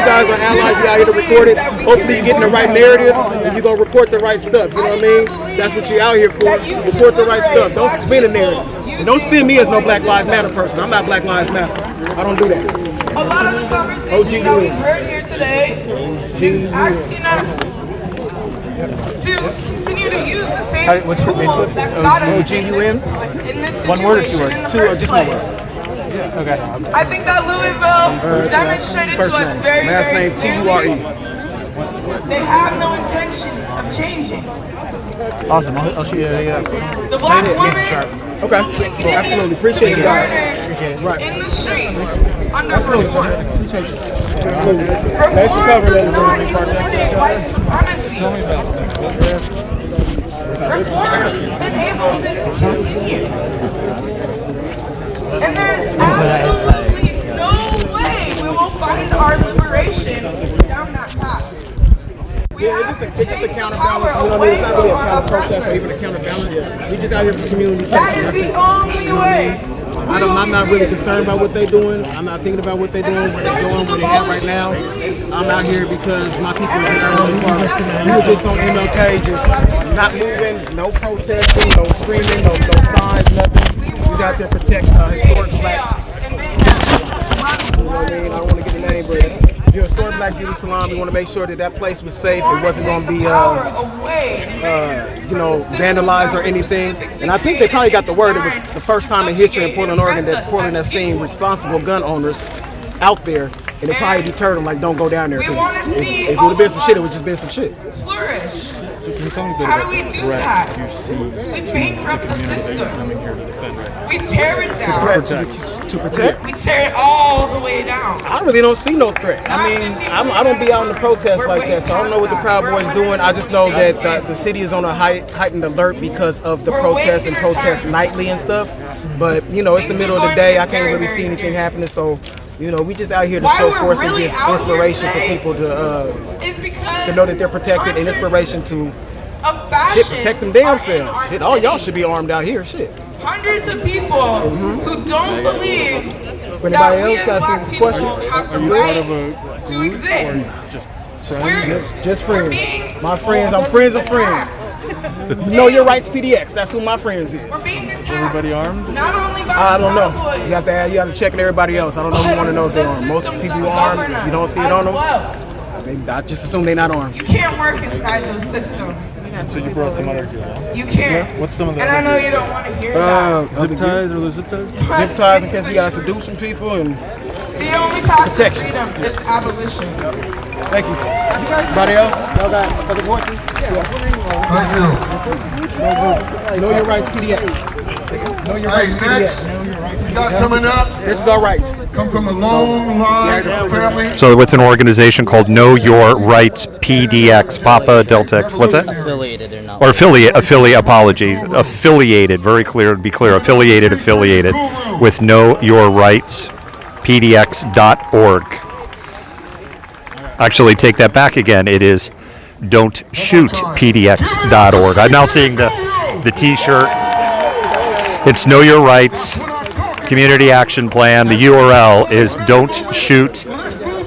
Speaker 22: guys are allies. You out here to record it. Hopefully you're getting the right narrative and you're going to report the right stuff. You know what I mean? That's what you're out here for. Report the right stuff. Don't spin a narrative. And don't spin me as no Black Lives Matter person. I'm not Black Lives Matter. I don't do that.
Speaker 4: A lot of the conversation that we've heard here today is asking us to continue to use the same
Speaker 22: What's your Facebook?
Speaker 4: that got us
Speaker 22: OGUM?
Speaker 4: in this
Speaker 22: One word or 2
Speaker 4: situation
Speaker 22: words?
Speaker 4: in the
Speaker 22: 2 or
Speaker 4: first
Speaker 22: just 1
Speaker 4: place.
Speaker 22: word? Okay.
Speaker 4: I think that Louisville demonstrated to
Speaker 22: First
Speaker 4: us
Speaker 22: name.
Speaker 4: very,
Speaker 22: Last
Speaker 4: very
Speaker 22: name
Speaker 4: clearly
Speaker 22: T-U-R-E.
Speaker 4: they have no intention of changing.
Speaker 22: Awesome. I'll shoot you
Speaker 4: The black woman
Speaker 22: Okay. Absolutely. Appreciate you guys. Appreciate it. Right.
Speaker 4: in the streets under
Speaker 22: Absolutely.
Speaker 4: report.
Speaker 22: Appreciate you. Absolutely. Thanks for covering that.
Speaker 4: Not including white supremacy. Report enables it to continue. And there's absolutely no way we will find our liberation down that path.
Speaker 22: Yeah, it's just a counterbalance. You know what I mean? It's not really a counter protest or even a counterbalance. We just out here for community safety.
Speaker 4: That is the only way.
Speaker 22: I'm not really concerned about what they're doing. I'm not thinking about what they're doing, where they're going, where they're at right now. I'm out here because my people is in Arizona Park. We were just on MLK, just not moving, no protesting, no screaming, no signs, nothing. We out there protect historic black. You know what I mean? I don't want to get the name, but if you're a historic black beauty salon, we want to make sure that that place was safe. It wasn't going to be, vandalized or anything. And I think they probably got the word. It was the first time in history in Portland, Oregon that Portland has seen responsible gun owners out there, and it probably deterred them, like, don't go down there. Because if it would have been some shit, it would just been some shit.
Speaker 4: Flourish.
Speaker 22: So can you tell me a bit
Speaker 4: How
Speaker 22: about
Speaker 4: do we
Speaker 22: the
Speaker 4: do
Speaker 22: threat
Speaker 4: that?
Speaker 22: you see
Speaker 4: We
Speaker 22: to
Speaker 4: bankrupt the
Speaker 22: community
Speaker 4: system.
Speaker 22: coming here to defend, right?
Speaker 4: We tear it down.
Speaker 22: To protect?
Speaker 4: We tear it all the way down.
Speaker 22: I really don't see no threat. I mean, I don't be out in the protests like that, so I don't know what the Proud Boys doing. I just know that the city is on a heightened alert because of the protests and protests nightly and stuff. But, it's the middle of the day. I can't really see anything happening, so, we just out here to show force and give inspiration for people to know that they're protected and inspiration to protect them damn selves. Shit, all y'all should be armed out here, shit.
Speaker 4: Hundreds of people who don't believe
Speaker 22: Anybody
Speaker 4: that we
Speaker 22: else
Speaker 4: as
Speaker 22: got
Speaker 4: black
Speaker 22: some
Speaker 4: people
Speaker 22: questions?
Speaker 4: have the right to exist.
Speaker 22: Just friends. My friends. I'm friends of friends. Know your rights, PDX. That's who my friends is.
Speaker 4: Everybody armed? Not only by
Speaker 22: I don't know. You have to check everybody else. I don't know who want to know if they're armed. Most people are armed. If you don't see it on them, I just assume they're not armed.
Speaker 4: You can't work inside those systems.
Speaker 9: So you brought some other gear.
Speaker 4: You can't.
Speaker 9: Yeah. What's some of the
Speaker 4: And I know you don't want to hear that.
Speaker 9: Zip ties or the zip ties?
Speaker 22: Zip ties in case we gotta seduce some people and
Speaker 4: The only path to
Speaker 22: protection.
Speaker 4: freedom is abolition.
Speaker 22: Thank you. Anybody else? Y'all got other voices?
Speaker 17: Thank you.
Speaker 22: Know your rights, PDX. Know your rights,
Speaker 17: next,
Speaker 22: PDX.
Speaker 17: we got coming up.
Speaker 22: This is our rights.
Speaker 17: Come from a long line of family.
Speaker 1: So it's an organization called Know Your Rights PDX, Papa Delta X. What's that?
Speaker 5: Affiliated or not?
Speaker 1: Or affiliate. Apologies. Affiliated. Very clear. To be clear. Affiliated with Know Your Rights PDX.org. Actually, take that back again. It is Don't Shoot PDX.org. I'm now seeing the T-shirt. It's Know Your Rights Community Action Plan. The URL is Don't Shoot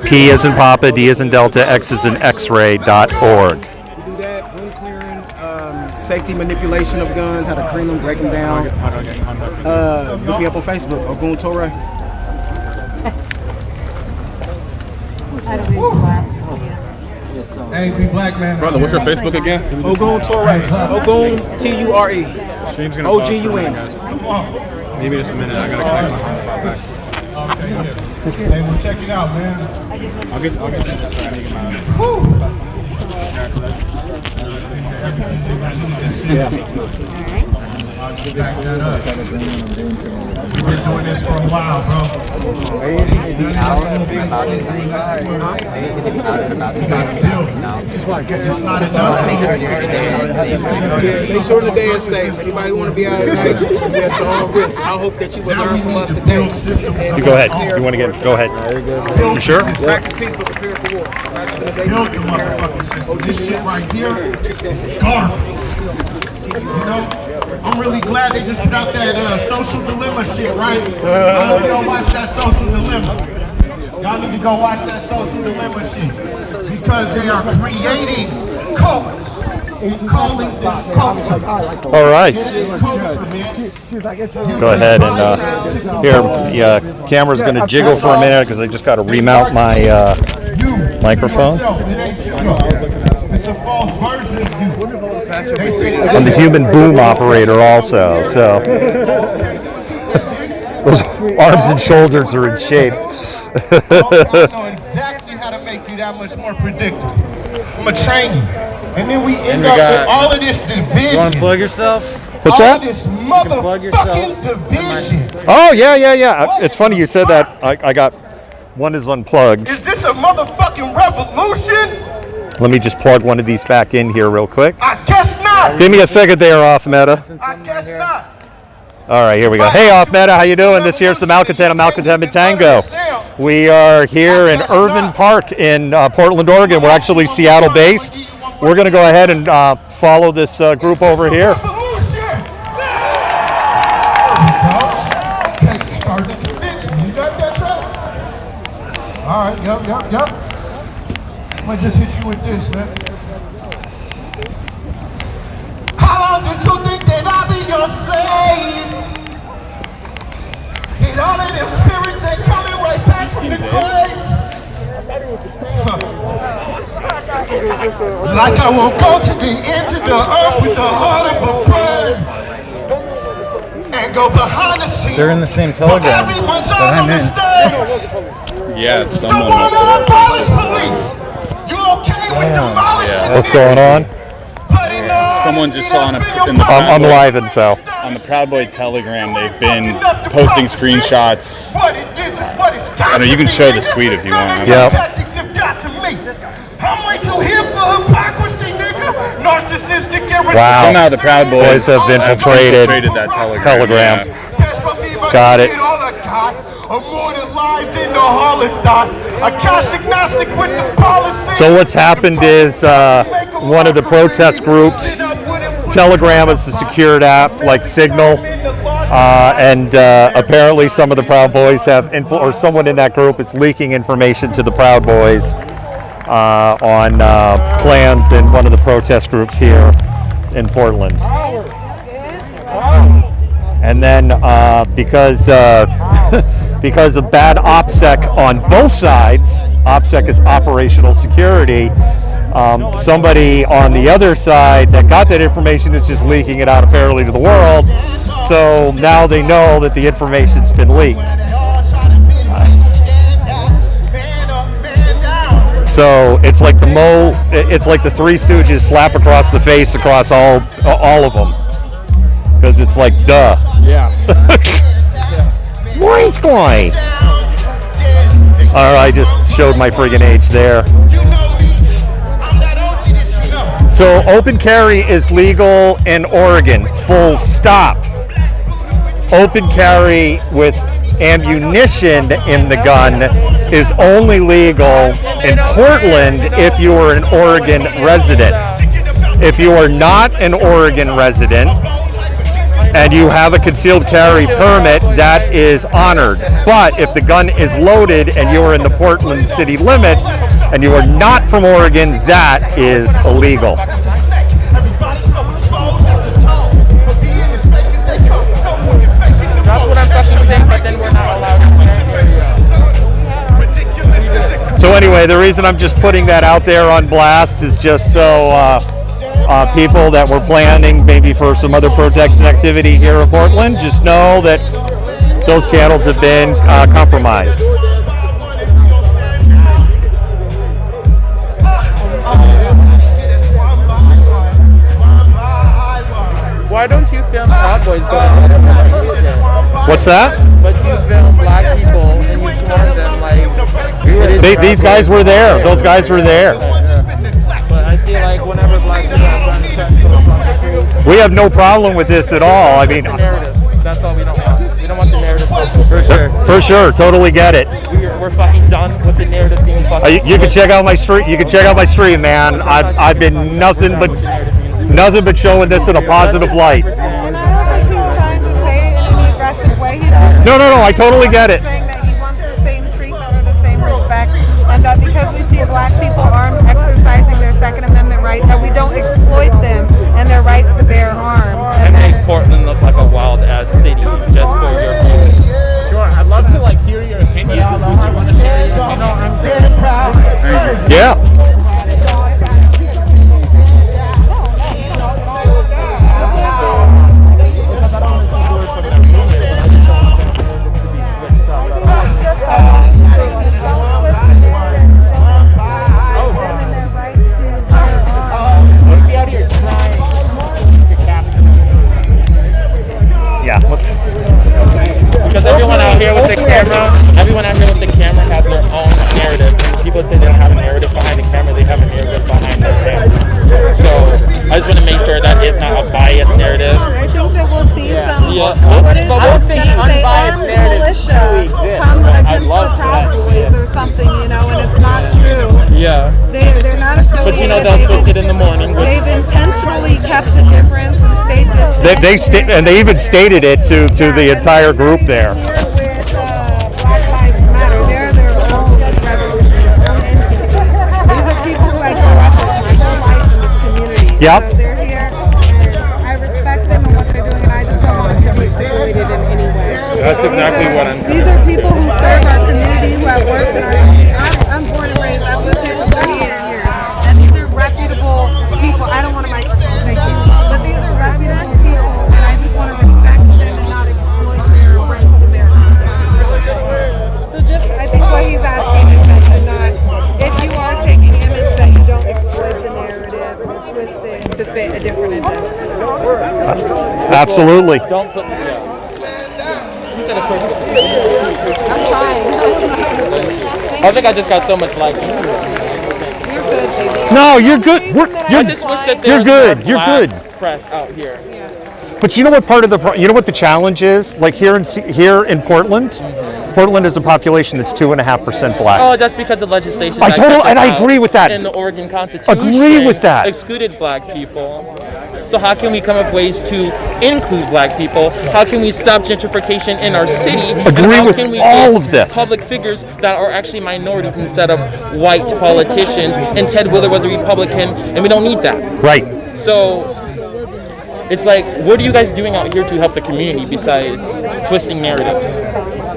Speaker 1: P as in Papa, D as in Delta, X as in X-ray.org.
Speaker 22: We do that, wound clearing, safety manipulation of guns, how to clean them, break them down. Look me up on Facebook, Ogun Torre.
Speaker 17: Hey, we black man.
Speaker 9: Brother, what's your Facebook again?
Speaker 22: Ogun Torre. Ogun, T-U-R-E.
Speaker 9: Stream's gonna
Speaker 22: O-G-U-N.
Speaker 9: Maybe just a minute. I gotta connect my phone back.
Speaker 17: Hey, we'll check it out, man.
Speaker 9: I'll get
Speaker 17: Back that up. We've been doing this for a while, bro.
Speaker 22: Make sure the day is safe. Anybody want to be out at night, you should be at your own risk. I hope that you will learn from us today.
Speaker 1: You go ahead. You want to get? Go ahead. You sure?
Speaker 22: Practice peace, but prepare for war.
Speaker 17: Build the motherfucking system. This shit right here, garbage. You know, I'm really glad they just put out that social dilemma shit, right? I hope y'all watch that social dilemma. Y'all need to go watch that social dilemma shit. Because they are creating cults and calling them culture.
Speaker 1: All right. Go ahead and here. The camera's going to jiggle for a minute because I just got to remount my microphone.
Speaker 17: It's a false version of you.
Speaker 1: I'm the human boom operator also, so those arms and shoulders are in shape.
Speaker 17: I know exactly how to make you that much more predictable. I'm gonna train you. And then we end up with all of this division.
Speaker 9: You want to plug yourself?
Speaker 1: What's
Speaker 17: all
Speaker 1: that?
Speaker 17: of this motherfucking division.
Speaker 1: Oh, yeah. It's funny you said that. I got one is unplugged.
Speaker 17: Is this a motherfucking revolution?
Speaker 1: Let me just plug one of these back in here real quick.
Speaker 17: I guess not.
Speaker 1: Give me a second there, Off-Meta.
Speaker 17: I guess not.
Speaker 1: All right, here we go. Hey, Off-Meta, how you doing? This here's the Malcontentment Tango. We are here in Irvin Park in Portland, Oregon. We're actually Seattle-based. We're going to go ahead and follow this group over here.
Speaker 17: Starting to convince me. You got that track? All right, yep. I'm gonna just hit you with this, man. How long did you think that I'd be your slave? And all of them spirits ain't coming right back from the grave. Like I will go to the ends of the earth with the heart of a bird and go behind the scenes.
Speaker 9: They're in the same telegram.
Speaker 17: Everyone's eyes on the stage.
Speaker 9: Yeah,
Speaker 17: The one that abolish police. You okay with demolishing?
Speaker 1: What's going on?
Speaker 9: Someone just saw in the
Speaker 1: I'm live, and so.
Speaker 9: on the Proud Boy Telegram, they've been posting screenshots.
Speaker 17: What it is what it's got
Speaker 9: I know you can
Speaker 17: to
Speaker 9: show
Speaker 17: be,
Speaker 9: the tweet if you want.
Speaker 1: Yeah.
Speaker 17: Tactics have got to me. I'm way too hip for hypocrisy, nigga. Narcissistic and
Speaker 1: Wow.
Speaker 9: Somehow the Proud Boys
Speaker 1: have infiltrated
Speaker 9: that telegram.
Speaker 1: Got it.
Speaker 17: Immortalizing the harlot. Agnostic with the policy.
Speaker 1: So what's happened is one of the protest groups, Telegram is a secured app like Signal, and apparently some of the Proud Boys have, or someone in that group is leaking information to the Proud Boys on plans in one of the protest groups here in Portland. And then because because of bad OPSEC on both sides, OPSEC is operational security, somebody on the other side that got that information is just leaking it out apparently to the world. So now they know that the information's been leaked. So it's like it's like the Three Stooges slap across the face across all of them, because it's like duh.
Speaker 14: Yeah.
Speaker 1: What's going? All right, I just showed my friggin' age there. So open carry is legal in Oregon. Full stop. Open carry with ammunition in the gun is only legal in Portland if you are an Oregon resident. If you are not an Oregon resident and you have a concealed carry permit, that is honored. But if the gun is loaded and you are in the Portland city limits and you are not from Oregon, that is illegal.
Speaker 14: That's what I'm fucking saying, but then we're not allowed to
Speaker 1: So anyway, the reason I'm just putting that out there on blast is just so people that were planning maybe for some other protest activity here in Portland just know that those channels have been compromised.
Speaker 14: Why don't you film cowboys going on?
Speaker 1: What's that?
Speaker 14: But you film black people and you swarm them like...
Speaker 1: These guys were there. Those guys were there.
Speaker 14: But I feel like whenever black people are trying to cut
Speaker 1: We have no problem with this at all. I mean,
Speaker 14: that's all we don't want. We don't want the narrative for sure.
Speaker 1: For sure, totally get it.
Speaker 14: We're fucking done with the narrative being fucking...
Speaker 1: You can check out my stream. You can check out my stream, man. I've been nothing but showing this in a positive light. No, I totally get it.
Speaker 4: Saying that he wants the same treatment or the same respect, and that because we see black people armed exercising their Second Amendment right, that we don't exploit them and their right to bear arms.
Speaker 14: And make Portland look like a wild ass city just for your view. Sure, I'd love to like hear your opinion. Would you want to share your opinion? No, I'm very proud.
Speaker 1: Yeah.
Speaker 14: Because everyone out here with the camera has their own narrative. And people say they don't have a narrative behind the camera, they have a narrative behind their camera. So I just want to make sure that it's not a biased narrative.
Speaker 4: I think that we'll see some.
Speaker 14: Yeah, but we'll see unbiased narratives
Speaker 4: militia come against the Proud Boys or something, you know, and it's not true.
Speaker 14: Yeah.
Speaker 4: They're not affiliated.
Speaker 14: But you know they'll switch it in the morning.
Speaker 4: They've intentionally kept the difference and stayed distant.
Speaker 1: And they even stated it to the entire group there. Yep.
Speaker 4: So they're here, and I respect them and what they're doing, and I just don't want to be exploited in any way.
Speaker 14: That's exactly what I'm
Speaker 4: These are people who serve our community, who have worked in our community. I'm born and raised. I've lived here for 38 years, and these are reputable people. I don't want to thank you, but these are reputable people, and I just want to respect them and not exploit their right to bear arms. So I think what he's asking is that you're not, if you are taking image, that you don't exploit the narrative or twist it to fit a different agenda.
Speaker 1: Absolutely.
Speaker 14: Don't put, You said a quick.
Speaker 4: I'm trying.
Speaker 14: I think I just got so much like.
Speaker 4: You're good, baby.
Speaker 1: No, you're good.
Speaker 14: I just wish that there
Speaker 1: you're
Speaker 14: was
Speaker 1: good.
Speaker 14: more
Speaker 1: You're
Speaker 14: black
Speaker 1: good.
Speaker 14: press out here.
Speaker 1: But you know what you know what the challenge is? Like here in Portland, Portland is a population that's 2.5% black.
Speaker 14: Oh, that's because of legislation.
Speaker 1: I agree with that.
Speaker 14: In the Oregon Constitution.
Speaker 1: Agree with that.
Speaker 14: Excluded black people. So how can we come up with ways to include black people? How can we stop gentrification in our city?
Speaker 1: Agree with all of this.
Speaker 14: Public figures that are actually minorities instead of white politicians. And Ted Wheeler was a Republican, and we don't need that.
Speaker 1: Right.
Speaker 14: So it's like, what are you guys doing out here to help the community besides twisting narratives?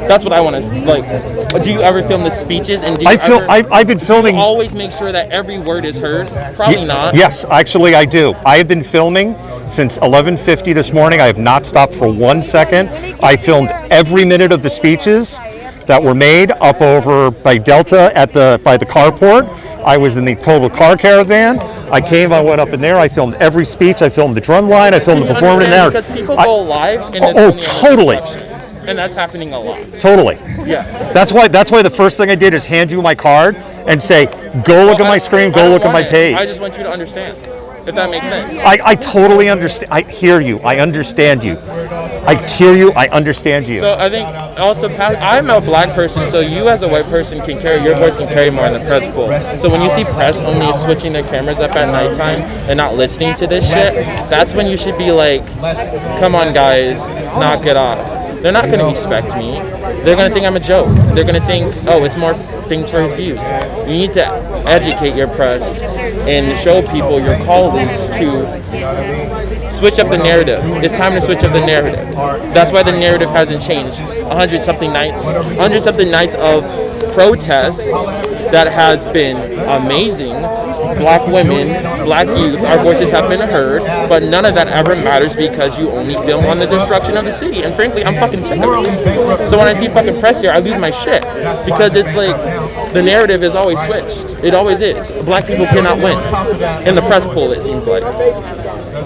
Speaker 14: That's what I want to like. Do you ever film the speeches? And do you
Speaker 1: I've been filming.
Speaker 14: Do you always make sure that every word is heard? Probably not.
Speaker 1: Yes, actually I do. I have been filming since 11:50 this morning. I have not stopped for 1 second. I filmed every minute of the speeches that were made up over by Delta by the carport. I was in the total car caravan. I came, I went up in there, I filmed every speech, I filmed the drum line, I filmed the performance in there.
Speaker 14: Because people go live and
Speaker 1: totally.
Speaker 14: And that's happening a lot.
Speaker 1: Totally.
Speaker 14: Yeah.
Speaker 1: That's why the first thing I did is hand you my card and say, go look at my screen, go look at my page.
Speaker 14: I just want you to understand, if that makes sense.
Speaker 1: I totally understand. I hear you. I understand you. I hear you. I understand you.
Speaker 14: So I think also, I'm a black person, so you as a white person can carry, your voice can carry more in the press pool. So when you see press only switching their cameras up at nighttime and not listening to this shit, that's when you should be like, come on guys, knock it off. They're not going to respect me. They're going to think I'm a joke. They're going to think, oh, it's more things for his views. You need to educate your press and show people, your colleagues, to switch up the narrative. It's time to switch up the narrative. That's why the narrative hasn't changed. 100-something nights of protests that has been amazing. Black women, black youth, our voices have been heard, but none of that ever matters because you only film on the destruction of the city. And frankly, I'm fucking sick of it. So when I see fucking press here, I lose my shit because it's like the narrative is always switched. It always is. Black people cannot win in the press poll, it seems like,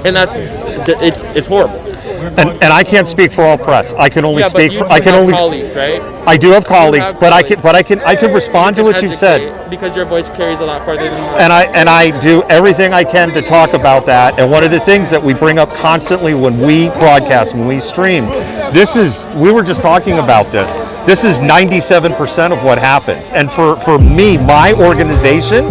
Speaker 14: and it's horrible.
Speaker 1: And I can't speak for all press. I can only speak for. I can only.
Speaker 14: Colleagues, right?
Speaker 1: I do have colleagues, but I can respond to what you've said
Speaker 14: because your voice carries a lot farther than mine.
Speaker 1: And I do everything I can to talk about that. And one of the things that we bring up constantly when we broadcast, when we stream, we were just talking about this. This is 97% of what happens. And for me, my organization,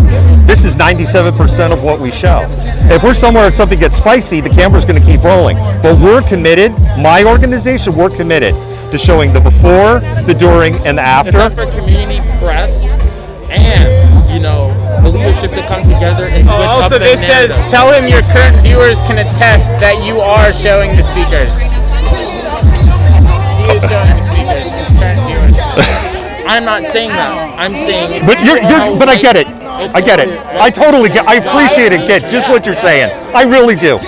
Speaker 1: this is 97% of what we show. If we're somewhere and something gets spicy, the camera's going to keep rolling. But we're committed, my organization, we're committed to showing the before, the during, and the after.
Speaker 14: It's time for community press and, the leadership to come together and switch up
Speaker 5: also, this says, tell him your current viewers can attest that you are showing the speakers. He is showing the speakers, his current viewers.
Speaker 14: I'm not saying that. I'm saying...
Speaker 1: But but I get it. I get it. I totally get. I appreciate it. Get just what you're saying. I really do.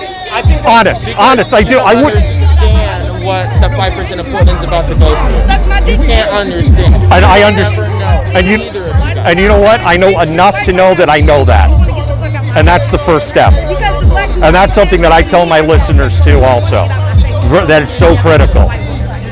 Speaker 1: Honest. I do. I would
Speaker 14: understand what the 5% of Portland's about to go through. You can't understand.
Speaker 1: And I understand. And you know what? I know enough to know that I know that. And that's the first step. And that's something that I tell my listeners too also. That it's so critical.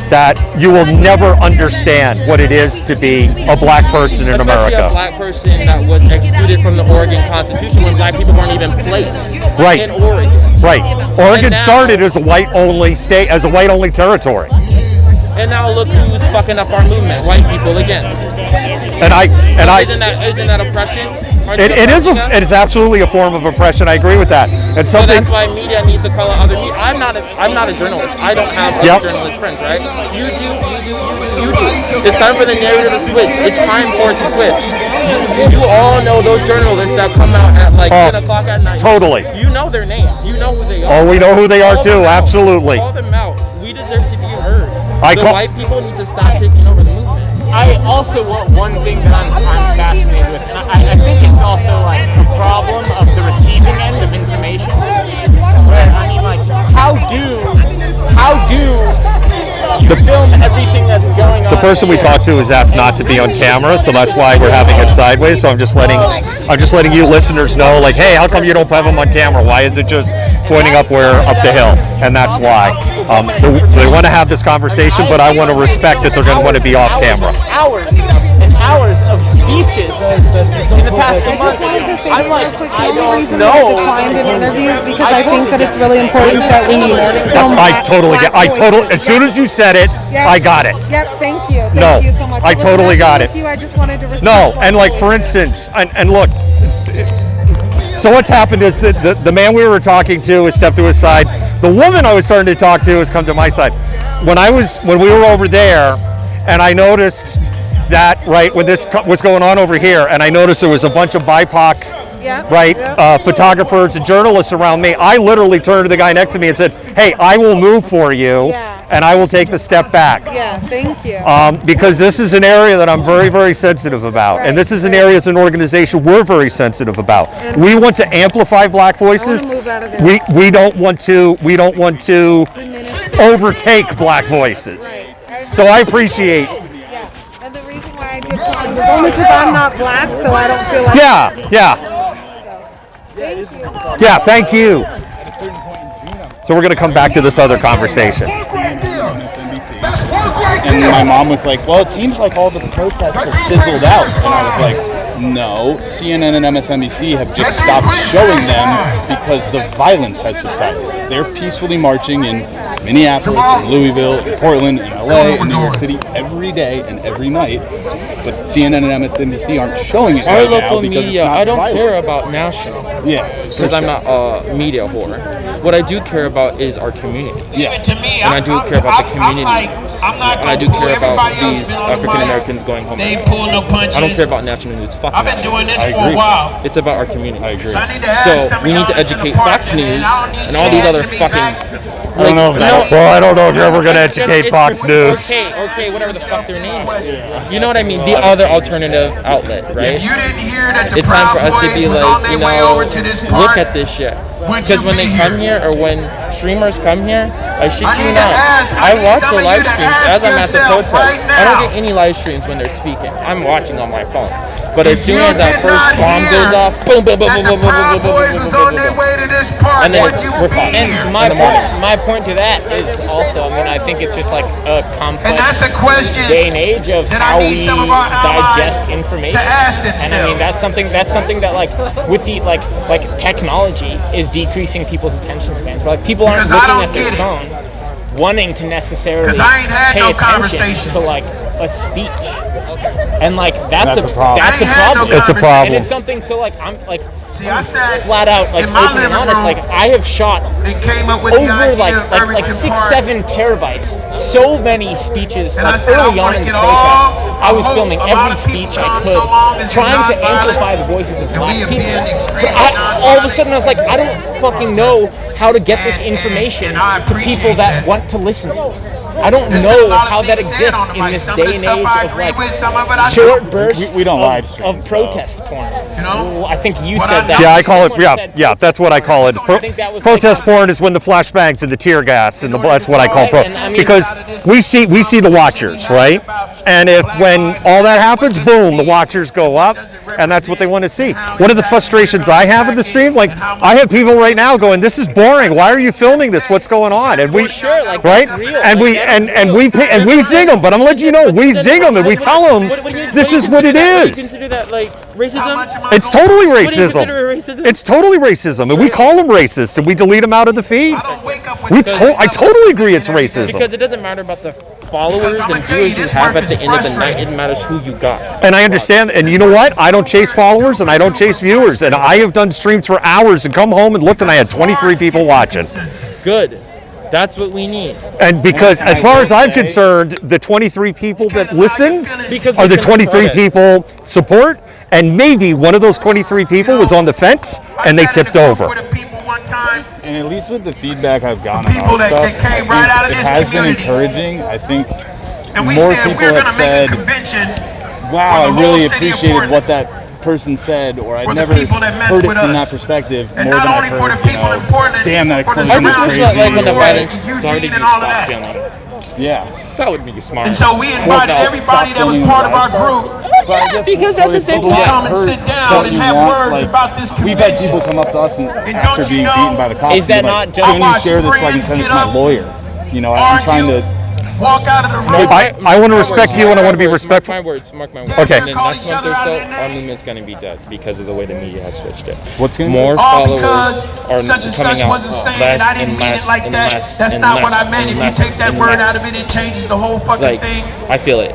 Speaker 1: That you will never understand what it is to be a black person in America.
Speaker 14: Especially a black person that was excluded from the Oregon Constitution when black people weren't even placed in Oregon.
Speaker 1: Right. Oregon started as a white-only state, as a white-only territory.
Speaker 14: And now look who's fucking up our movement, white people again. Isn't that oppression?
Speaker 1: It is absolutely a form of oppression. I agree with that. And
Speaker 14: so that's why media needs to call out other media. I'm not a journalist. I don't have other journalist friends, right? You do. It's time for the narrative to switch. It's time for it to switch. You all know those journalists that come out at like 10 o'clock at night.
Speaker 1: Totally.
Speaker 14: You know their names. You know who they are.
Speaker 1: Oh, we know who they are too. Absolutely.
Speaker 14: Call them out. We deserve to be heard. White people need to stop taking over the movement.
Speaker 5: I also want one thing that I'm fascinated with, and I think it's also like a problem of the receiving end of information. Where I mean, like, how do you film everything that's going on?
Speaker 1: The person we talked to was asked not to be on camera, so that's why we're having it sideways. So I'm just letting you listeners know, like, hey, how come you don't have them on camera? Why is it just pointing up the hill? And that's why they want to have this conversation, but I want to respect that they're going to want to be off camera.
Speaker 5: Hours and hours of speeches in the past 2 months. I'm like, I don't know.
Speaker 3: Declined in interviews because I think that it's really important that we film.
Speaker 1: As soon as you said it, I got it.
Speaker 3: Yep, thank you. Thank you so much.
Speaker 1: I totally got it.
Speaker 3: Thank you. I just wanted to respect.
Speaker 1: No, and like for instance, and look, So what's happened is the man we were talking to has stepped to his side. The woman I was starting to talk to has come to my side. When we were over there, and I noticed that when this was going on over here, and I noticed there was a bunch of BIPOC. Photographers and journalists around me. I literally turned to the guy next to me and said, "Hey, I will move for you, and I will take the step back."
Speaker 3: Yeah, thank you.
Speaker 1: Because this is an area that I'm very, very sensitive about, and this is an area as an organization we're very sensitive about. We want to amplify Black voices. We don't want to overtake Black voices. So I appreciate.
Speaker 3: And the reason why I did is only because I'm not Black, so I don't feel like.
Speaker 1: Yeah, thank you. So we're going to come back to this other conversation.
Speaker 6: And my mom was like, well, it seems like all the protests have fizzled out. And I was like, no, CNN and MSNBC have just stopped showing them because the violence has subsided. They're peacefully marching in Minneapolis, and Louisville, and Portland, and LA, and New York City every day and every night. But CNN and MSNBC aren't showing it
Speaker 14: Our
Speaker 6: right now
Speaker 14: local
Speaker 6: because
Speaker 14: media,
Speaker 6: it's not
Speaker 14: I don't
Speaker 6: violent.
Speaker 14: care about national.
Speaker 6: Yeah,
Speaker 14: because I'm not a media whore. What I do care about is our community.
Speaker 6: Yeah.
Speaker 14: And I do care about the community. And I do care about these African Americans going home. I don't care about national news. Fuck
Speaker 18: I've been doing this
Speaker 14: I
Speaker 18: for a
Speaker 14: agree.
Speaker 18: while.
Speaker 14: It's about our community. I agree.
Speaker 18: ask
Speaker 14: So we need to educate Fox News and all these other fucking.
Speaker 1: I don't know if you're ever going to educate Fox News.
Speaker 14: Okay, whatever the fuck their name is. You know what I mean? The other alternative outlet, right?
Speaker 18: You didn't hear that the
Speaker 14: It's time for
Speaker 18: Proud
Speaker 14: us to
Speaker 18: Boys
Speaker 14: be
Speaker 18: was
Speaker 14: like,
Speaker 18: on their way over to this
Speaker 14: look
Speaker 18: park.
Speaker 14: at this shit. Because when they come here, or when streamers come here, I shit you not, I watch the live streams as I'm at the protest. I don't get any live streams when they're speaking. I'm watching on my phone. But as soon as that first bomb goes off, boom, boom, boom, boom, boom, boom, boom, boom, boom, boom, boom, boom, and then we're fine.
Speaker 5: And my point to that is also, I mean, I think it's just like a complex day and age of how we digest information. And I mean, that's something that like with the like technology is decreasing people's attention spans. But like people aren't looking at their phone, wanting to necessarily pay attention to like a speech. And like that's a problem.
Speaker 1: It's a problem.
Speaker 5: And it's something so like I'm like flat out like open and honest. Like I have shot over like 6-7 terabytes. So many speeches like early on in the protest. I was filming every speech I could, trying to amplify the voices of Black people. But all of a sudden I was like, I don't fucking know how to get this information to people that want to listen to it. I don't know how that exists in this day and age of like short bursts
Speaker 6: we don't live stream,
Speaker 5: of protest porn. Well, I think you said that.
Speaker 1: Yeah, I call it. Yeah, that's what I call it. Protest porn is when the flashbangs and the tear gas and that's what I call because we see the watchers, right? And when all that happens, boom, the watchers go up, and that's what they want to see. One of the frustrations I have in the stream, like I have people right now going, "This is boring. Why are you filming this? What's going on?" And we, right? And we zing them. But I'm letting you know, we zing them and we tell them this is what it is.
Speaker 14: Do you consider that like racism?
Speaker 1: It's totally
Speaker 14: What do you
Speaker 1: racism.
Speaker 14: consider racism?
Speaker 1: It's totally racism, and we call them racist, and we delete them out of the feed. I totally agree it's racism.
Speaker 14: Because it doesn't matter about the followers and viewers you have at the end of the night. It matters who you got.
Speaker 1: And I understand, and you know what? I don't chase followers, and I don't chase viewers, and I have done streams for hours and come home and looked, and I had 23 people watching.
Speaker 14: Good. That's what we need.
Speaker 1: And because, as far as I'm concerned, the 23 people that listened are the 23 people support, and maybe one of those 23 people was on the fence and they tipped over.
Speaker 6: And at least with the feedback I've gotten on our stuff, I think it has been encouraging. I think more people have said, wow, I really appreciated what that person said, or I'd never heard it from that perspective more than I've heard, damn, that explosion was crazy.
Speaker 14: Like when the violence started, you stopped filming.
Speaker 6: Yeah.
Speaker 14: That would be smart.
Speaker 18: And so we invited everybody that was part of our group
Speaker 14: because at the same
Speaker 18: to come and sit down and have words about this convention.
Speaker 6: We've had people come up to us after being beaten by the cops.
Speaker 5: Is that
Speaker 6: like,
Speaker 5: not just-
Speaker 6: can you share this so I can send it to my lawyer? You know, I'm trying to
Speaker 18: walk out of the room.
Speaker 1: I want to respect you, and I want to be respectful.
Speaker 14: Mark my words.
Speaker 1: Okay.
Speaker 14: And then next month or so, our movement's going to be dead because of the way the media has switched it.
Speaker 6: What's going to
Speaker 14: More followers are
Speaker 18: such and
Speaker 14: coming
Speaker 18: such
Speaker 14: out
Speaker 18: wasn't saying
Speaker 14: less
Speaker 18: I didn't
Speaker 14: and
Speaker 18: mean
Speaker 14: less
Speaker 18: it like
Speaker 14: and
Speaker 18: that.
Speaker 14: less
Speaker 18: That's
Speaker 14: and
Speaker 18: not what
Speaker 14: less
Speaker 18: I meant.
Speaker 14: and
Speaker 18: If you
Speaker 14: less
Speaker 18: take that
Speaker 14: and
Speaker 18: word
Speaker 14: less.
Speaker 18: out of it, it changes the whole fucking
Speaker 14: Like,
Speaker 18: thing.
Speaker 14: I feel it.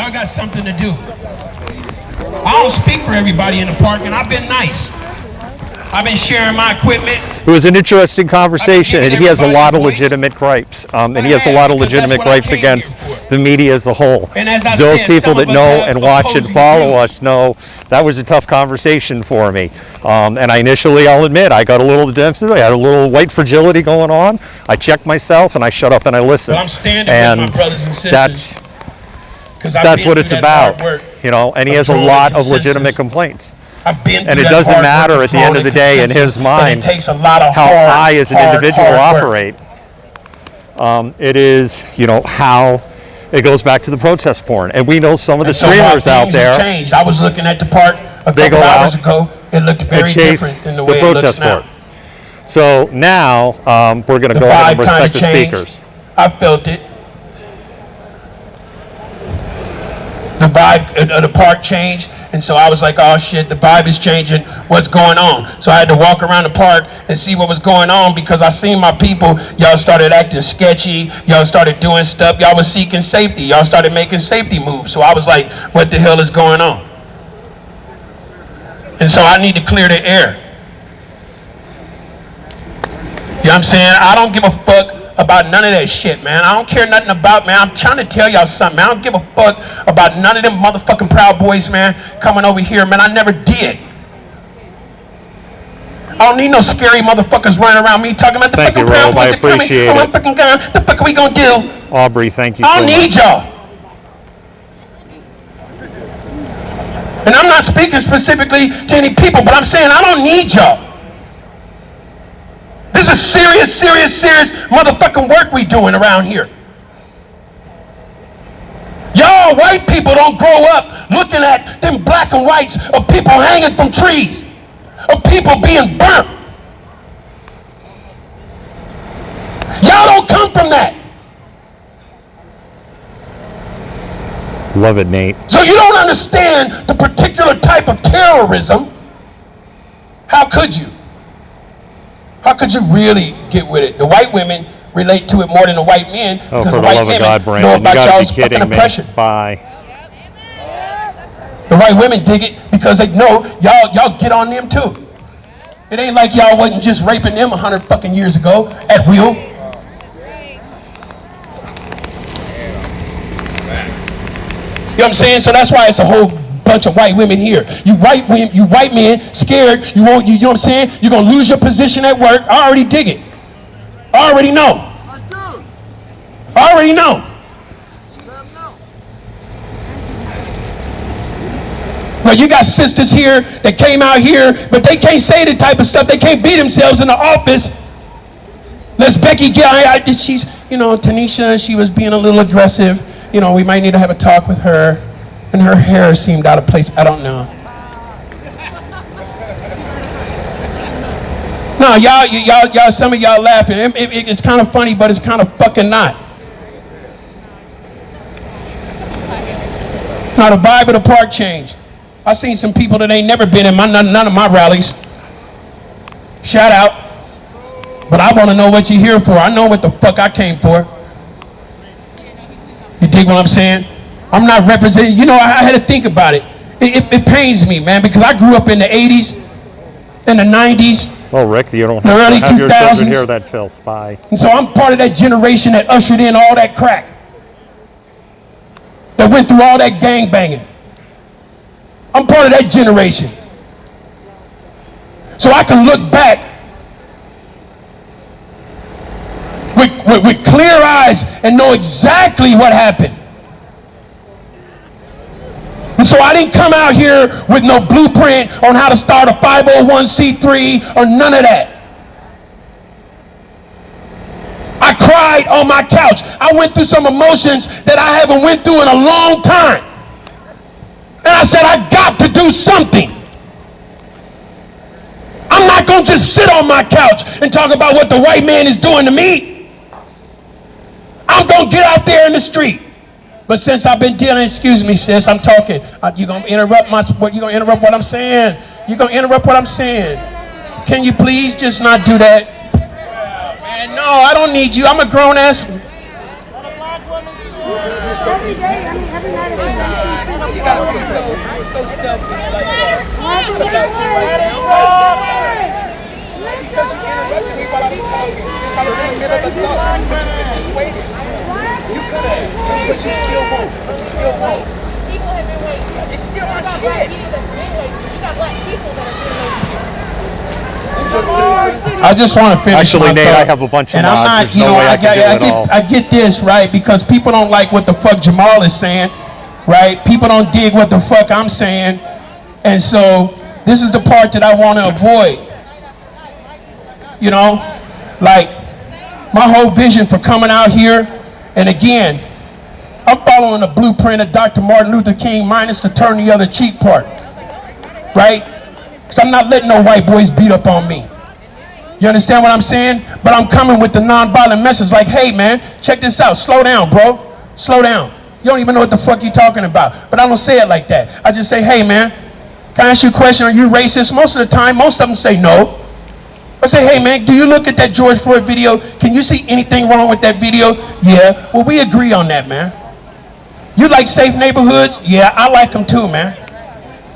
Speaker 13: Y'all got something to do. I don't speak for everybody in the park, and I've been nice. I've been sharing my equipment.
Speaker 1: It was an interesting conversation, and he has a lot of legitimate gripes, and he has a lot of legitimate gripes against the media as a whole.
Speaker 13: And as I
Speaker 1: Those
Speaker 13: said, some
Speaker 1: people that
Speaker 13: of us
Speaker 1: know
Speaker 13: have
Speaker 1: and watch and
Speaker 13: opposing
Speaker 1: follow
Speaker 13: views.
Speaker 1: us know that was a tough conversation for me. And I initially, I'll admit, I got a little defensive. I had a little white fragility going on. I checked myself, and I shut up and I listened.
Speaker 13: But I'm standing
Speaker 1: and
Speaker 13: with my brothers and sisters.
Speaker 1: That's what it's about, you know. And he has a lot of legitimate complaints. And it doesn't matter at the end of the day in his mind how I as an individual operate. It is, you know, how it goes back to the protest porn. And we know some of the streamers out there,
Speaker 13: Changed. I was looking at the park a
Speaker 1: they
Speaker 13: couple
Speaker 1: go
Speaker 13: hours
Speaker 1: out
Speaker 13: ago. It looked very
Speaker 1: and chase
Speaker 13: different than the
Speaker 1: the
Speaker 13: way it looks
Speaker 1: protest
Speaker 13: now.
Speaker 1: porn. So now we're going to go ahead and respect the speakers.
Speaker 13: I felt it. The vibe of the park changed, and so I was like, oh shit, the vibe is changing, what's going on? So I had to walk around the park and see what was going on, because I seen my people, y'all started acting sketchy, y'all started doing stuff, y'all was seeking safety, y'all started making safety moves. So I was like, what the hell is going on? And so I need to clear the air. You know what I'm saying? I don't give a fuck about none of that shit, man. I don't care nothing about, man. I'm trying to tell y'all something, man. I don't give a fuck about none of them motherfucking Proud Boys, man, coming over here, man. I never did. I don't need no scary motherfuckers running around me talking about the fucking Proud Boys.
Speaker 1: I appreciate it.
Speaker 13: The fuck are we gonna do?
Speaker 1: Aubrey, thank you
Speaker 13: I
Speaker 1: so
Speaker 13: don't
Speaker 1: much.
Speaker 13: need y'all. And I'm not speaking specifically to any people, but I'm saying I don't need y'all. This is serious, serious, serious motherfucking work we doing around here. Y'all white people don't grow up looking at them black and whites of people hanging from trees, of people being burnt. Y'all don't come from that.
Speaker 1: Love it, Nate.
Speaker 13: So you don't understand the particular type of terrorism. How could you? How could you really get with it? The white women relate to it more than the white men.
Speaker 1: Oh,
Speaker 13: because
Speaker 1: for
Speaker 13: the
Speaker 1: the
Speaker 13: white
Speaker 1: love of
Speaker 13: women
Speaker 1: God,
Speaker 13: know
Speaker 1: Brandon, you
Speaker 13: about
Speaker 1: gotta
Speaker 13: y'all's
Speaker 1: be
Speaker 13: fucking
Speaker 1: kidding me.
Speaker 13: oppression.
Speaker 1: Bye.
Speaker 13: The white women dig it because they know y'all get on them too. It ain't like y'all wasn't just raping them 100 fucking years ago at will. You know what I'm saying? So that's why it's a whole bunch of white women here. You white men scared. You know what I'm saying? You're gonna lose your position at work. I already dig it. I already know. I already know. Now you got sisters here that came out here, but they can't say the type of stuff. They can't be themselves in the office. Let's Becky get. She's, you know, Tanisha. She was being a little aggressive. You know, we might need to have a talk with her. And her hair seemed out of place. I don't know. No, y'all, some of y'all laughing. It's kind of funny, but it's kind of fucking not. Now the vibe of the park changed. I seen some people that ain't never been in none of my rallies. Shout out. But I want to know what you're here for. I know what the fuck I came for. You dig what I'm saying? I'm not representing, you know, I had to think about it. It pains me, man, because I grew up in the 80s, in the 90s.
Speaker 1: Well, Rick, you don't
Speaker 13: the early
Speaker 1: have your
Speaker 13: 2000s.
Speaker 1: children hear that filth. Bye.
Speaker 13: And so I'm part of that generation that ushered in all that crack. That went through all that gang banging. I'm part of that generation. So I can look back with clear eyes and know exactly what happened. And so I didn't come out here with no blueprint on how to start a 501c3 or none of that. I cried on my couch. I went through some emotions that I haven't went through in a long time. And I said, I got to do something. I'm not going to just sit on my couch and talk about what the white man is doing to me. I'm going to get out there in the street. But since I've been dealing, excuse me, sis, I'm talking. You're going to interrupt what I'm saying. You're going to interrupt what I'm saying. Can you please just not do that? Man, no, I don't need you. I'm a grown ass.
Speaker 3: Every day, I mean, every night.
Speaker 13: You got to be so selfish like that. Because you interrupted me while I was talking. Since I was in the middle of the thought, but you could have just waited. You could have, but you still won't.
Speaker 19: People have been waiting.
Speaker 13: It's still my shit.
Speaker 19: You got black people that have been waiting.
Speaker 13: I just want to finish.
Speaker 1: Actually,
Speaker 13: my
Speaker 1: Nate,
Speaker 13: thought.
Speaker 1: I have a bunch of
Speaker 13: and
Speaker 1: mods.
Speaker 13: I'm not,
Speaker 1: There's no way I can do it all.
Speaker 13: I get this, right? Because people don't like what the fuck Jamal is saying, right? People don't dig what the fuck I'm saying. And so this is the part that I want to avoid. You know, like my whole vision for coming out here, and again, I'm following the blueprint of Dr. Martin Luther King minus the turn the other cheek part, right? Because I'm not letting no white boys beat up on me. You understand what I'm saying? But I'm coming with the non-violent message like, hey man, check this out. Slow down, bro. Slow down. You don't even know what the fuck you're talking about. But I don't say it like that. I just say, hey man, can I ask you a question? Are you racist? Most of the time, most of them say no. I say, hey man, do you look at that George Floyd video? Can you see anything wrong with that video? Yeah. Well, we agree on that, man. You like safe neighborhoods? Yeah, I like them too, man.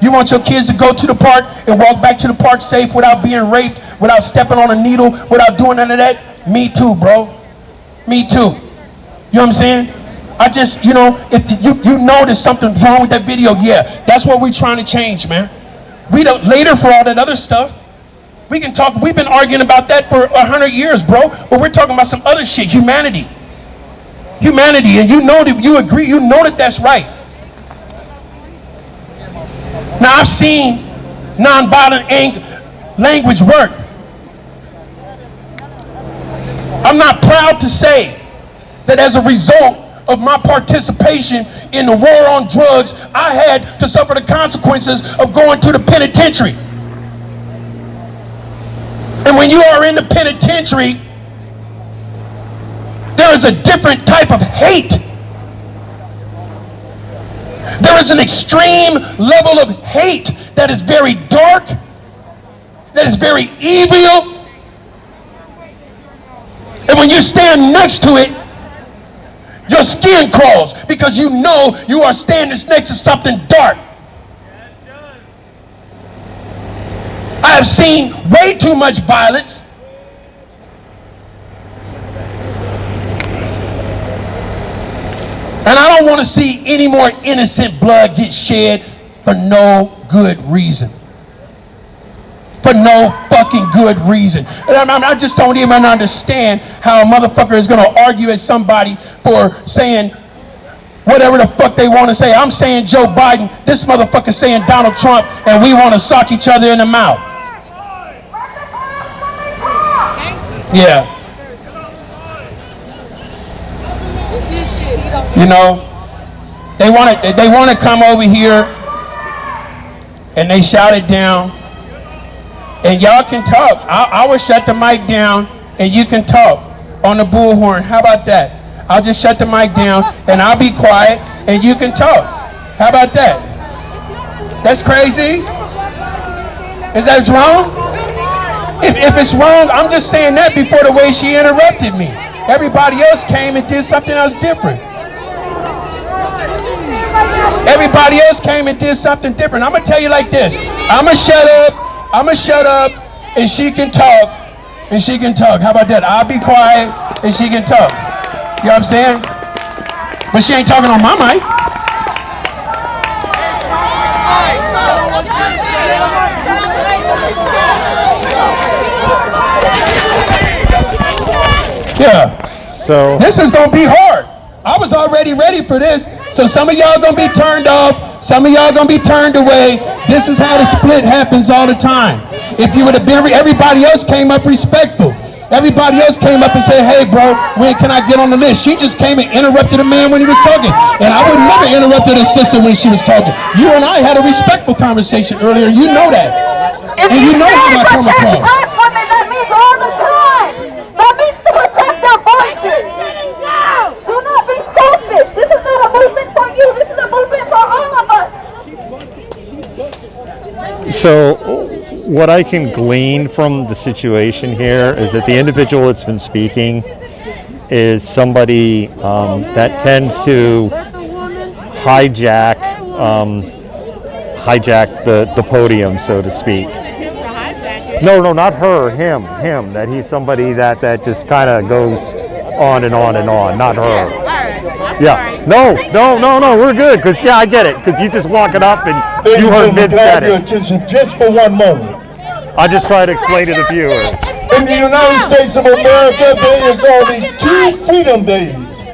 Speaker 13: You want your kids to go to the park and walk back to the park safe without being raped, without stepping on a needle, without doing none of that? Me too, bro. Me too. You know what I'm saying? I just, you know, if you know there's something wrong with that video, yeah, that's what we're trying to change, man. We don't, later for all that other stuff, we can talk, we've been arguing about that for 100 years, bro, but we're talking about some other shit, humanity. Humanity, and you know that you agree, you know that that's right. Now, I've seen nonviolent language work. I'm not proud to say that as a result of my participation in the war on drugs, I had to suffer the consequences of going to the penitentiary. And when you are in the penitentiary, there is a different type of hate. There is an extreme level of hate that is very dark, that is very evil. And when you stand next to it, your skin crawls because you know you are standing next to something dark. I have seen way too much violence. And I don't want to see any more innocent blood get shed for no good reason. For no fucking good reason. And I just don't even understand how a motherfucker is going to argue at somebody for saying whatever the fuck they want to say. I'm saying Joe Biden, this motherfucker saying Donald Trump, and we want to sock each other in the mouth. Yeah. You know, they want to come over here and they shout it down. And y'all can talk. I will shut the mic down and you can talk on the bullhorn. How about that? I'll just shut the mic down and I'll be quiet and you can talk. How about that? That's crazy? Is that wrong? If it's wrong, I'm just saying that before the way she interrupted me. Everybody else came and did something else different. Everybody else came and did something different. I'm going to tell you like this. I'm going to shut up and she can talk. And she can talk. How about that? I'll be quiet and she can talk. You know what I'm saying? But she ain't talking on my mic. Yeah. So this is gonna be hard. I was already ready for this. So some of y'all gonna be turned off. Some of y'all gonna be turned away. This is how the split happens all the time. If you would have been, everybody else came up respectful. Everybody else came up and said, hey bro, when can I get on the list? She just came and interrupted a man when he was talking. And I would never interrupted a sister when she was talking. You and I had a respectful conversation earlier. You know that. And you know how I come across.
Speaker 8: That means all the time. That means to protect their voices. Do not be selfish. This is not a movement for you. This is a movement for all of us.
Speaker 1: So what I can glean from the situation here is that the individual that's been speaking is somebody that tends to hijack the podium, so to speak. No, not her, him. That he's somebody that just kind of goes on and on and on, not her. Yeah. No, we're good. Cause yeah, I get it. Cause you just walk it up and you heard mid said it.
Speaker 17: Your attention just for one moment.
Speaker 1: I just try to explain to the viewers.
Speaker 17: In the United States of America, there is only 2 Freedom Days.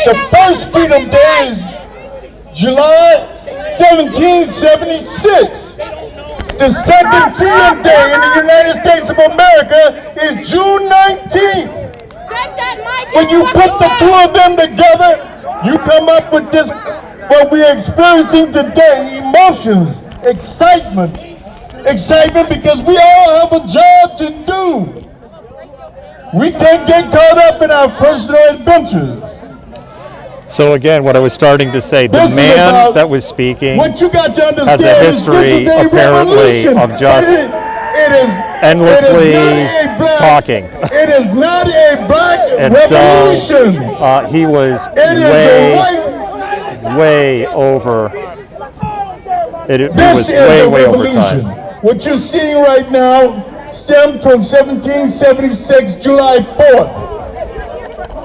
Speaker 17: The first Freedom Day is July 1776. The second Freedom Day in the United States of America is June 19th. When you put the 2 of them together, you come up with this, what we're experiencing today, emotions, excitement. Excitement because we all have a job to do. We can't get caught up in our personal adventures.
Speaker 1: So again, what I was starting to say, the man that was speaking
Speaker 17: what you got to understand
Speaker 1: has a
Speaker 17: is
Speaker 1: history,
Speaker 17: this is a
Speaker 1: apparently,
Speaker 17: revolution.
Speaker 1: of just
Speaker 17: it is
Speaker 1: endlessly
Speaker 17: not a black,
Speaker 1: talking.
Speaker 17: It is not a black
Speaker 1: And
Speaker 17: revolution.
Speaker 1: so he was way over.
Speaker 17: This is a revolution. What you're seeing right now stemmed from 1776, July 4th.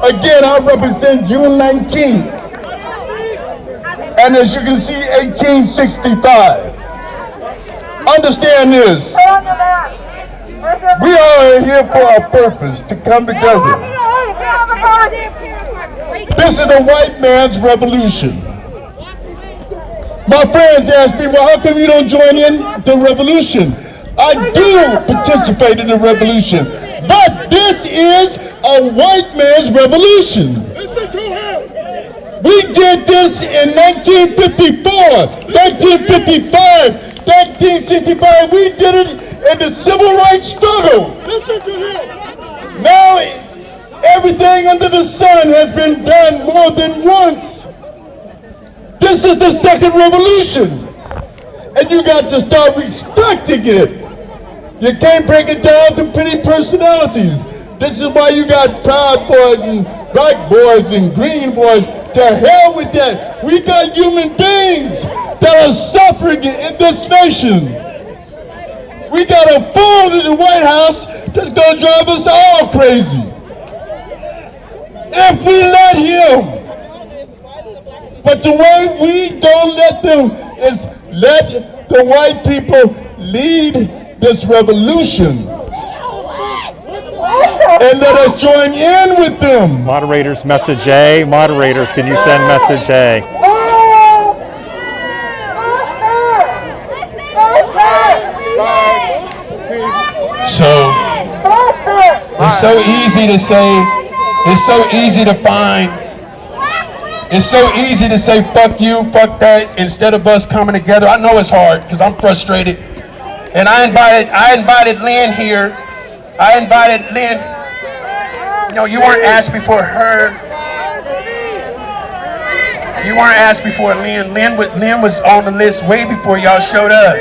Speaker 17: Again, I represent June 19th. And as you can see, 1865. Understand this. We are here for a purpose, to come together. This is a white man's revolution. My friends ask me, well, how come you don't join in the revolution? I do participate in the revolution, but this is a white man's revolution. We did this in 1954, 1955, 1965. We did it in the civil rights struggle. Now, everything under the sun has been done more than once. This is the second revolution, and you got to start respecting it. You can't break it down to petty personalities. This is why you got Proud Boys and Black Boys and Green Boys. To hell with that. We got human beings that are suffering in this nation. We got a fool in the White House that's gonna drive us all crazy. If we let him. But the way we don't let them is let the white people lead this revolution. And let us join in with them.
Speaker 1: Moderators, message A. Moderators, can you send message A?
Speaker 13: So, it's so easy to say, it's so easy to find, it's so easy to say fuck you, fuck that, instead of us coming together. I know it's hard, because I'm frustrated. And I invited Lynn here. I invited Lynn. You know, you weren't asked before her. You weren't asked before Lynn. Lynn was on the list way before y'all showed up.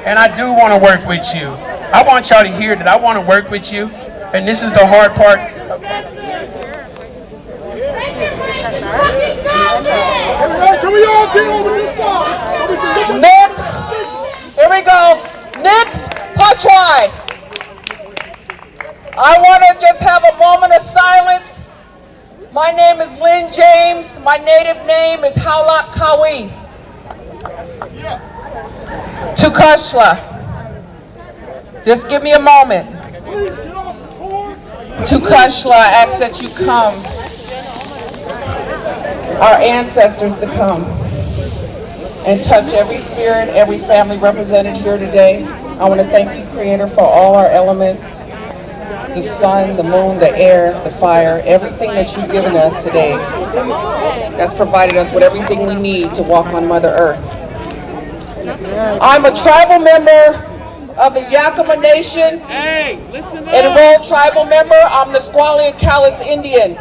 Speaker 13: And I do want to work with you. I want y'all to hear that I want to work with you. And this is the hard part.
Speaker 17: Can we all get over this side?
Speaker 20: Next, here we go. Next, punchline. I want to just have a moment of silence. My name is Lynn James. My native name is Howlak Kawi. Tukashla. Just give me a moment. Tukashla, I ask that you come. Our ancestors to come and touch every spirit, every family represented here today. I want to thank you, Creator, for all our elements. The sun, the moon, the air, the fire, everything that you've given us today has provided us with everything we need to walk on Mother Earth. I'm a tribal member of the Yakama Nation, enrolled tribal member. I'm the Squamish Cowlitz Indian.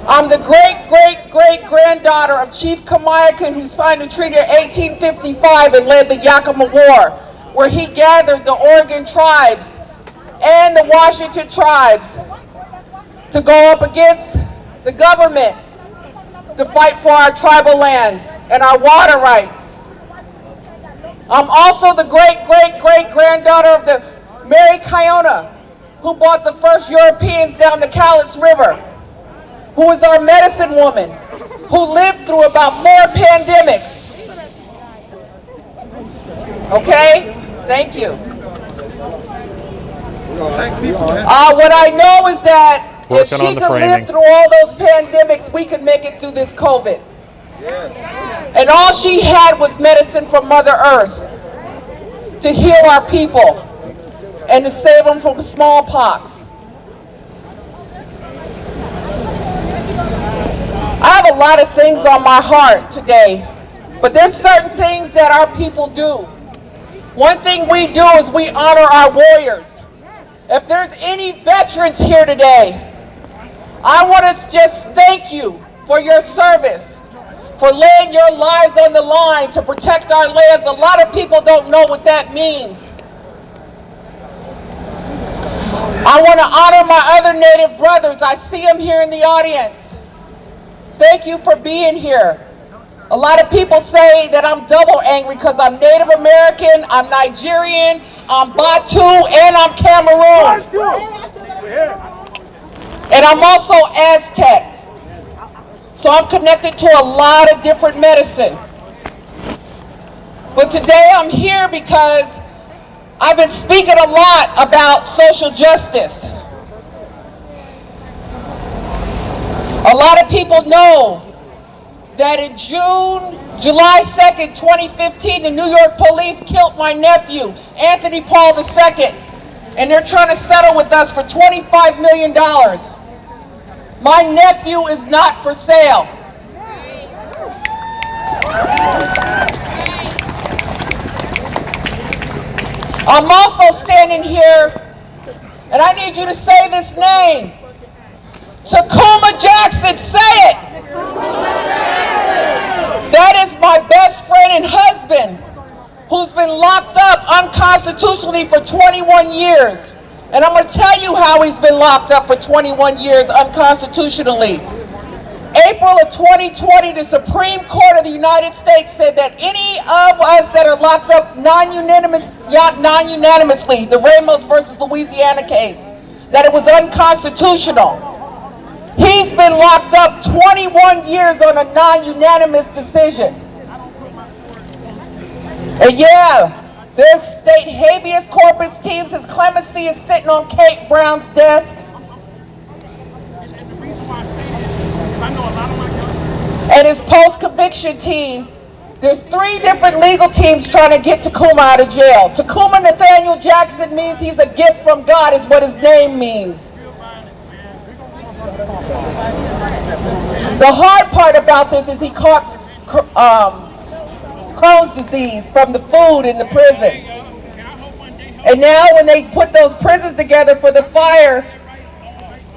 Speaker 20: I'm the great-great-great-granddaughter of Chief Kamiakin, who signed the treaty of 1855 and led the Yakama War, where he gathered the Oregon tribes and the Washington tribes to go up against the government to fight for our tribal lands and our water rights. I'm also the great-great-great-granddaughter of the Mary Kiona, who brought the first Europeans down the Cowlitz River, who was our medicine woman, who lived through about 4 pandemics. Okay? Thank you. What I know is that if she could live through all those pandemics, we could make it through this COVID. And all she had was medicine from Mother Earth to heal our people and to save them from smallpox. I have a lot of things on my heart today, but there's certain things that our people do. One thing we do is we honor our warriors. If there's any veterans here today, I want to just thank you for your service, for laying your lives on the line to protect our lands. A lot of people don't know what that means. I want to honor my other Native brothers. I see them here in the audience. Thank you for being here. A lot of people say that I'm double angry because I'm Native American, I'm Nigerian, I'm Batu, and I'm Cameroon. And I'm also Aztec. So I'm connected to a lot of different medicine. But today I'm here because I've been speaking a lot about social justice. A lot of people know that in July 2nd, 2015, the New York police killed my nephew, Anthony Paul II, and they're trying to settle with us for $25 million. My nephew is not for sale. I'm also standing here, and I need you to say this name. Tacoma Jackson, say it. That is my best friend and husband, who's been locked up unconstitutionally for 21 years. And I'm going to tell you how he's been locked up for 21 years unconstitutionally. April of 2020, the Supreme Court of the United States said that any of us that are locked up non-unanimously, the Ramos versus Louisiana case, that it was unconstitutional. He's been locked up 21 years on a non-unanimous decision. And yeah, there's state habeas corpus teams. His clemency is sitting on Kate Brown's desk. And his post-conviction team, there's 3 different legal teams trying to get Tacoma out of jail. Tacoma Nathaniel Jackson means he's a gift from God, is what his name means. The hard part about this is he caught Crohn's disease from the food in the prison. And now when they put those prisons together for the fire,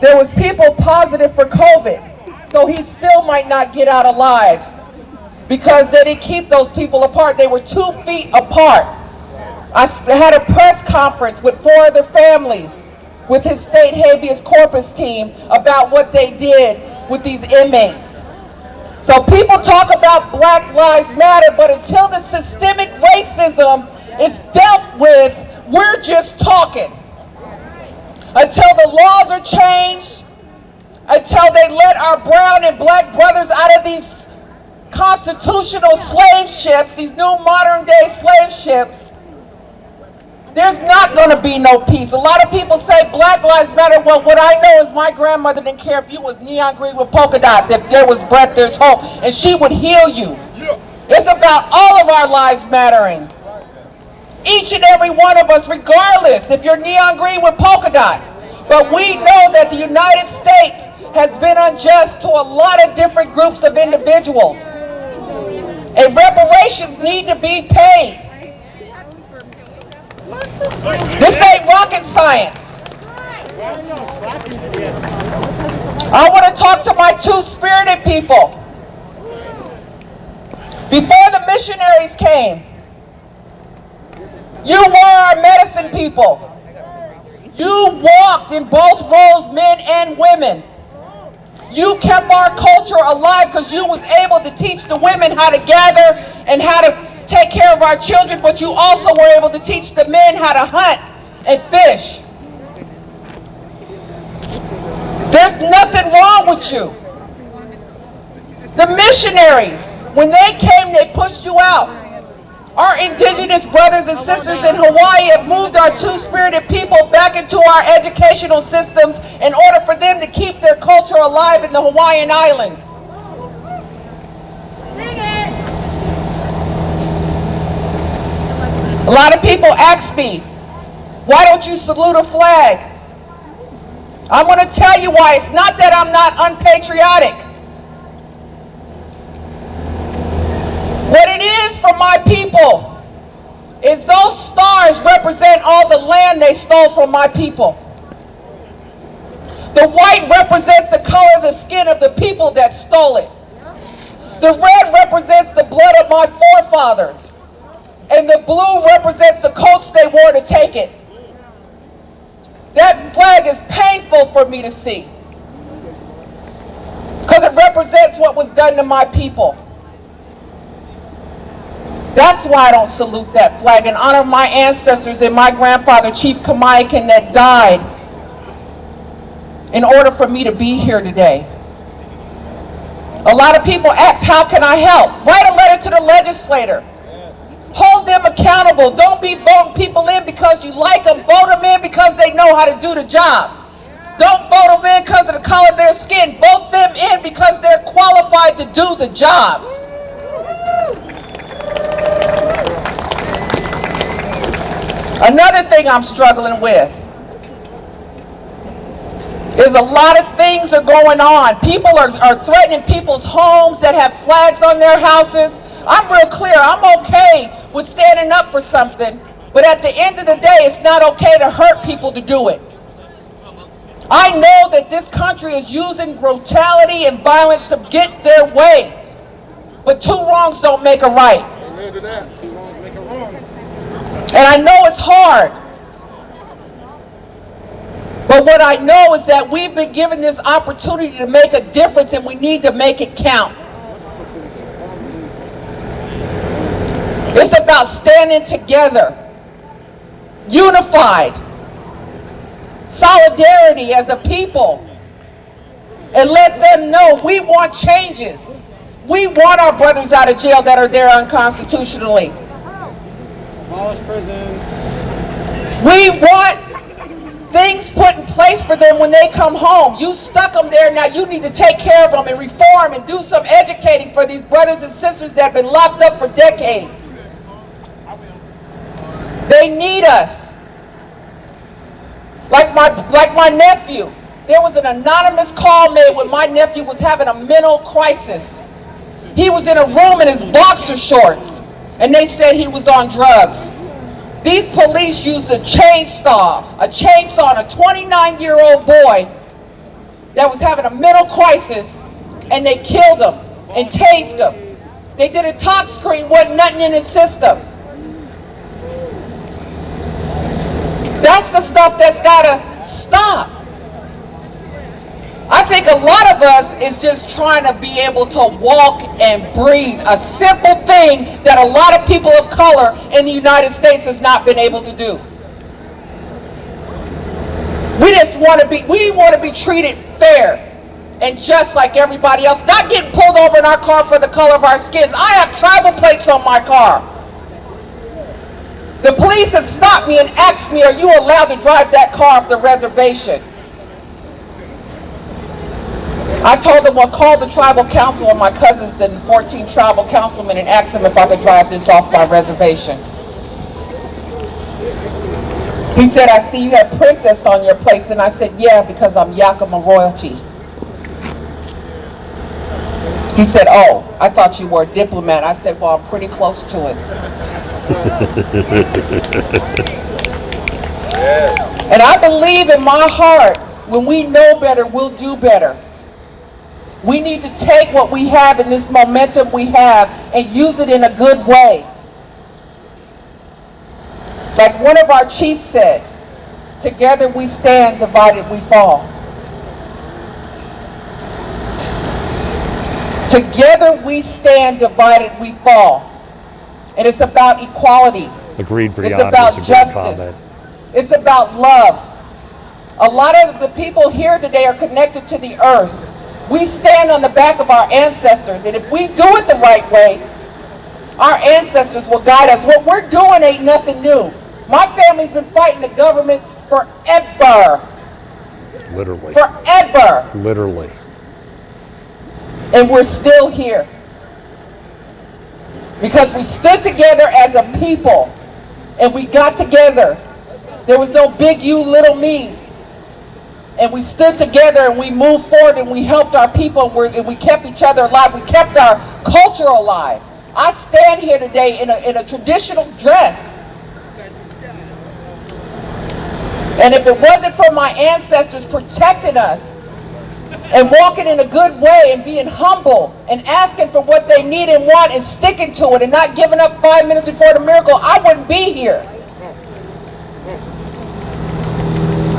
Speaker 20: there was people positive for COVID. So he still might not get out alive because they didn't keep those people apart. They were 2 feet apart. I had a press conference with 4 other families with his state habeas corpus team about what they did with these inmates. So people talk about Black Lives Matter, but until the systemic racism is dealt with, we're just talking. Until the laws are changed, until they let our brown and black brothers out of these constitutional slave ships, these new modern day slave ships, there's not going to be no peace. A lot of people say Black Lives Matter. Well, what I know is my grandmother didn't care if you was neon green with polka dots. If there was breath, there's hope. And she would heal you. It's about all of our lives mattering. Each and every one of us, regardless if you're neon green with polka dots. But we know that the United States has been unjust to a lot of different groups of individuals. And reparations need to be paid. This ain't rocket science. I want to talk to my two-spirited people. Before the missionaries came, you were our medicine people. You walked in both roles, men and women. You kept our culture alive because you was able to teach the women how to gather and how to take care of our children, but you also were able to teach the men how to hunt and fish. There's nothing wrong with you. The missionaries, when they came, they pushed you out. Our indigenous brothers and sisters in Hawaii have moved our two-spirited people back into our educational systems in order for them to keep their culture alive in the Hawaiian Islands. A lot of people ask me, why don't you salute a flag? I'm going to tell you why. It's not that I'm not unpatriotic. What it is for my people is those stars represent all the land they stole from my people. The white represents the color of the skin of the people that stole it. The red represents the blood of my forefathers. And the blue represents the coats they wore to take it. That flag is painful for me to see, because it represents what was done to my people. That's why I don't salute that flag and honor my ancestors and my grandfather, Chief Kamaikan, that died in order for me to be here today. A lot of people ask, how can I help? Write a letter to the legislator. Hold them accountable. Don't be voting people in because you like them. Vote them in because they know how to do the job. Don't vote them in because of the color of their skin. Vote them in because they're qualified to do the job. Another thing I'm struggling with is a lot of things are going on. People are threatening people's homes that have flags on their houses. I'm real clear, I'm okay with standing up for something, but at the end of the day, it's not okay to hurt people to do it. I know that this country is using brutality and violence to get their way, but two wrongs don't make a right.
Speaker 17: Amen to that. Two wrongs make a wrong.
Speaker 20: And I know it's hard. But what I know is that we've been given this opportunity to make a difference, and we need to make it count. It's about standing together, unified, solidarity as a people, and let them know we want changes. We want our brothers out of jail that are there unconstitutionally.
Speaker 14: Abolish prisons.
Speaker 20: We want things put in place for them when they come home. You stuck them there, now you need to take care of them and reform and do some educating for these brothers and sisters that have been locked up for decades. They need us. Like my nephew. There was an anonymous call made when my nephew was having a mental crisis. He was in a room in his boxer shorts, and they said he was on drugs. These police used a chainsaw on a 29-year-old boy that was having a mental crisis, and they killed him and tased him. They did a talk screen, wasn't nothing in his system. That's the stuff that's gotta stop. I think a lot of us is just trying to be able to walk and breathe. A simple thing that a lot of people of color in the United States has not been able to do. We want to be treated fair and just like everybody else, not getting pulled over in our car for the color of our skins. I have tribal plates on my car. The police have stopped me and asked me, are you allowed to drive that car off the reservation? I told them, well, call the tribal council and my cousins and 14 tribal councilmen and ask them if I could drive this off my reservation. He said, I see you have princess on your place. And I said, yeah, because I'm Yakima royalty. He said, oh, I thought you were a diplomat. I said, well, I'm pretty close to it. And I believe in my heart, when we know better, we'll do better. We need to take what we have and this momentum we have and use it in a good way. Like one of our chiefs said, together we stand, divided we fall. Together we stand, divided we fall. And it's about equality.
Speaker 1: Agreed, Brianna.
Speaker 20: It's about
Speaker 1: That's a great
Speaker 20: justice.
Speaker 1: comment.
Speaker 20: It's about love. A lot of the people here today are connected to the earth. We stand on the back of our ancestors, and if we do it the right way, our ancestors will guide us. What we're doing ain't nothing new. My family's been fighting the governments forever.
Speaker 1: Literally.
Speaker 20: Forever.
Speaker 1: Literally.
Speaker 20: And we're still here. Because we stood together as a people, and we got together. There was no big you, little me's. And we stood together and we moved forward and we helped our people and we kept each other alive. We kept our culture alive. I stand here today in a traditional dress. And if it wasn't for my ancestors protecting us and walking in a good way and being humble and asking for what they need and want and sticking to it and not giving up 5 minutes before the miracle, I wouldn't be here.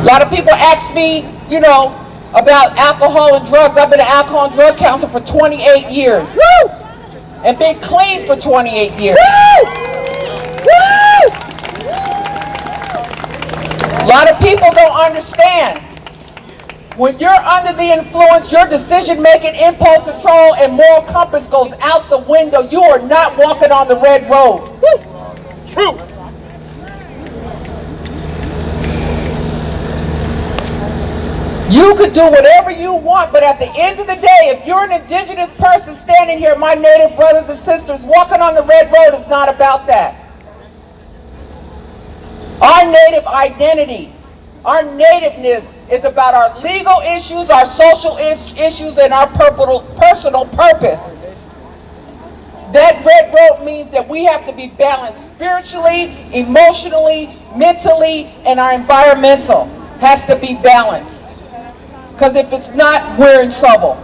Speaker 20: A lot of people ask me, you know, about alcohol and drugs. I've been an alcohol and drug counselor for 28 years. Woo! And been clean for 28 years. Woo! Woo! A lot of people don't understand. When you're under the influence, your decision-making, impulse control, and moral compass goes out the window. You are not walking on the red road. Woo! True. You could do whatever you want, but at the end of the day, if you're an indigenous person standing here, my native brothers and sisters, walking on the red road is not about that. Our native identity, our nativeness is about our legal issues, our social issues, and our personal purpose. That red road means that we have to be balanced spiritually, emotionally, mentally, and our environmental has to be balanced. Because if it's not, we're in trouble.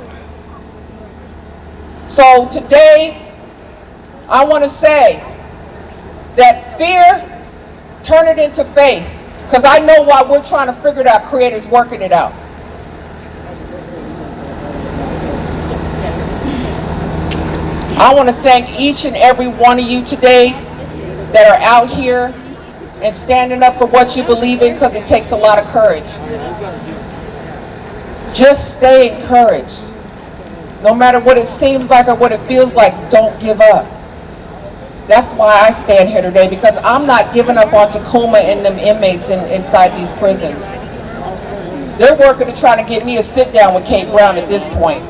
Speaker 20: So today, I want to say that fear, turn it into faith. Because I know why we're trying to figure it out, Creator's working it out. I want to thank each and every one of you today that are out here and standing up for what you believe in, because it takes a lot of courage. Just stay encouraged. No matter what it seems like or what it feels like, don't give up. That's why I stand here today, because I'm not giving up on Tacoma and them inmates inside these prisons. They're working to try to get me a sit down with Kate Brown at this point.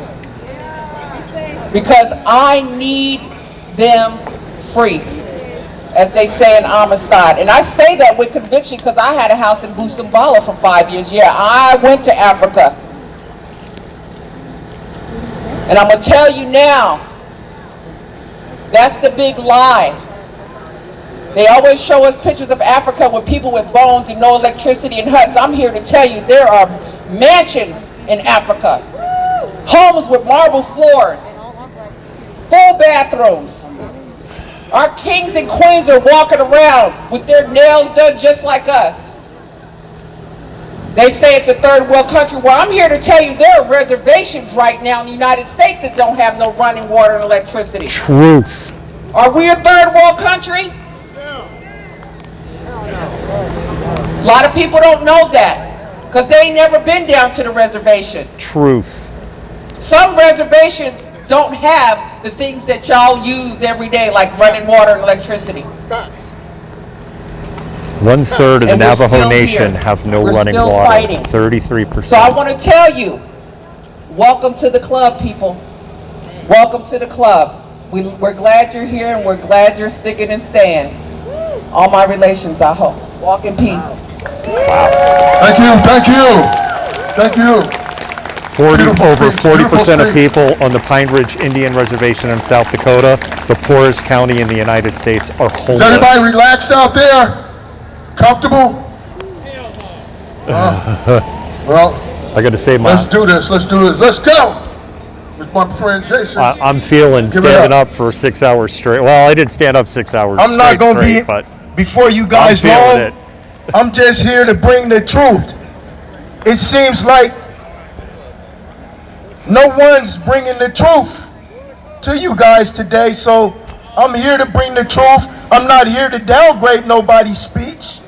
Speaker 20: Because I need them free, as they say in Amistad. And I say that with conviction because I had a house in Busumbala for 5 years. Yeah, I went to Africa. And I'm going to tell you now, that's the big lie. They always show us pictures of Africa with people with bones and no electricity and huts. I'm here to tell you there are mansions in Africa. Homes with marble floors. Full bathrooms. Our kings and queens are walking around with their nails done just like us. They say it's a third world country. Well, I'm here to tell you there are reservations right now in the United States that don't have no running water and electricity.
Speaker 1: Truth.
Speaker 20: Are we a third world country? A lot of people don't know that because they ain't never been down to the reservation.
Speaker 1: Truth.
Speaker 20: Some reservations don't have the things that y'all use every day, like running water and electricity.
Speaker 1: 1/3 of the Navajo Nation
Speaker 20: here.
Speaker 1: have no
Speaker 20: We're
Speaker 1: running
Speaker 20: still
Speaker 1: water.
Speaker 20: Fighting.
Speaker 1: 33%.
Speaker 20: So I want to tell you, welcome to the club, people. Welcome to the club. We're glad you're here, and we're glad you're sticking and staying. All my relations, I hope. Walk in peace.
Speaker 1: Wow.
Speaker 17: Thank you, thank you, thank you.
Speaker 1: Over 40% of people on the Pine Ridge Indian Reservation in South Dakota, the poorest county in the United States, are homeless.
Speaker 17: Is everybody relaxed out there? Comfortable? Well,
Speaker 1: I got to say,
Speaker 17: let's do this. Let's go. With my friend Jason.
Speaker 1: I'm feeling standing up for 6 hours straight. Well, I didn't stand up 6 hours
Speaker 13: I'm not going to be
Speaker 1: but
Speaker 13: before you guys long.
Speaker 1: it.
Speaker 13: I'm just here to bring the truth. It seems like no one's bringing the truth to you guys today, so I'm here to bring the truth. I'm not here to downgrade nobody's speech.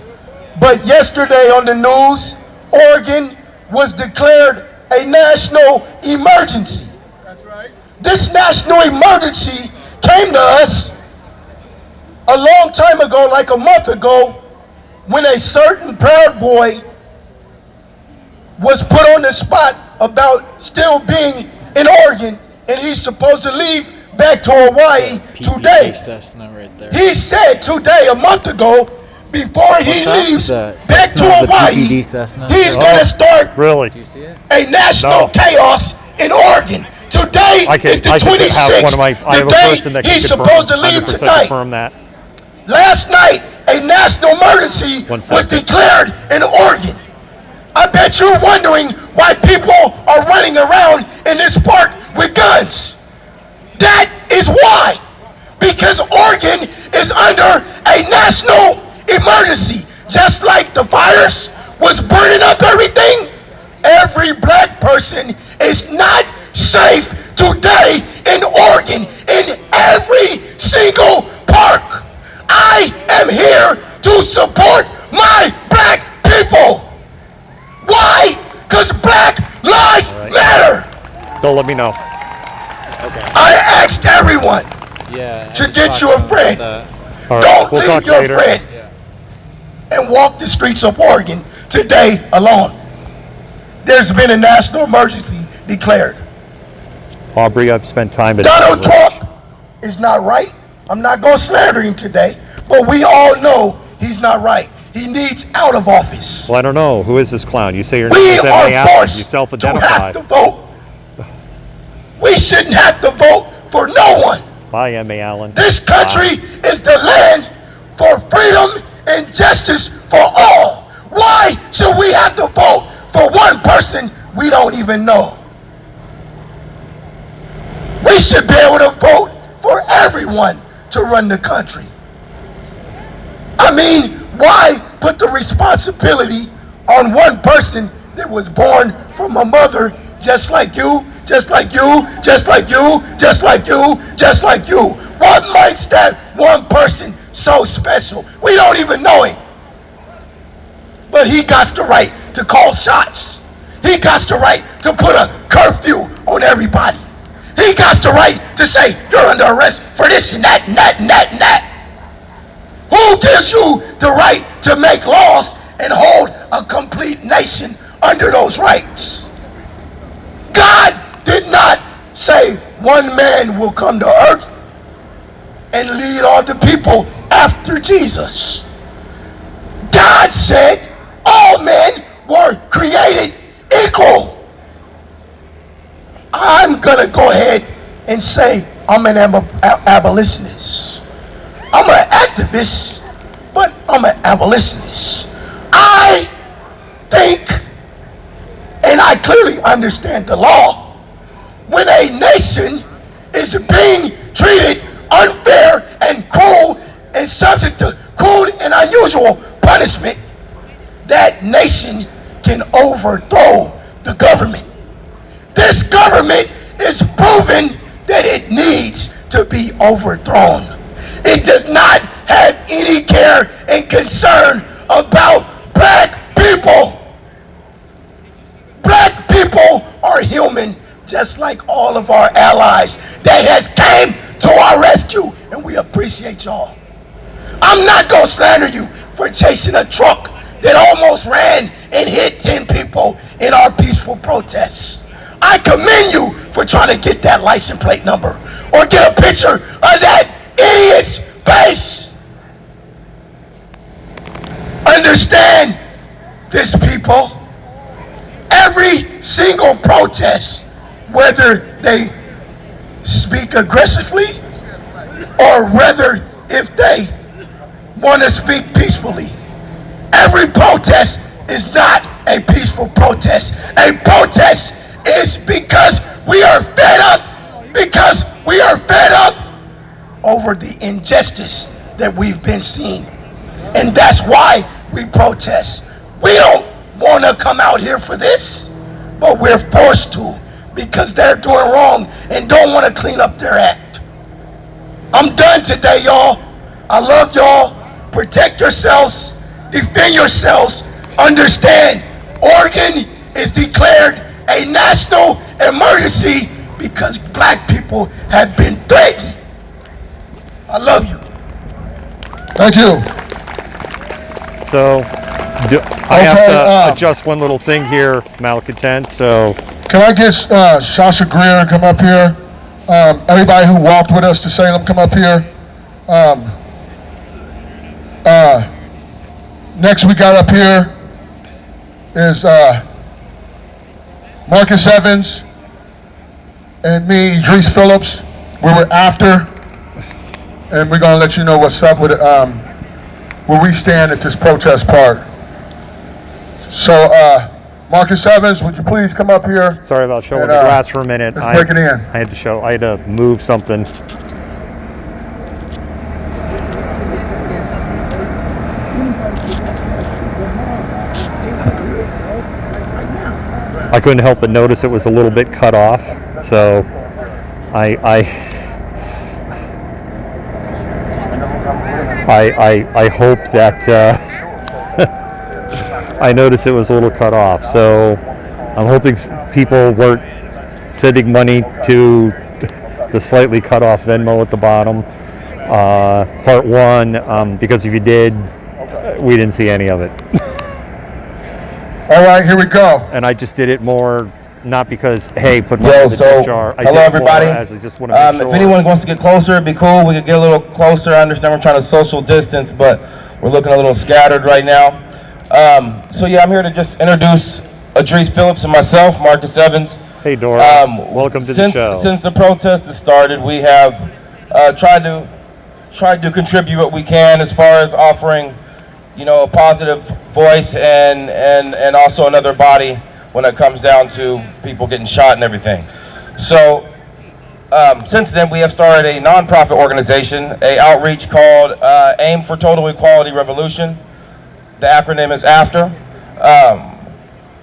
Speaker 13: But yesterday on the news, Oregon was declared a national emergency. That's right. This national emergency came to us a long time ago, like a month ago, when a certain Proud Boy was put on the spot about still being in Oregon, and he's supposed to leave back to Hawaii today. He said today, a month ago, before he leaves back to Hawaii, he's going to start a national chaos in Oregon. Today is the 26th. The day he's supposed to leave tonight. Last night, a national emergency was declared in Oregon.
Speaker 17: I bet you're wondering why people are running around in this park with guns. That is why. Because Oregon is under a national emergency. Just like the virus was burning up everything, every black person is not safe today in Oregon, in every single park. I am here to support my black people. Why? Because black lives matter.
Speaker 1: Don't let me know.
Speaker 17: I asked everyone to get you a friend. Don't leave your friend and walk the streets of Oregon today alone. There's been a national emergency declared.
Speaker 1: Aubrey, I've spent time at
Speaker 17: Donald Trump is not right. I'm not going to slander him today, but we all know he's not right. He needs out of office.
Speaker 1: Well, I don't know. Who is this clown? You say your name
Speaker 17: We
Speaker 1: is
Speaker 17: are
Speaker 1: M.A. Allen.
Speaker 17: forced
Speaker 1: You
Speaker 17: to
Speaker 1: self-identified.
Speaker 17: have to vote. We shouldn't have to vote for no one.
Speaker 1: Bye, M.A. Allen.
Speaker 17: This country is the land for freedom and justice for all. Why should we have to vote for one person we don't even know? We should be able to vote for everyone to run the country. I mean, why put the responsibility on one person that was born from a mother just like you, just like you, just like you, just like you, just like you? What makes that one person so special? We don't even know him. But he got the right to call shots. He got the right to put a curfew on everybody. He got the right to say, you're under arrest for this and that and that and that and that. Who gives you the right to make laws and hold a complete nation under those rights? God did not say one man will come to earth and lead all the people after Jesus. God said all men were created equal. I'm gonna go ahead and say I'm an abolitionist. I'm an activist, but I'm an abolitionist. I think, and I clearly understand the law, when a nation is being treated unfair and cruel and subject to cruel and unusual punishment, that nation can overthrow the government. This government is proven that it needs to be overthrown. It does not have any care and concern about black people. Black people are human, just like all of our allies that has came to our rescue, and we appreciate y'all. I'm not gonna slander you for chasing a truck that almost ran and hit 10 people in our peaceful protests. I commend you for trying to get that license plate number or get a picture of that idiot's face. Understand this, people. Every single protest, whether they speak aggressively or whether if they want to speak peacefully, every protest is not a peaceful protest. A protest is because we are fed up, over the injustice that we've been seeing. And that's why we protest. We don't want to come out here for this, but we're forced to because they're doing wrong and don't want to clean up their act. I'm done today, y'all. I love y'all. Protect yourselves. Defend yourselves. Understand, Oregon is declared a national emergency because black people have been threatened. I love you. Thank you.
Speaker 1: So, I have to adjust one little thing here, Malcontent, so...
Speaker 17: Can I get Sasha Greer come up here? Everybody who walked with us to Salem, come up here. Next we got up here is Marcus Evans and me, Idris Phillips. We were after, and we're gonna let you know what's up with where we stand at this protest park. So Marcus Evans, would you please come up here?
Speaker 1: Sorry about showing
Speaker 17: And,
Speaker 1: the grass for a minute.
Speaker 17: let's break it in.
Speaker 1: I had to move something. I couldn't help but notice it was a little bit cut off, so I hope that I noticed it was a little cut off. So I'm hoping people weren't sending money to the slightly cut off Venmo at the bottom. Part one, because if you did, we didn't see any of it.
Speaker 17: All right, here we go.
Speaker 1: And I just did it more, not because, hey, put money in the
Speaker 16: so
Speaker 1: tip jar. I
Speaker 16: hello
Speaker 1: did it more
Speaker 16: everybody.
Speaker 1: as I just want to make sure.
Speaker 16: If anyone wants to get closer, it'd be cool. We could get a little closer. I understand we're trying to social distance, but we're looking a little scattered right now. So yeah, I'm here to just introduce Idris Phillips and myself, Marcus Evans.
Speaker 1: Hey Dora, welcome to the show.
Speaker 16: Since the protest has started, we have tried to contribute what we can as far as offering, you know, a positive voice and also another body when it comes down to people getting shot and everything. So since then, we have started a nonprofit organization, a outreach called Aim for Total Equality Revolution. The acronym is AFTER.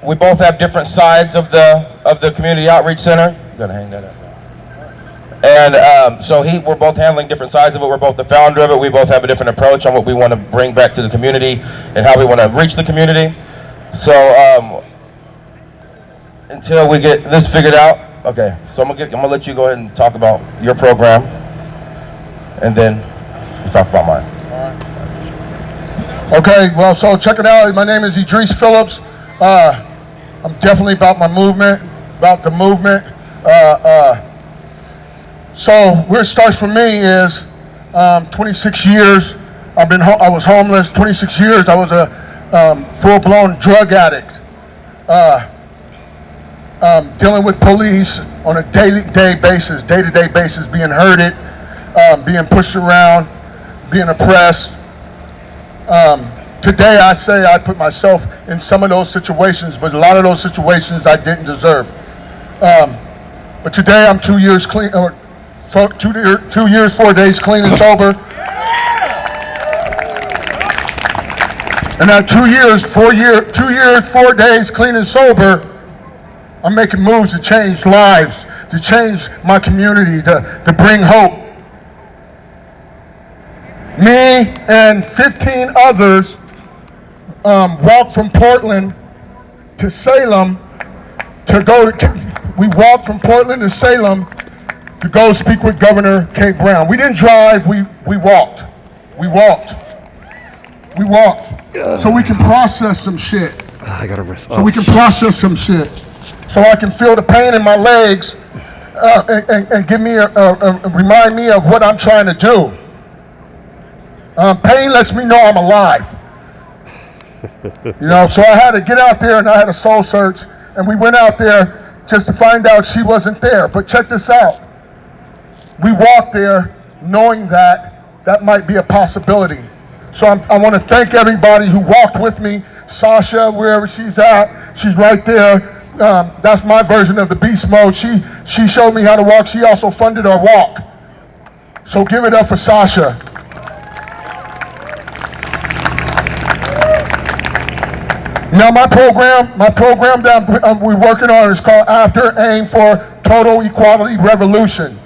Speaker 16: We both have different sides of the Community Outreach Center. You gotta hang that up. And so we're both handling different sides of it. We're both the founder of it. We both have a different approach on what we want to bring back to the community and how we want to reach the community. So until we get this figured out, okay. So I'm gonna let you go ahead and talk about your program, and then we'll talk about mine.
Speaker 17: Okay, well, so check it out. My name is Idris Phillips. I'm definitely about my movement, about the movement. So where it starts for me is 26 years. I was homeless. 26 years. I was a full-blown drug addict. Dealing with police on a day-to-day basis, being herded, being pushed around, being oppressed. Today I say I put myself in some of those situations, but a lot of those situations I didn't deserve. But today I'm 2 years clean, or 2 years, 4 days clean and sober. And that 2 years, 4 days clean and sober, I'm making moves to change lives, to change my community, to bring hope. Me and 15 others walked from Portland to Salem we walked from Portland to Salem to go speak with Governor Kate Brown. We didn't drive, we walked. We walked. So we can process some shit.
Speaker 1: I gotta risk.
Speaker 17: So we can process some shit. So I can feel the pain in my legs and give me remind me of what I'm trying to do. Pain lets me know I'm alive. You know, so I had to get out there and I had a soul search, and we went out there just to find out she wasn't there. But check this out. We walked there knowing that might be a possibility. So I want to thank everybody who walked with me. Sasha, wherever she's at, she's right there. That's my version of the beast mode. She showed me how to walk. She also funded our walk. So give it up for Sasha. Now my program that we're working on is called After Aim for Total Equality Revolution.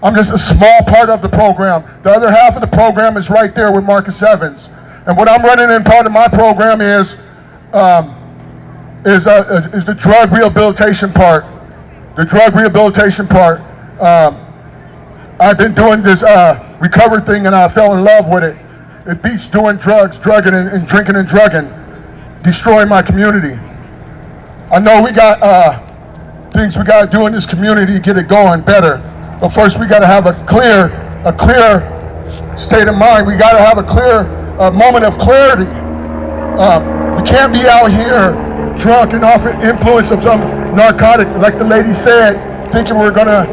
Speaker 17: I'm just a small part of the program. The other half of the program is right there with Marcus Evans. And what I'm running in part of my program is the drug rehabilitation part. The drug rehabilitation part. I've been doing this recovery thing and I fell in love with it. It beats doing drugs, drugging and drinking and drugging, destroying my community. I know we got things we got to do in this community to get it going better. But first we got to have a clear state of mind. We got to have a clear moment of clarity. We can't be out here drunk and off the influence of some narcotic, like the lady said, thinking we're gonna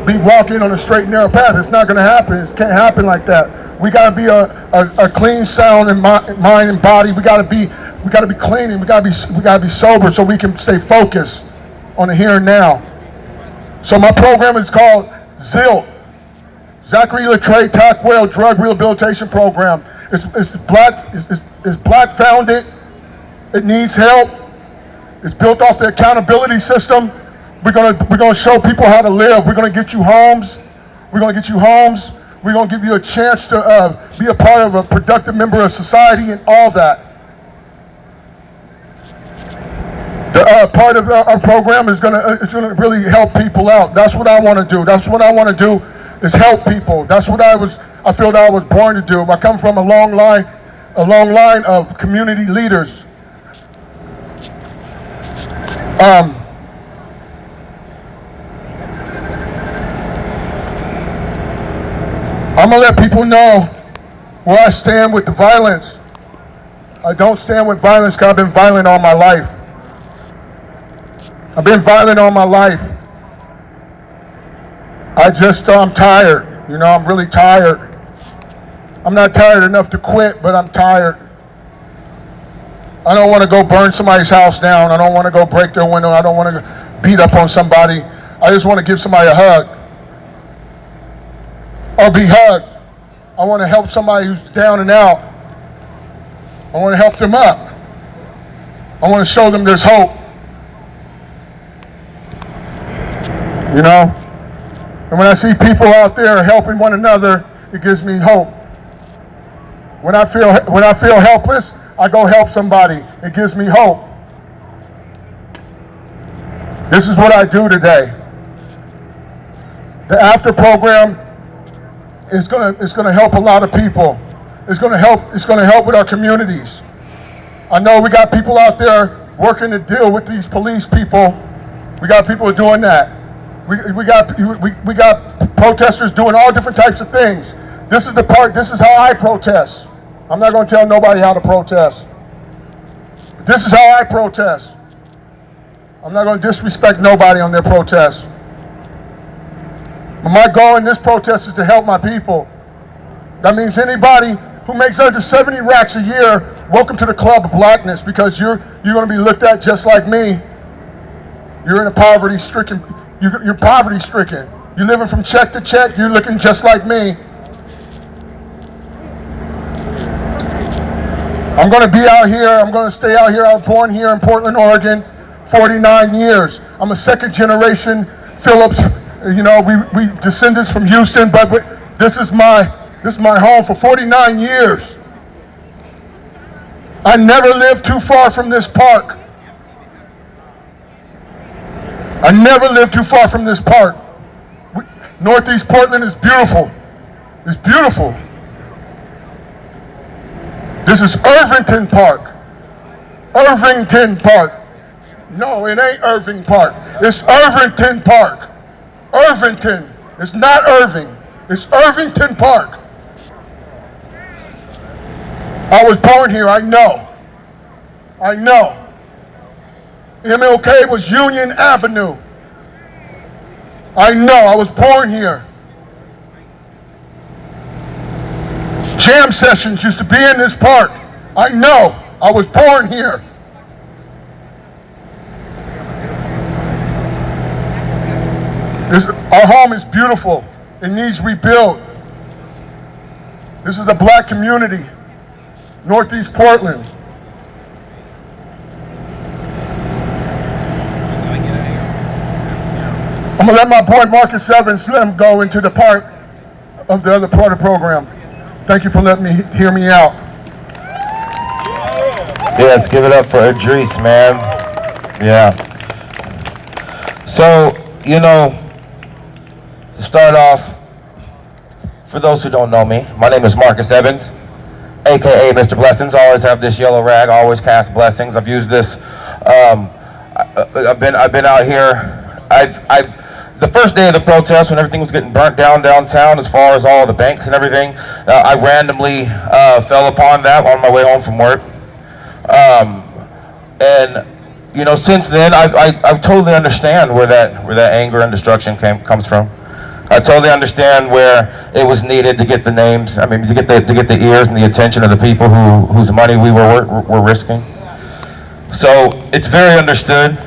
Speaker 17: be walking on a straight and narrow path. It's not gonna happen. It can't happen like that. We gotta be a clean, sound in mind and body. We gotta be we got to be clean and we got to be sober so we can stay focused on the here and now. So my program is called ZILT, Zachary Latreille Tackwell Drug Rehabilitation Program. It's black founded. It needs help. It's built off the accountability system. We're gonna show people how to live. We're gonna get you homes. We're gonna get you homes. We're gonna give you a chance to be a part of a productive member of society and all that. The part of our program is gonna really help people out. That's what I want to do. That's what I want to do is help people. That's what I feel that I was born to do. I come from a long line of community leaders. I'm gonna let people know where I stand with the violence. I don't stand with violence because I've been violent all my life. I've been violent all my life. I'm tired. You know, I'm really tired. I'm not tired enough to quit, but I'm tired. I don't want to go burn somebody's house down. I don't want to go break their window. I don't want to beat up on somebody. I just want to give somebody a hug. Or be hugged. I want to help somebody who's down and out. I want to help them up. I want to show them there's hope. You know? And when I see people out there helping one another, it gives me hope. When I feel helpless, I go help somebody. It gives me hope. This is what I do today. The after program is gonna help a lot of people. It's gonna help with our communities. I know we got people out there working to deal with these police people. We got people doing that. We got protesters doing all different types of things. This is how I protest. I'm not gonna tell nobody how to protest. This is how I protest. I'm not gonna disrespect nobody on their protest. But my goal in this protest is to help my people. That means anybody who makes under 70 racks a year, welcome to the club of blackness, because you're gonna be looked at just like me. You're in a poverty-stricken, you're poverty-stricken. You're living from check to check, you're looking just like me. I'm gonna be out here, I'm gonna stay out here. I was born here in Portland, Oregon, 49 years. I'm a second generation Phillips. You know, we descendants from Houston, but this is my home for 49 years. I never lived too far from this park. I never lived too far from this park. Northeast Portland is beautiful. It's beautiful. This is Irvington Park. Irvington Park. No, it ain't Irving Park. It's Irvington Park. Irvington. It's not Irving. It's Irvington Park. I was born here, I know. I know. MLK was Union Avenue. I know, I was born here. Jam sessions used to be in this park. I know, I was born here. Our home is beautiful. It needs rebuilt. This is a black community, Northeast Portland. I'm gonna let my boy Marcus Evans Slim go into the part of the other part of the program. Thank you for letting me hear me out.
Speaker 16: Yeah, let's give it up for Idris, man. Yeah. So, you know, to start off, for those who don't know me, my name is Marcus Evans, aka Mr. Blessings. I always have this yellow rag, I always cast blessings. I've used this, I've been out here. The first day of the protest, when everything was getting burnt down downtown, as far as all the banks and everything, I randomly fell upon that on my way home from work. And you know, since then, I totally understand where that anger and destruction comes from. I totally understand where it was needed to get the names. I mean, to get the ears and the attention of the people whose money we were risking. So it's very understood.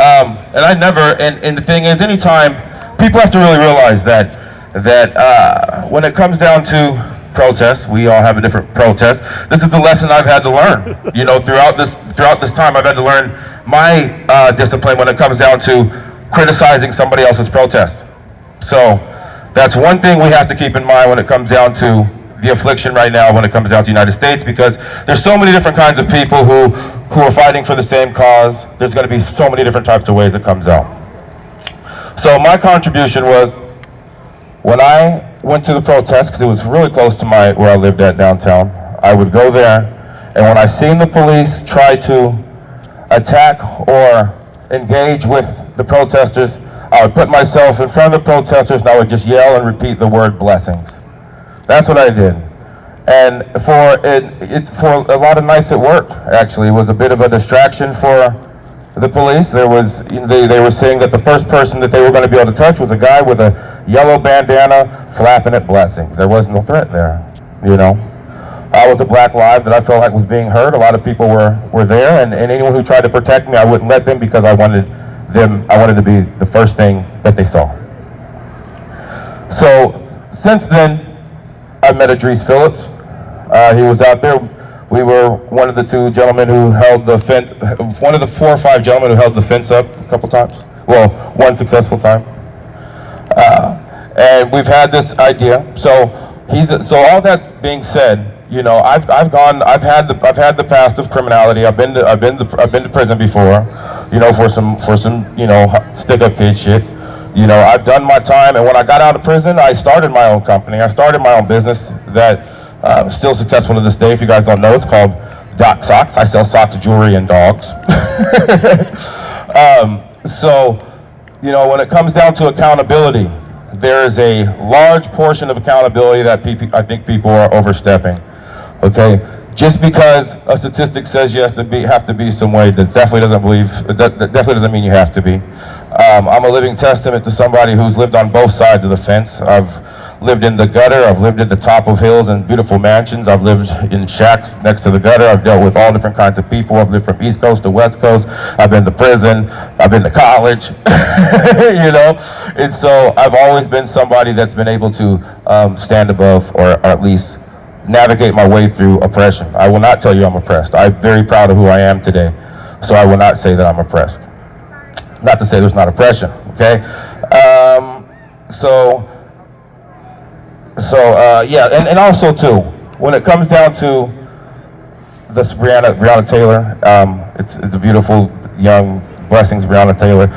Speaker 16: And I never, and the thing is, anytime, people have to really realize that when it comes down to protests, we all have a different protest. This is the lesson I've had to learn. You know, throughout this time, I've had to learn my discipline when it comes down to criticizing somebody else's protest. So that's one thing we have to keep in mind when it comes down to the affliction right now when it comes down to the United States, because there's so many different kinds of people who are fighting for the same cause. There's going to be so many different types of ways it comes out. So my contribution was, when I went to the protest, because it was really close to where I lived at downtown, I would go there, and when I seen the police try to attack or engage with the protesters, I would put myself in front of the protesters and I would just yell and repeat the word blessings. That's what I did. And for a lot of nights it worked, actually. It was a bit of a distraction for the police. They were saying that the first person that they were going to be able to touch was a guy with a yellow bandana flapping at blessings. There was no threat there, you know. I was a black life that I felt like was being heard. A lot of people were there, and anyone who tried to protect me, I wouldn't let them, because I wanted to be the first thing that they saw. So since then, I met Idris Phillips. He was out there. We were one of the two gentlemen who held the fence, one of the 4 or 5 gentlemen who held the fence up a couple times. Well, one successful time. And we've had this idea. So all that being said, you know, I've had the past of criminality. I've been to prison before, you know, for some you know, stick-up kid shit. You know, I've done my time, and when I got out of prison, I started my own company. I started my own business that still successful to this day. If you guys don't know, it's called Doc Socks. I sell socks, jewelry, and dogs. So, you know, when it comes down to accountability, there is a large portion of accountability that I think people are overstepping. Okay, just because a statistic says you have to be some way, that definitely doesn't mean you have to be. I'm a living testament to somebody who's lived on both sides of the fence. I've lived in the gutter, I've lived at the top of hills and beautiful mansions, I've lived in shacks next to the gutter, I've dealt with all different kinds of people, I've lived from East Coast to West Coast, I've been to prison, I've been to college, you know, and so I've always been somebody that's been able to stand above, or at least navigate my way through oppression. I will not tell you I'm oppressed. I'm very proud of who I am today, so I will not say that I'm oppressed. Not to say there's not oppression, okay? Yeah, and also too, when it comes down to this Breonna Taylor, it's a beautiful young blessings, Breonna Taylor.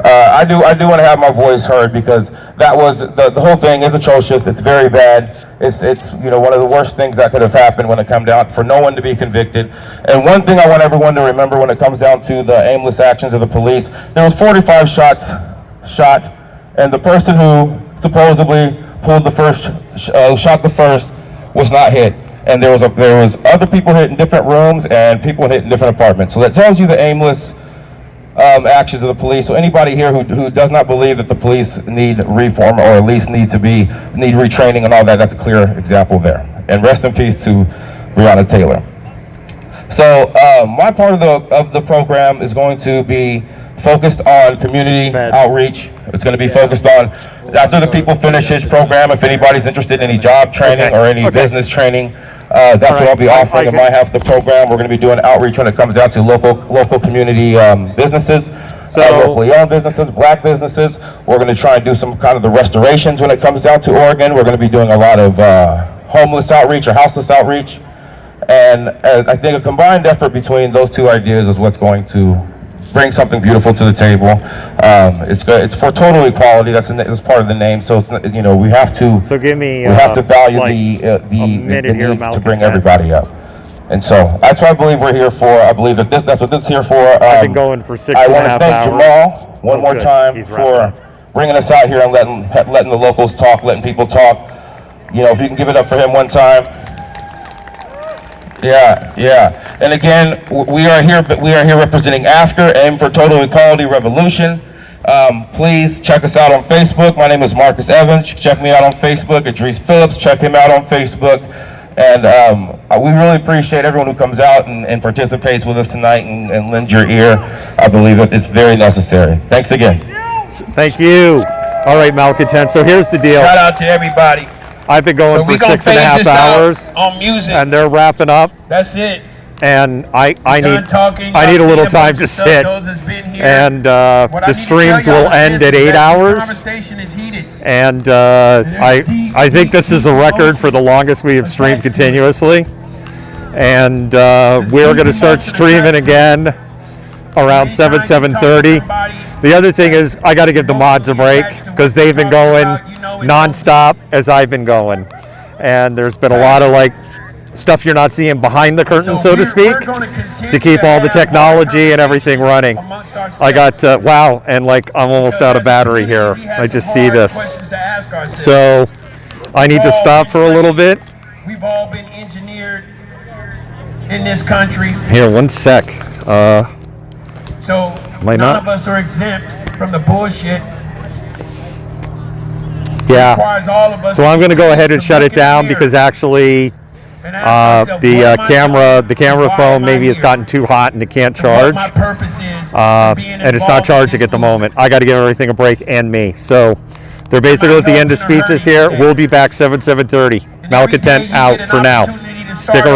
Speaker 16: I do want to have my voice heard, because that was the whole thing is atrocious. It's very bad. It's you know, one of the worst things that could have happened when it come down for no one to be convicted. And one thing I want everyone to remember when it comes down to the aimless actions of the police, there was 45 shots shot, and the person who supposedly pulled the first shot the first was not hit. And there was other people hit in different rooms and people hit in different apartments. So that tells you the aimless actions of the police. So anybody here who does not believe that the police need reform, or at least need retraining and all that, that's a clear example there. And rest in peace to Breonna Taylor. So my part of the program is going to be focused on community outreach. It's going to be focused on, after the people finish his program, if anybody's interested in any job training or any business training, that's what I'll be offering in my half of the program. We're going to be doing outreach when it comes out to local community businesses, locally owned businesses, black businesses. We're going to try and do some kind of the restorations when it comes down to Oregon. We're going to be doing a lot of homeless outreach or houseless outreach. And I think a combined effort between those two ideas is what's going to bring something beautiful to the table. It's for total equality. That's part of the name. So it's, you know, we have to value the needs to bring everybody up. And so that's what I believe we're here for. I believe that that's what this is here for.
Speaker 1: I've been going for 6.5 hours.
Speaker 16: I want to thank Jamal one more time for bringing us out here and letting the locals talk, letting people talk. You know, if you can give it up for him one time. Yeah. And again, we are here representing AFTER, Aim for Total Equality Revolution. Please check us out on Facebook. My name is Marcus Evans. Check me out on Facebook. Idris Phillips, check him out on Facebook. And we really appreciate everyone who comes out and participates with us tonight and lends your ear. I believe that it's very necessary. Thanks again.
Speaker 1: Thank you. All right, Malcontent. So here's the deal.
Speaker 13: Shout out to everybody.
Speaker 1: I've been going for 6.5 hours,
Speaker 13: on music,
Speaker 1: and they're wrapping up.
Speaker 13: That's it.
Speaker 1: And I
Speaker 13: talking,
Speaker 1: need a little
Speaker 13: seen a
Speaker 1: time
Speaker 13: bunch
Speaker 1: to
Speaker 13: of stuff.
Speaker 1: sit.
Speaker 13: Those has been here.
Speaker 1: And
Speaker 13: What I
Speaker 1: the
Speaker 13: need to
Speaker 1: streams
Speaker 13: tell y'all
Speaker 1: will
Speaker 13: is
Speaker 1: end
Speaker 13: this,
Speaker 1: at 8
Speaker 13: that this
Speaker 1: hours.
Speaker 13: conversation is heated.
Speaker 1: And I think this is a record for the longest we have streamed continuously. And we're going to start streaming again around 7:30. The other thing is I got to give the mods a break because they've been going nonstop as I've been going. And there's been a lot of like stuff you're not seeing behind the curtain, so to speak, to keep all the technology and everything running. I got, wow, and like I'm almost out of battery here. I just see this. So I need to stop for a little bit.
Speaker 13: We've all been engineered in this country.
Speaker 1: Here, one sec.
Speaker 13: So none of us are exempt from the bullshit.
Speaker 1: Yeah. So I'm going to go ahead and shut it down because actually the camera phone maybe has gotten too hot and it can't charge. And it's not charging at the moment. I got to give everything a break and me. So they're basically at the end of speeches here. We'll be back 7:30. Malcontent out for now. Stick around.